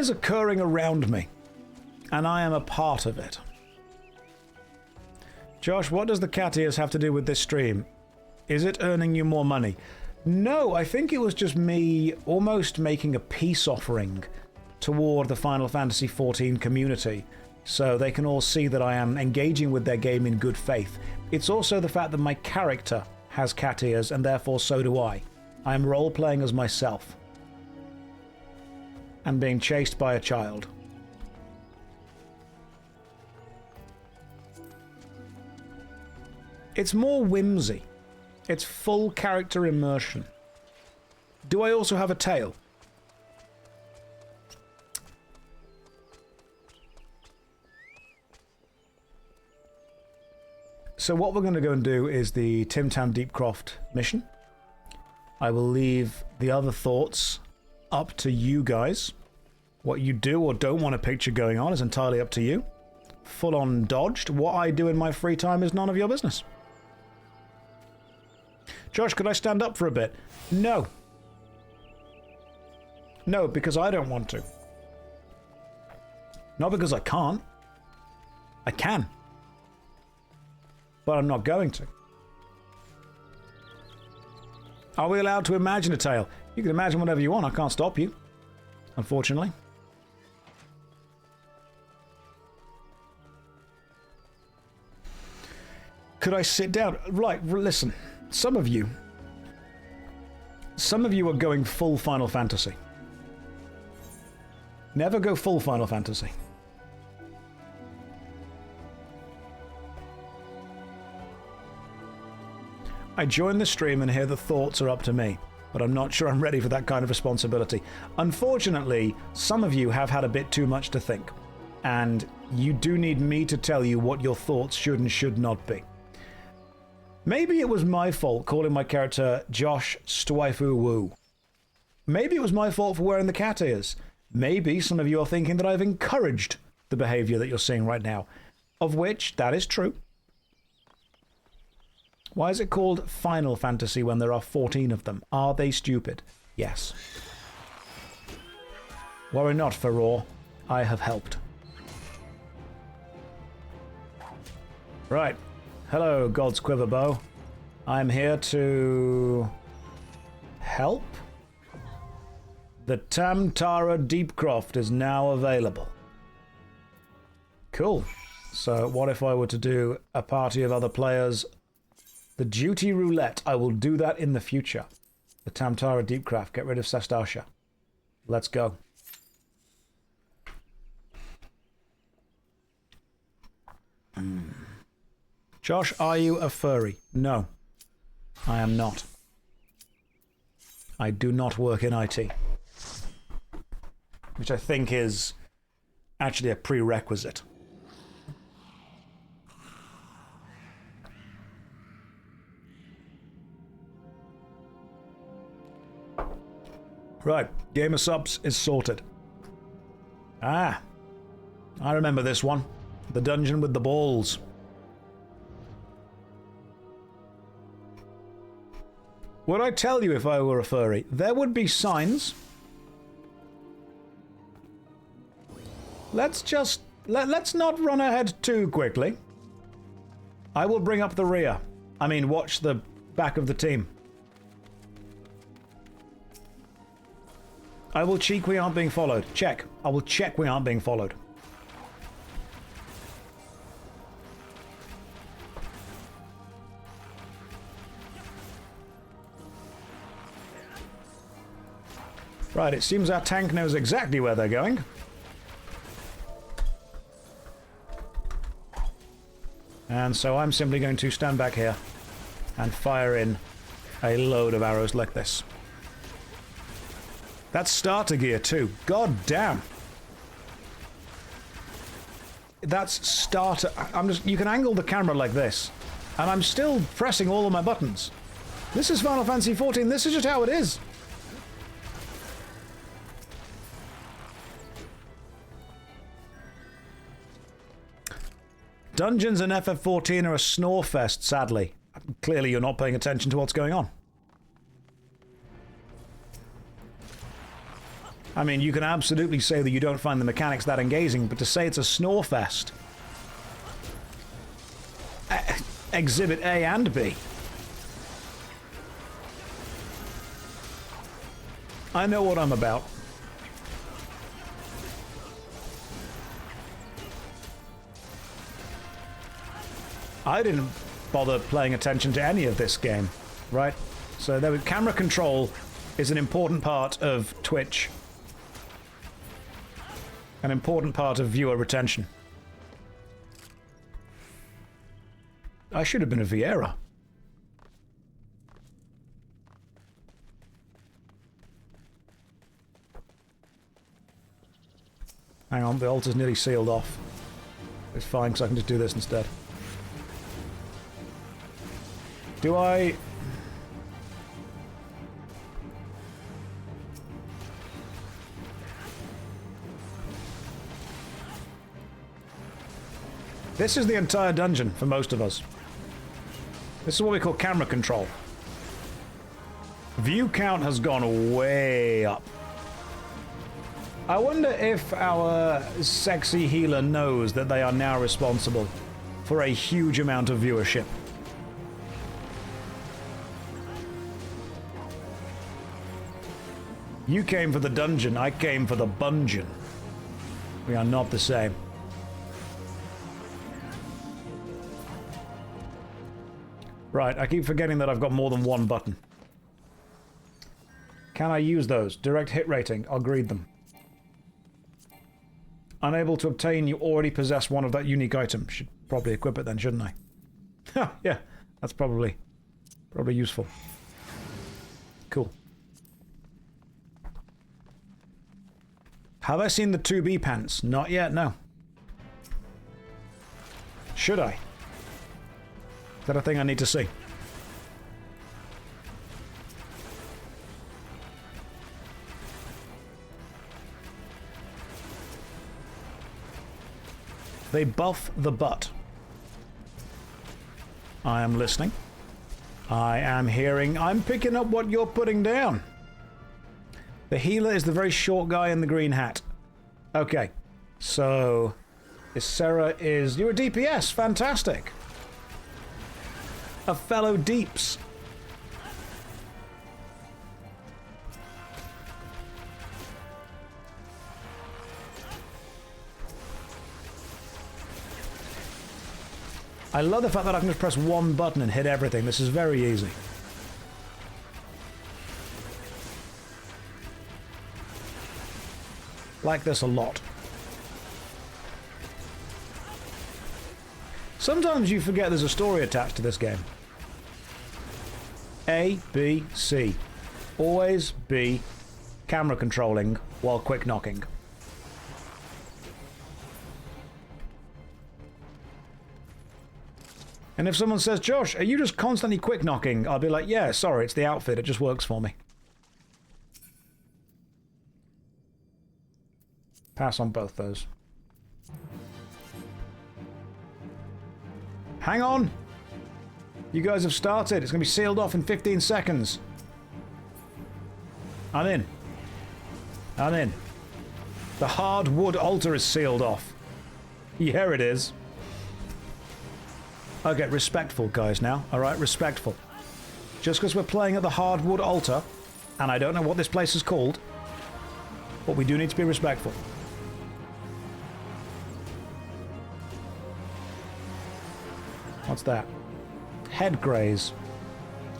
occurring around me, and I am a part of it. Josh, what does the cat ears have to do with this stream? Is it earning you more money? No, I think it was just me almost making a peace offering toward the Final Fantasy XIV community, so they can all see that I am engaging with their game in good faith. It's also the fact that my character has cat ears, and therefore so do I. I am role-playing as myself. And being chased by a child. It's more whimsy. It's full character immersion. Do I also have a tail? So what we're going to go and do is the Tim Tam Deepcroft mission. I will leave the other thoughts up to you guys. What you do or don't want a picture going on is entirely up to you. Full on dodged. What I do in my free time is none of your business. Josh, could I stand up for a bit? No. No, because I don't want to. Not because I can't. I can. But I'm not going to. Are we allowed to imagine a tale? You can imagine whatever you want. I can't stop you. Unfortunately. Could I sit down? Right, listen. Some of you are going full Final Fantasy. Never go full Final Fantasy. I join the stream and hear the thoughts are up to me, but I'm not sure I'm ready for that kind of responsibility. Unfortunately, some of you have had a bit too much to think, and you do need me to tell you what your thoughts should and should not be. Maybe it was my fault calling my character JoshStrifeHayes. Maybe it was my fault for wearing the cat ears. Maybe some of you are thinking that I've encouraged the behavior that you're seeing right now, of which that is true. Why is it called Final Fantasy when there are 14 of them? Are they stupid? Yes. Worry not, Feror. I have helped. Right. Hello, God's Quiverbow. I'm here to... help? The Tamtara Deepcroft is now available. Cool. So what if I were to do a party of other players? The Duty Roulette. I will do that in the future. The Tamtara Deepcroft. Get rid of Sestasha. Let's go. Josh, are you a furry? No, I am not. I do not work in IT. Which I think is actually a prerequisite. Right, Game of Subs is sorted. Ah, I remember this one. The dungeon with the balls. Would I tell you if I were a furry? There would be signs. Let's just... Let's not run ahead too quickly. I will bring up the rear. I mean, watch the back of the team. I will check we aren't being followed. Check. I will check we aren't being followed. Right, it seems our tank knows exactly where they're going. And so I'm simply going to stand back here and fire in a load of arrows like this. That's starter gear too. God damn. That's starter... you can angle the camera like this, and I'm still pressing all of my buttons. This is Final Fantasy XIV. This is just how it is. Dungeons in FF14 are a snore fest, sadly. Clearly you're not paying attention to what's going on. I mean, you can absolutely say that you don't find the mechanics that engaging, but to say it's a snore fest... Exhibit A and B. I know what I'm about. I didn't bother paying attention to any of this game, right? So there, camera control is an important part of Twitch. An important part of viewer retention. I should have been a Vieira. Hang on, the altar's nearly sealed off. It's fine, because I can just do this instead. Do I... This is the entire dungeon for most of us. This is what we call camera control. View count has gone way up. I wonder if our sexy healer knows that they are now responsible for a huge amount of viewership. You came for the dungeon, I came for the bungeon. We are not the same. Right, I keep forgetting that I've got more than one button. Can I use those? Direct hit rating, I'll greed them. Unable to obtain, you already possess one of that unique item. Should probably equip it then, shouldn't I? Yeah, that's probably useful. Cool. Have I seen the 2B pants? Not yet, no. Should I? Is that a thing I need to see? They buff the butt. I am listening. I am hearing. I'm picking up what you're putting down. The healer is the very short guy in the green hat. Okay. So... Ysera is... You're a DPS. Fantastic. A fellow deeps. I love the fact that I can just press one button and hit everything. This is very easy. Like this a lot. Sometimes you forget there's a story attached to this game. A, B, C. Always be camera controlling while quick knocking. And if someone says, Josh, are you just constantly quick knocking? I'll be like, yeah, sorry, it's the outfit. It just works for me. Pass on both those. Hang on! You guys have started. It's going to be sealed off in 15 seconds. I'm in. I'm in. The hardwood altar is sealed off. Yeah, it is. Okay, respectful, guys, now. Alright, respectful. Just because we're playing at the hardwood altar, and I don't know what this place is called, but we do need to be respectful. What's that? Head graze.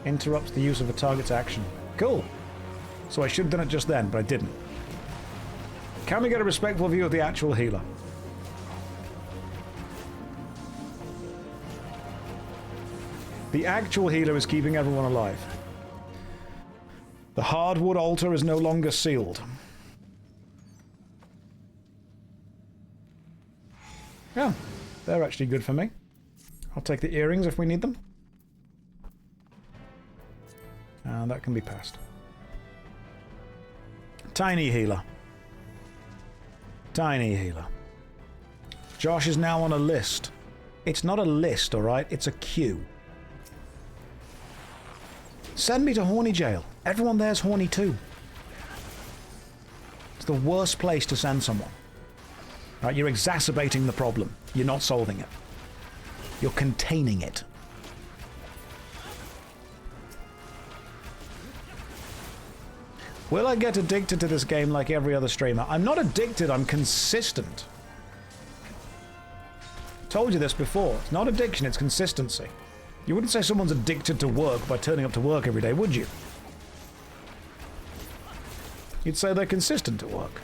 Interrupts the use of a target's action. Cool. So I should have done it just then, but I didn't. Can we get a respectful view of the actual healer? The actual healer is keeping everyone alive. The hardwood altar is no longer sealed. Yeah, they're actually good for me. I'll take the earrings if we need them. And that can be passed. Tiny healer. Tiny healer. Josh is now on a list It's not a list, alright? It's a queue. Send me to horny jail. Everyone there's horny too. It's the worst place to send someone. Right, you're exacerbating the problem. You're not solving it. You're containing it. Will I get addicted to this game like every other streamer? I'm not addicted, I'm consistent. Told you this before. It's not addiction, it's consistency. You wouldn't say someone's addicted to work by turning up to work every day, would you? You'd say they're consistent at work.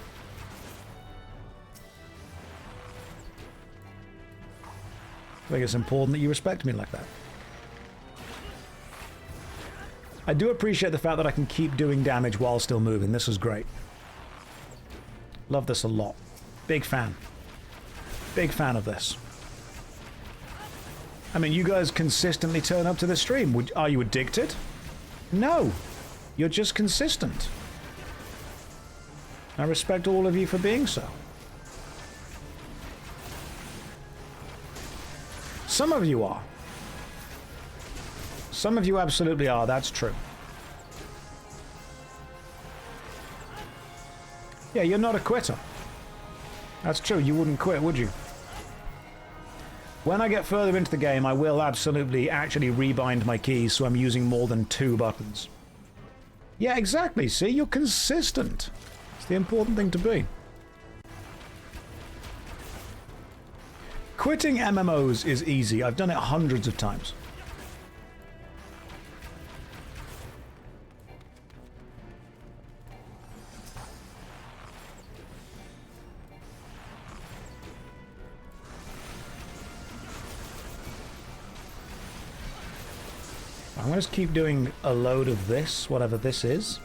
I think it's important that you respect me like that. I do appreciate the fact that I can keep doing damage while still moving. This is great. Love this a lot. Big fan. Big fan of this. I mean, you guys consistently turn up to the stream. Are you addicted? No. You're just consistent. I respect all of you for being so. Some of you are. Some of you absolutely are, that's true. Yeah, you're not a quitter. That's true, you wouldn't quit, would you? When I get further into the game, I will absolutely actually rebind my keys so I'm using more than 2 buttons. Yeah, exactly, see? You're consistent. It's the important thing to be. Quitting MMOs is easy. I've done it hundreds of times. I'm going to keep doing a load of this, whatever this is.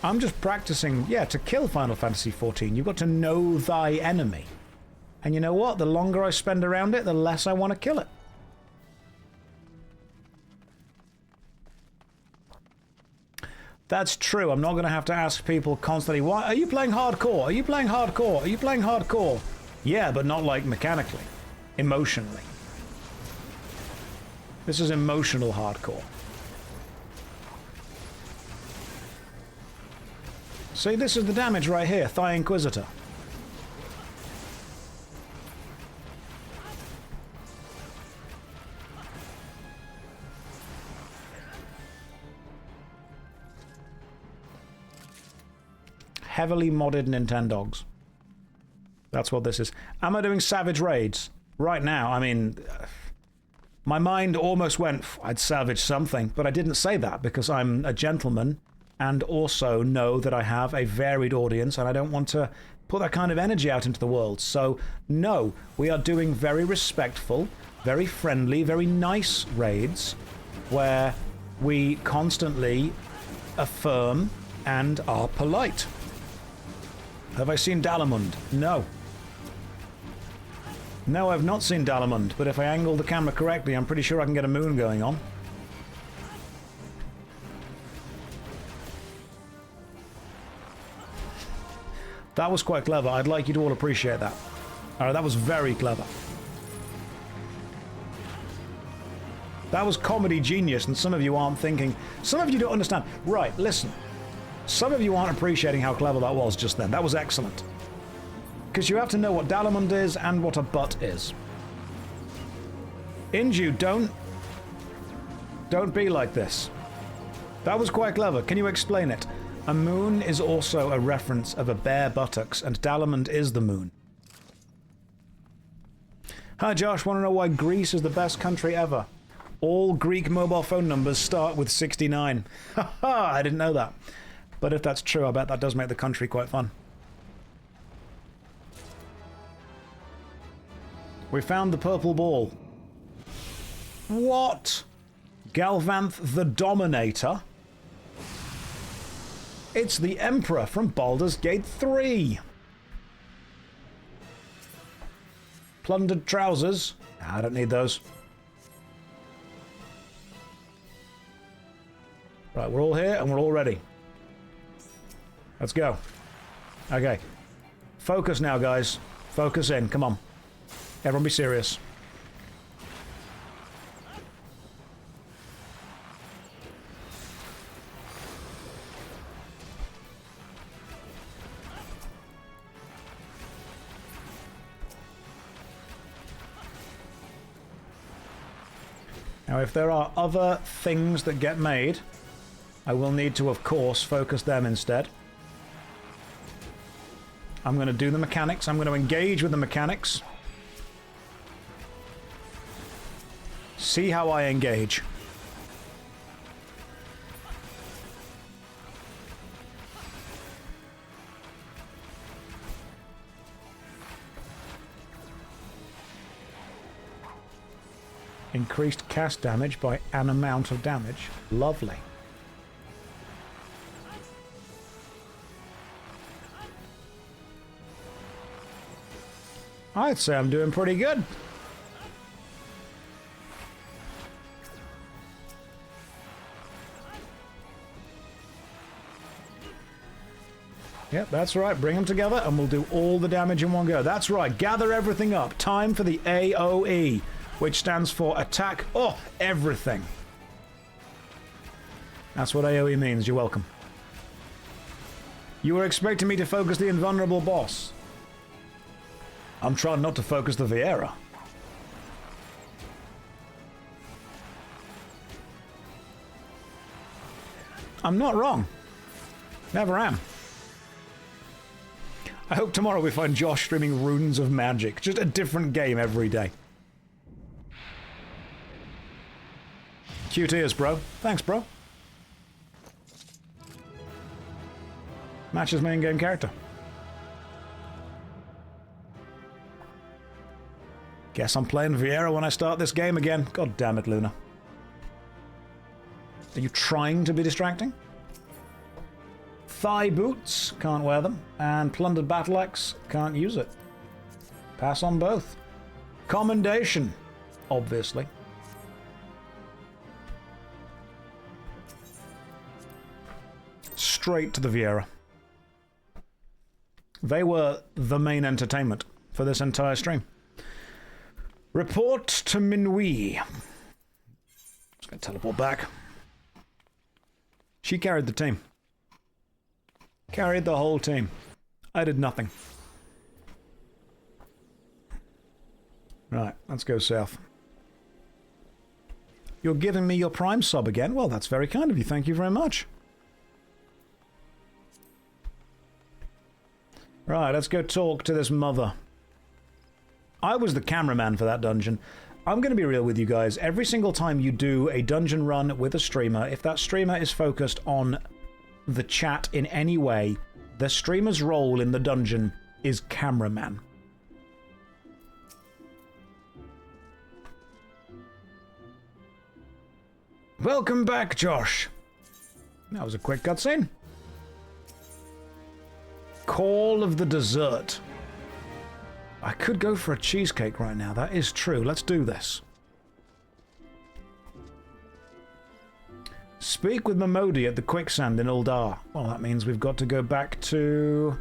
I'm just practicing, yeah, to kill Final Fantasy XIV. You've got to know thy enemy. And you know what? The longer I spend around it, the less I want to kill it. That's true. I'm not going to have to ask people constantly, why are you playing hardcore? Are you playing hardcore? Are you playing hardcore? Yeah, but not like mechanically. Emotionally. This is emotional hardcore. See, this is the damage right here. Thigh Inquisitor. Heavily modded Nintendogs. That's what this is. Am I doing Savage Raids? Right now, I mean, my mind almost went, I'd salvage something, but I didn't say that because I'm a gentleman and also know that I have a varied audience and I don't want to put that kind of energy out into the world. So, no, we are doing very respectful, very friendly, very nice raids where we constantly affirm and are polite. Have I seen Dalamund? No. No, I've not seen Dalamund, but if I angle the camera correctly, I'm pretty sure I can get a moon going on. That was quite clever. I'd like you to all appreciate that. Alright, that was very clever. That was comedy genius, and some of you aren't thinking... Some of you don't understand. Right, listen. Some of you aren't appreciating how clever that was just then. That was excellent. Because you have to know what Dalamund is and what a butt is. Inju, don't be like this. That was quite clever. Can you explain it? A moon is also a reference of a bare buttocks, and Dalamund is the moon. Hi Josh, want to know why Greece is the best country ever? All Greek mobile phone numbers start with 69. Haha, I didn't know that. But if that's true, I bet that does make the country quite fun. We found the purple ball. What? Galvanth the Dominator? It's the Emperor from Baldur's Gate 3. Plundered trousers? I don't need those. Right, we're all here and we're all ready. Let's go. Okay. Focus now, guys. Focus in. Come on. Everyone be serious. Now, if there are other things that get made, I will need to, of course, focus them instead. I'm going to do the mechanics. I'm going to engage with the mechanics. See how I engage. Increased cast damage by an amount of damage. Lovely. I'd say I'm doing pretty good. Yep, that's right. Bring them together and we'll do all the damage in one go. That's right. Gather everything up. Time for the AOE, which stands for attack. Oh, everything. That's what AOE means. You're welcome. You were expecting me to focus the invulnerable boss. I'm trying not to focus the Vieira. I'm not wrong. Never am. I hope tomorrow we find Josh streaming Runes of Magic. Just a different game every day. Cute ears, bro. Thanks, bro. Matches main game character. Guess I'm playing Vieira when I start this game again. God damn it, Luna. Are you trying to be distracting? Thigh boots, can't wear them. And plundered battle axe, can't use it. Pass on both. Commendation, obviously. Straight to the Vieira. They were the main entertainment for this entire stream. Report to Minui. Just gonna teleport back. She carried the team. Carried the whole team. I did nothing. Right, let's go south. You're giving me your Prime sub again? Well, that's very kind of you. Thank you very much. Right, let's go talk to this mother. I was the cameraman for that dungeon. I'm going to be real with you guys. Every single time you do a dungeon run with a streamer, if that streamer is focused on the chat in any way, the streamer's role in the dungeon is cameraman. Welcome back, Josh. That was a quick cutscene. Call of the Dessert. I could go for a cheesecake right now. That is true. Let's do this. Speak with Momodi at the quicksand in Uldar. Well, that means we've got to go back to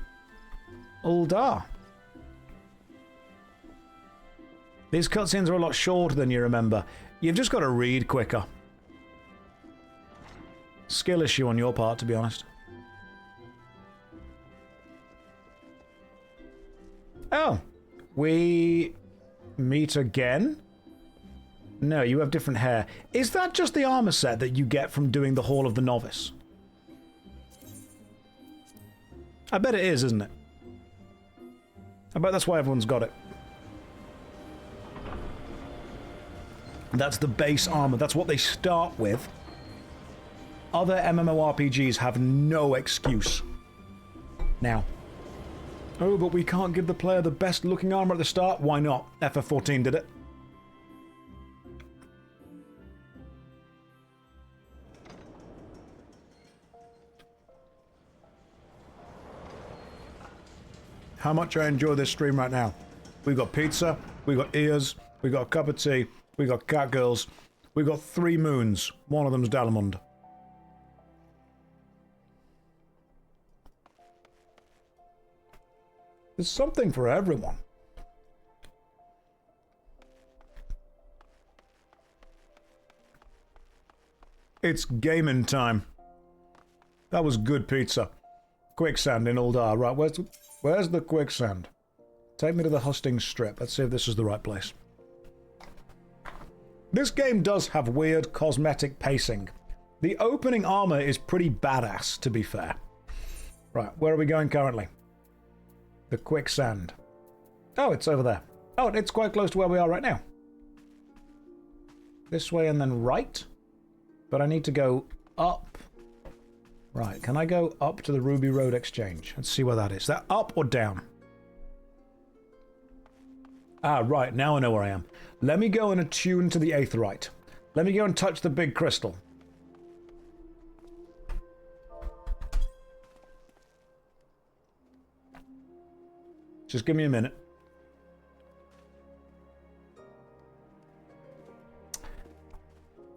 Uldar. These cutscenes are a lot shorter than you remember. You've just got to read quicker. Skill issue on your part, to be honest. Oh. We meet again? No, you have different hair. Is that just the armor set that you get from doing the Hall of the Novice? I bet it is, isn't it? I bet that's why everyone's got it. That's the base armor. That's what they start with. Other MMORPGs have no excuse. Now. Oh, but we can't give the player the best looking armor at the start. Why not? FF14 did it. How much I enjoy this stream right now. We got pizza, we got ears, we got a cup of tea, we got cat girls, we got 3 moons. One of them's Dalamund. There's something for everyone. It's gaming time. That was good pizza. Quicksand in Uldar. Right, where's the quicksand? Take me to the hosting strip. Let's see if this is the right place. This game does have weird cosmetic pacing. The opening armor is pretty badass, to be fair. Right, where are we going currently? The quicksand. Oh, it's over there. Oh, it's quite close to where we are right now. This way and then right? But I need to go up. Right, can I go up to the Ruby Road Exchange? Let's see where that is. Is that up or down? Ah, right, now I know where I am. Let me go and attune to the Aetherite. Let me go and touch the big crystal. Just give me a minute.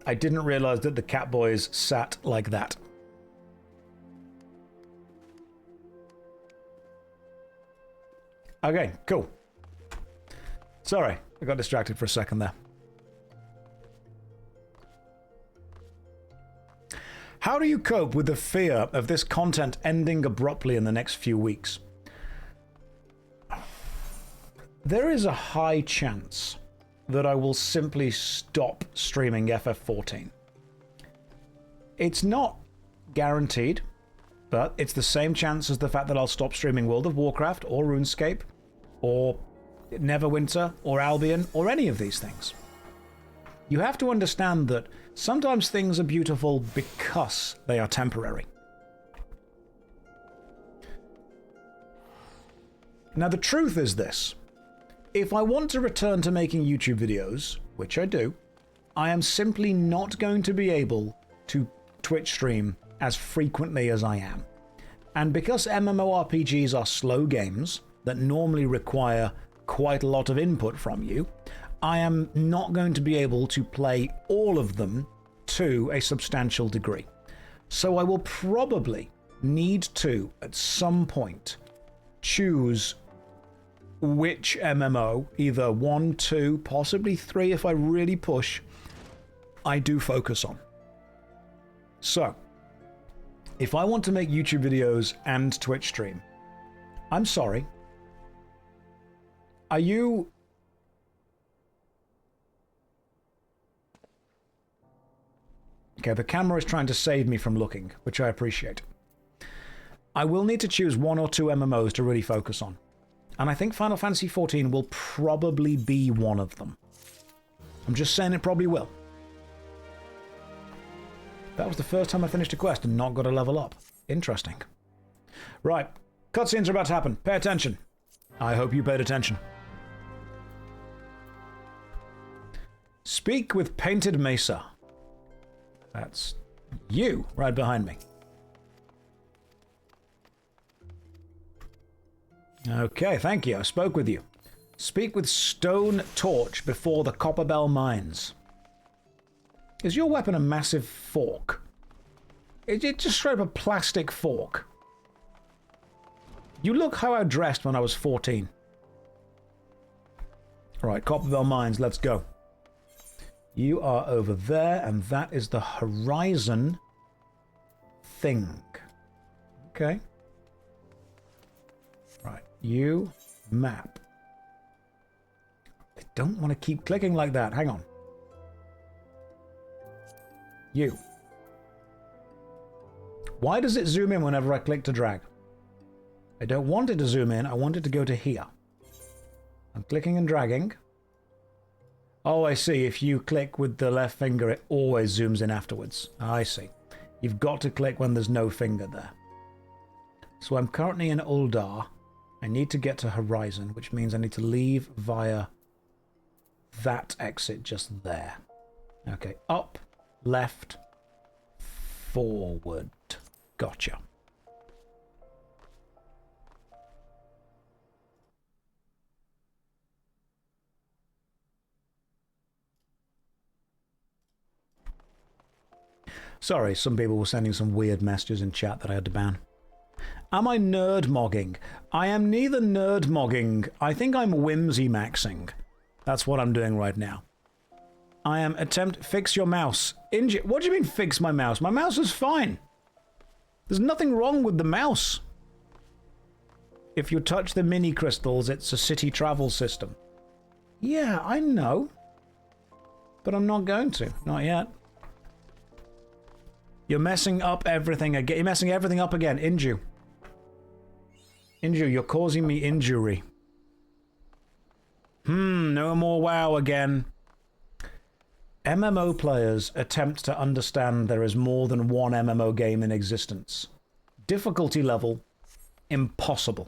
I didn't realize that the cat boys sat like that. Okay, cool. Sorry, I got distracted for a second there. How do you cope with the fear of this content ending abruptly in the next few weeks? There is a high chance that I will simply stop streaming FF14. It's not guaranteed, but it's the same chance as the fact that I'll stop streaming World of Warcraft or RuneScape or Neverwinter or Albion or any of these things. You have to understand that sometimes things are beautiful because they are temporary. Now the truth is this. If I want to return to making YouTube videos, which I do, I am simply not going to be able to Twitch stream as frequently as I am. And because MMORPGs are slow games that normally require quite a lot of input from you, I am not going to be able to play all of them to a substantial degree. So I will probably need to, at some point, choose which MMO, either 1, 2, possibly 3 if I really push, I do focus on. So, if I want to make YouTube videos and Twitch stream, I'm sorry. Are you... Okay, the camera is trying to save me from looking, which I appreciate. I will need to choose 1 or 2 MMOs to really focus on. And I think Final Fantasy XIV will probably be one of them. I'm just saying it probably will. That was the first time I finished a quest and not got a level up. Interesting. Right, cutscenes are about to happen. Pay attention. I hope you paid attention. Speak with Painted Mesa. That's you right behind me. Okay, thank you. I spoke with you. Speak with Stone Torch before the Copperbell Mines. Is your weapon a massive fork? It's just straight up a plastic fork. You look how I dressed when I was 14. Right, Copperbell Mines, let's go. You are over there, and that is the horizon thing. Okay. Right, you map. I don't want to keep clicking like that. Hang on. You. Why does it zoom in whenever I click to drag? I don't want it to zoom in. I want it to go to here. I'm clicking and dragging. Oh, I see. If you click with the left finger, it always zooms in afterwards. I see. You've got to click when there's no finger there. So I'm currently in Uldar. I need to get to Horizon, which means I need to leave via that exit just there. Okay, up, left, forward. Gotcha. Sorry, some people were sending some weird messages in chat that I had to ban. Am I nerd-mogging? I am neither nerd-mogging. I think I'm whimsy-maxing. That's what I'm doing right now. I am fix your mouse. What do you mean fix my mouse? My mouse is fine. There's nothing wrong with the mouse. If you touch the mini crystals, it's a city travel system. Yeah, I know. But I'm not going to. Not yet. You're messing up everything again. You're messing everything up again. Inju. Inju, you're causing me injury. No more WoW again. MMO players attempt to understand there is more than one MMO game in existence. Difficulty level, impossible.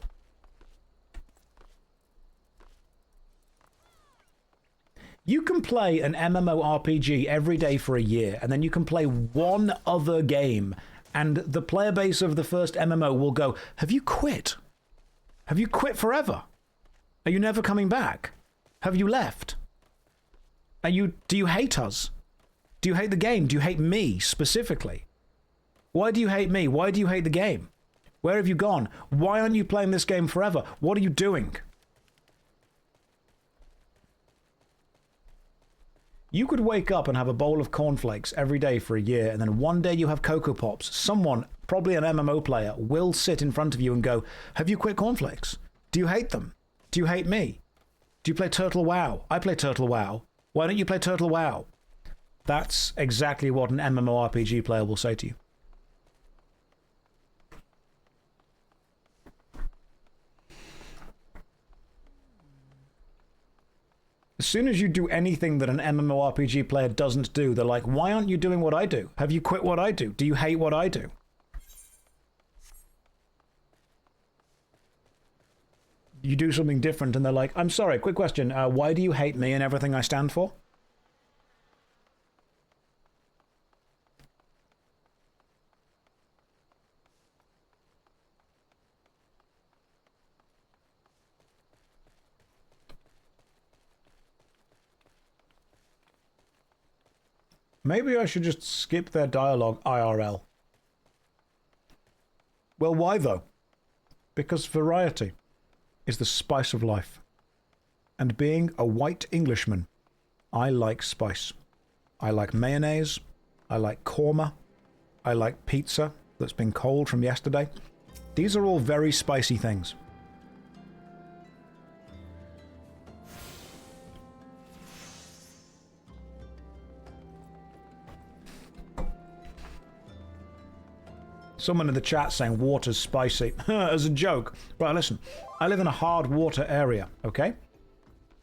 You can play an MMORPG every day for a year, and then you can play one other game, and the player base of the first MMO will go, have you quit? Have you quit forever? Are you never coming back? Have you left? Do you hate us? Do you hate the game? Do you hate me specifically? Why do you hate me? Why do you hate the game? Where have you gone? Why aren't you playing this game forever? What are you doing? You could wake up and have a bowl of cornflakes every day for a year, and then one day you have Cocoa Pops. Someone, probably an MMO player, will sit in front of you and go, have you quit cornflakes? Do you hate them? Do you hate me? Do you play Turtle WoW? I play Turtle WoW. Why don't you play Turtle WoW? That's exactly what an MMORPG player will say to you. As soon as you do anything that an MMORPG player doesn't do, they're like, why aren't you doing what I do? Have you quit what I do? Do you hate what I do? You do something different and they're like, I'm sorry, quick question. Why do you hate me and everything I stand for? Maybe I should just skip their dialogue IRL. Well, why though? Because variety is the spice of life. And being a white Englishman, I like spice. I like mayonnaise. I like korma. I like pizza that's been cold from yesterday. These are all very spicy things. Someone in the chat saying water's spicy. As a joke. Right, listen. I live in a hard water area, okay?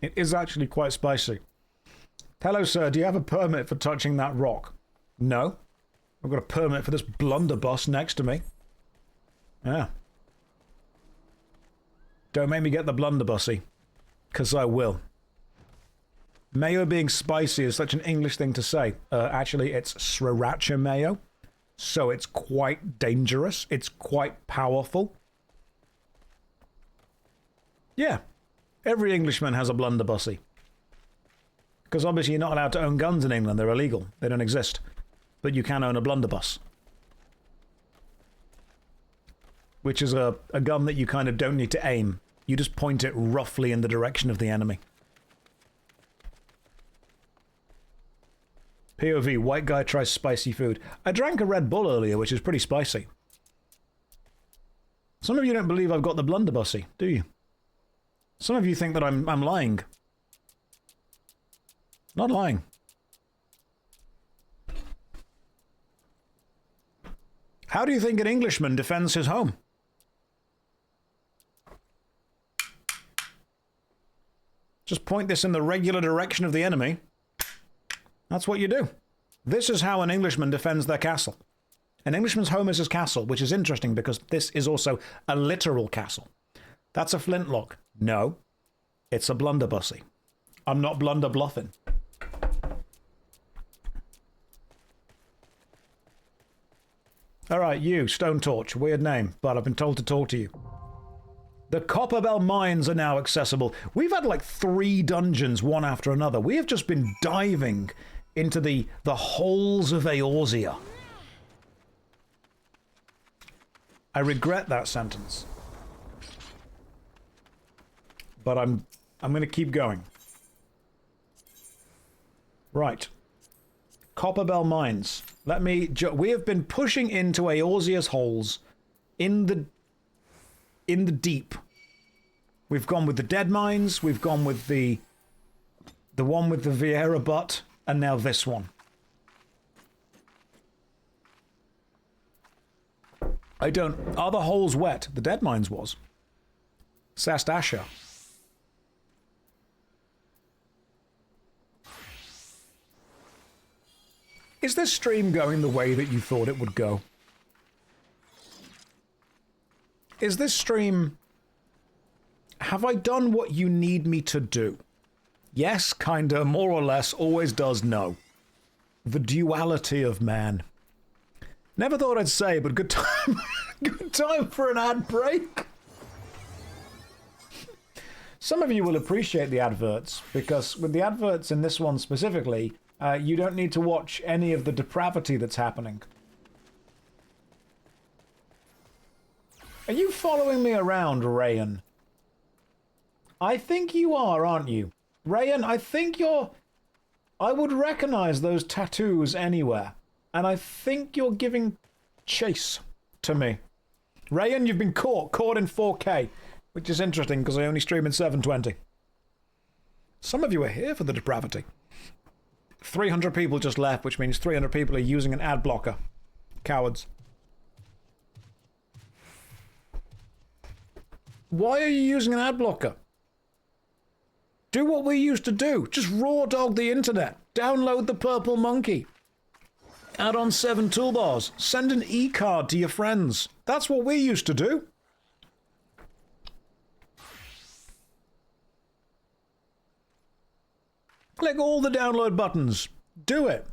It is actually quite spicy. Hello, sir. Do you have a permit for touching that rock? No. I've got a permit for this blunderbuss next to me. Yeah. Don't make me get the blunderbussy. Because I will. Mayo being spicy is such an English thing to say. Actually, it's sriracha mayo. So it's quite dangerous. It's quite powerful. Yeah. Every Englishman has a blunderbussy. Because obviously you're not allowed to own guns in England. They're illegal. They don't exist. But you can own a blunderbuss. Which is a gun that you kind of don't need to aim. You just point it roughly in the direction of the enemy. POV, white guy tries spicy food. I drank a Red Bull earlier, which is pretty spicy. Some of you don't believe I've got the blunderbussy, do you? Some of you think that I'm lying. Not lying. How do you think an Englishman defends his home? Just point this in the regular direction of the enemy. That's what you do. This is how an Englishman defends their castle. An Englishman's home is his castle, which is interesting because this is also a literal castle. That's a flintlock. No, it's a blunderbussy. I'm not blunder bluffing. All right, you, Stone Torch. Weird name, but I've been told to talk to you. The Copperbell Mines are now accessible. We've had like 3 dungeons, one after another. We have just been diving into the holes of Eorzea. I regret that sentence. But I'm going to keep going. Right. Copperbell Mines. We have been pushing into Eorzea's holes in the deep. We've gone with the dead mines, we've gone with the one with the Vieira butt, and now this one. Are the holes wet? The dead mines was. Sastasha. Is this stream going the way that you thought it would go? Is this stream... Have I done what you need me to do? Yes, kinda, more or less, always does no. The duality of man. Never thought I'd say, but good time. Good time for an ad break. Some of you will appreciate the adverts, because with the adverts in this one specifically, you don't need to watch any of the depravity that's happening. Are you following me around, Rayan? I think you are, aren't you? Rayan, I think you're... I would recognize those tattoos anywhere. And I think you're giving chase to me. Rayan, you've been caught in 4K. Which is interesting, because I only stream in 720. Some of you are here for the depravity. 300 people just left, which means 300 people are using an ad blocker. Cowards. Why are you using an ad blocker? Do what we used to do. Just raw dog the internet. Download the Purple Monkey. Add on 7 toolbars. Send an e-card to your friends. That's what we used to do. Click all the download buttons. Do it.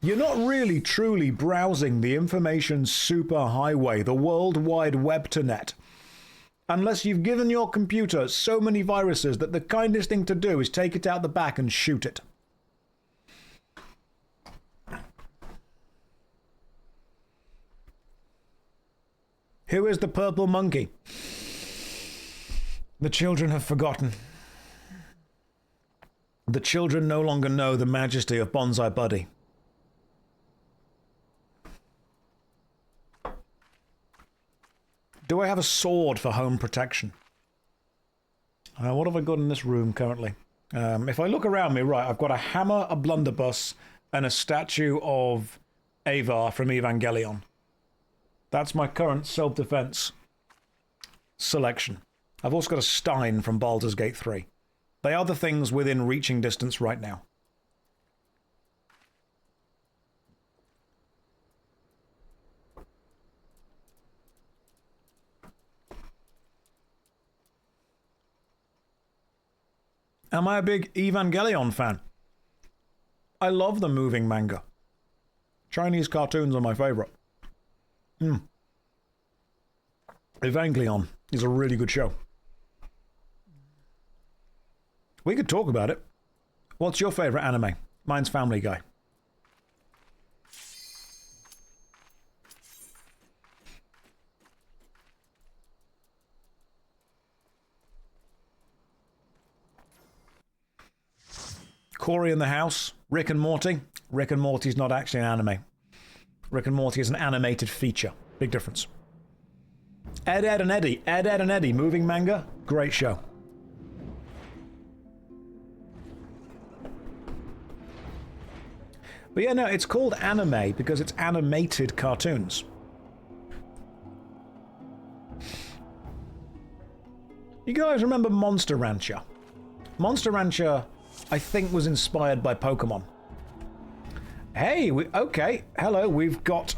You're not really truly browsing the information superhighway, the World Wide Web to net. Unless you've given your computer so many viruses that the kindest thing to do is take it out the back and shoot it. Who is the Purple Monkey? The children have forgotten. The children no longer know the majesty of Bonsai Buddy. Do I have a sword for home protection? What have I got in this room currently? If I look around me, right, I've got a hammer, a blunderbuss, and a statue of Avar from Evangelion. That's my current self-defense selection. I've also got a Stein from Baldur's Gate 3. They are the things within reaching distance right now. Am I a big Evangelion fan? I love the moving manga. Chinese cartoons are my favorite. Evangelion is a really good show. We could talk about it. What's your favorite anime? Mine's Family Guy. Corey in the house. Rick and Morty. Rick and Morty's not actually an anime. Rick and Morty is an animated feature. Big difference. Ed, Ed and Eddie. Ed, Ed and Eddie. Moving manga. Great show. But yeah, no, it's called anime because it's animated cartoons. You guys remember Monster Rancher? Monster Rancher, I think, was inspired by Pokemon. Hey, okay, hello, we've got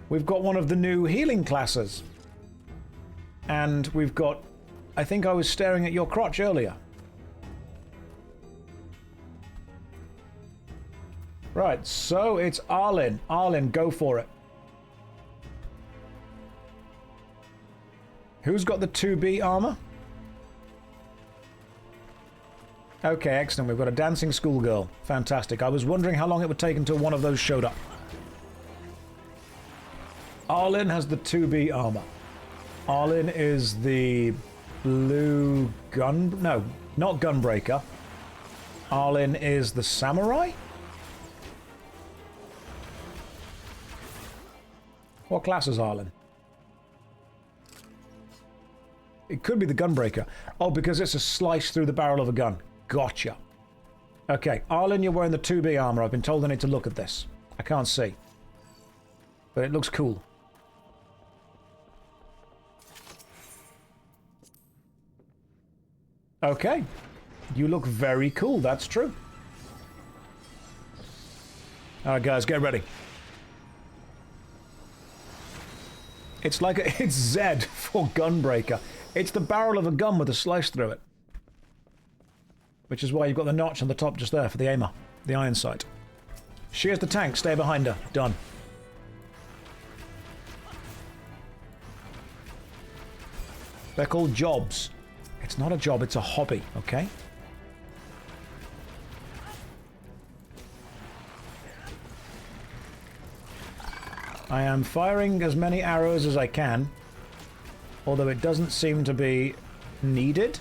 one of the new healing classes. And we've got, I think I was staring at your crotch earlier. Right, so it's Arlen. Arlen, go for it. Who's got the 2B armor? Okay, excellent. We've got a dancing schoolgirl. Fantastic. I was wondering how long it would take until one of those showed up. Arlen has the 2B armor. Arlen is the blue gun... No, not gunbreaker. Arlen is the samurai? What class is Arlen? It could be the gunbreaker. Oh, because it's a slice through the barrel of a gun. Gotcha. Okay, Arlen, you're wearing the 2B armor. I've been told I need to look at this. I can't see. But it looks cool. Okay. You look very cool, that's true. Alright guys, get ready. It's like it's Z for gunbreaker. It's the barrel of a gun with a slice through it. Which is why you've got the notch on the top just there for the aimer. The iron sight. She has the tank, stay behind her. Done. They're called jobs. It's not a job, it's a hobby, okay? I am firing as many arrows as I can. Although it doesn't seem to be needed.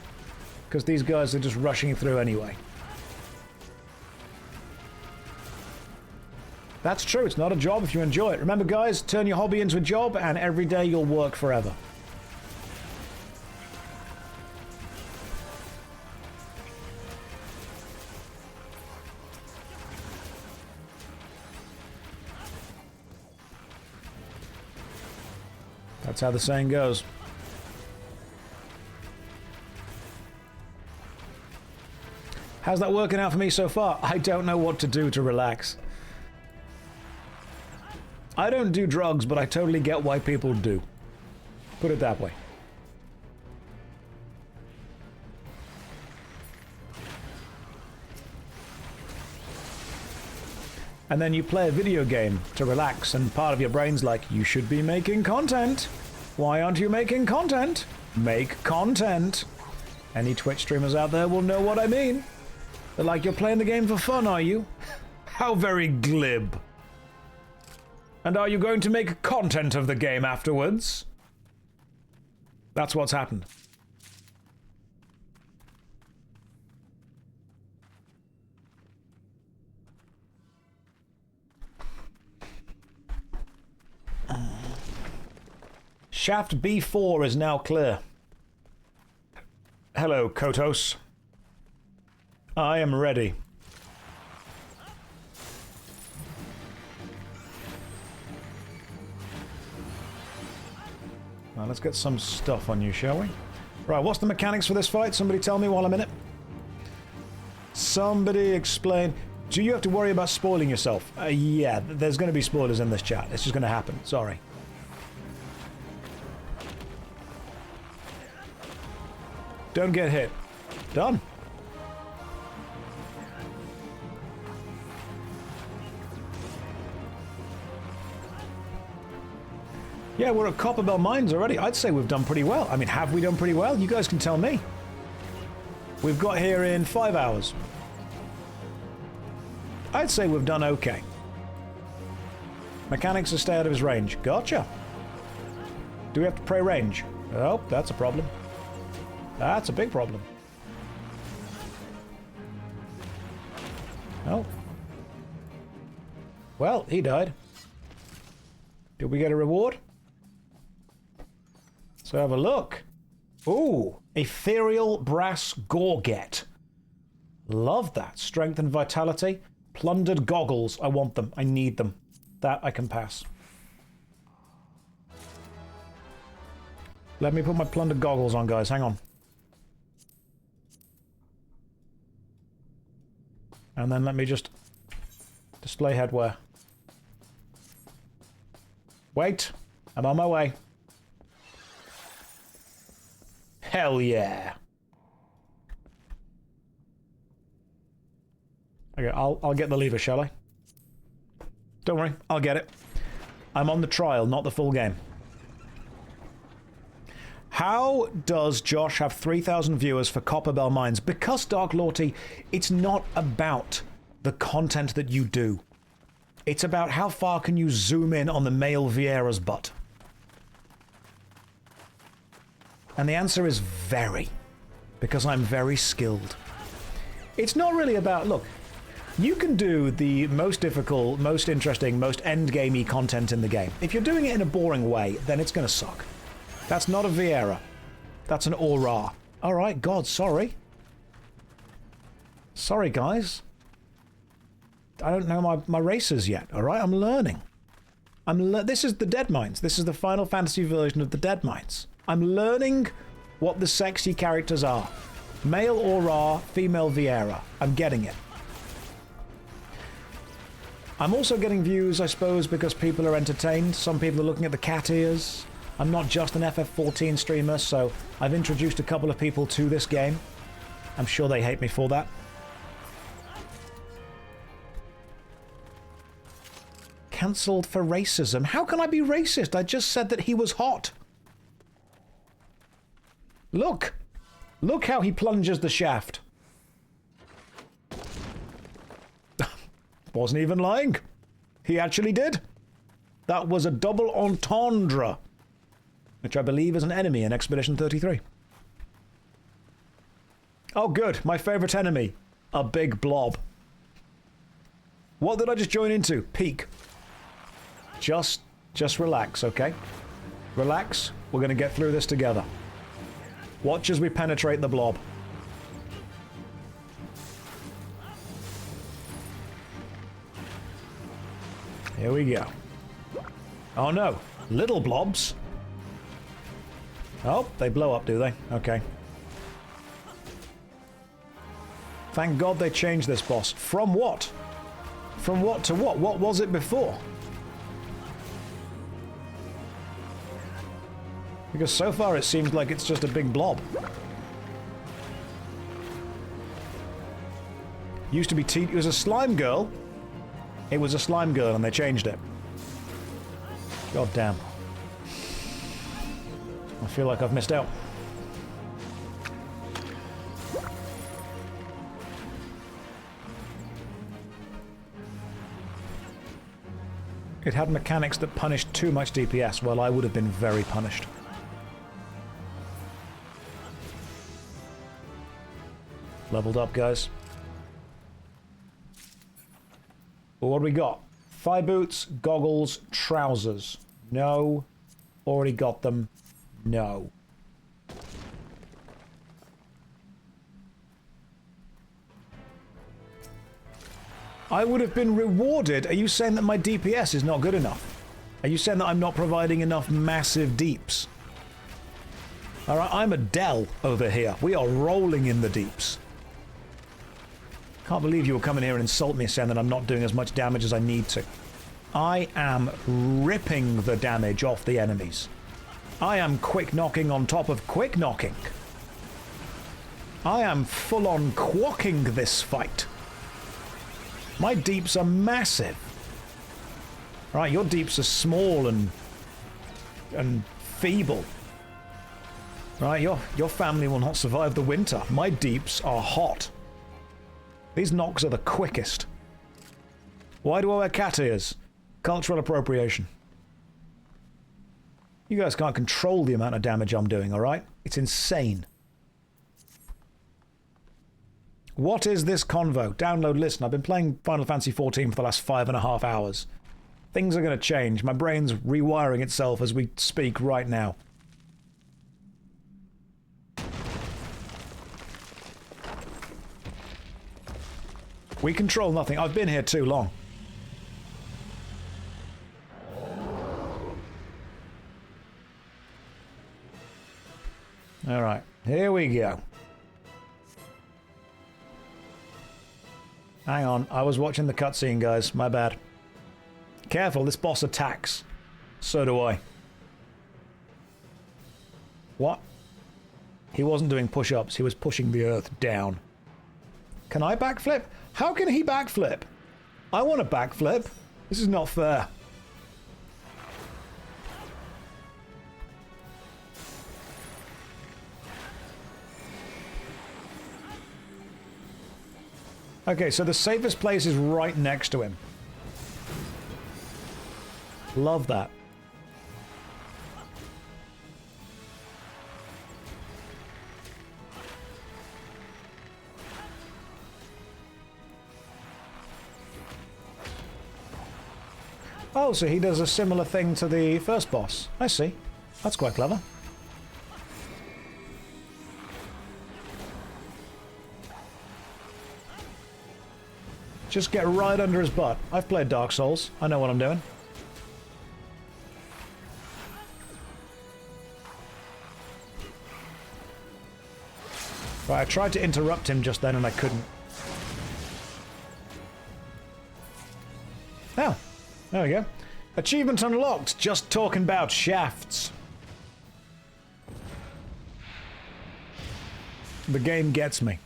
Because these guys are just rushing through anyway. That's true, it's not a job if you enjoy it. Remember guys, turn your hobby into a job and every day you'll work forever. That's how the saying goes. How's that working out for me so far? I don't know what to do to relax. I don't do drugs, but I totally get why people do. Put it that way. And then you play a video game to relax, and part of your brain's like, you should be making content. Why aren't you making content? Make content. Any Twitch streamers out there will know what I mean. They're like, you're playing the game for fun, are you? How very glib. And are you going to make content of the game afterwards? That's what's happened. Shaft B4 is now clear. Hello, Kotos. I am ready. Now let's get some stuff on you, shall we? Right, what's the mechanics for this fight? Somebody tell me while I'm in it. Somebody explain. Do you have to worry about spoiling yourself? Yeah, there's going to be spoilers in this chat. It's just going to happen. Sorry. Don't get hit. Done. Yeah, we're at Copperbell Mines already. I'd say we've done pretty well. I mean, have we done pretty well? You guys can tell me. We've got here in 5 hours. I'd say we've done okay. Mechanics are stay out of his range. Gotcha. Do we have to pray range? Oh, that's a problem. That's a big problem. Oh. Well, he died. Did we get a reward? So have a look. Ooh, ethereal brass gorget. Love that. Strength and vitality. Plundered goggles. I want them. I need them. That I can pass. Let me put my plundered goggles on, guys. Hang on. And then let me just display headwear. Wait. I'm on my way. Hell yeah. Okay, I'll get the lever, shall I? Don't worry, I'll get it. I'm on the trial, not the full game. How does Josh have 3,000 viewers for Copperbell Mines? Because, Dark Lorty, it's not about the content that you do. It's about how far can you zoom in on the male Viera's butt. And the answer is very, because I'm very skilled. It's not really about, look, you can do the most difficult, most interesting, most endgamey content in the game. If you're doing it in a boring way, then it's going to suck. That's not a Viera. That's an Aura. Alright, God, sorry. Sorry, guys. I don't know my races yet, alright? I'm learning. This is the Dead Mines. This is the Final Fantasy version of the Dead Mines. I'm learning what the sexy characters are. Male Aura, female Viera. I'm getting it. I'm also getting views, I suppose, because people are entertained. Some people are looking at the cat ears. I'm not just an FF14 streamer, so I've introduced a couple of people to this game. I'm sure they hate me for that. Cancelled for racism. How can I be racist? I just said that he was hot. Look! Look how he plunges the shaft. Wasn't even lying. He actually did. That was a double entendre, which I believe is an enemy in Expedition 33. Oh good, my favourite enemy. A big blob. What did I just join into? Peak. Just relax, okay? Relax. We're going to get through this together. Watch as we penetrate the blob. Here we go. Oh no, little blobs. Oh, they blow up, do they? Okay. Thank God they changed this boss. From what? From what to what? What was it before? Because so far it seems like it's just a big blob. Used to be it was a slime girl. It was a slime girl and they changed it. God damn. I feel like I've missed out. It had mechanics that punished too much DPS. Well, I would have been very punished. Leveled up, guys. Well, what do we got? Thigh boots, goggles, trousers. No. Already got them. No. I would have been rewarded. Are you saying that my DPS is not good enough? Are you saying that I'm not providing enough massive deeps? Alright, I'm a Dell over here. We are rolling in the deeps. Can't believe you will come in here and insult me saying that I'm not doing as much damage as I need to. I am ripping the damage off the enemies. I am quick knocking on top of quick knocking. I am full on quacking this fight. My deeps are massive. Right, your deeps are small and feeble. Right, your family will not survive the winter. My deeps are hot. These knocks are the quickest. Why do I wear cat ears? Cultural appropriation. You guys can't control the amount of damage I'm doing, alright? It's insane. What is this convo? Download, listen. I've been playing Final Fantasy XIV for the last 5.5 hours. Things are going to change. My brain's rewiring itself as we speak right now. We control nothing. I've been here too long. Alright, here we go. Hang on, I was watching the cutscene, guys. My bad. Careful, this boss attacks. So do I. What? He wasn't doing push-ups, he was pushing the earth down. Can I backflip? How can he backflip? I want to backflip. This is not fair. Okay, so the safest place is right next to him. Love that. Oh, so he does a similar thing to the first boss. I see. That's quite clever. Just get right under his butt. I've played Dark Souls. I know what I'm doing. Right, I tried to interrupt him just then and I couldn't. Oh, there we go. Achievement unlocked. Just talking about shafts. The game gets me.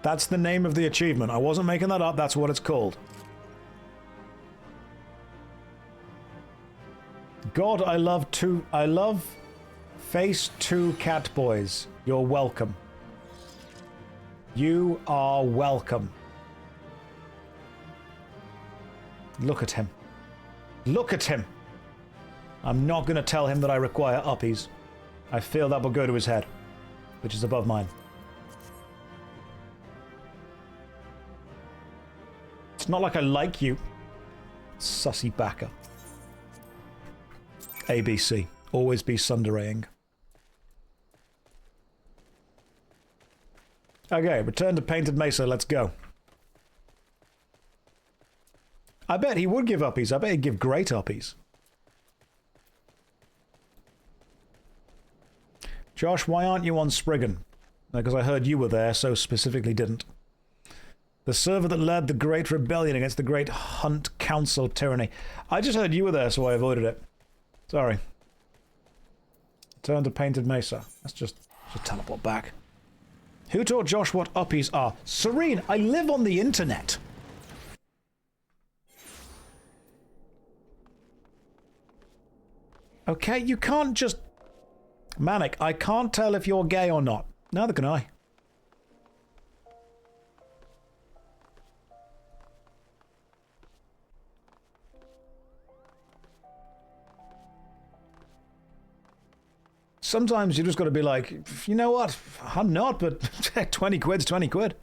That's the name of the achievement. I wasn't making that up. That's what it's called. God, I love face 2 cat boys. You're welcome. You are welcome. Look at him. Look at him. I'm not going to tell him that I require uppies. I feel that will go to his head, which is above mine. It's not like I like you. Sussy backer. ABC. Always be sundering. Okay, return to Painted Mesa. Let's go. I bet he would give uppies. I bet he'd give great uppies. Josh, why aren't you on Spriggan? Because I heard you were there, so specifically didn't. The server that led the Great Rebellion against the Great Hunt Council tyranny. I just heard you were there, so I avoided it. Sorry. Turn to Painted Mesa. Let's just teleport back. Who taught Josh what uppies are? Serene, I live on the internet. Okay, you can't just... Manic, I can't tell if you're gay or not. Neither can I. Sometimes you just got to be like, you know what? I'm not, but 20 quid's 20 quid.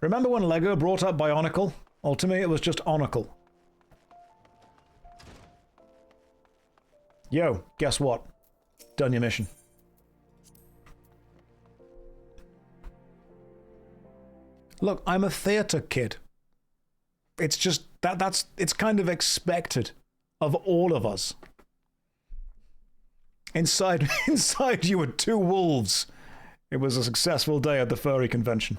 Remember when Lego brought up Bionicle? Well, to me, it was just Onicle. Yo, guess what? Done your mission. Look, I'm a theatre kid. It's just it's kind of expected of all of us. Inside you were 2 wolves. It was a successful day at the furry convention.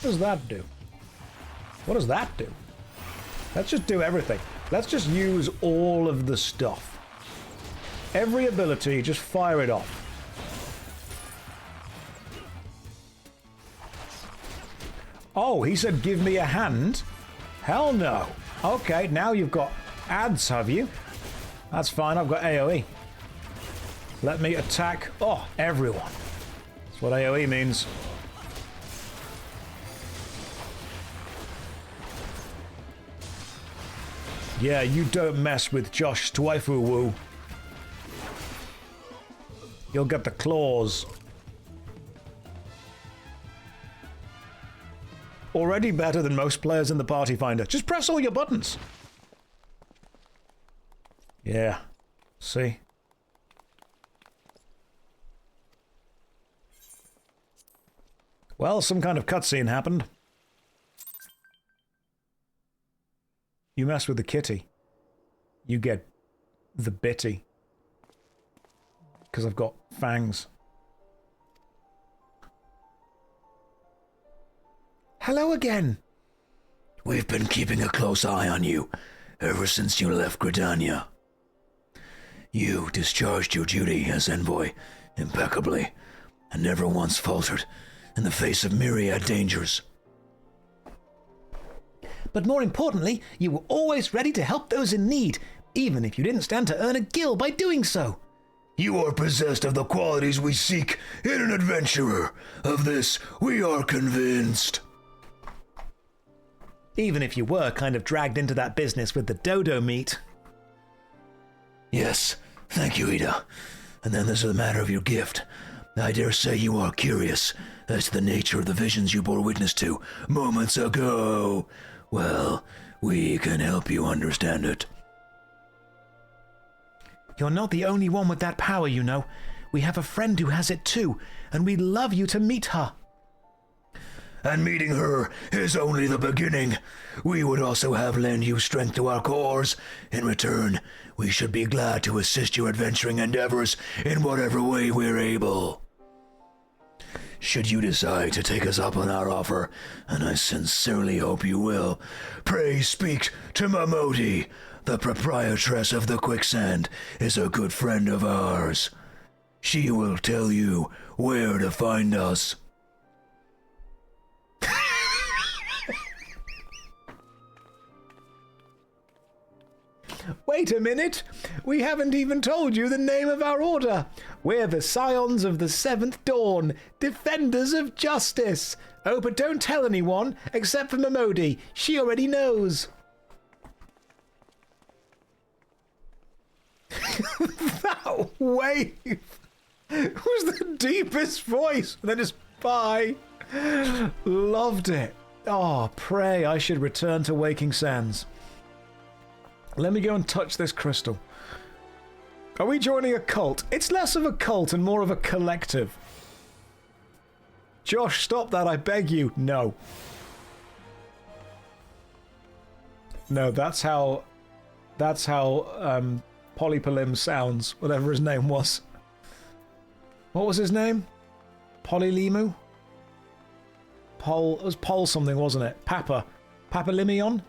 What does that do? What does that do? Let's just do everything. Let's just use all of the stuff. Every ability, just fire it off. Oh, he said give me a hand? Hell no. Okay, now you've got ads, have you? That's fine, I've got AoE. Let me attack, everyone. That's what AoE means. Yeah, you don't mess with JoshStrifeHayes. You'll get the claws. Already better than most players in the Party Finder. Just press all your buttons. Yeah. See? Well, some kind of cutscene happened. You mess with the kitty, you get the bitty. Because I've got fangs. Hello again. We've been keeping a close eye on you ever since you left Gridania. You discharged your duty as envoy impeccably and never once faltered in the face of myriad dangers. But more importantly, you were always ready to help those in need, even if you didn't stand to earn a gil by doing so. You are possessed of the qualities we seek in an adventurer. Of this, we are convinced. Even if you were kind of dragged into that business with the dodo meat. Yes, thank you, Ida. And then there's the matter of your gift. I dare say you are curious as to the nature of the visions you bore witness to moments ago. Well, we can help you understand it. You're not the only one with that power, you know. We have a friend who has it too, and we'd love you to meet her. And meeting her is only the beginning. We would also have lend you strength to our cause. In return, we should be glad to assist your adventuring endeavors in whatever way we're able. Should you decide to take us up on our offer, and I sincerely hope you will, pray speak to Mamodi. The proprietress of the Quicksand is a good friend of ours. She will tell you where to find us. Wait a minute! We haven't even told you the name of our order! We're the Scions of the Seventh Dawn, Defenders of Justice! Oh, but don't tell anyone, except for Mamodi. She already knows. That wave was the deepest voice. Then just bye. Loved it. Oh, pray I should return to Waking Sands. Let me go and touch this crystal. Are we joining a cult? It's less of a cult and more of a collective. Josh, stop that, I beg you. No. No, that's how Polypolim sounds, whatever his name was. What was his name? Polylimu? It was Pol something, wasn't it? Papalimion?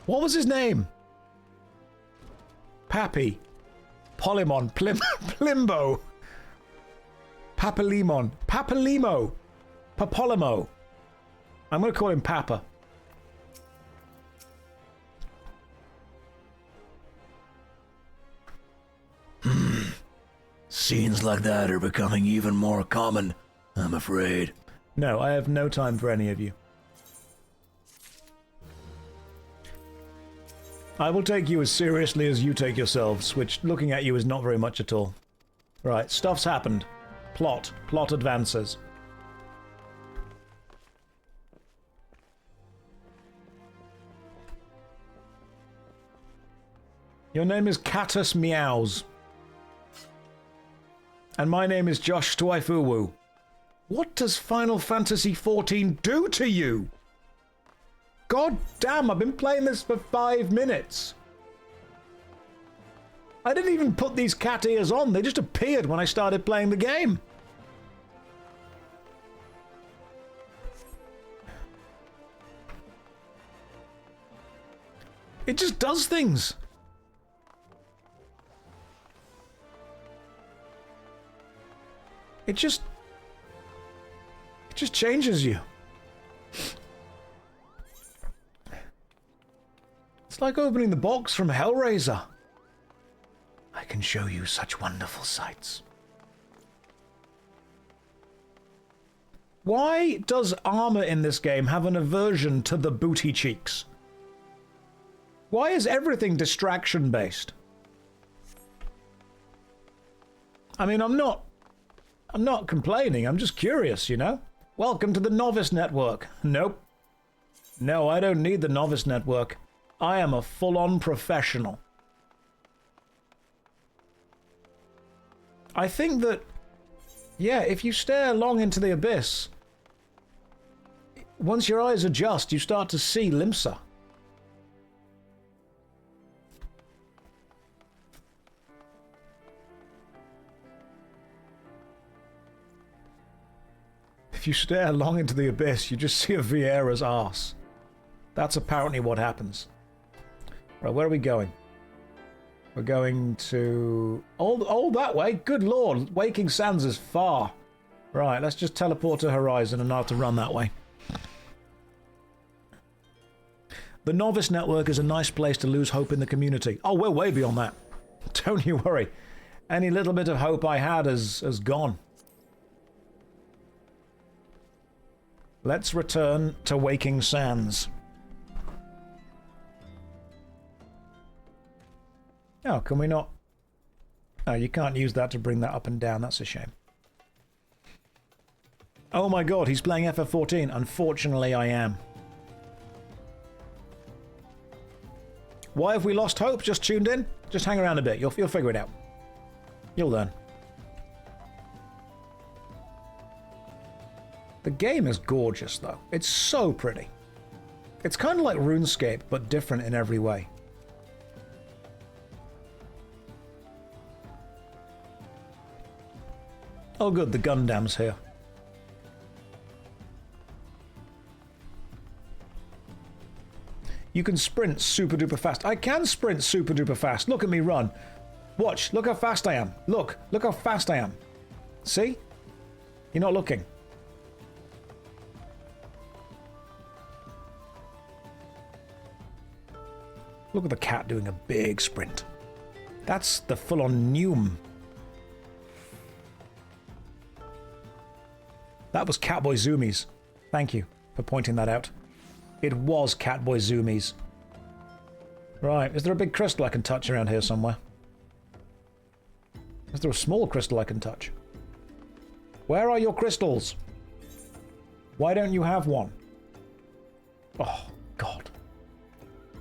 What was his name? Pappy. Polymon. Plimbo. Papalimon. Papalimo. Papolimo. I'm going to call him Papa. Scenes like that are becoming even more common, I'm afraid. No, I have no time for any of you. I will take you as seriously as you take yourselves, which, looking at you, is not very much at all. Right, stuff's happened. Plot advances. Your name is Catus Meows. And my name is JoshStrifeHayes. What does Final Fantasy XIV do to you? God damn, I've been playing this for 5 minutes. I didn't even put these cat ears on. They just appeared when I started playing the game. It just does things. It just changes you. It's like opening the box from Hellraiser. I can show you such wonderful sights. Why does armor in this game have an aversion to the booty cheeks? Why is everything distraction based? I mean, I'm not complaining, I'm just curious, you know? Welcome to the Novice Network. Nope. No, I don't need the Novice Network. I am a full-on professional. I think that, yeah, if you stare long into the abyss, once your eyes adjust, you start to see Limsa. If you stare long into the abyss, you just see a Vieira's arse. That's apparently what happens. Right, where are we going? We're going to... Oh, that way? Good lord, Waking Sands is far. Right, let's just teleport to Horizon and not have to run that way. The Novice Network is a nice place to lose hope in the community. Oh, we're way beyond that. Don't you worry. Any little bit of hope I had has gone. Let's return to Waking Sands. Oh, can we not? Oh, you can't use that to bring that up and down. That's a shame. Oh my god, he's playing FF14. Unfortunately, I am. Why have we lost hope? Just tuned in? Just hang around a bit. You'll figure it out. You'll learn. The game is gorgeous, though. It's so pretty. It's kind of like RuneScape, but different in every way. Oh good, the Gundam's here. You can sprint super duper fast. I can sprint super duper fast. Look at me run. Watch, look how fast I am. Look how fast I am. See? You're not looking. Look at the cat doing a big sprint. That's the full-on Neum. That was Catboy Zoomies. Thank you for pointing that out. It was Catboy Zoomies. Right, is there a big crystal I can touch around here somewhere? Is there a small crystal I can touch? Where are your crystals? Why don't you have one? Oh, God.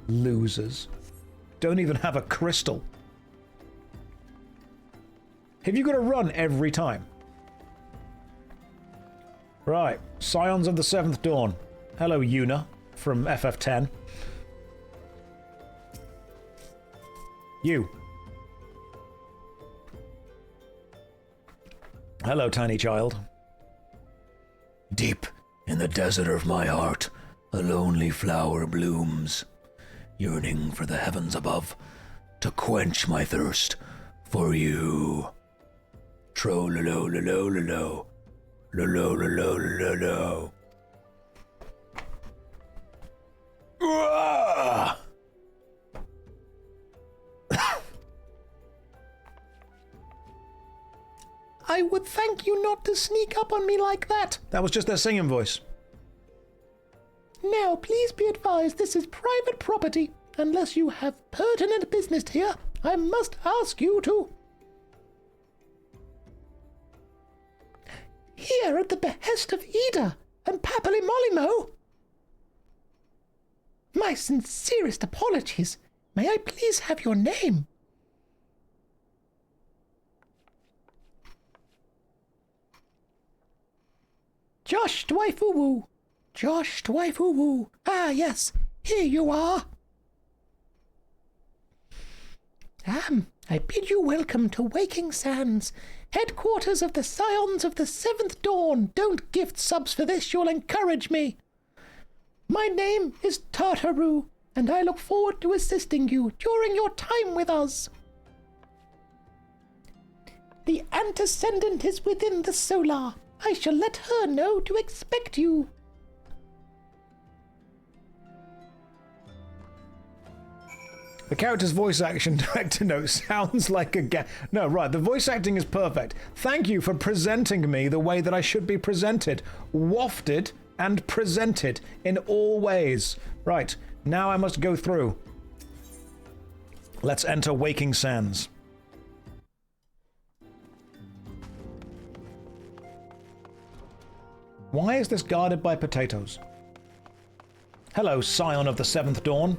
Losers. Don't even have a crystal. Have you got to run every time? Right, Scions of the Seventh Dawn. Hello, Yuna, from FF10. You. Hello, tiny child. Deep in the desert of my heart, a lonely flower blooms, yearning for the heavens above, to quench my thirst for you. Tro-lo-lo-lo-lo-lo-lo. Lo-lo-lo-lo-lo-lo. I would thank you not to sneak up on me like that. That was just their singing voice. Now, please be advised this is private property. Unless you have pertinent business here, I must ask you to... Here at the behest of Ida and Papali Molimo. My sincerest apologies. May I please have your name? JoshStrifeHayes. JoshStrifeHayes. Ah, yes. Here you are. I bid you welcome to Waking Sands, headquarters of the Scions of the Seventh Dawn. Don't gift subs for this, you'll encourage me. My name is Tartaru, and I look forward to assisting you during your time with us. The antecedent is within the solar. I shall let her know to expect you. The character's voice action, director note, sounds like a No, right, the voice acting is perfect. Thank you for presenting me the way that I should be presented. Wafted and presented in all ways. Right, now I must go through. Let's enter Waking Sands. Why is this guarded by potatoes? Hello, Scion of the Seventh Dawn.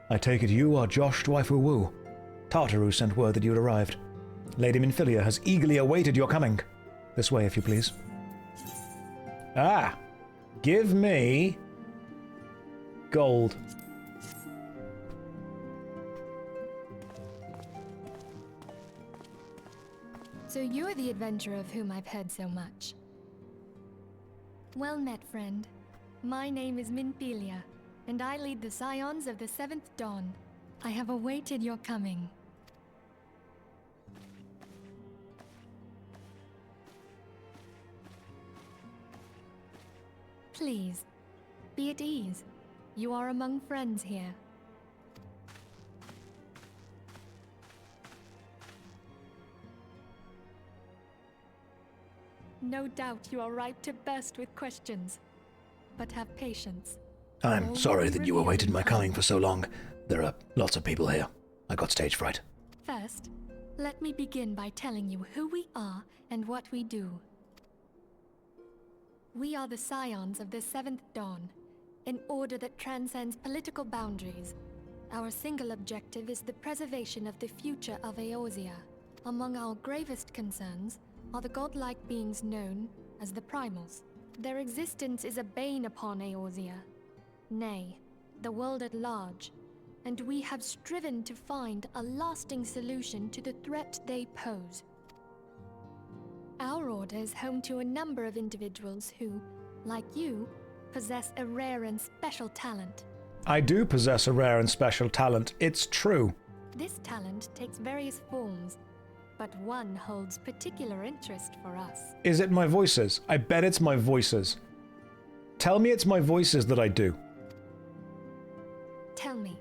I take it you are JoshStrifeHayes. Tartaru sent word that you had arrived. Lady Minfilia has eagerly awaited your coming. This way, if you please. Ah! Give me... gold. So you're the adventurer of whom I've heard so much. Well met, friend. My name is Minthelia, and I lead the Scions of the 7th Dawn. I have awaited your coming. Please, be at ease. You are among friends here. No doubt you are ripe to burst with questions, but have patience. I'm sorry that you awaited my coming for so long. There are lots of people here. I got stage fright. First, let me begin by telling you who we are and what we do. We are the Scions of the 7th Dawn, an order that transcends political boundaries. Our single objective is the preservation of the future of Eorzea. Among our gravest concerns are the godlike beings known as the Primals. Their existence is a bane upon Eorzea, nay, the world at large, and we have striven to find a lasting solution to the threat they pose. Our order is home to a number of individuals who, like you, possess a rare and special talent. I do possess a rare and special talent, it's true. This talent takes various forms, but one holds particular interest for us. Is it my voices? I bet it's my voices. Tell me it's my voices that I do. Tell me,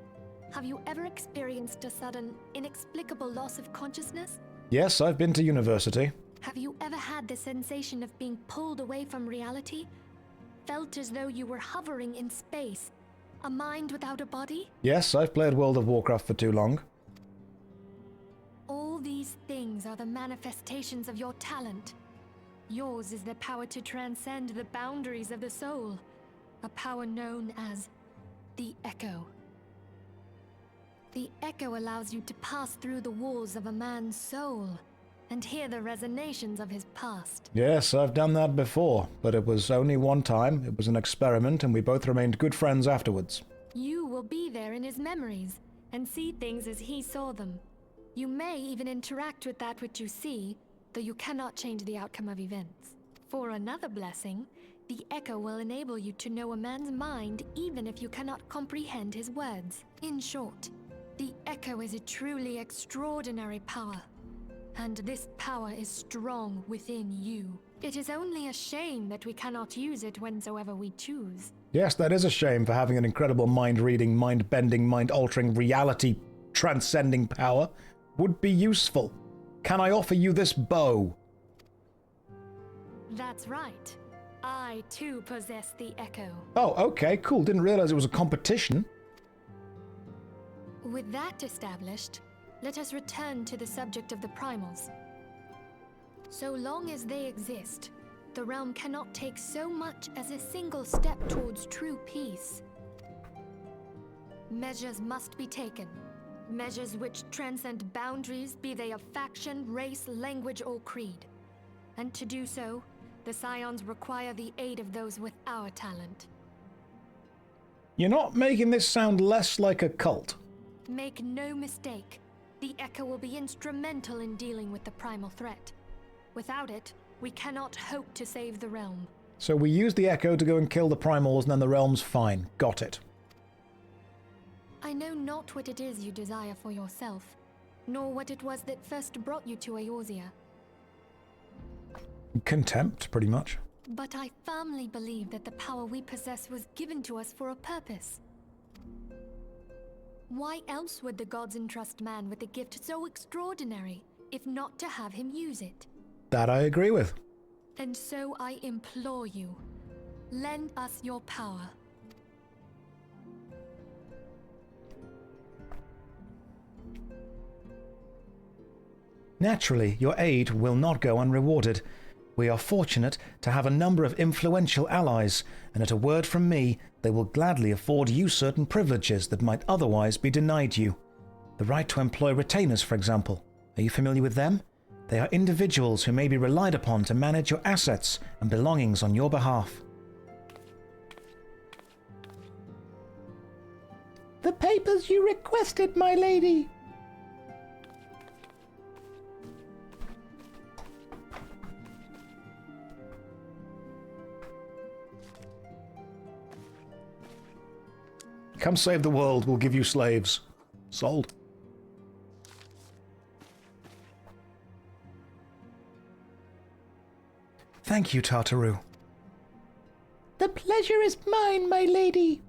have you ever experienced a sudden, inexplicable loss of consciousness? Yes, I've been to university. Have you ever had the sensation of being pulled away from reality? Felt as though you were hovering in space? A mind without a body? Yes, I've played World of Warcraft for too long. All these things are the manifestations of your talent. Yours is the power to transcend the boundaries of the soul, a power known as the Echo. The Echo allows you to pass through the walls of a man's soul and hear the resonations of his past. Yes, I've done that before, but it was only one time. It was an experiment, and we both remained good friends afterwards. You will be there in his memories and see things as he saw them. You may even interact with that which you see, though you cannot change the outcome of events. For another blessing, the Echo will enable you to know a man's mind even if you cannot comprehend his words. In short, the Echo is a truly extraordinary power, and this power is strong within you. It is only a shame that we cannot use it whensoever we choose. Yes, that is a shame for having an incredible mind-reading, mind-bending, mind-altering, reality-transcending power. Would be useful. Can I offer you this bow? That's right. I too possess the Echo. Oh, okay, cool. Didn't realize it was a competition. With that established, let us return to the subject of the Primals. So long as they exist, the realm cannot take so much as a single step towards true peace. Measures must be taken. Measures which transcend boundaries, be they of faction, race, language, or creed. And to do so, the Scions require the aid of those with our talent. You're not making this sound less like a cult. Make no mistake, the Echo will be instrumental in dealing with the primal threat. Without it, we cannot hope to save the realm. So we use the Echo to go and kill the Primals, and then the realm's fine. Got it. I know not what it is you desire for yourself, nor what it was that first brought you to Eorzea. Contempt, pretty much. But I firmly believe that the power we possess was given to us for a purpose. Why else would the gods entrust man with a gift so extraordinary, if not to have him use it? That I agree with. And so I implore you, lend us your power. Naturally, your aid will not go unrewarded. We are fortunate to have a number of influential allies, and at a word from me, they will gladly afford you certain privileges that might otherwise be denied you. The right to employ retainers, for example. Are you familiar with them? They are individuals who may be relied upon to manage your assets and belongings on your behalf. The papers you requested, my lady. Come save the world, we'll give you slaves. Sold. Thank you, Tartaru. The pleasure is mine, my lady.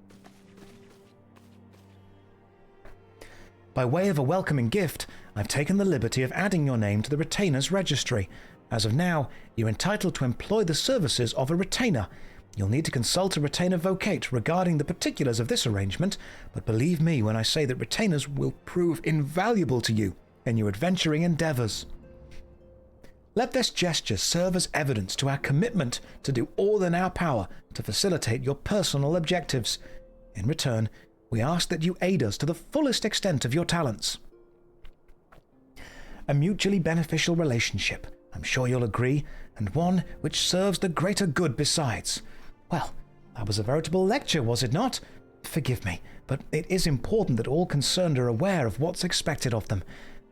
By way of a welcoming gift, I've taken the liberty of adding your name to the retainer's registry. As of now, you're entitled to employ the services of a retainer. You'll need to consult a retainer vocate regarding the particulars of this arrangement, but believe me when I say that retainers will prove invaluable to you in your adventuring endeavors. Let this gesture serve as evidence to our commitment to do all in our power to facilitate your personal objectives. In return, we ask that you aid us to the fullest extent of your talents. A mutually beneficial relationship, I'm sure you'll agree, and one which serves the greater good besides. Well, that was a veritable lecture, was it not? Forgive me, but it is important that all concerned are aware of what's expected of them.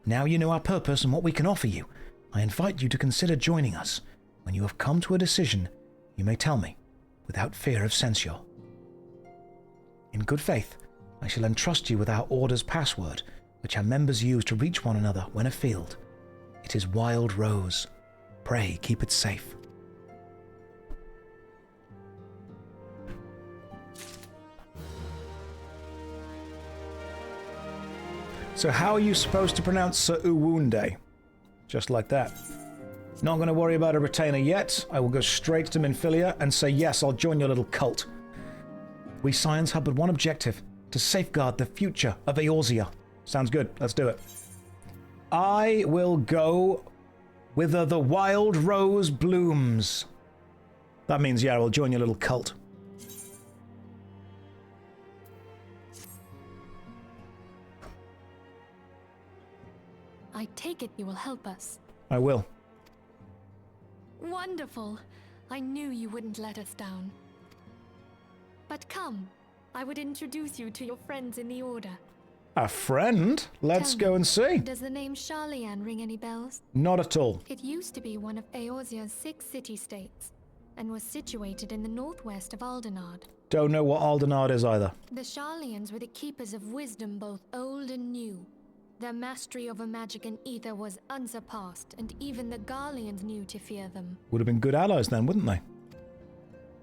Now you know our purpose and what we can offer you. I invite you to consider joining us. When you have come to a decision, you may tell me, without fear of censure. In good faith, I shall entrust you with our order's password, which our members use to reach one another when afield. It is Wild Rose. Pray keep it safe. So how are you supposed to pronounce Sir Uwunde? Just like that. Not going to worry about a retainer yet. I will go straight to Minfilia and say, yes, I'll join your little cult. We Scions have but one objective, to safeguard the future of Eorzea. Sounds good. Let's do it. I will go whither the wild rose blooms. That means, yeah, I'll join your little cult. I take it you will help us. I will. Wonderful. I knew you wouldn't let us down. But come, I would introduce you to your friends in the Order. A friend? Let's go and see. Does the name Sharlayan ring any bells? Not at all. It used to be one of Eorzea's 6 city-states, and was situated in the northwest of Aldenard. Don't know what Aldenard is either. The Sharlayans were the keepers of wisdom both old and new. Their mastery over magic and ether was unsurpassed, and even the Garleans knew to fear them. Would have been good allies then, wouldn't they?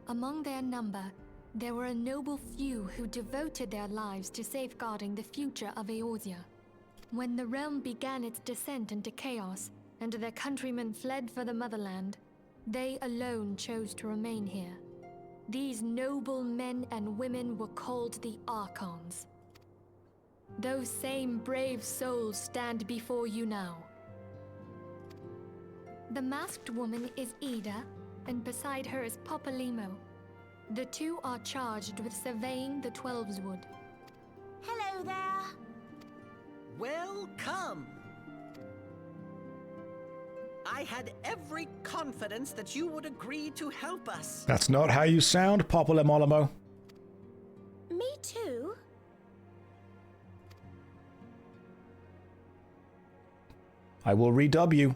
Among their number, there were a noble few who devoted their lives to safeguarding the future of Eorzea. When the realm began its descent into chaos, and their countrymen fled for the motherland, they alone chose to remain here. These noble men and women were called the Archons. Those same brave souls stand before you now. The masked woman is Ida, and beside her is Popalimo. The two are charged with surveying the Twelveswood. Hello there. Welcome. I had every confidence that you would agree to help us. That's not how you sound, Popalimo. Me too. I will redub you.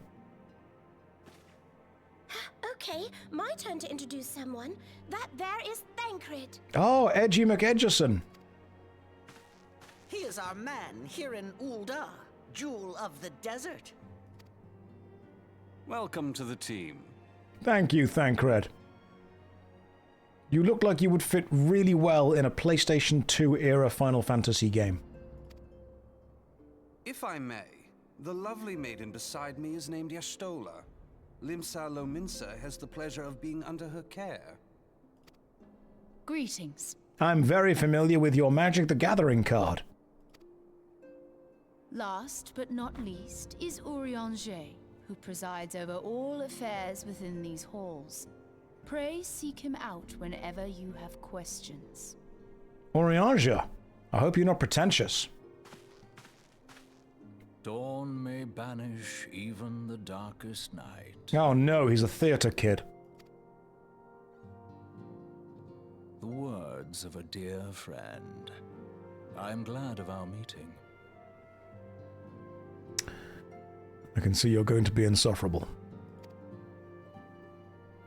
Okay, my turn to introduce someone. That there is Thancred. Oh, Edgy McEdgerson. He is our man here in Ul'dah, Jewel of the Desert. Welcome to the team. Thank you, Thancred. You look like you would fit really well in a PlayStation 2 era Final Fantasy game. If I may, the lovely maiden beside me is named Y'shtola. Limsa Lominsa has the pleasure of being under her care. Greetings. I'm very familiar with your Magic the Gathering card. Last but not least is Eorzea, who presides over all affairs within these halls. Pray seek him out whenever you have questions. Eorzea, I hope you're not pretentious. Dawn may banish even the darkest night. Oh no, he's a theater kid. The words of a dear friend. I am glad of our meeting. I can see you're going to be insufferable.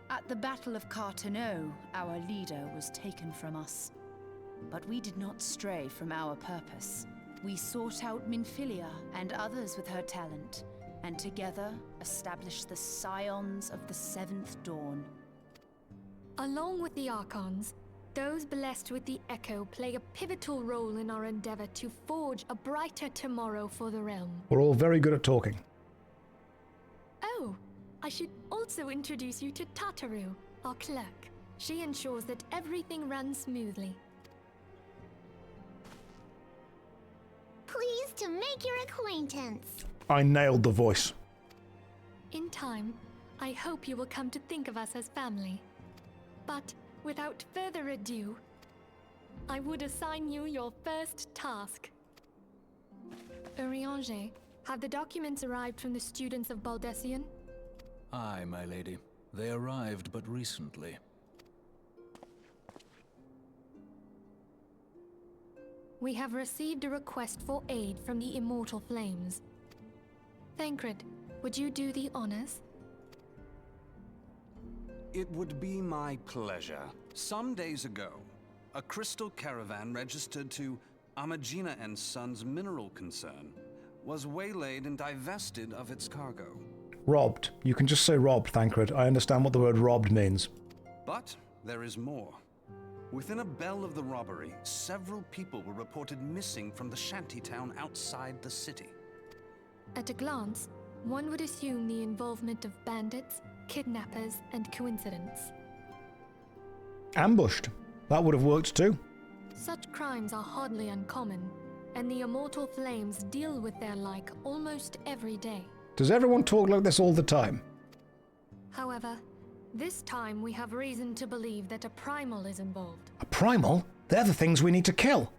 At the Battle of Carteneau, our leader was taken from us. But we did not stray from our purpose. We sought out Minfilia and others with her talent, and together established the Scions of the Seventh Dawn. Along with the Archons, those blessed with the Echo play a pivotal role in our endeavor to forge a brighter tomorrow for the realm. We're all very good at talking. Oh, I should also introduce you to Tataru, our clerk. She ensures that everything runs smoothly. Pleased to make your acquaintance. I nailed the voice. In time, I hope you will come to think of us as family. But without further ado, I would assign you your first task. Eorzea, have the documents arrived from the students of Baldesion? Aye, my lady. They arrived but recently. We have received a request for aid from the Immortal Flames. Thancred, would you do the honors? It would be my pleasure. Some days ago, a crystal caravan registered to Amagina & Sons Mineral Concern was waylaid and divested of its cargo. Robbed. You can just say robbed, Thancred. I understand what the word robbed means. But there is more. Within a bell of the robbery, several people were reported missing from the shantytown outside the city. At a glance, one would assume the involvement of bandits, kidnappers, and coincidence. Ambushed. That would have worked too. Such crimes are hardly uncommon, and the Immortal Flames deal with their like almost every day. Does everyone talk like this all the time? However, this time we have reason to believe that a primal is involved. A primal? They're the things we need to kill.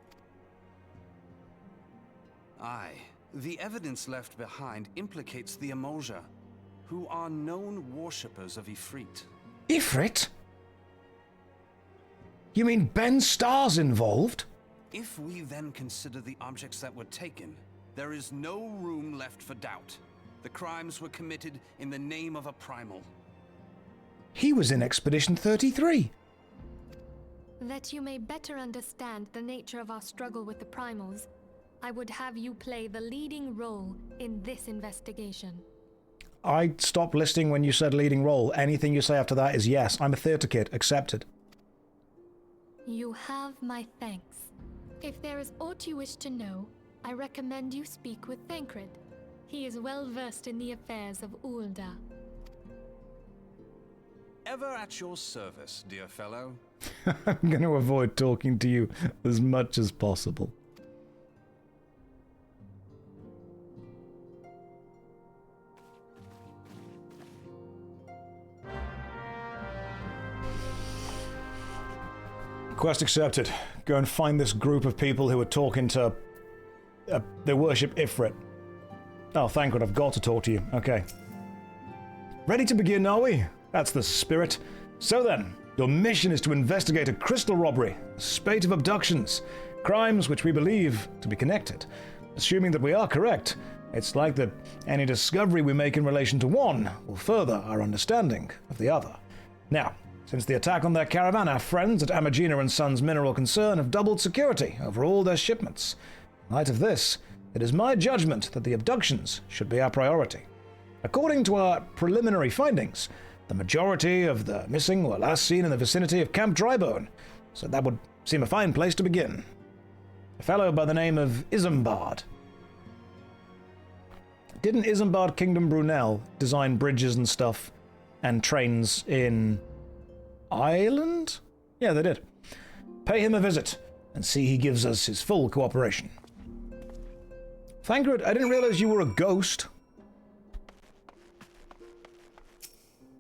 Aye. The evidence left behind implicates the Eorzea, who are known worshippers of Ifrit. Ifrit? You mean Ben Starr's involved? If we then consider the objects that were taken, there is no room left for doubt. The crimes were committed in the name of a primal. He was in Expedition 33. That you may better understand the nature of our struggle with the primals, I would have you play the leading role in this investigation. I stopped listening when you said leading role. Anything you say after that is yes. I'm a theatre kid. Accepted. You have my thanks. If there is aught you wish to know, I recommend you speak with Thancred. He is well versed in the affairs of Ulda. Ever at your service, dear fellow. I'm going to avoid talking to you as much as possible. Quest accepted. Go and find this group of people who are talking to... they worship Ifrit. Oh, Thancred, I've got to talk to you. Okay. Ready to begin, are we? That's the spirit. So then, your mission is to investigate a crystal robbery, a spate of abductions, crimes which we believe to be connected. Assuming that we are correct, it's like that any discovery we make in relation to one will further our understanding of the other. Now, since the attack on their caravan, our friends at Amagina & Sons Mineral Concern have doubled security over all their shipments. In light of this, it is my judgment that the abductions should be our priority. According to our preliminary findings, the majority of the missing were last seen in the vicinity of Camp Drybone, so that would seem a fine place to begin. A fellow by the name of Isambard. Didn't Isambard Kingdom Brunel design bridges and stuff and trains in Ireland? Yeah, they did. Pay him a visit and see he gives us his full cooperation. Thancred, I didn't realize you were a ghost.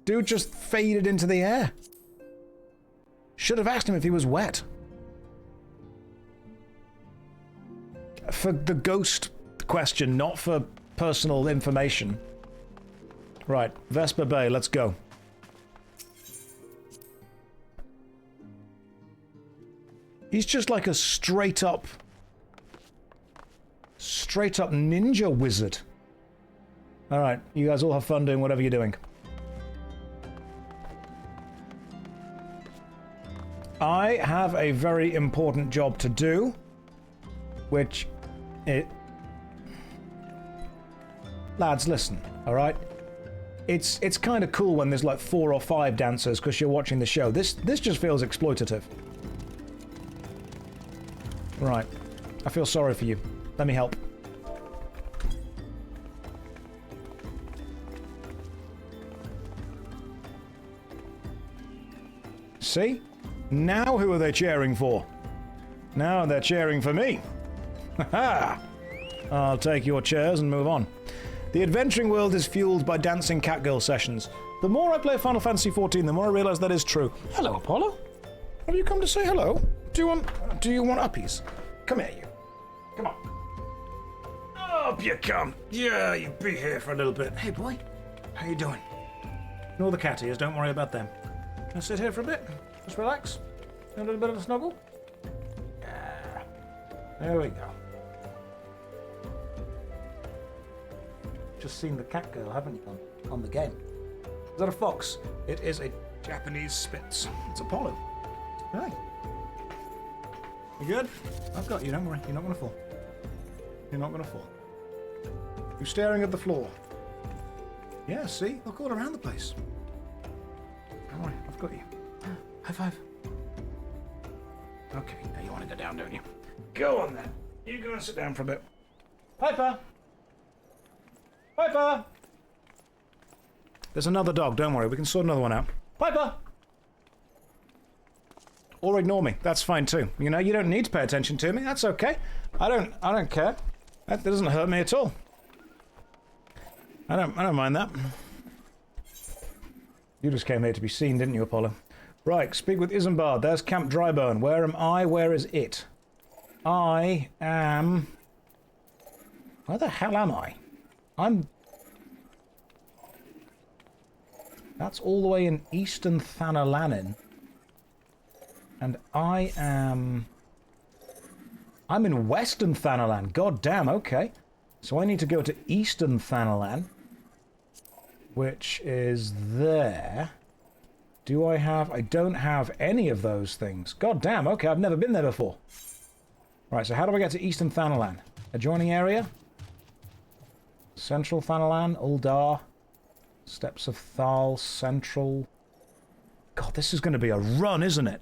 Dude just faded into the air. Should have asked him if he was wet. For the ghost question, not for personal information. Right, Vesper Bay, let's go. He's just like a straight up ninja wizard. Alright, you guys all have fun doing whatever you're doing. I have a very important job to do, which lads, listen, all right? It's kind of cool when there's like 4 or 5 dancers because you're watching the show. This just feels exploitative. Right. I feel sorry for you. Let me help. See? Now who are they cheering for? Now they're cheering for me. Ha! I'll take your chairs and move on. The adventuring world is fueled by dancing catgirl sessions. The more I play Final Fantasy XIV, the more I realize that is true. Hello, Apollo. Have you come to say hello? Do you want uppies? Come here, you. Come on. Up you come. Yeah, you be here for a little bit. Hey, boy. How you doing? Ignore the cat ears. Don't worry about them. Can I sit here for a bit? Just relax. A little bit of a snuggle. Yeah. There we go. Just seen the cat girl, haven't you, on the game? Is that a fox? It is a Japanese Spitz. It's Apollo. Hey. You good? I've got you, don't worry. You're not going to fall. You're not going to fall. You're staring at the floor. Yeah, see? Look all around the place. Don't worry, I've got you. High five. Okay, now you want to go down, don't you? Go on then. You go and sit down for a bit. Piper! Piper! There's another dog, don't worry, we can sort another one out. Piper! Or ignore me, that's fine too. You know, you don't need to pay attention to me, that's okay. I don't care. That doesn't hurt me at all. I don't mind that. You just came here to be seen, didn't you, Apollo? Right, speak with Isambard. There's Camp Drybone. Where am I? Where is it? I am... Where the hell am I? That's all the way in Eastern Thanalanin. And I am... I'm in Western Thanalan. God damn, okay. So I need to go to Eastern Thanalan, which is there. Do I have... I don't have any of those things. God damn, okay, I've never been there before. Right, so how do I get to Eastern Thanalan? Adjoining area? Central Thanalan, Uldar, Steps of Thal, Central... God, this is going to be a run, isn't it?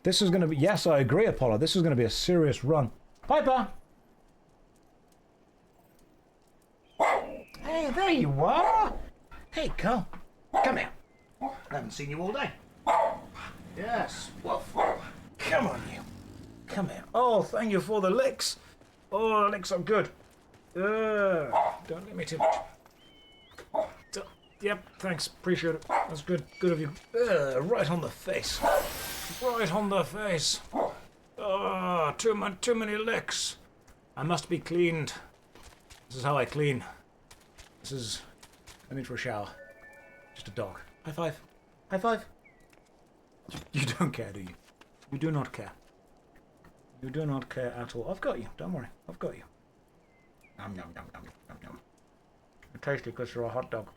This is going to be... Yes, I agree, Apollo. This is going to be a serious run. Piper! Hey, there you are! Hey, Carl. Come here. I haven't seen you all day. Yes, woof. Come on, you. Come here. Oh, thank you for the licks. Oh, the licks are good. Don't let me too much. Yep, thanks. Appreciate it. That's good. Good of you. Right on the face. Right on the face. Oh, too many licks. I must be cleaned. This is how I clean. This is... I need for a shower. Just a dog. High five. High five. You don't care, do you? You do not care. You do not care at all. I've got you. Don't worry. I've got you. Yum, yum, yum, yum, yum, yum. You're tasty because you're a hot dog.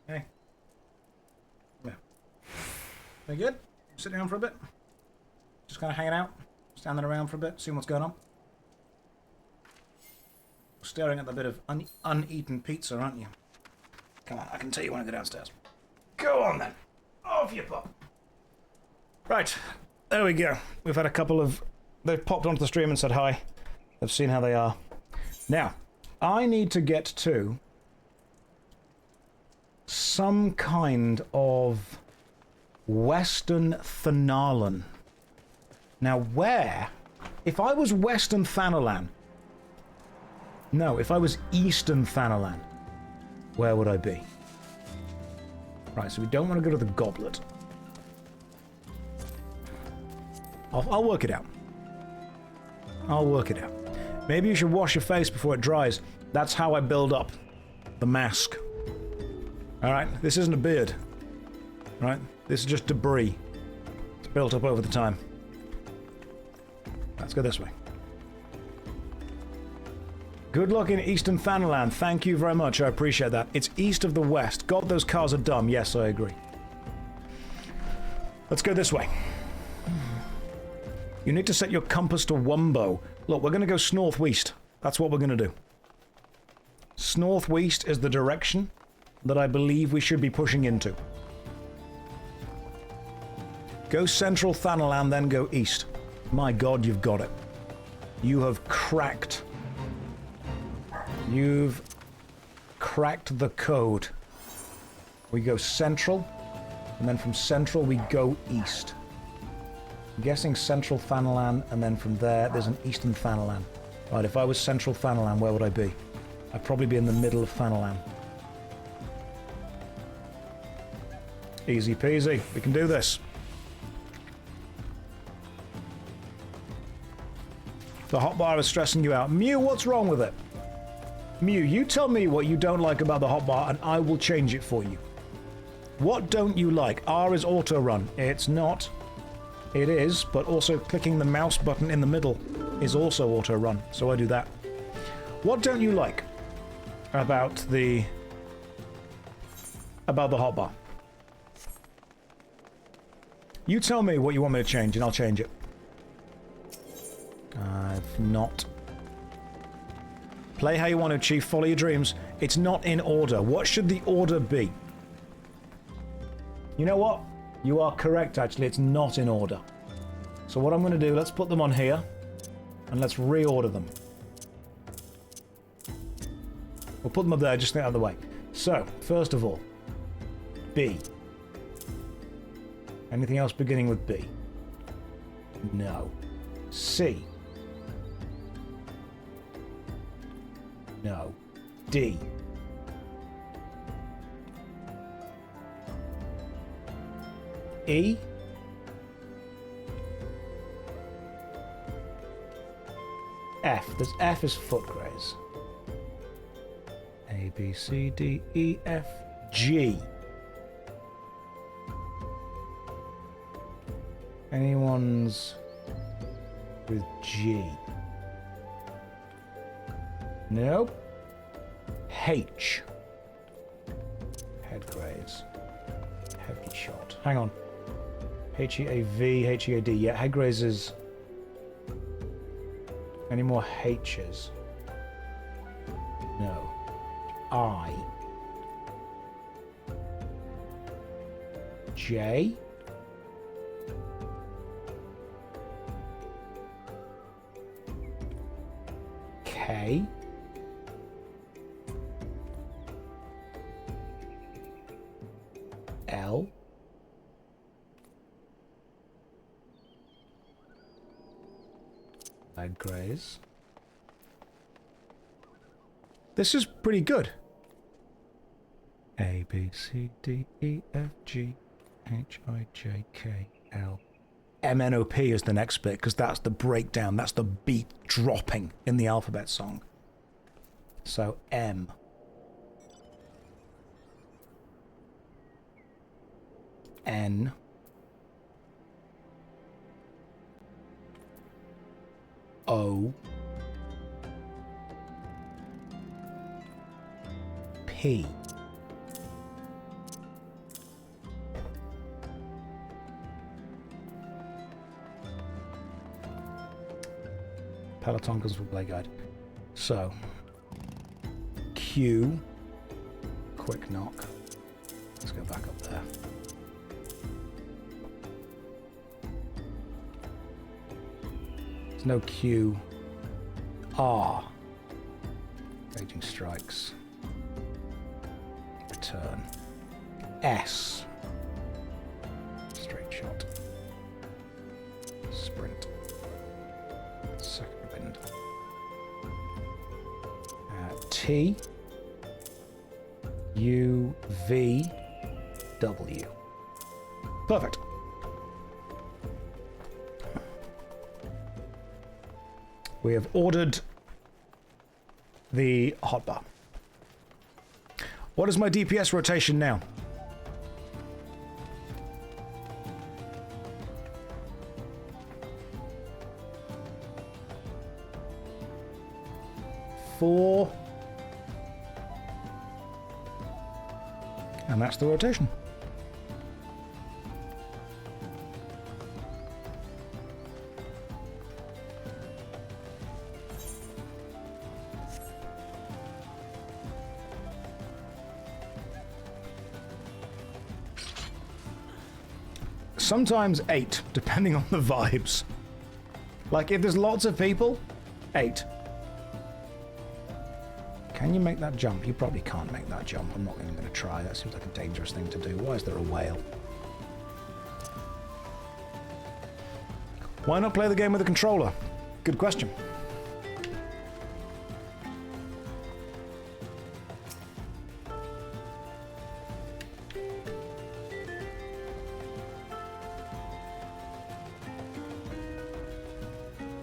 Hey. Yeah. Very good. Sit down for a bit. Just kind of hanging out. Standing around for a bit. Seeing what's going on. Staring at the bit of uneaten pizza, aren't you? Come on, I can tell you when I go downstairs. Go on then. Off you pop. Right. There we go. We've had a couple of... They've popped onto the stream and said hi. They've seen how they are. Now, I need to get to some kind of Western Thanalan. Now, where? If I was Western Thanalan... No, if I was Eastern Thanalan, where would I be? Right, so we don't want to go to the Goblet. I'll work it out. I'll work it out. Maybe you should wash your face before it dries. That's how I build up the mask. Alright, this isn't a beard. Right? This is just debris. It's built up over the time. Let's go this way. Good luck in Eastern Thanalan. Thank you very much. I appreciate that. It's east of the west. God, those cars are dumb. Yes, I agree. Let's go this way. You need to set your compass to Wumbo. Look, we're going to go northwest. That's what we're going to do. Northwest is the direction that I believe we should be pushing into. Go central Thanalan, then go east. My god, you've got it. You have cracked. You've cracked the code. We go central, and then from central we go east. I'm guessing central Thanalan, and then from there there's an eastern Thanalan. Right, if I was central Thanalan, where would I be? I'd probably be in the middle of Thanalan. Easy peasy, we can do this. The hotbar is stressing you out. Mew, what's wrong with it? Mew, you tell me what you don't like about the hotbar and I will change it for you. What don't you like? R is auto run. It's not. It is, but also clicking the mouse button in the middle is also auto run, so I do that. What don't you like about the hotbar? You tell me what you want me to change and I'll change it. I've not. Play how you want to achieve, follow your dreams. It's not in order. What should the order be? You know what? You are correct, actually. It's not in order. So what I'm going to do, let's put them on here. And let's reorder them. We'll put them up there, just out of the way. So, first of all, B. Anything else beginning with B? No. C. No. D. E. F. There's F is foot graze. A, B, C, D, E, F, G. Anyone's with G? Nope. H. Head graze. Heavy shot. Hang on. H-E-A-V, H-E-A-D. Yeah, head graze is... Any more H's? No. I. J. K. L. Leg graze. This is pretty good. A, B, C, D, E, F, G, H, I, J, K, L. M, N, O, P is the next bit, because that's the breakdown. That's the beat dropping in the alphabet song. So, M. N. O. P. Peloton comes with play guide. So, Q. Quick knock. Let's go back up there. There's no Q. R. Raging strikes. Return. S. Straight shot. Sprint. Second wind. T. U. V. W. Perfect. We have ordered the hotbar. What is my DPS rotation now? Four. And that's the rotation. Sometimes 8, depending on the vibes. Like, if there's lots of people, 8. Can you make that jump? You probably can't make that jump. I'm not even going to try. That seems like a dangerous thing to do. Why is there a whale? Why not play the game with a controller? Good question.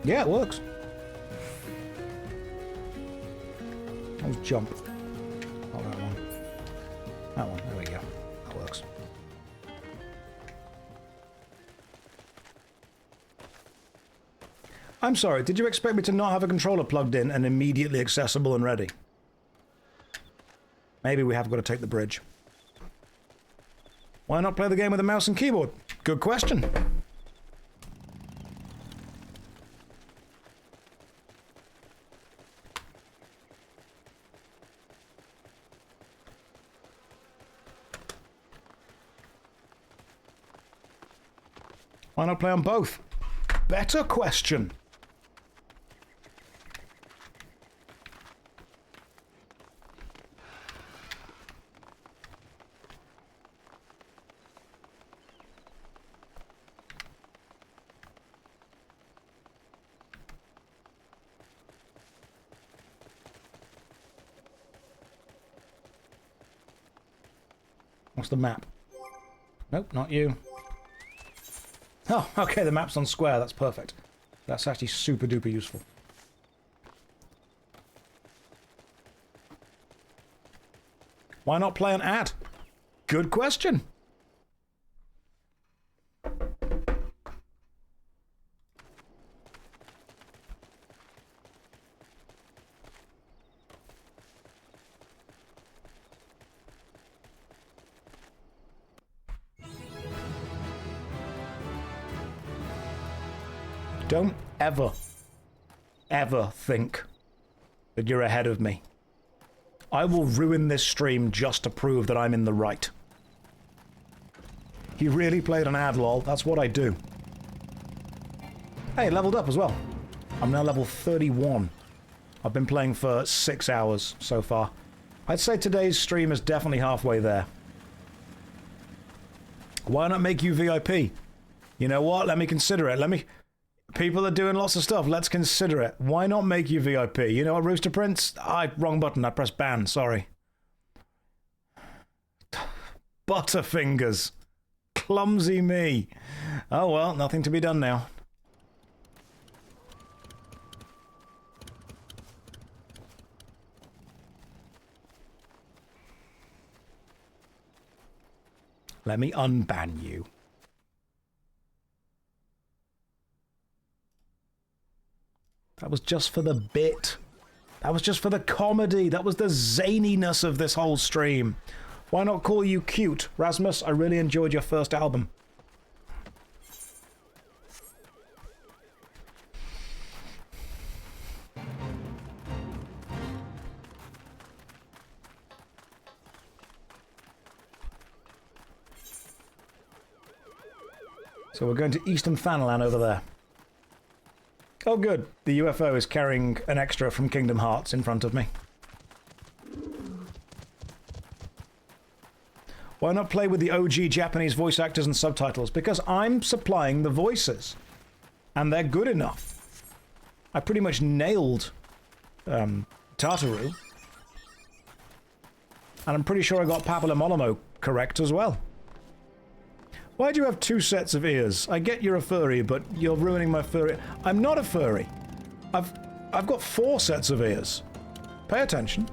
Yeah, it works. Let's jump. Oh, that one. That one. There we go. That works. I'm sorry, did you expect me to not have a controller plugged in and immediately accessible and ready? Maybe we have got to take the bridge. Why not play the game with a mouse and keyboard? Good question. Why not play on both? Better question. What's the map? Nope, not you. Oh, okay, the map's on square. That's perfect. That's actually super duper useful. Why not play an ad? Good question. Don't ever, ever think that you're ahead of me. I will ruin this stream just to prove that I'm in the right. He really played an ad, lol. That's what I do. Hey, leveled up as well. I'm now level 31. I've been playing for 6 hours so far. I'd say today's stream is definitely halfway there. Why not make you VIP? You know what? Let me consider it. People are doing lots of stuff. Let's consider it. Why not make you VIP? You know what, Rooster Prince? Wrong button. I pressed ban. Sorry. Butterfingers. Clumsy me. Oh well, nothing to be done now. Let me unban you. That was just for the bit. That was just for the comedy. That was the zaniness of this whole stream. Why not call you cute? Rasmus, I really enjoyed your first album. So we're going to Eastern Thanalan over there. Oh good, the UFO is carrying an extra from Kingdom Hearts in front of me. Why not play with the OG Japanese voice actors and subtitles? Because I'm supplying the voices. And they're good enough. I pretty much nailed Tartaru. And I'm pretty sure I got Papillomolomo correct as well. Why do you have 2 sets of ears? I get you're a furry, but you're ruining my furry... I'm not a furry. I've got 4 sets of ears. Pay attention.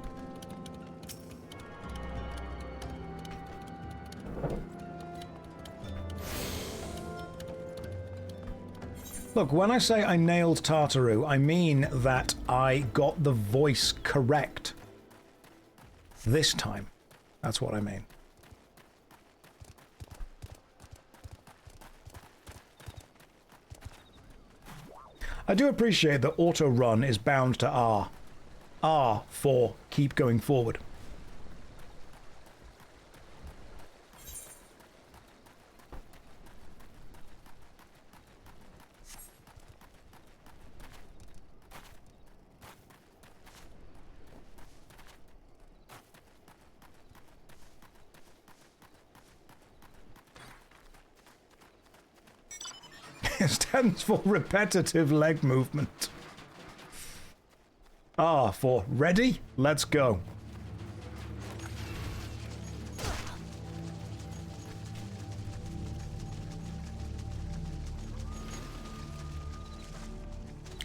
Look, when I say I nailed Tartaru, I mean that I got the voice correct. This time. That's what I mean. I do appreciate that auto run is bound to R. R for keep going forward. It stands for repetitive leg movement. R for ready? Let's go.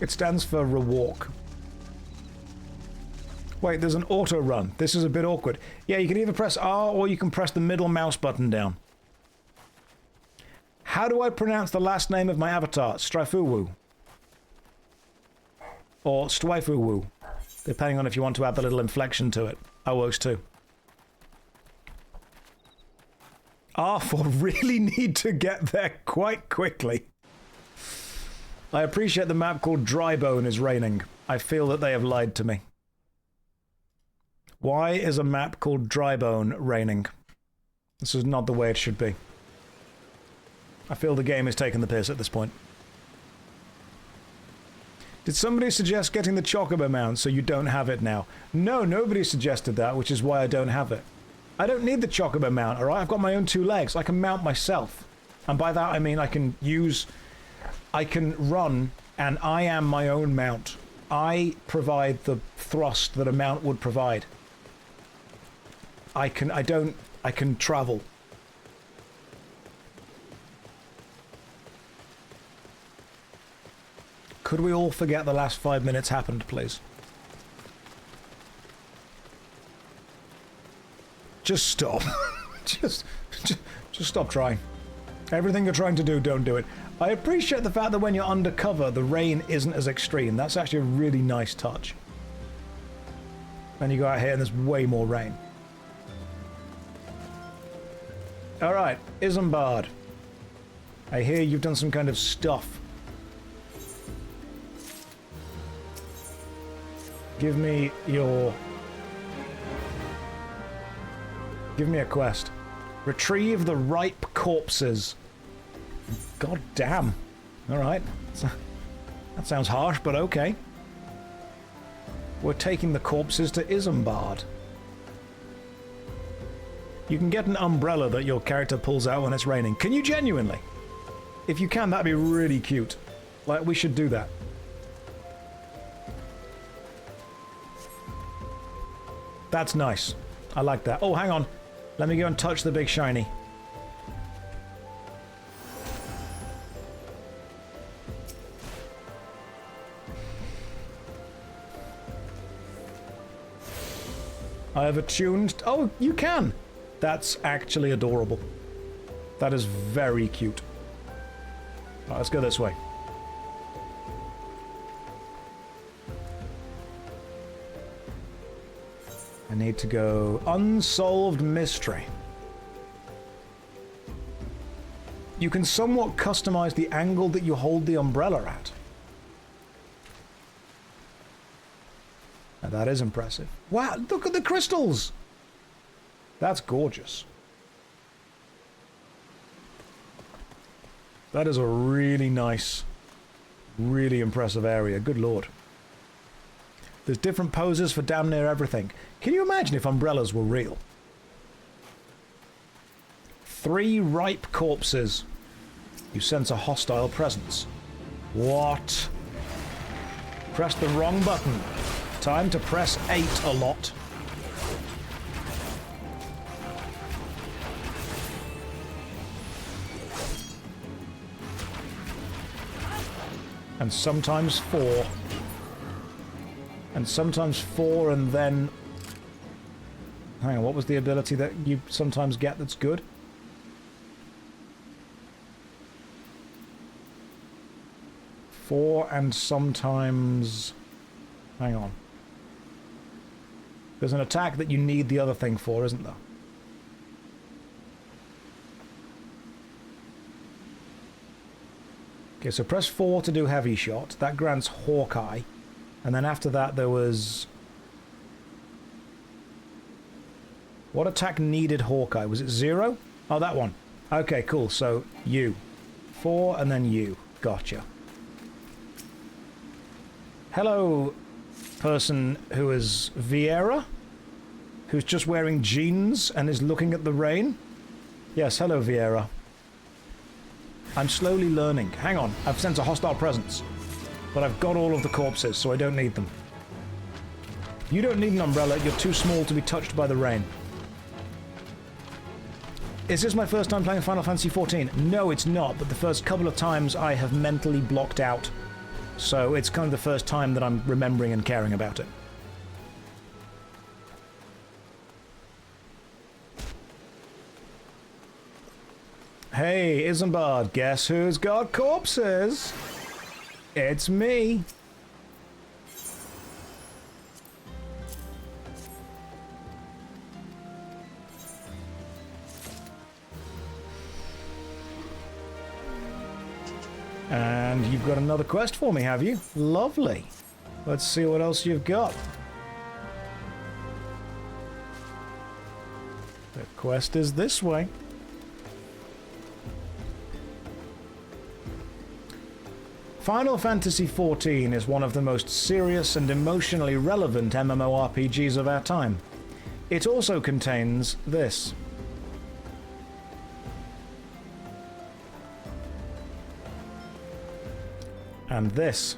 It stands for rewalk. Wait, there's an auto run. This is a bit awkward. Yeah, you can either press R or you can press the middle mouse button down. How do I pronounce the last name of my avatar? Strifewu. Or Strifewu. Depending on if you want to add the little inflection to it. That works too. R for really need to get there quite quickly. I appreciate the map called Drybone is raining. I feel that they have lied to me. Why is a map called Drybone raining? This is not the way it should be. I feel the game is taking the piss at this point. Did somebody suggest getting the Chocobo mount so you don't have it now? No, nobody suggested that, which is why I don't have it. I don't need the Chocobo mount, alright? I've got my own 2 legs. I can mount myself. And by that I mean I can run, and I am my own mount. I provide the thrust that a mount would provide. I can travel. Could we all forget the last 5 minutes happened, please? Just stop. just stop trying. Everything you're trying to do, don't do it. I appreciate the fact that when you're undercover, the rain isn't as extreme. That's actually a really nice touch. Then you go out here and there's way more rain. Alright, Isambard. I hear you've done some kind of stuff. Give me a quest. Retrieve the ripe corpses. God damn. Alright. That sounds harsh, but okay. We're taking the corpses to Isambard. You can get an umbrella that your character pulls out when it's raining. Can you genuinely? If you can, that'd be really cute. Like, we should do that. That's nice. I like that. Oh, hang on. Let me go and touch the big shiny. I have attuned... Oh, you can! That's actually adorable. That is very cute. Right, let's go this way. I need to go Unsolved Mystery. You can somewhat customize the angle that you hold the umbrella at. Now that is impressive. Wow, look at the crystals! That's gorgeous. That is a really nice, really impressive area. Good lord. There's different poses for damn near everything. Can you imagine if umbrellas were real? 3 ripe corpses. You sense a hostile presence. What? Press the wrong button. Time to press 8 a lot. And sometimes 4. And sometimes 4 and then... Hang on, what was the ability that you sometimes get that's good? Four and sometimes... Hang on. There's an attack that you need the other thing for, isn't there? Okay, so press 4 to do heavy shot. That grants Hawkeye. And then after that there was... What attack needed Hawkeye? Was it 0? Oh, that one. Okay, cool. So, you. 4 and then you. Gotcha. Hello, person who is Vieira? Who's just wearing jeans and is looking at the rain? Yes, hello, Vieira. I'm slowly learning. Hang on, I've sensed a hostile presence. But I've got all of the corpses, so I don't need them. You don't need an umbrella, you're too small to be touched by the rain. Is this my first time playing Final Fantasy XIV? No, it's not, but the first couple of times I have mentally blocked out. So it's kind of the first time that I'm remembering and caring about it. Hey, Isambard, guess who's got corpses? It's me. And you've got another quest for me, have you? Lovely. Let's see what else you've got. The quest is this way. Final Fantasy XIV is one of the most serious and emotionally relevant MMORPGs of our time. It also contains this. And this.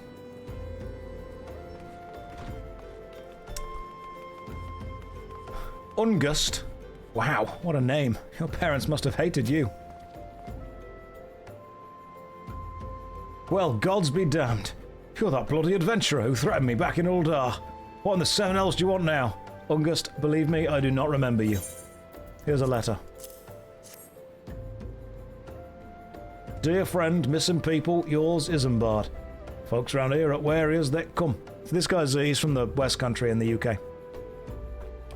Ungust. Wow, what a name. Your parents must have hated you. Well, gods be damned. You're that bloody adventurer who threatened me back in Uldar. What in the seven hells do you want now? Ungust, believe me, I do not remember you. Here's a letter. Dear friend, missing people, yours, Isambard. Folks around here are wary as they come. So this guy's he's from the West Country in the UK.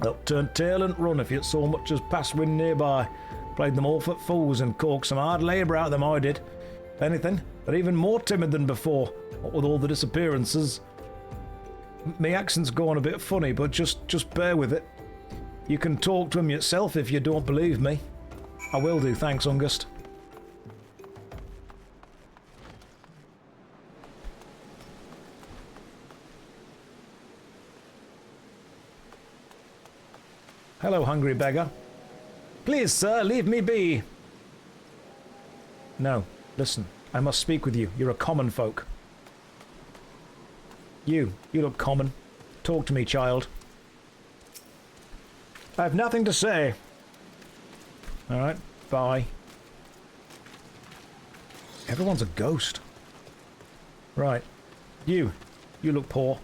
They'll turn tail and run if you so much as pass wind nearby. Played them all for fools and corked some hard labour out of them, I did. If anything, they're even more timid than before, what with all the disappearances. Me accent's going a bit funny, but just bear with it. You can talk to him yourself if you don't believe me. I will do, thanks, Ungust. Hello, hungry beggar. Please, sir, leave me be. No, listen, I must speak with you. You're a common folk. You look common. Talk to me, child. I have nothing to say. Alright, bye. Everyone's a ghost. Right. You look poor.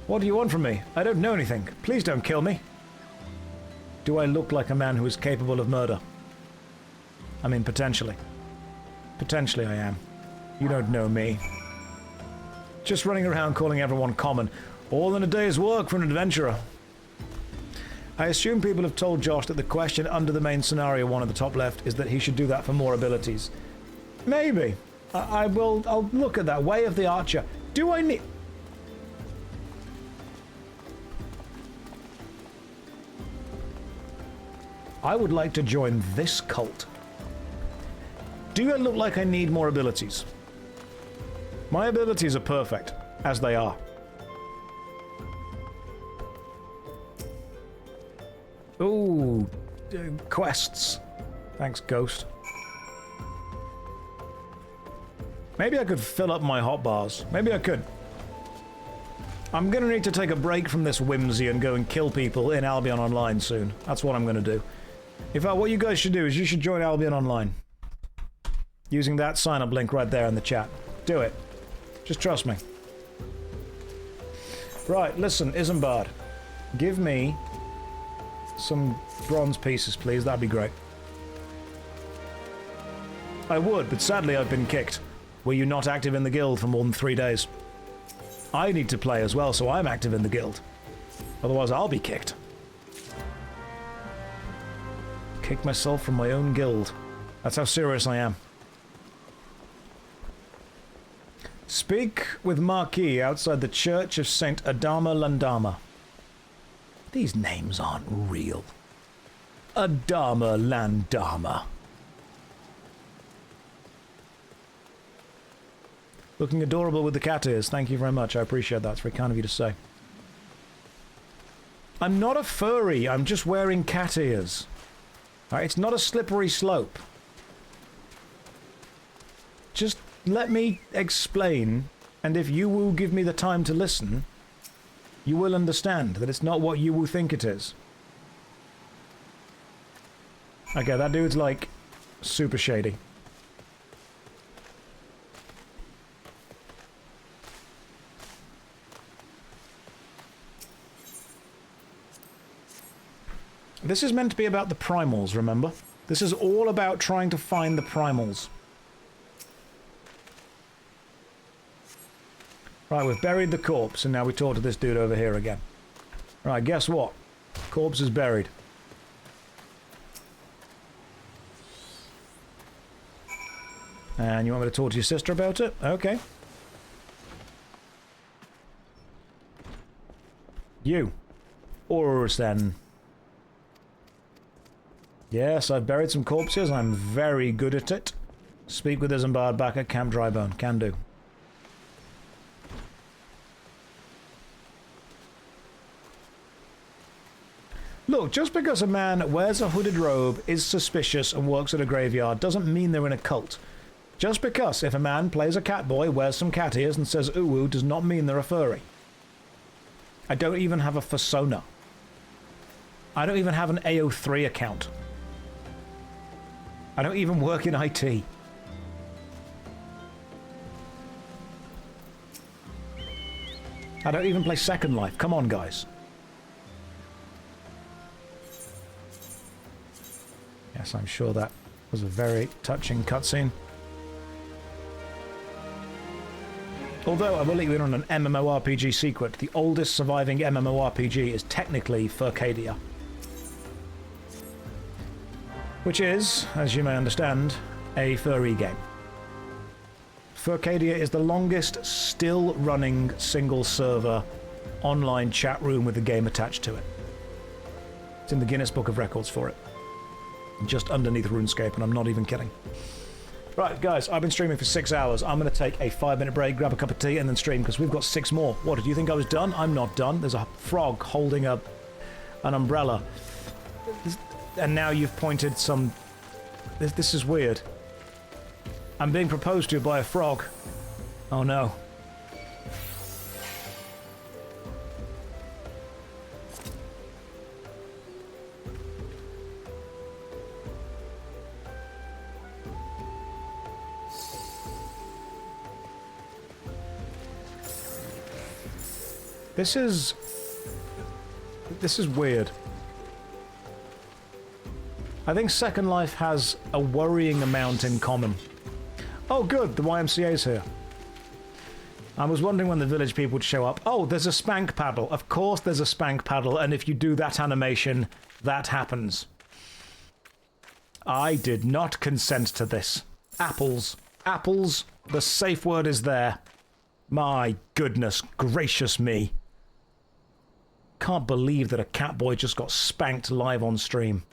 What do you want from me? I don't know anything. Please don't kill me. Do I look like a man who is capable of murder? I mean, potentially. Potentially I am. You don't know me. Just running around calling everyone common. All in a day's work for an adventurer. I assume people have told Josh that the question under the main scenario one at the top left is that he should do that for more abilities. Maybe. I'll look at that. Way of the Archer. Do I need... I would like to join this cult. Do I look like I need more abilities? My abilities are perfect, as they are. Ooh, quests. Thanks, Ghost. Maybe I could fill up my hotbars. Maybe I could. I'm gonna need to take a break from this whimsy and go and kill people in Albion Online soon. That's what I'm gonna do. In fact, what you guys should do is you should join Albion Online. Using that sign-up link right there in the chat. Do it. Just trust me. Right, listen, Isambard. Give me some bronze pieces, please. That'd be great. I would, but sadly I've been kicked. Were you not active in the guild for more than 3 days? I need to play as well, so I'm active in the guild. Otherwise I'll be kicked. Kick myself from my own guild. That's how serious I am. Speak with Marquis outside the Church of Saint Adama Landama. These names aren't real. Adama Landama. Looking adorable with the cat ears. Thank you very much. I appreciate that. It's very kind of you to say. I'm not a furry. I'm just wearing cat ears. Alright, it's not a slippery slope. Just let me explain, and if you will give me the time to listen, you will understand that it's not what you will think it is. Okay, that dude's like super shady. This is meant to be about the primals, remember? This is all about trying to find the primals. Right, we've buried the corpse, and now we talk to this dude over here again. Right, guess what? Corpse is buried. And you want me to talk to your sister about it? Okay. You. Orsen. Yes, I've buried some corpses. I'm very good at it. Speak with Isambard back at Camp Drybone. Can do. Look, just because a man wears a hooded robe, is suspicious, and works at a graveyard doesn't mean they're in a cult. Just because if a man plays a cat boy, wears some cat ears, and says ooh-woo does not mean they're a furry. I don't even have a persona. I don't even have an AO3 account. I don't even work in IT. I don't even play Second Life. Come on, guys. Yes, I'm sure that was a very touching cutscene. Although, I will let you in on an MMORPG secret. The oldest surviving MMORPG is technically Furcadia. Which is, as you may understand, a furry game. Furcadia is the longest still running single server online chat room with a game attached to it. It's in the Guinness Book of Records for it. Just underneath RuneScape, and I'm not even kidding. Right, guys, I've been streaming for 6 hours. I'm going to take a 5-minute break, grab a cup of tea, and then stream, because we've got 6 more. What, did you think I was done? I'm not done. There's a frog holding an umbrella. And now you've pointed some... This is weird. I'm being proposed to by a frog. Oh no. This is weird. I think Second Life has a worrying amount in common. Oh good, the YMCA's here. I was wondering when the village people would show up. Oh, there's a spank paddle. Of course there's a spank paddle, and if you do that animation, that happens. I did not consent to this. Apples. Apples. The safe word is there. My goodness gracious me. Can't believe that a catboy just got spanked live on stream.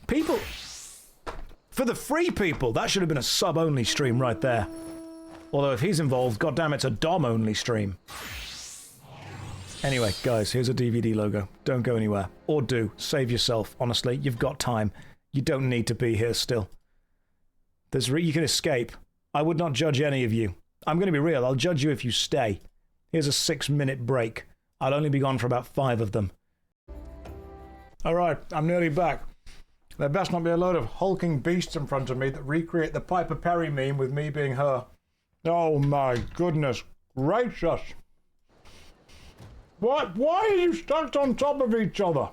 People... For the free people, that should have been a sub-only stream right there. Although if he's involved, goddammit, it's a dom-only stream. Anyway, guys, here's a DVD logo. Don't go anywhere. Or do. Save yourself, honestly. You've got time. You don't need to be here still. You can escape. I would not judge any of you. I'm going to be real. I'll judge you if you stay. Here's a 6-minute break. I'll only be gone for about 5 of them. Alright, I'm nearly back. There best not be a load of hulking beasts in front of me that recreate the Piper Perry meme with me being her. Oh my goodness gracious. What? Why are you stacked on top of each other?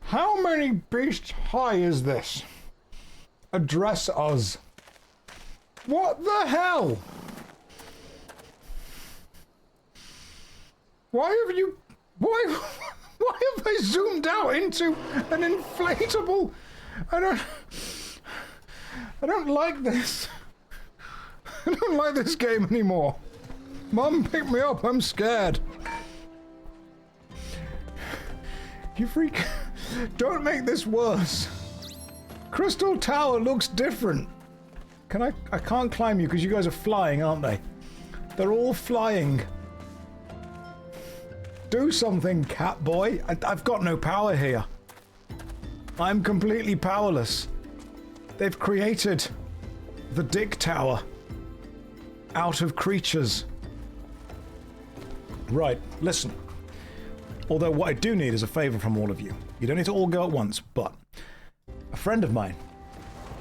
How many beasts high is this? Address us. What the hell? Why have you... Why have I zoomed out into an inflatable... I don't like this. I don't like this game anymore. Mum, pick me up, I'm scared. You freak... Don't make this worse. Crystal Tower looks different. I can't climb you because you guys are flying, aren't they? They're all flying. Do something, cat boy. I've got no power here. I'm completely powerless. They've created the Dick Tower out of creatures. Right, listen. Although what I do need is a favor from all of you. You don't need to all go at once, but a friend of mine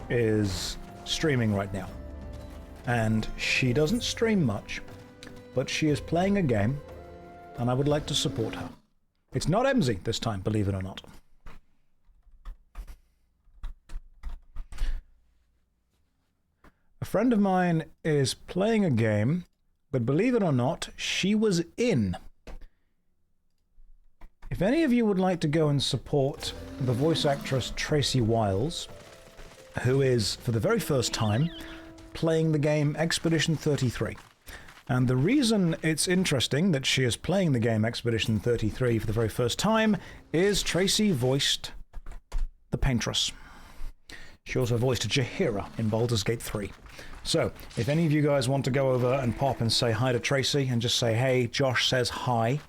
is streaming right now. And she doesn't stream much, but she is playing a game, and I would like to support her. It's not Emzy this time, believe it or not. A friend of mine is playing a game, but believe it or not, she was in. If any of you would like to go and support the voice actress Tracy Wiles, who is, for the very first time, playing the game Expedition 33. And the reason it's interesting that she is playing the game Expedition 33 for the very first time is Tracy voiced the Paintress. She also voiced Jaheira in Baldur's Gate 3. So, if any of you guys want to go over and pop and say hi to Tracy and just say, hey, Josh says hi,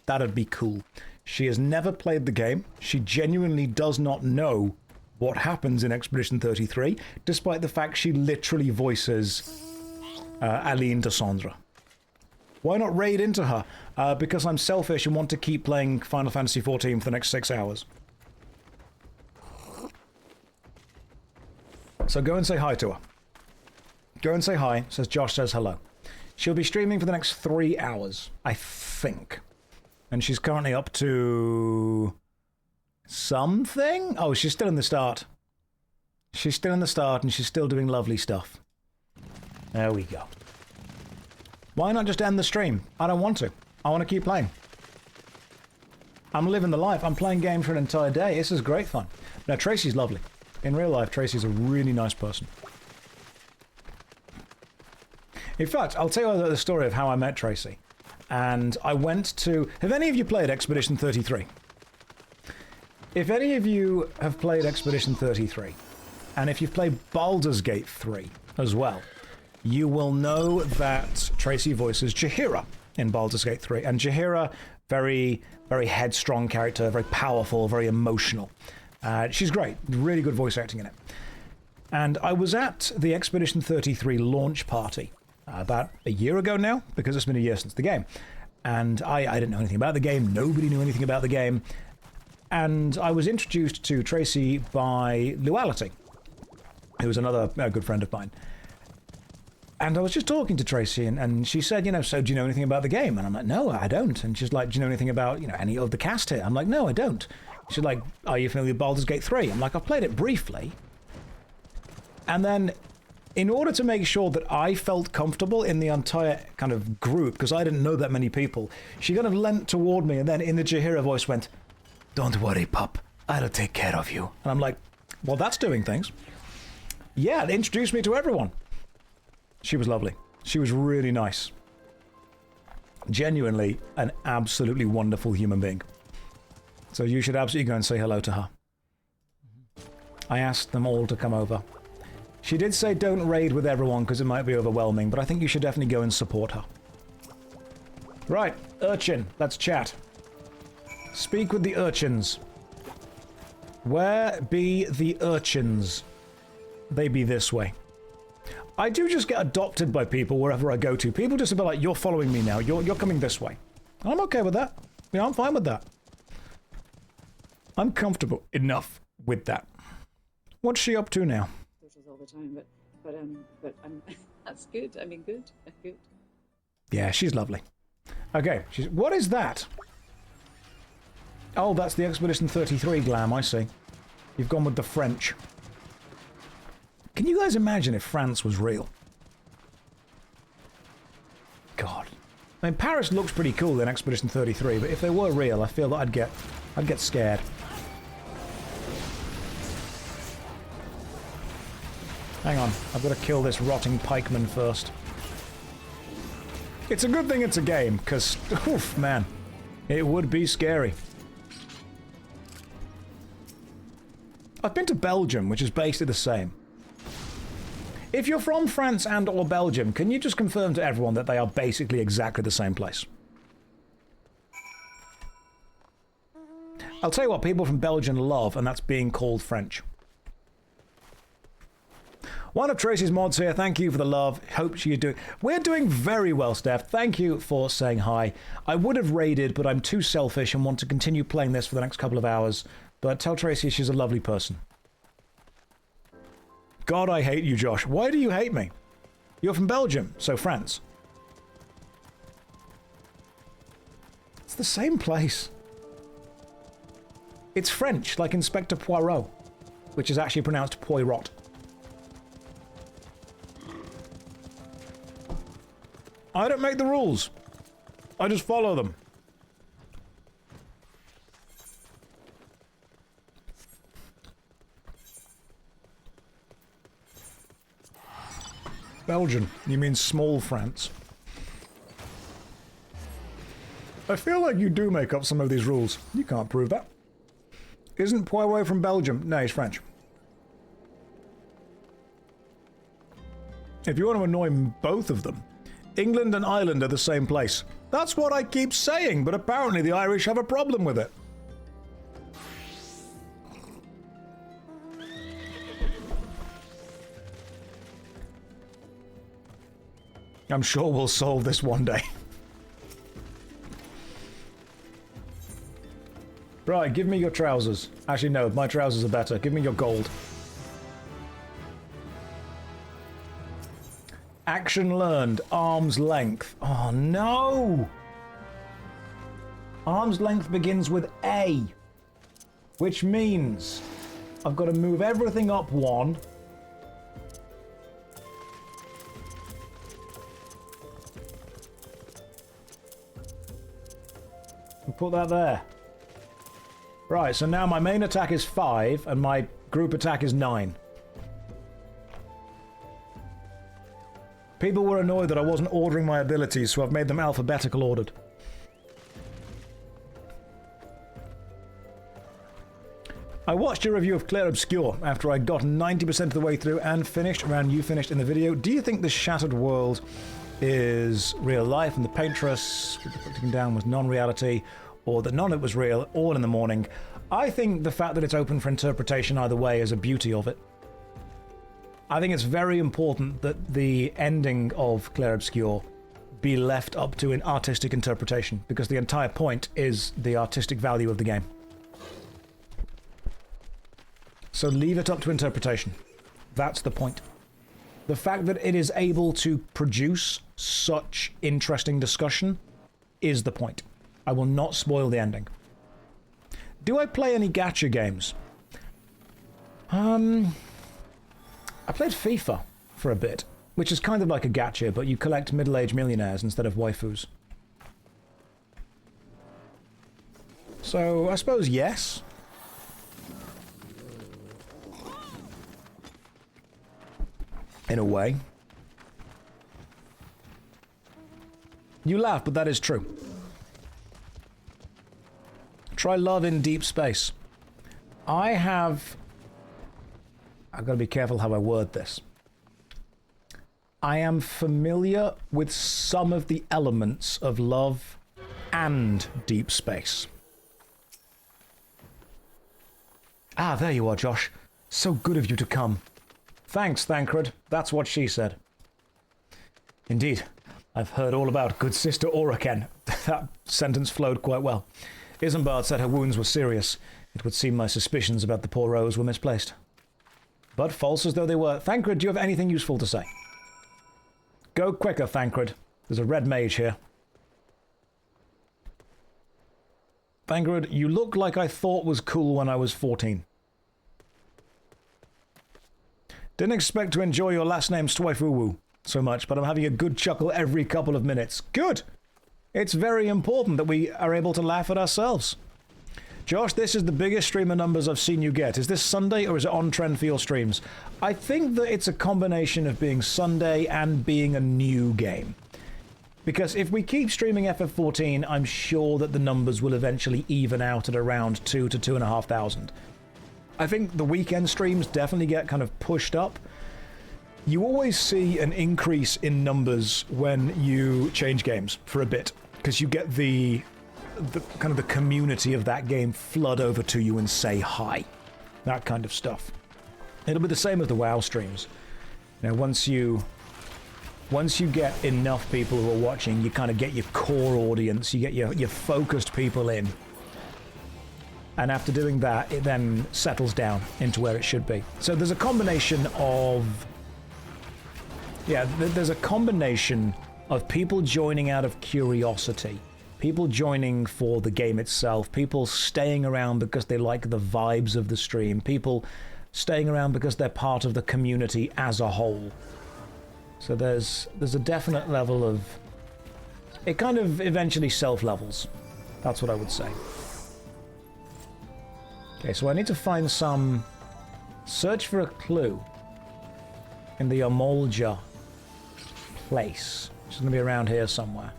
that'd be cool. She has never played the game. She genuinely does not know what happens in Expedition 33, despite the fact she literally voices Aline de Sandra. Why not raid into her? Because I'm selfish and want to keep playing Final Fantasy XIV for the next 6 hours. So go and say hi to her. Go and say hi, says Josh says hello. She'll be streaming for the next 3 hours, I think. And she's currently up to something? Oh, she's still in the start. She's still in the start and she's still doing lovely stuff. There we go. Why not just end the stream? I don't want to. I want to keep playing. I'm living the life. I'm playing games for an entire day. This is great fun. Now, Tracy's lovely. In real life, Tracy's a really nice person. In fact, I'll tell you the story of how I met Tracy. And I went to... Have any of you played Expedition 33? If any of you have played Expedition 33, and if you've played Baldur's Gate 3 as well, you will know that Tracy voices Jaheira in Baldur's Gate 3. And Jaheira, very, very headstrong character, very powerful, very emotional. She's great, really good voice acting in it. And I was at the Expedition 33 launch party about a year ago now, because it's been a year since the game. And I didn't know anything about the game, nobody knew anything about the game. And I was introduced to Tracy by Luality, who was another good friend of mine. And I was just talking to Tracy, and she said, you know, so do you know anything about the game? And I'm like, no, I don't. And she's like, do you know anything about, you know, any of the cast here? I'm like, no, I don't. She's like, are you familiar with Baldur's Gate 3? I'm like, I've played it briefly. And then, in order to make sure that I felt comfortable in the entire kind of group, because I didn't know that many people, she kind of leant toward me and then in the Jaheira voice went, don't worry, pup. I'll take care of you. And I'm like, well, that's doing things. Yeah, it introduced me to everyone. She was lovely. She was really nice. Genuinely an absolutely wonderful human being. So you should absolutely go and say hello to her. I asked them all to come over. She did say don't raid with everyone because it might be overwhelming, but I think you should definitely go and support her. Right, urchin, let's chat. Speak with the urchins. Where be the urchins? They be this way. I do just get adopted by people wherever I go to. People just be like, you're following me now. You're coming this way. I'm okay with that. Yeah, I'm fine with that. I'm comfortable enough with that. What's she up to now? All the time, but that's good. I mean, good. Yeah, she's lovely. Okay, what is that? Oh, that's the Expedition 33 glam, I see. You've gone with the French. Can you guys imagine if France was real? God. I mean, Paris looks pretty cool in Expedition 33, but if they were real, I feel that I'd get scared. Hang on, I've got to kill this rotting pikeman first. It's a good thing it's a game, because, oof, man, it would be scary. I've been to Belgium, which is basically the same. If you're from France and or Belgium, can you just confirm to everyone that they are basically exactly the same place? I'll tell you what people from Belgium love, and that's being called French. One of Tracy's mods here, thank you for the love. Hope you're doing... We're doing very well, Steph. Thank you for saying hi. I would have raided, but I'm too selfish and want to continue playing this for the next couple of hours. But tell Tracy she's a lovely person. God, I hate you, Josh. Why do you hate me? You're from Belgium, so France. It's the same place. It's French, like Inspector Poirot, which is actually pronounced Poirot. I don't make the rules. I just follow them. Belgian. You mean small France. I feel like you do make up some of these rules. You can't prove that. Isn't Poirot from Belgium? No, he's French. If you want to annoy both of them, England and Ireland are the same place. That's what I keep saying, but apparently the Irish have a problem with it. I'm sure we'll solve this one day. Right, give me your trousers. Actually, no, my trousers are better. Give me your gold. Action learned. Arm's length. Oh, no! Arm's length begins with A. Which means I've got to move everything up one. And put that there. Right, so now my main attack is 5 and my group attack is 9. People were annoyed that I wasn't ordering my abilities, so I've made them alphabetical ordered. I watched your review of Clair Obscur after I got 90% of the way through and finished around you finished in the video. Do you think the shattered world is real life and the paintress putting down was non-reality, or that none of it was real, all in the morning? I think the fact that it's open for interpretation either way is a beauty of it. I think it's very important that the ending of Clair Obscur be left up to an artistic interpretation, because the entire point is the artistic value of the game. So leave it up to interpretation. That's the point. The fact that it is able to produce such interesting discussion is the point. I will not spoil the ending. Do I play any gacha games? I played FIFA for a bit, which is kind of like a gacha, but you collect middle-aged millionaires instead of waifus. So, I suppose yes. In a way. You laugh, but that is true. Try love in deep space. I've got to be careful how I word this. I am familiar with some of the elements of love and deep space. Ah, there you are, Josh. So good of you to come. Thanks, Thancred. That's what she said. Indeed. I've heard all about good sister Oraken. That sentence flowed quite well. Isambard said her wounds were serious. It would seem my suspicions about the poor Rose were misplaced. But false as though they were. Thancred, do you have anything useful to say? Go quicker, Thancred. There's a red mage here. Thancred, you look like I thought was cool when I was 14. Didn't expect to enjoy your last name Stwifuwu so much, but I'm having a good chuckle every couple of minutes. Good! It's very important that we are able to laugh at ourselves. Josh, this is the biggest streamer numbers I've seen you get. Is this Sunday or is it on trend for your streams? I think that it's a combination of being Sunday and being a new game. Because if we keep streaming FF14, I'm sure that the numbers will eventually even out at around 2,000 to 2,500. I think the weekend streams definitely get kind of pushed up. You always see an increase in numbers when you change games for a bit, because you get the the kind of the community of that game flood over to you and say hi. That kind of stuff. It'll be the same with the WoW streams. Now, once you get enough people who are watching, you kind of get your core audience, you get your focused people in. And after doing that, it then settles down into where it should be. So there's a combination of... Yeah, there's a combination of people joining out of curiosity, people joining for the game itself, people staying around because they like the vibes of the stream, people staying around because they're part of the community as a whole. So there's a definite level of... It kind of eventually self-levels. That's what I would say. Okay, so I need to find some... Search for a clue in the Eorzea place. It's going to be around here somewhere.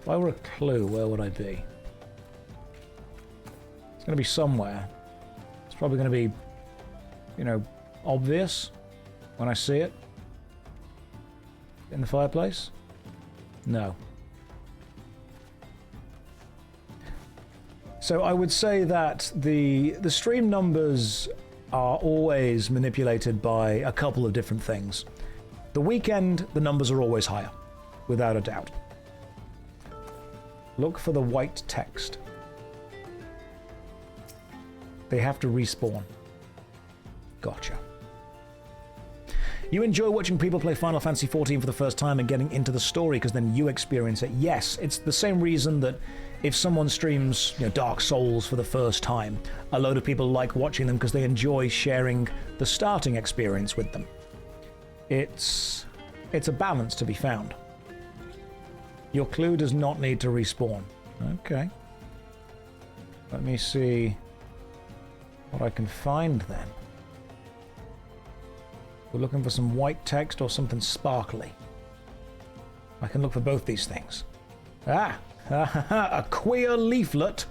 If I were a clue, where would I be? It's going to be somewhere. It's probably going to be, you know, obvious when I see it. In the fireplace? No. So I would say that the stream numbers are always manipulated by a couple of different things. The weekend, the numbers are always higher, without a doubt. Look for the white text. They have to respawn. Gotcha. You enjoy watching people play Final Fantasy XIV for the first time and getting into the story because then you experience it. Yes, it's the same reason that if someone streams, you know, Dark Souls for the first time, a load of people like watching them because they enjoy sharing the starting experience with them. It's a balance to be found. Your clue does not need to respawn. Okay. Let me see what I can find then. We're looking for some white text or something sparkly. I can look for both these things. Ah! A queer leaflet.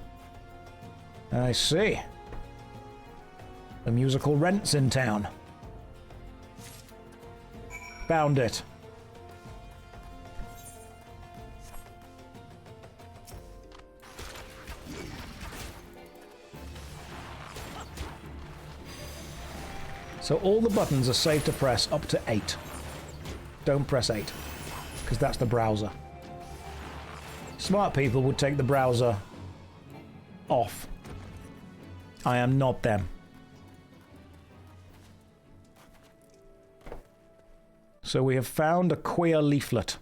I see. The musical Rent's in town. Found it. So all the buttons are safe to press up to 8. Don't press 8, because that's the browser. Smart people would take the browser off. I am not them. So we have found a queer leaflet.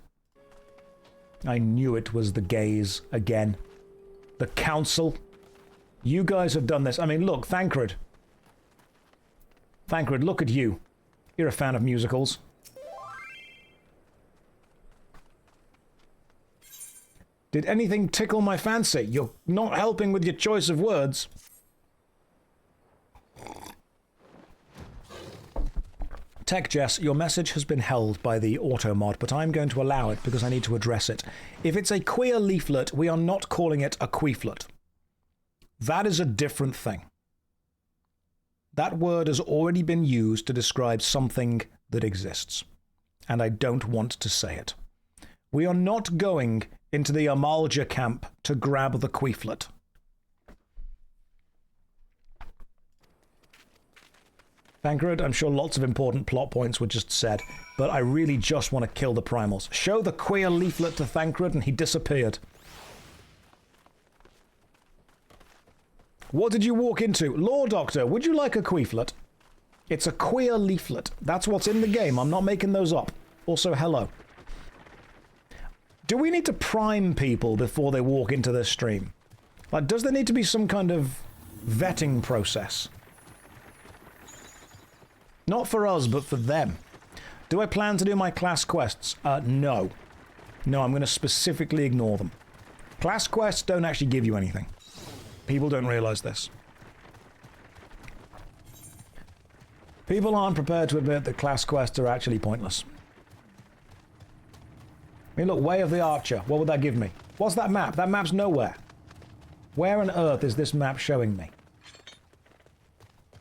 I knew it was the gays again. The council. You guys have done this. I mean, look, Thancred. Thancred, look at you. You're a fan of musicals. Did anything tickle my fancy? You're not helping with your choice of words. Tech Jess, your message has been held by the auto mod, but I'm going to allow it because I need to address it. If it's a queer leaflet, we are not calling it a queeflet. That is a different thing. That word has already been used to describe something that exists, and I don't want to say it. We are not going into the Eorzea camp to grab the queeflet. Thancred, I'm sure lots of important plot points were just said, but I really just want to kill the primals. Show the queer leaflet to Thancred and he disappeared. What did you walk into? Law Doctor, would you like a queeflet? It's a queer leaflet. That's what's in the game. I'm not making those up. Also, hello. Do we need to prime people before they walk into this stream? Like, does there need to be some kind of vetting process? Not for us, but for them. Do I plan to do my class quests? No. No, I'm going to specifically ignore them. Class quests don't actually give you anything. People don't realize this. People aren't prepared to admit that class quests are actually pointless. I mean, look, Way of the Archer. What would that give me? What's that map? That map's nowhere. Where on earth is this map showing me?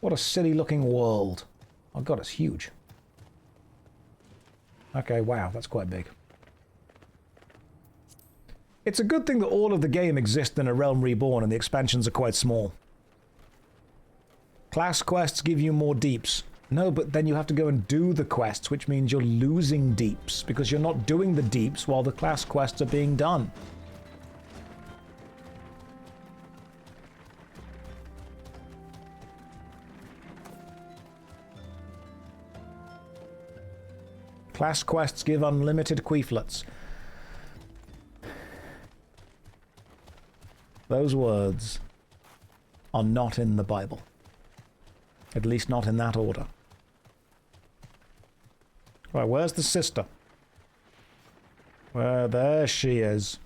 What a silly-looking world. Oh god, it's huge. Okay, wow, that's quite big. It's a good thing that all of the game exists in a Realm Reborn and the expansions are quite small. Class quests give you more deeps. No, but then you have to go and do the quests, which means you're losing deeps, because you're not doing the deeps while the class quests are being done. Class quests give unlimited queeflets. Those words are not in the Bible. At least not in that order. Right, where's the sister? Well, there she is.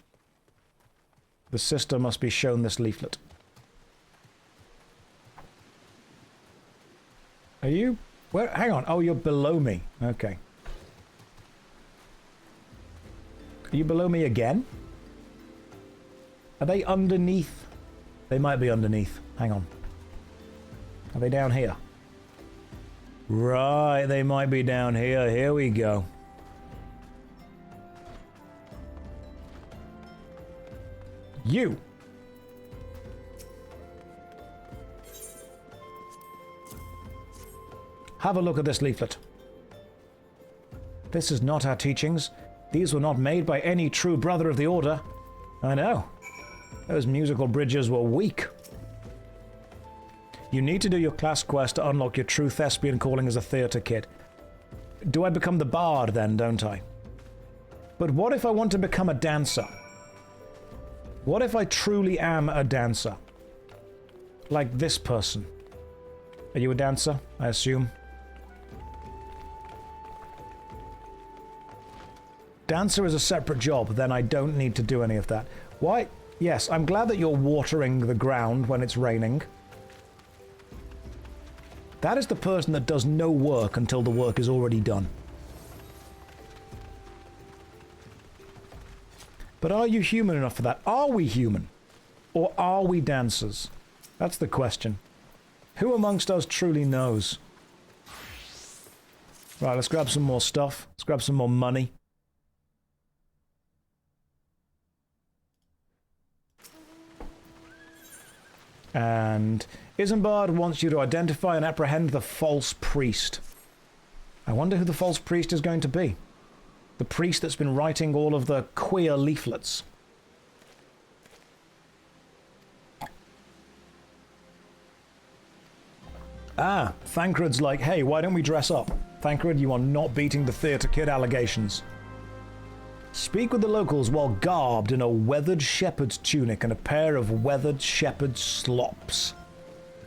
The sister must be shown this leaflet. Are you... Where? Hang on. Oh, you're below me. Okay. Are you below me again? Are they underneath? They might be underneath. Hang on. Are they down here? Right, they might be down here. Here we go. You! Have a look at this leaflet. This is not our teachings. These were not made by any true brother of the Order. I know. Those musical bridges were weak. You need to do your class quest to unlock your true thespian calling as a theatre kid. Do I become the bard then, don't I? But what if I want to become a dancer? What if I truly am a dancer? Like this person. Are you a dancer, I assume? Dancer is a separate job, then I don't need to do any of that. Why? Yes, I'm glad that you're watering the ground when it's raining. That is the person that does no work until the work is already done. But are you human enough for that? Are we human? Or are we dancers? That's the question. Who amongst us truly knows? Right, let's grab some more stuff. Let's grab some more money. And Isambard wants you to identify and apprehend the false priest. I wonder who the false priest is going to be. The priest that's been writing all of the queer leaflets. Ah, Thancred's like, hey, why don't we dress up? Thancred, you are not beating the theatre kid allegations. Speak with the locals while garbed in a weathered shepherd's tunic and a pair of weathered shepherd's slops.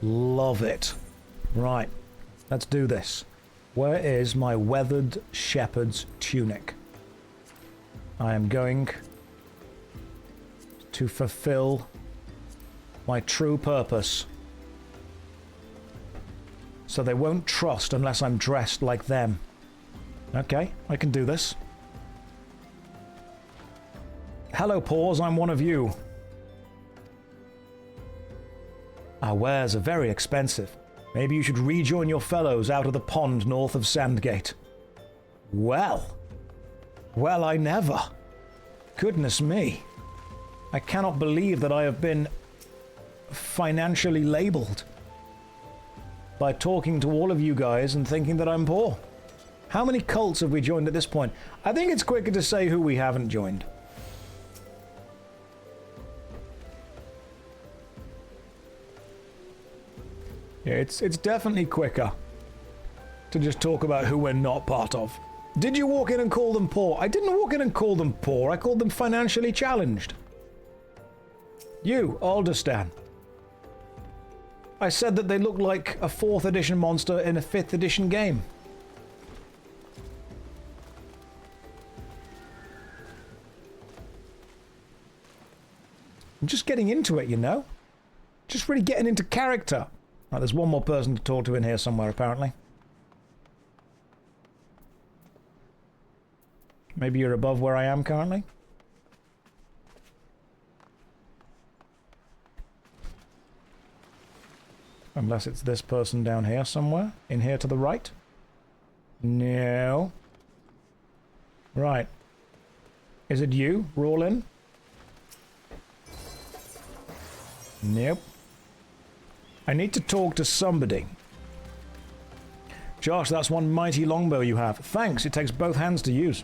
Love it. Right, let's do this. Where is my weathered shepherd's tunic? I am going to fulfill my true purpose. So they won't trust unless I'm dressed like them. Okay, I can do this. Hello, Paws, I'm one of you. Our wares are very expensive. Maybe you should rejoin your fellows out of the pond north of Sandgate. Well, I never. Goodness me. I cannot believe that I have been financially labeled by talking to all of you guys and thinking that I'm poor. How many cults have we joined at this point? I think it's quicker to say who we haven't joined. Yeah, it's definitely quicker to just talk about who we're not part of. Did you walk in and call them poor? I didn't walk in and call them poor. I called them financially challenged. You, Alderstan. I said that they look like a 4th edition monster in a 5th edition game. I'm just getting into it, you know? Just really getting into character. Right, there's one more person to talk to in here somewhere, apparently. Maybe you're above where I am currently? Unless it's this person down here somewhere. In here to the right? No. Right. Is it you, Rawlin? Nope. I need to talk to somebody. Josh, that's one mighty longbow you have. Thanks, it takes both hands to use.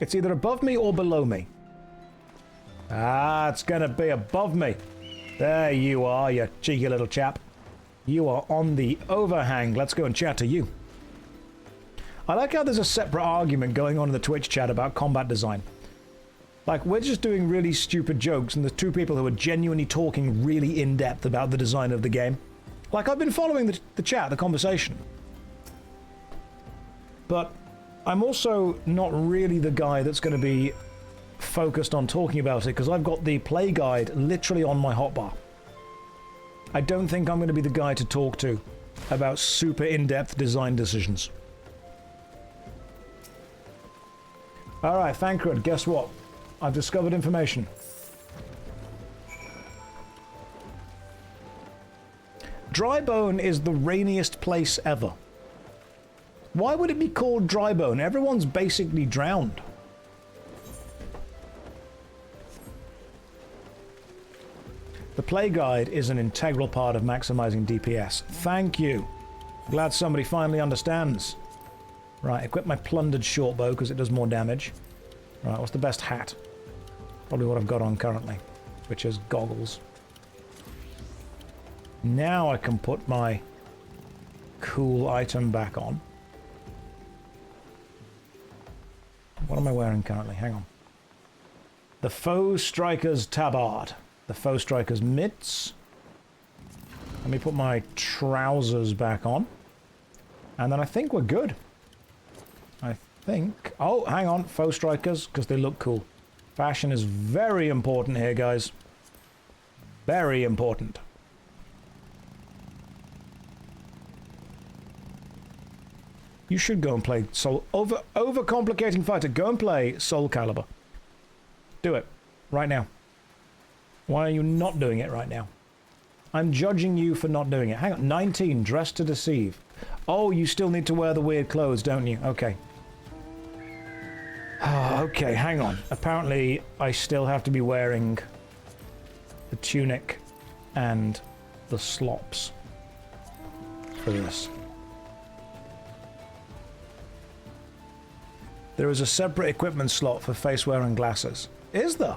It's either above me or below me. Ah, it's gonna be above me. There you are, you cheeky little chap. You are on the overhang. Let's go and chat to you. I like how there's a separate argument going on in the Twitch chat about combat design. Like, we're just doing really stupid jokes, and there's two people who are genuinely talking really in-depth about the design of the game. Like, I've been following the chat, the conversation. But I'm also not really the guy that's going to be focused on talking about it, because I've got the play guide literally on my hotbar. I don't think I'm going to be the guy to talk to about super in-depth design decisions. Alright, Thancred, guess what? I've discovered information. Drybone is the rainiest place ever. Why would it be called Drybone? Everyone's basically drowned. The play guide is an integral part of maximizing DPS. Thank you. Glad somebody finally understands. Right, equip my plundered shortbow because it does more damage. Right, what's the best hat? Probably what I've got on currently, which is goggles. Now I can put my cool item back on. What am I wearing currently? Hang on. The Faux Striker's tabard. The Faux Striker's mitts. Let me put my trousers back on. And then I think we're good. I think... Oh, hang on. Faux Strikers, because they look cool. Fashion is very important here, guys. Very important. You should go and play Soul... Overcomplicating fighter. Go and play Soul Calibur. Do it. Right now. Why are you not doing it right now? I'm judging you for not doing it. Hang on. 19. Dress to deceive. Oh, you still need to wear the weird clothes, don't you? Okay. Okay, hang on. Apparently, I still have to be wearing the tunic and the slops for this. There is a separate equipment slot for face-wear and glasses. Is there?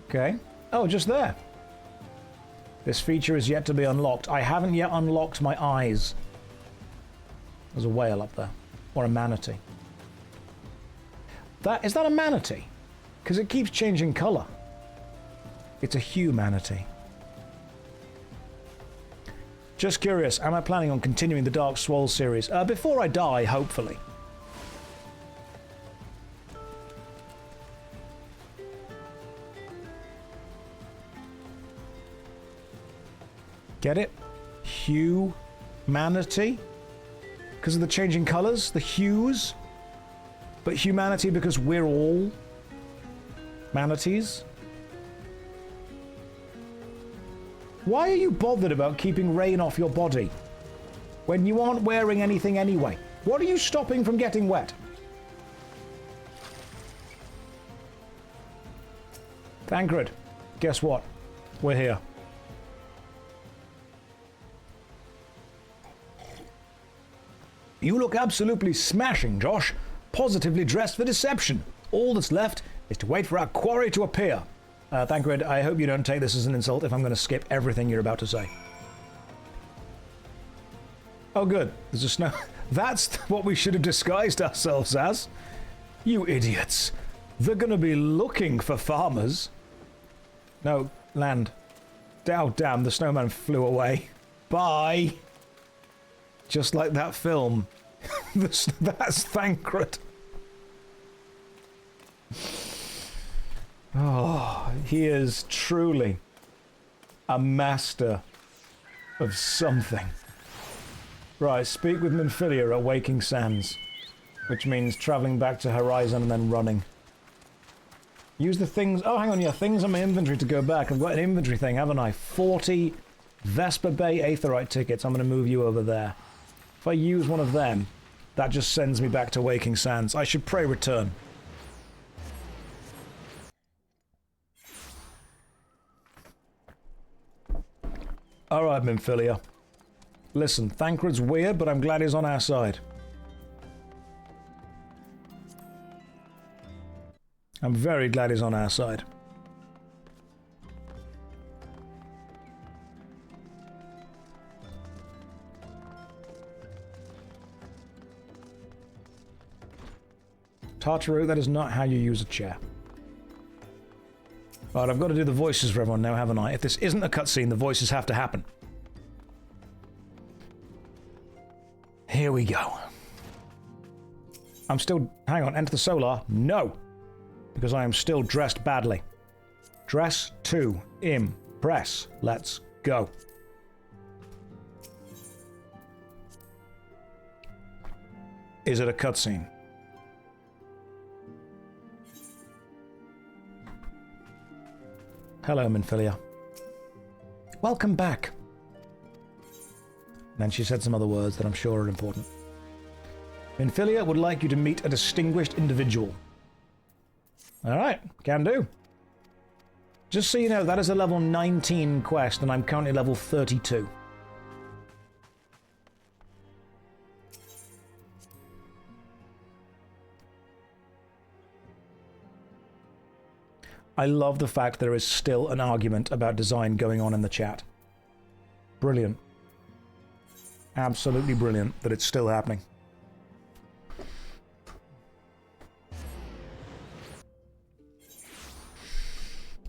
Okay. Oh, just there. This feature is yet to be unlocked. I haven't yet unlocked my eyes. There's a whale up there. Or a manatee. Is that a manatee? Because it keeps changing colour. It's a humanity. Just curious, am I planning on continuing the Dark Swole series? Before I die, hopefully. Get it? Humanity? Because of the changing colours, the hues. But humanity because we're all manatees. Why are you bothered about keeping rain off your body when you aren't wearing anything anyway? What are you stopping from getting wet? Thancred, guess what? We're here. You look absolutely smashing, Josh. Positively dressed for deception. All that's left is to wait for our quarry to appear. Thancred, I hope you don't take this as an insult if I'm going to skip everything you're about to say. Oh, good. There's a snow... That's what we should have disguised ourselves as. You idiots. They're going to be looking for farmers. No, land. Oh, damn, the snowman flew away. Bye. Just like that film. That's Thancred. Oh, he is truly a master of something. Right, speak with Minfilia at Waking Sands, which means travelling back to Horizon and then running. Use the things... Oh, hang on, yeah, things on my inventory to go back. I've got an inventory thing, haven't I? 40 Vesper Bay Aetherite tickets. I'm going to move you over there. If I use one of them, that just sends me back to Waking Sands. I should pray return. Alright, Minfilia. Listen, Thancred's weird, but I'm glad he's on our side. I'm very glad he's on our side. Tartaru, that is not how you use a chair. Right, I've got to do the voices for everyone now, haven't I? If this isn't a cutscene, the voices have to happen. Here we go. I'm still... Hang on, enter the solar. No! Because I am still dressed badly. Dress to impress. Let's go. Is it a cutscene? Hello, Minfilia. Welcome back. Then she said some other words that I'm sure are important. Minfilia would like you to meet a distinguished individual. Alright, can do. Just so you know, that is a level 19 quest, and I'm currently level 32. I love the fact there is still an argument about design going on in the chat. Brilliant. Absolutely brilliant that it's still happening.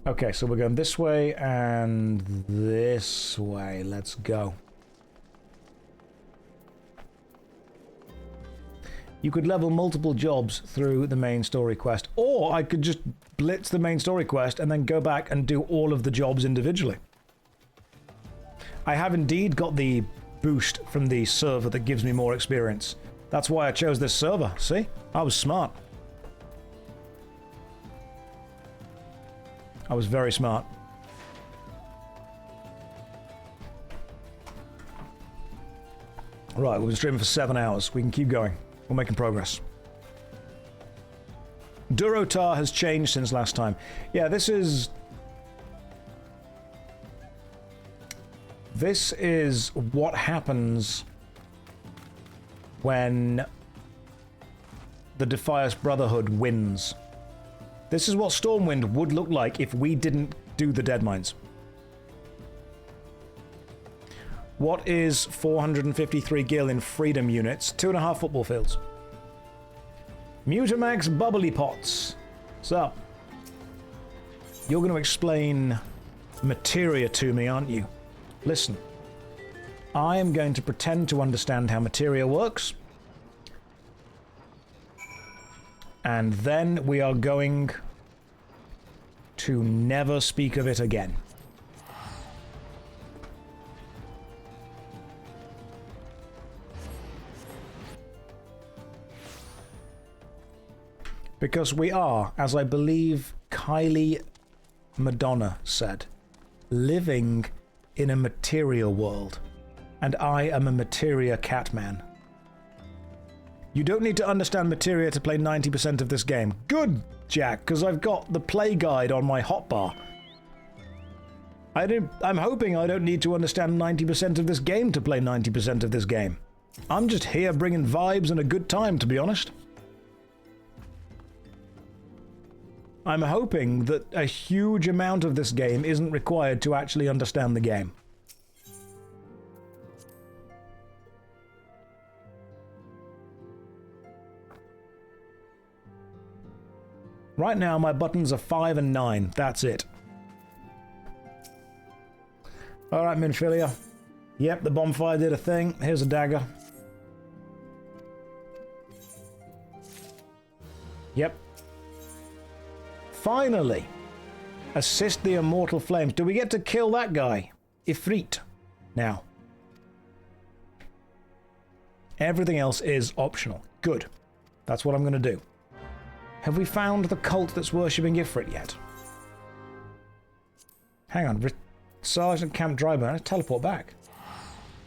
Okay, so we're going this way and this way. Let's go. You could level multiple jobs through the main story quest, or I could just blitz the main story quest and then go back and do all of the jobs individually. I have indeed got the boost from the server that gives me more experience. That's why I chose this server, see? I was smart. I was very smart. Right, we've been streaming for 7 hours. We can keep going. We're making progress. Durotar has changed since last time. Yeah, this is what happens when the Defias Brotherhood wins. This is what Stormwind would look like if we didn't do the Deadmines. What is 453 gil in freedom units? 2.5 football fields. Mutamax Bubbly Pots. What's up? You're going to explain materia to me, aren't you? Listen. I am going to pretend to understand how materia works. And then we are going to never speak of it again. Because we are, as I believe Kylie Madonna said, living in a materia world. And I am a materia catman. You don't need to understand materia to play 90% of this game. Good, Jack, because I've got the play guide on my hotbar. I'm hoping I don't need to understand 90% of this game to play 90% of this game. I'm just here bringing vibes and a good time, to be honest. I'm hoping that a huge amount of this game isn't required to actually understand the game. Right now, my buttons are 5 and 9. That's it. Alright, Minfilia. Yep, the bonfire did a thing. Here's a dagger. Yep. Finally! Assist the immortal flames. Do we get to kill that guy? Ifrit. Now. Everything else is optional. Good. That's what I'm going to do. Have we found the cult that's worshipping Ifrit yet? Hang on. Sergeant Camp Dryburn. Let's teleport back.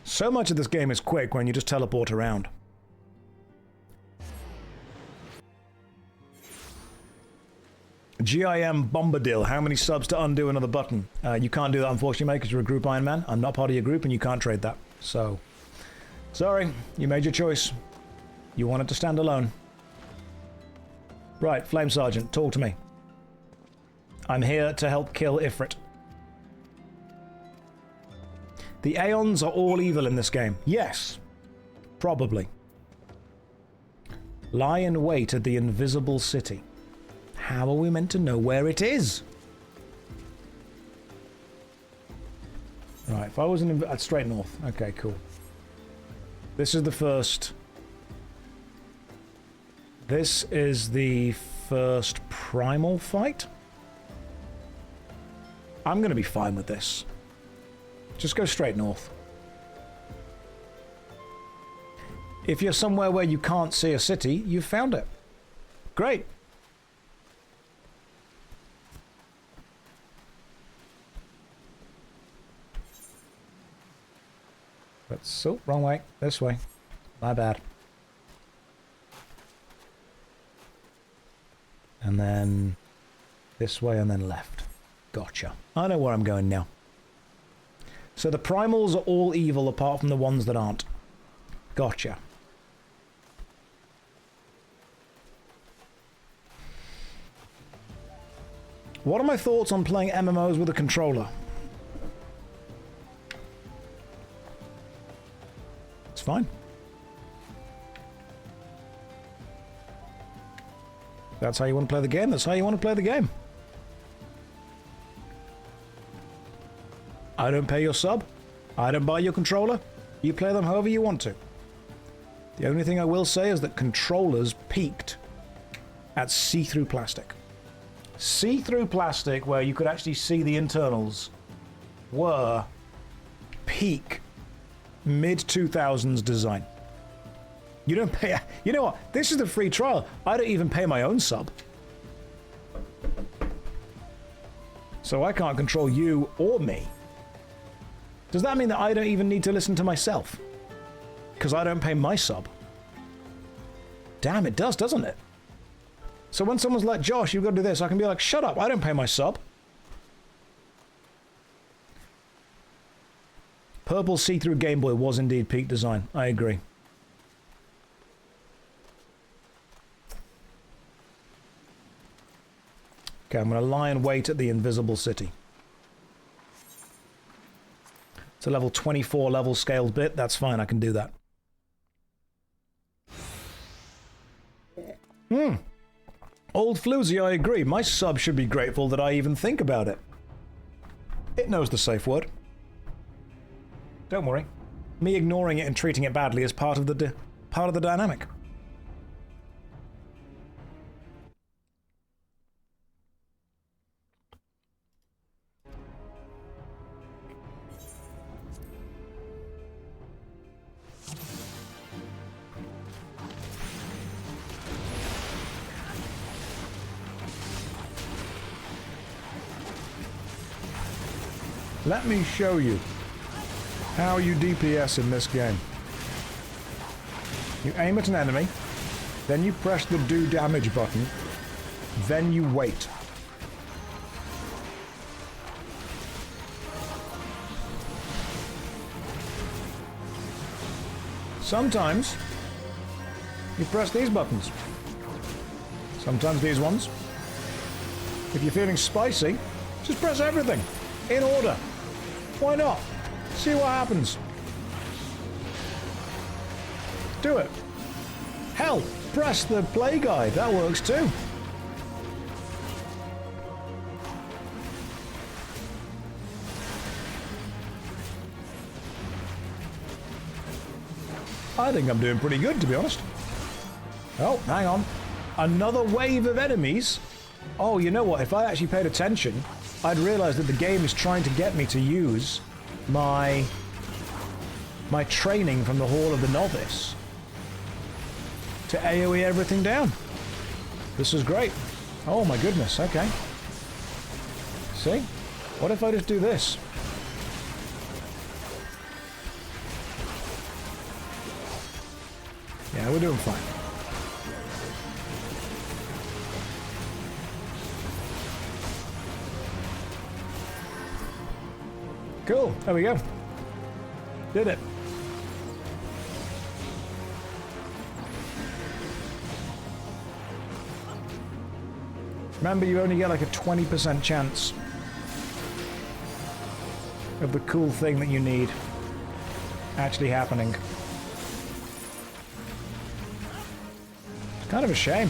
So much of this game is quick when you just teleport around. GIM Bombadil, how many subs to undo another button? You can't do that, unfortunately, mate, because you're a group Iron Man. I'm not part of your group, and you can't trade that. So, sorry, you made your choice. You wanted to stand alone. Right, Flame Sergeant, talk to me. I'm here to help kill Ifrit. The Aeons are all evil in this game. Yes. Probably. Lie in wait at the invisible city. How are we meant to know where it is? Right, if I was at straight north. Okay, cool. This is the first... This is the first primal fight. I'm going to be fine with this. Just go straight north. If you're somewhere where you can't see a city, you've found it. Great. That's, oh, wrong way. This way. My bad. And then this way and then left. Gotcha. I know where I'm going now. So the primals are all evil apart from the ones that aren't. Gotcha. What are my thoughts on playing MMOs with a controller? It's fine. That's how you want to play the game. That's how you want to play the game. I don't pay your sub. I don't buy your controller. You play them however you want to. The only thing I will say is that controllers peaked at see-through plastic. See-through plastic, where you could actually see the internals, were peak mid-2000s design. You don't pay... You know what? This is the free trial. I don't even pay my own sub. So I can't control you or me. Does that mean that I don't even need to listen to myself? Because I don't pay my sub? Damn, it does, doesn't it? So when someone's like, Josh, you've got to do this, I can be like, shut up, I don't pay my sub. Purple see-through Game Boy was indeed peak design. I agree. Okay, I'm going to lie in wait at the invisible city. It's a level 24 level scaled bit. That's fine, I can do that. Old Floozy, I agree. My sub should be grateful that I even think about it. It knows the safe word. Don't worry. Me ignoring it and treating it badly is part of the dynamic. Let me show you how you DPS in this game. You aim at an enemy, then you press the do damage button, then you wait. Sometimes you press these buttons. Sometimes these ones. If you're feeling spicy, just press everything in order. Why not? See what happens. Do it. Hell, press the play guide. That works too. I think I'm doing pretty good, to be honest. Oh, hang on. Another wave of enemies? Oh, you know what? If I actually paid attention, I'd realize that the game is trying to get me to use my training from the Hall of the Novice to AoE everything down. This is great. Oh my goodness, okay. See? What if I just do this? Yeah, we're doing fine. Cool. There we go. Did it. Remember, you only get like a 20% chance of the cool thing that you need actually happening. It's kind of a shame.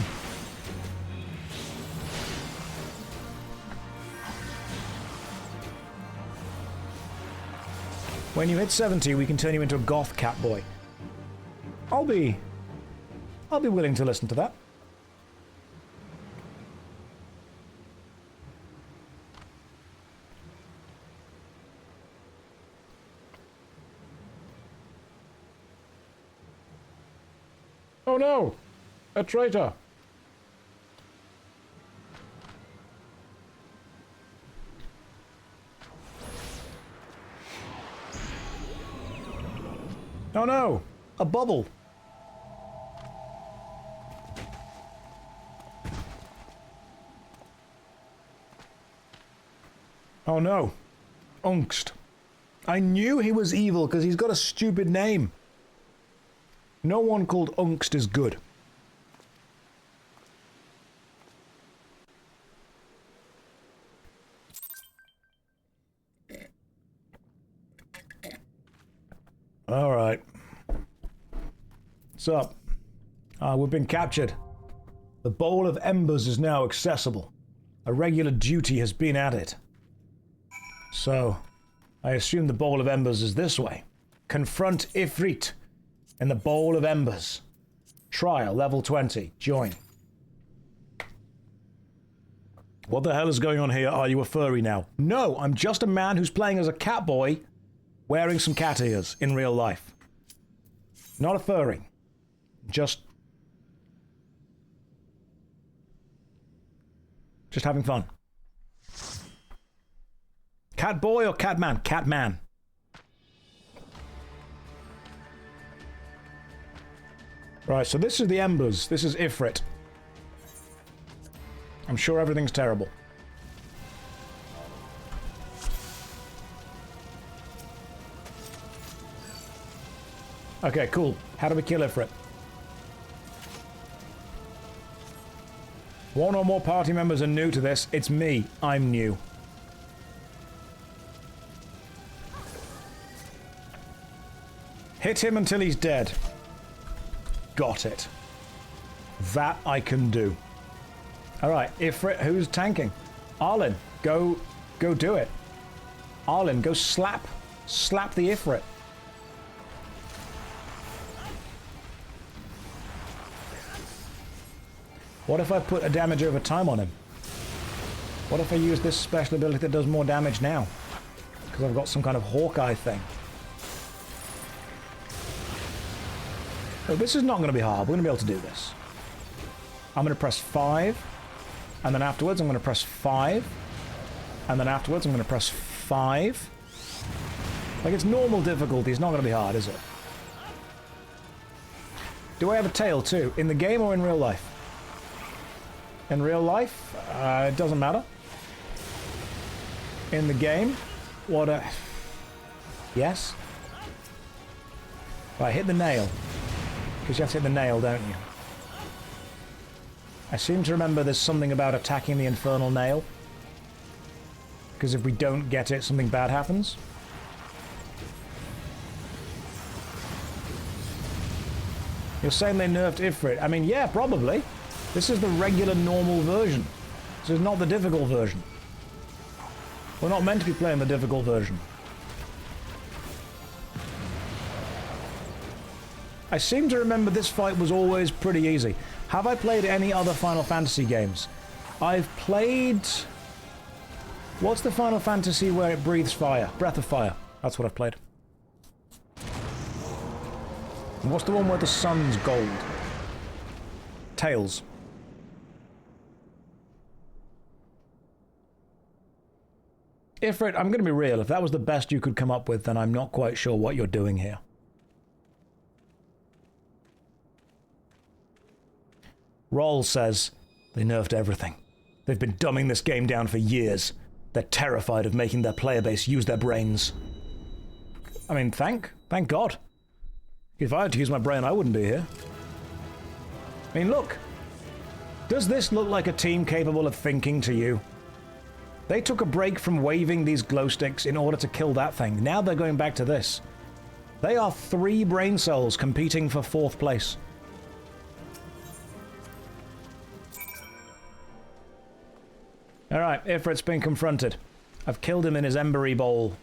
When you hit 70, we can turn you into a goth cat boy. I'll be willing to listen to that. Oh no! A traitor! Oh no! A bubble! Oh no! Ungst. I knew he was evil because he's got a stupid name. No one called Ungst is good. Alright. What's up? We've been captured. The Bowl of Embers is now accessible. A regular duty has been added. So, I assume the Bowl of Embers is this way. Confront Ifrit in the Bowl of Embers. Trial, level 20. Join. What the hell is going on here? Are you a furry now? No, I'm just a man who's playing as a cat boy wearing some cat ears in real life. Not a furry. Just having fun. Cat boy or cat man? Cat man. Right, so this is the Embers. This is Ifrit. I'm sure everything's terrible. Okay, cool. How do we kill Ifrit? One or more party members are new to this. It's me. I'm new. Hit him until he's dead. Got it. That I can do. Alright, Ifrit, who's tanking? Arlen, go do it. Arlen, go slap the Ifrit. What if I put a damage over time on him? What if I use this special ability that does more damage now? Because I've got some kind of Hawkeye thing. Oh, this is not going to be hard. We're going to be able to do this. I'm going to press 5. And then afterwards, I'm going to press 5. And then afterwards, I'm going to press 5. Like, it's normal difficulty. It's not going to be hard, is it? Do I have a tail, too? In the game or in real life? In real life? It doesn't matter. In the game? What a... Yes? Right, hit the nail. Because you have to hit the nail, don't you? I seem to remember there's something about attacking the infernal nail. Because if we don't get it, something bad happens. You're saying they nerfed Ifrit? I mean, yeah, probably. This is the regular, normal version. This is not the difficult version. We're not meant to be playing the difficult version. I seem to remember this fight was always pretty easy. Have I played any other Final Fantasy games? I've played... What's the Final Fantasy where it breathes fire? Breath of Fire. That's what I've played. And what's the one where the sun's gold? Tails. Ifrit, I'm going to be real. If that was the best you could come up with, then I'm not quite sure what you're doing here. Roll says, they nerfed everything. They've been dumbing this game down for years. They're terrified of making their player base use their brains. I mean, thank God. If I had to use my brain, I wouldn't be here. I mean, look. Does this look like a team capable of thinking to you? They took a break from waving these glow sticks in order to kill that thing. Now they're going back to this. They are 3 brain cells competing for 4th place. Alright, Ifrit's been confronted. I've killed him in his embery bowl.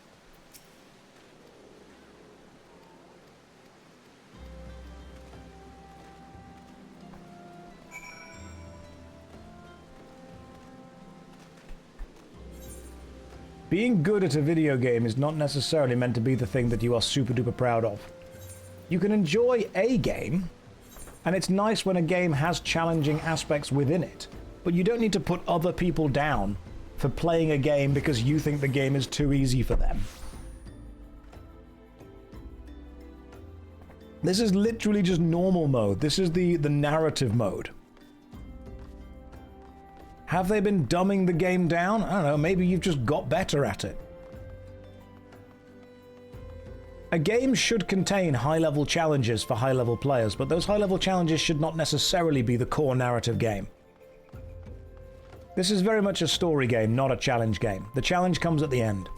Being good at a video game is not necessarily meant to be the thing that you are super duper proud of. You can enjoy a game, and it's nice when a game has challenging aspects within it, but you don't need to put other people down for playing a game because you think the game is too easy for them. This is literally just normal mode. This is the narrative mode. Have they been dumbing the game down? I don't know, maybe you've just got better at it. A game should contain high-level challenges for high-level players, but those high-level challenges should not necessarily be the core narrative game. This is very much a story game, not a challenge game. The challenge comes at the end.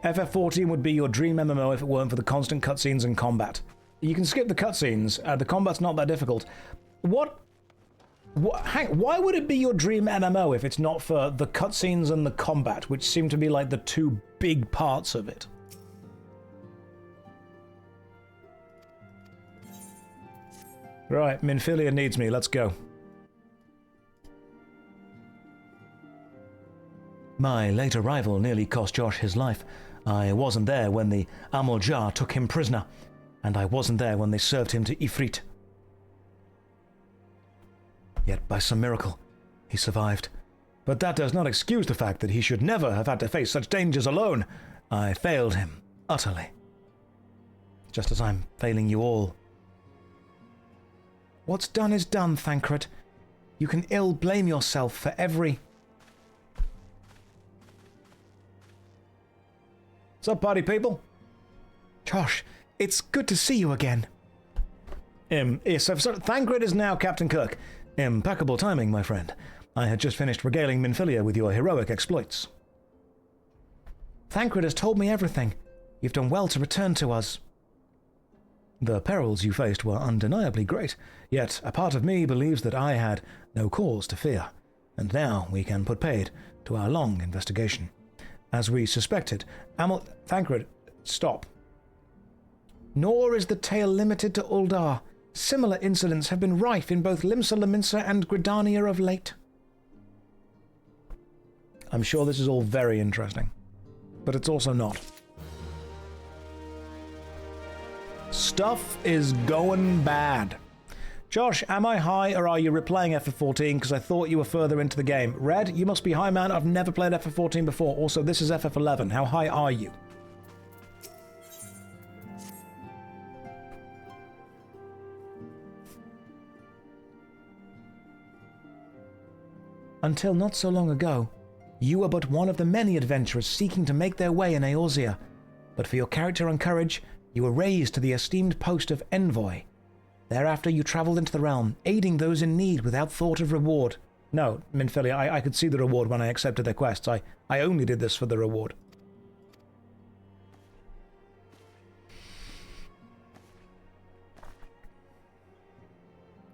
FF14 would be your dream MMO if it weren't for the constant cutscenes and combat. You can skip the cutscenes. The combat's not that difficult. Why would it be your dream MMO if it's not for the cutscenes and the combat, which seem to be like the 2 big parts of it? Right, Minfilia needs me. Let's go. My late arrival nearly cost Josh his life. I wasn't there when the Amoljah took him prisoner. And I wasn't there when they served him to Ifrit. Yet by some miracle, he survived. But that does not excuse the fact that he should never have had to face such dangers alone. I failed him, utterly. Just as I'm failing you all. What's done is done, Thancred. You can ill blame yourself for every... What's up, party people? Josh, it's good to see you again. Yes, Thancred is now Captain Kirk. Impeccable timing, my friend. I had just finished regaling Minfilia with your heroic exploits. Thancred has told me everything. You've done well to return to us. The perils you faced were undeniably great, yet a part of me believes that I had no cause to fear, and now we can put paid to our long investigation. As we suspected, Thancred, stop. Nor is the tale limited to Uldar. Similar incidents have been rife in both Limsa Lominsa and Gridania of late. I'm sure this is all very interesting, but it's also not. Stuff is going bad. Josh, am I high or are you replaying FF14 because I thought you were further into the game? Red, you must be high, man. I've never played FF14 before. Also, this is FF11. How high are you? Until not so long ago, you were but one of the many adventurers seeking to make their way in Eorzea. But for your character and courage, you were raised to the esteemed post of envoy. Thereafter, you travelled into the realm, aiding those in need without thought of reward. No, Minfilia, I could see the reward when I accepted their quests. I only did this for the reward.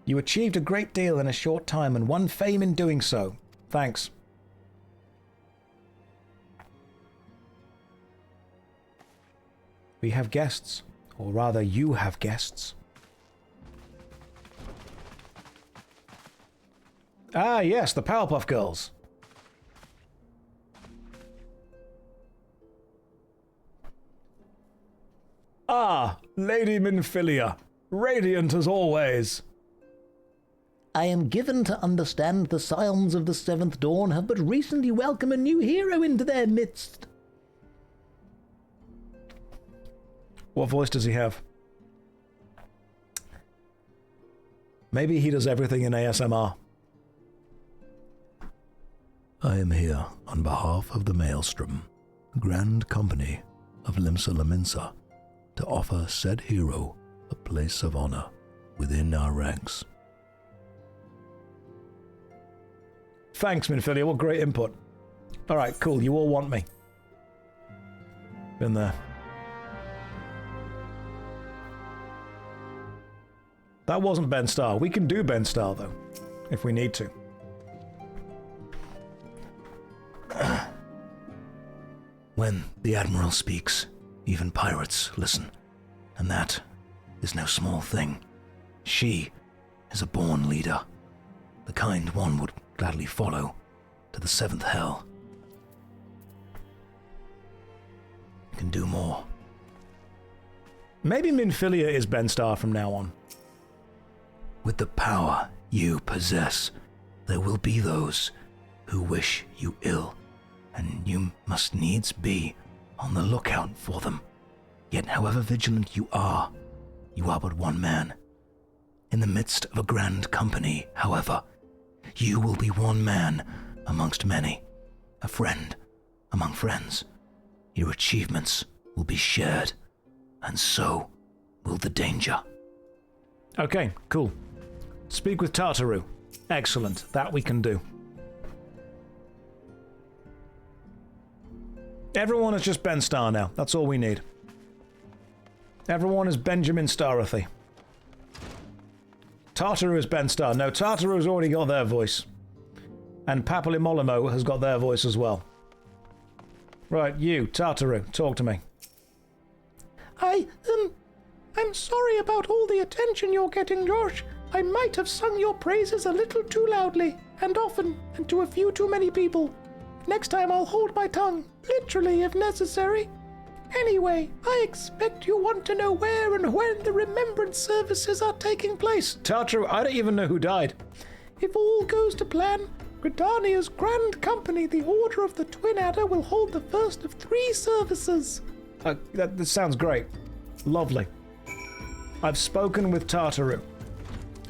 You achieved a great deal in a short time and won fame in doing so. Thanks. We have guests. Or rather, you have guests. Ah, yes, the Powerpuff Girls. Ah, Lady Minfilia. Radiant as always. I am given to understand the Scions of the Seventh Dawn have but recently welcomed a new hero into their midst. What voice does he have? Maybe he does everything in ASMR. I am here on behalf of the Maelstrom, Grand Company of Limsa Laminsa, to offer said hero a place of honor within our ranks. Thanks, Minfilia. What great input. All right, cool. You all want me. Been there. That wasn't Ben Starr. We can do Ben Starr, though, if we need to. When the Admiral speaks, even pirates listen, and that is no small thing. She is a born leader, the kind one would gladly follow to the seventh hell. You can do more. Maybe Minfilia is Ben Starr from now on. With the power you possess, there will be those who wish you ill, and you must needs be on the lookout for them. Yet however vigilant you are but one man. In the midst of a grand company, however, you will be one man amongst many, a friend among friends. Your achievements will be shared, and so will the danger. Okay, cool. Speak with Tartaru. Excellent, that we can do. Everyone is just Ben Starr now. That's all we need. Everyone is Benjamin Starothy. Tartaru is Ben Starr. No, Tartaru's already got their voice. And Papalimolimo has got their voice as well. Right, you, Tartaru, talk to me. I'm sorry about all the attention you're getting, Josh. I might have sung your praises a little too loudly, and often, and to a few too many people. Next time I'll hold my tongue, literally if necessary. Anyway, I expect you want to know where and when the remembrance services are taking place. Tartaru, I don't even know who died. If all goes to plan, Gridania's Grand Company, the Order of the Twin Adder, will hold the first of 3 services. That sounds great. Lovely. I've spoken with Tartaru.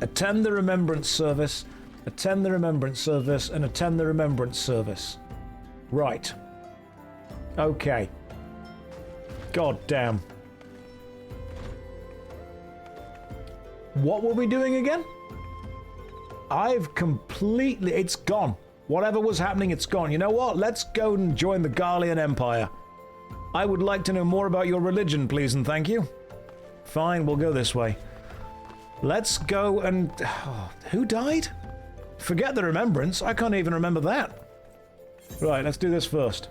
Attend the remembrance service, attend the remembrance service, and attend the remembrance service. Right. Okay. God damn. What were we doing again? I've completely... It's gone. Whatever was happening, it's gone. You know what? Let's go and join the Garlean Empire. I would like to know more about your religion, please and thank you. Fine, we'll go this way. Let's go and... Oh, who died? Forget the remembrance. I can't even remember that. Right, let's do this first.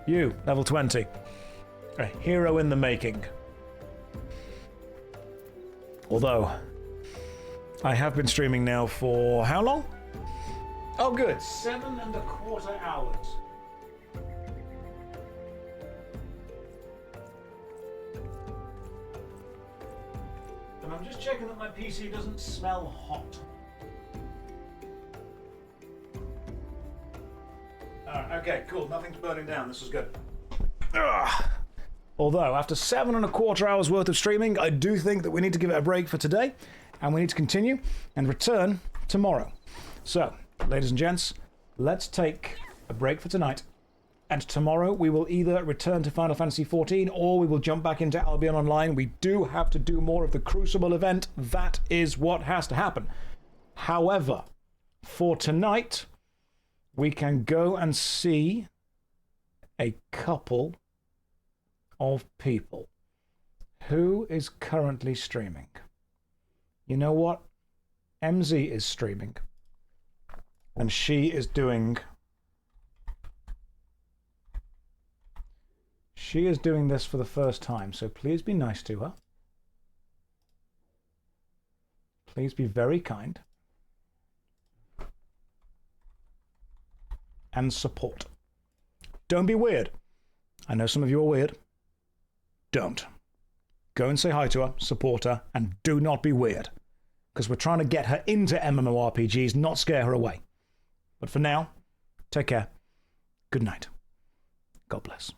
You, level 20. A hero in the making. Although, I have been streaming now for how long? Oh good, 7.25 hours. And I'm just checking that my PC doesn't smell hot. Okay, cool. Nothing's burning down. This is good. Ugh. Although, after 7.25 hours worth of streaming, I do think that we need to give it a break for today, and we need to continue and return tomorrow. So, ladies and gents, let's take a break for tonight. And tomorrow we will either return to Final Fantasy XIV or we will jump back into Albion Online. We do have to do more of the Crucible event. That is what has to happen. However, for tonight, we can go and see a couple of people. Who is currently streaming? You know what? MZ is streaming. And she is doing... She is doing this for the first time, so please be nice to her. Please be very kind. And support. Don't be weird. I know some of you are weird. Don't. Go and say hi to her, support her, and do not be weird. Because we're trying to get her into MMORPGs, not scare her away. But for now, take care. Good night. God bless.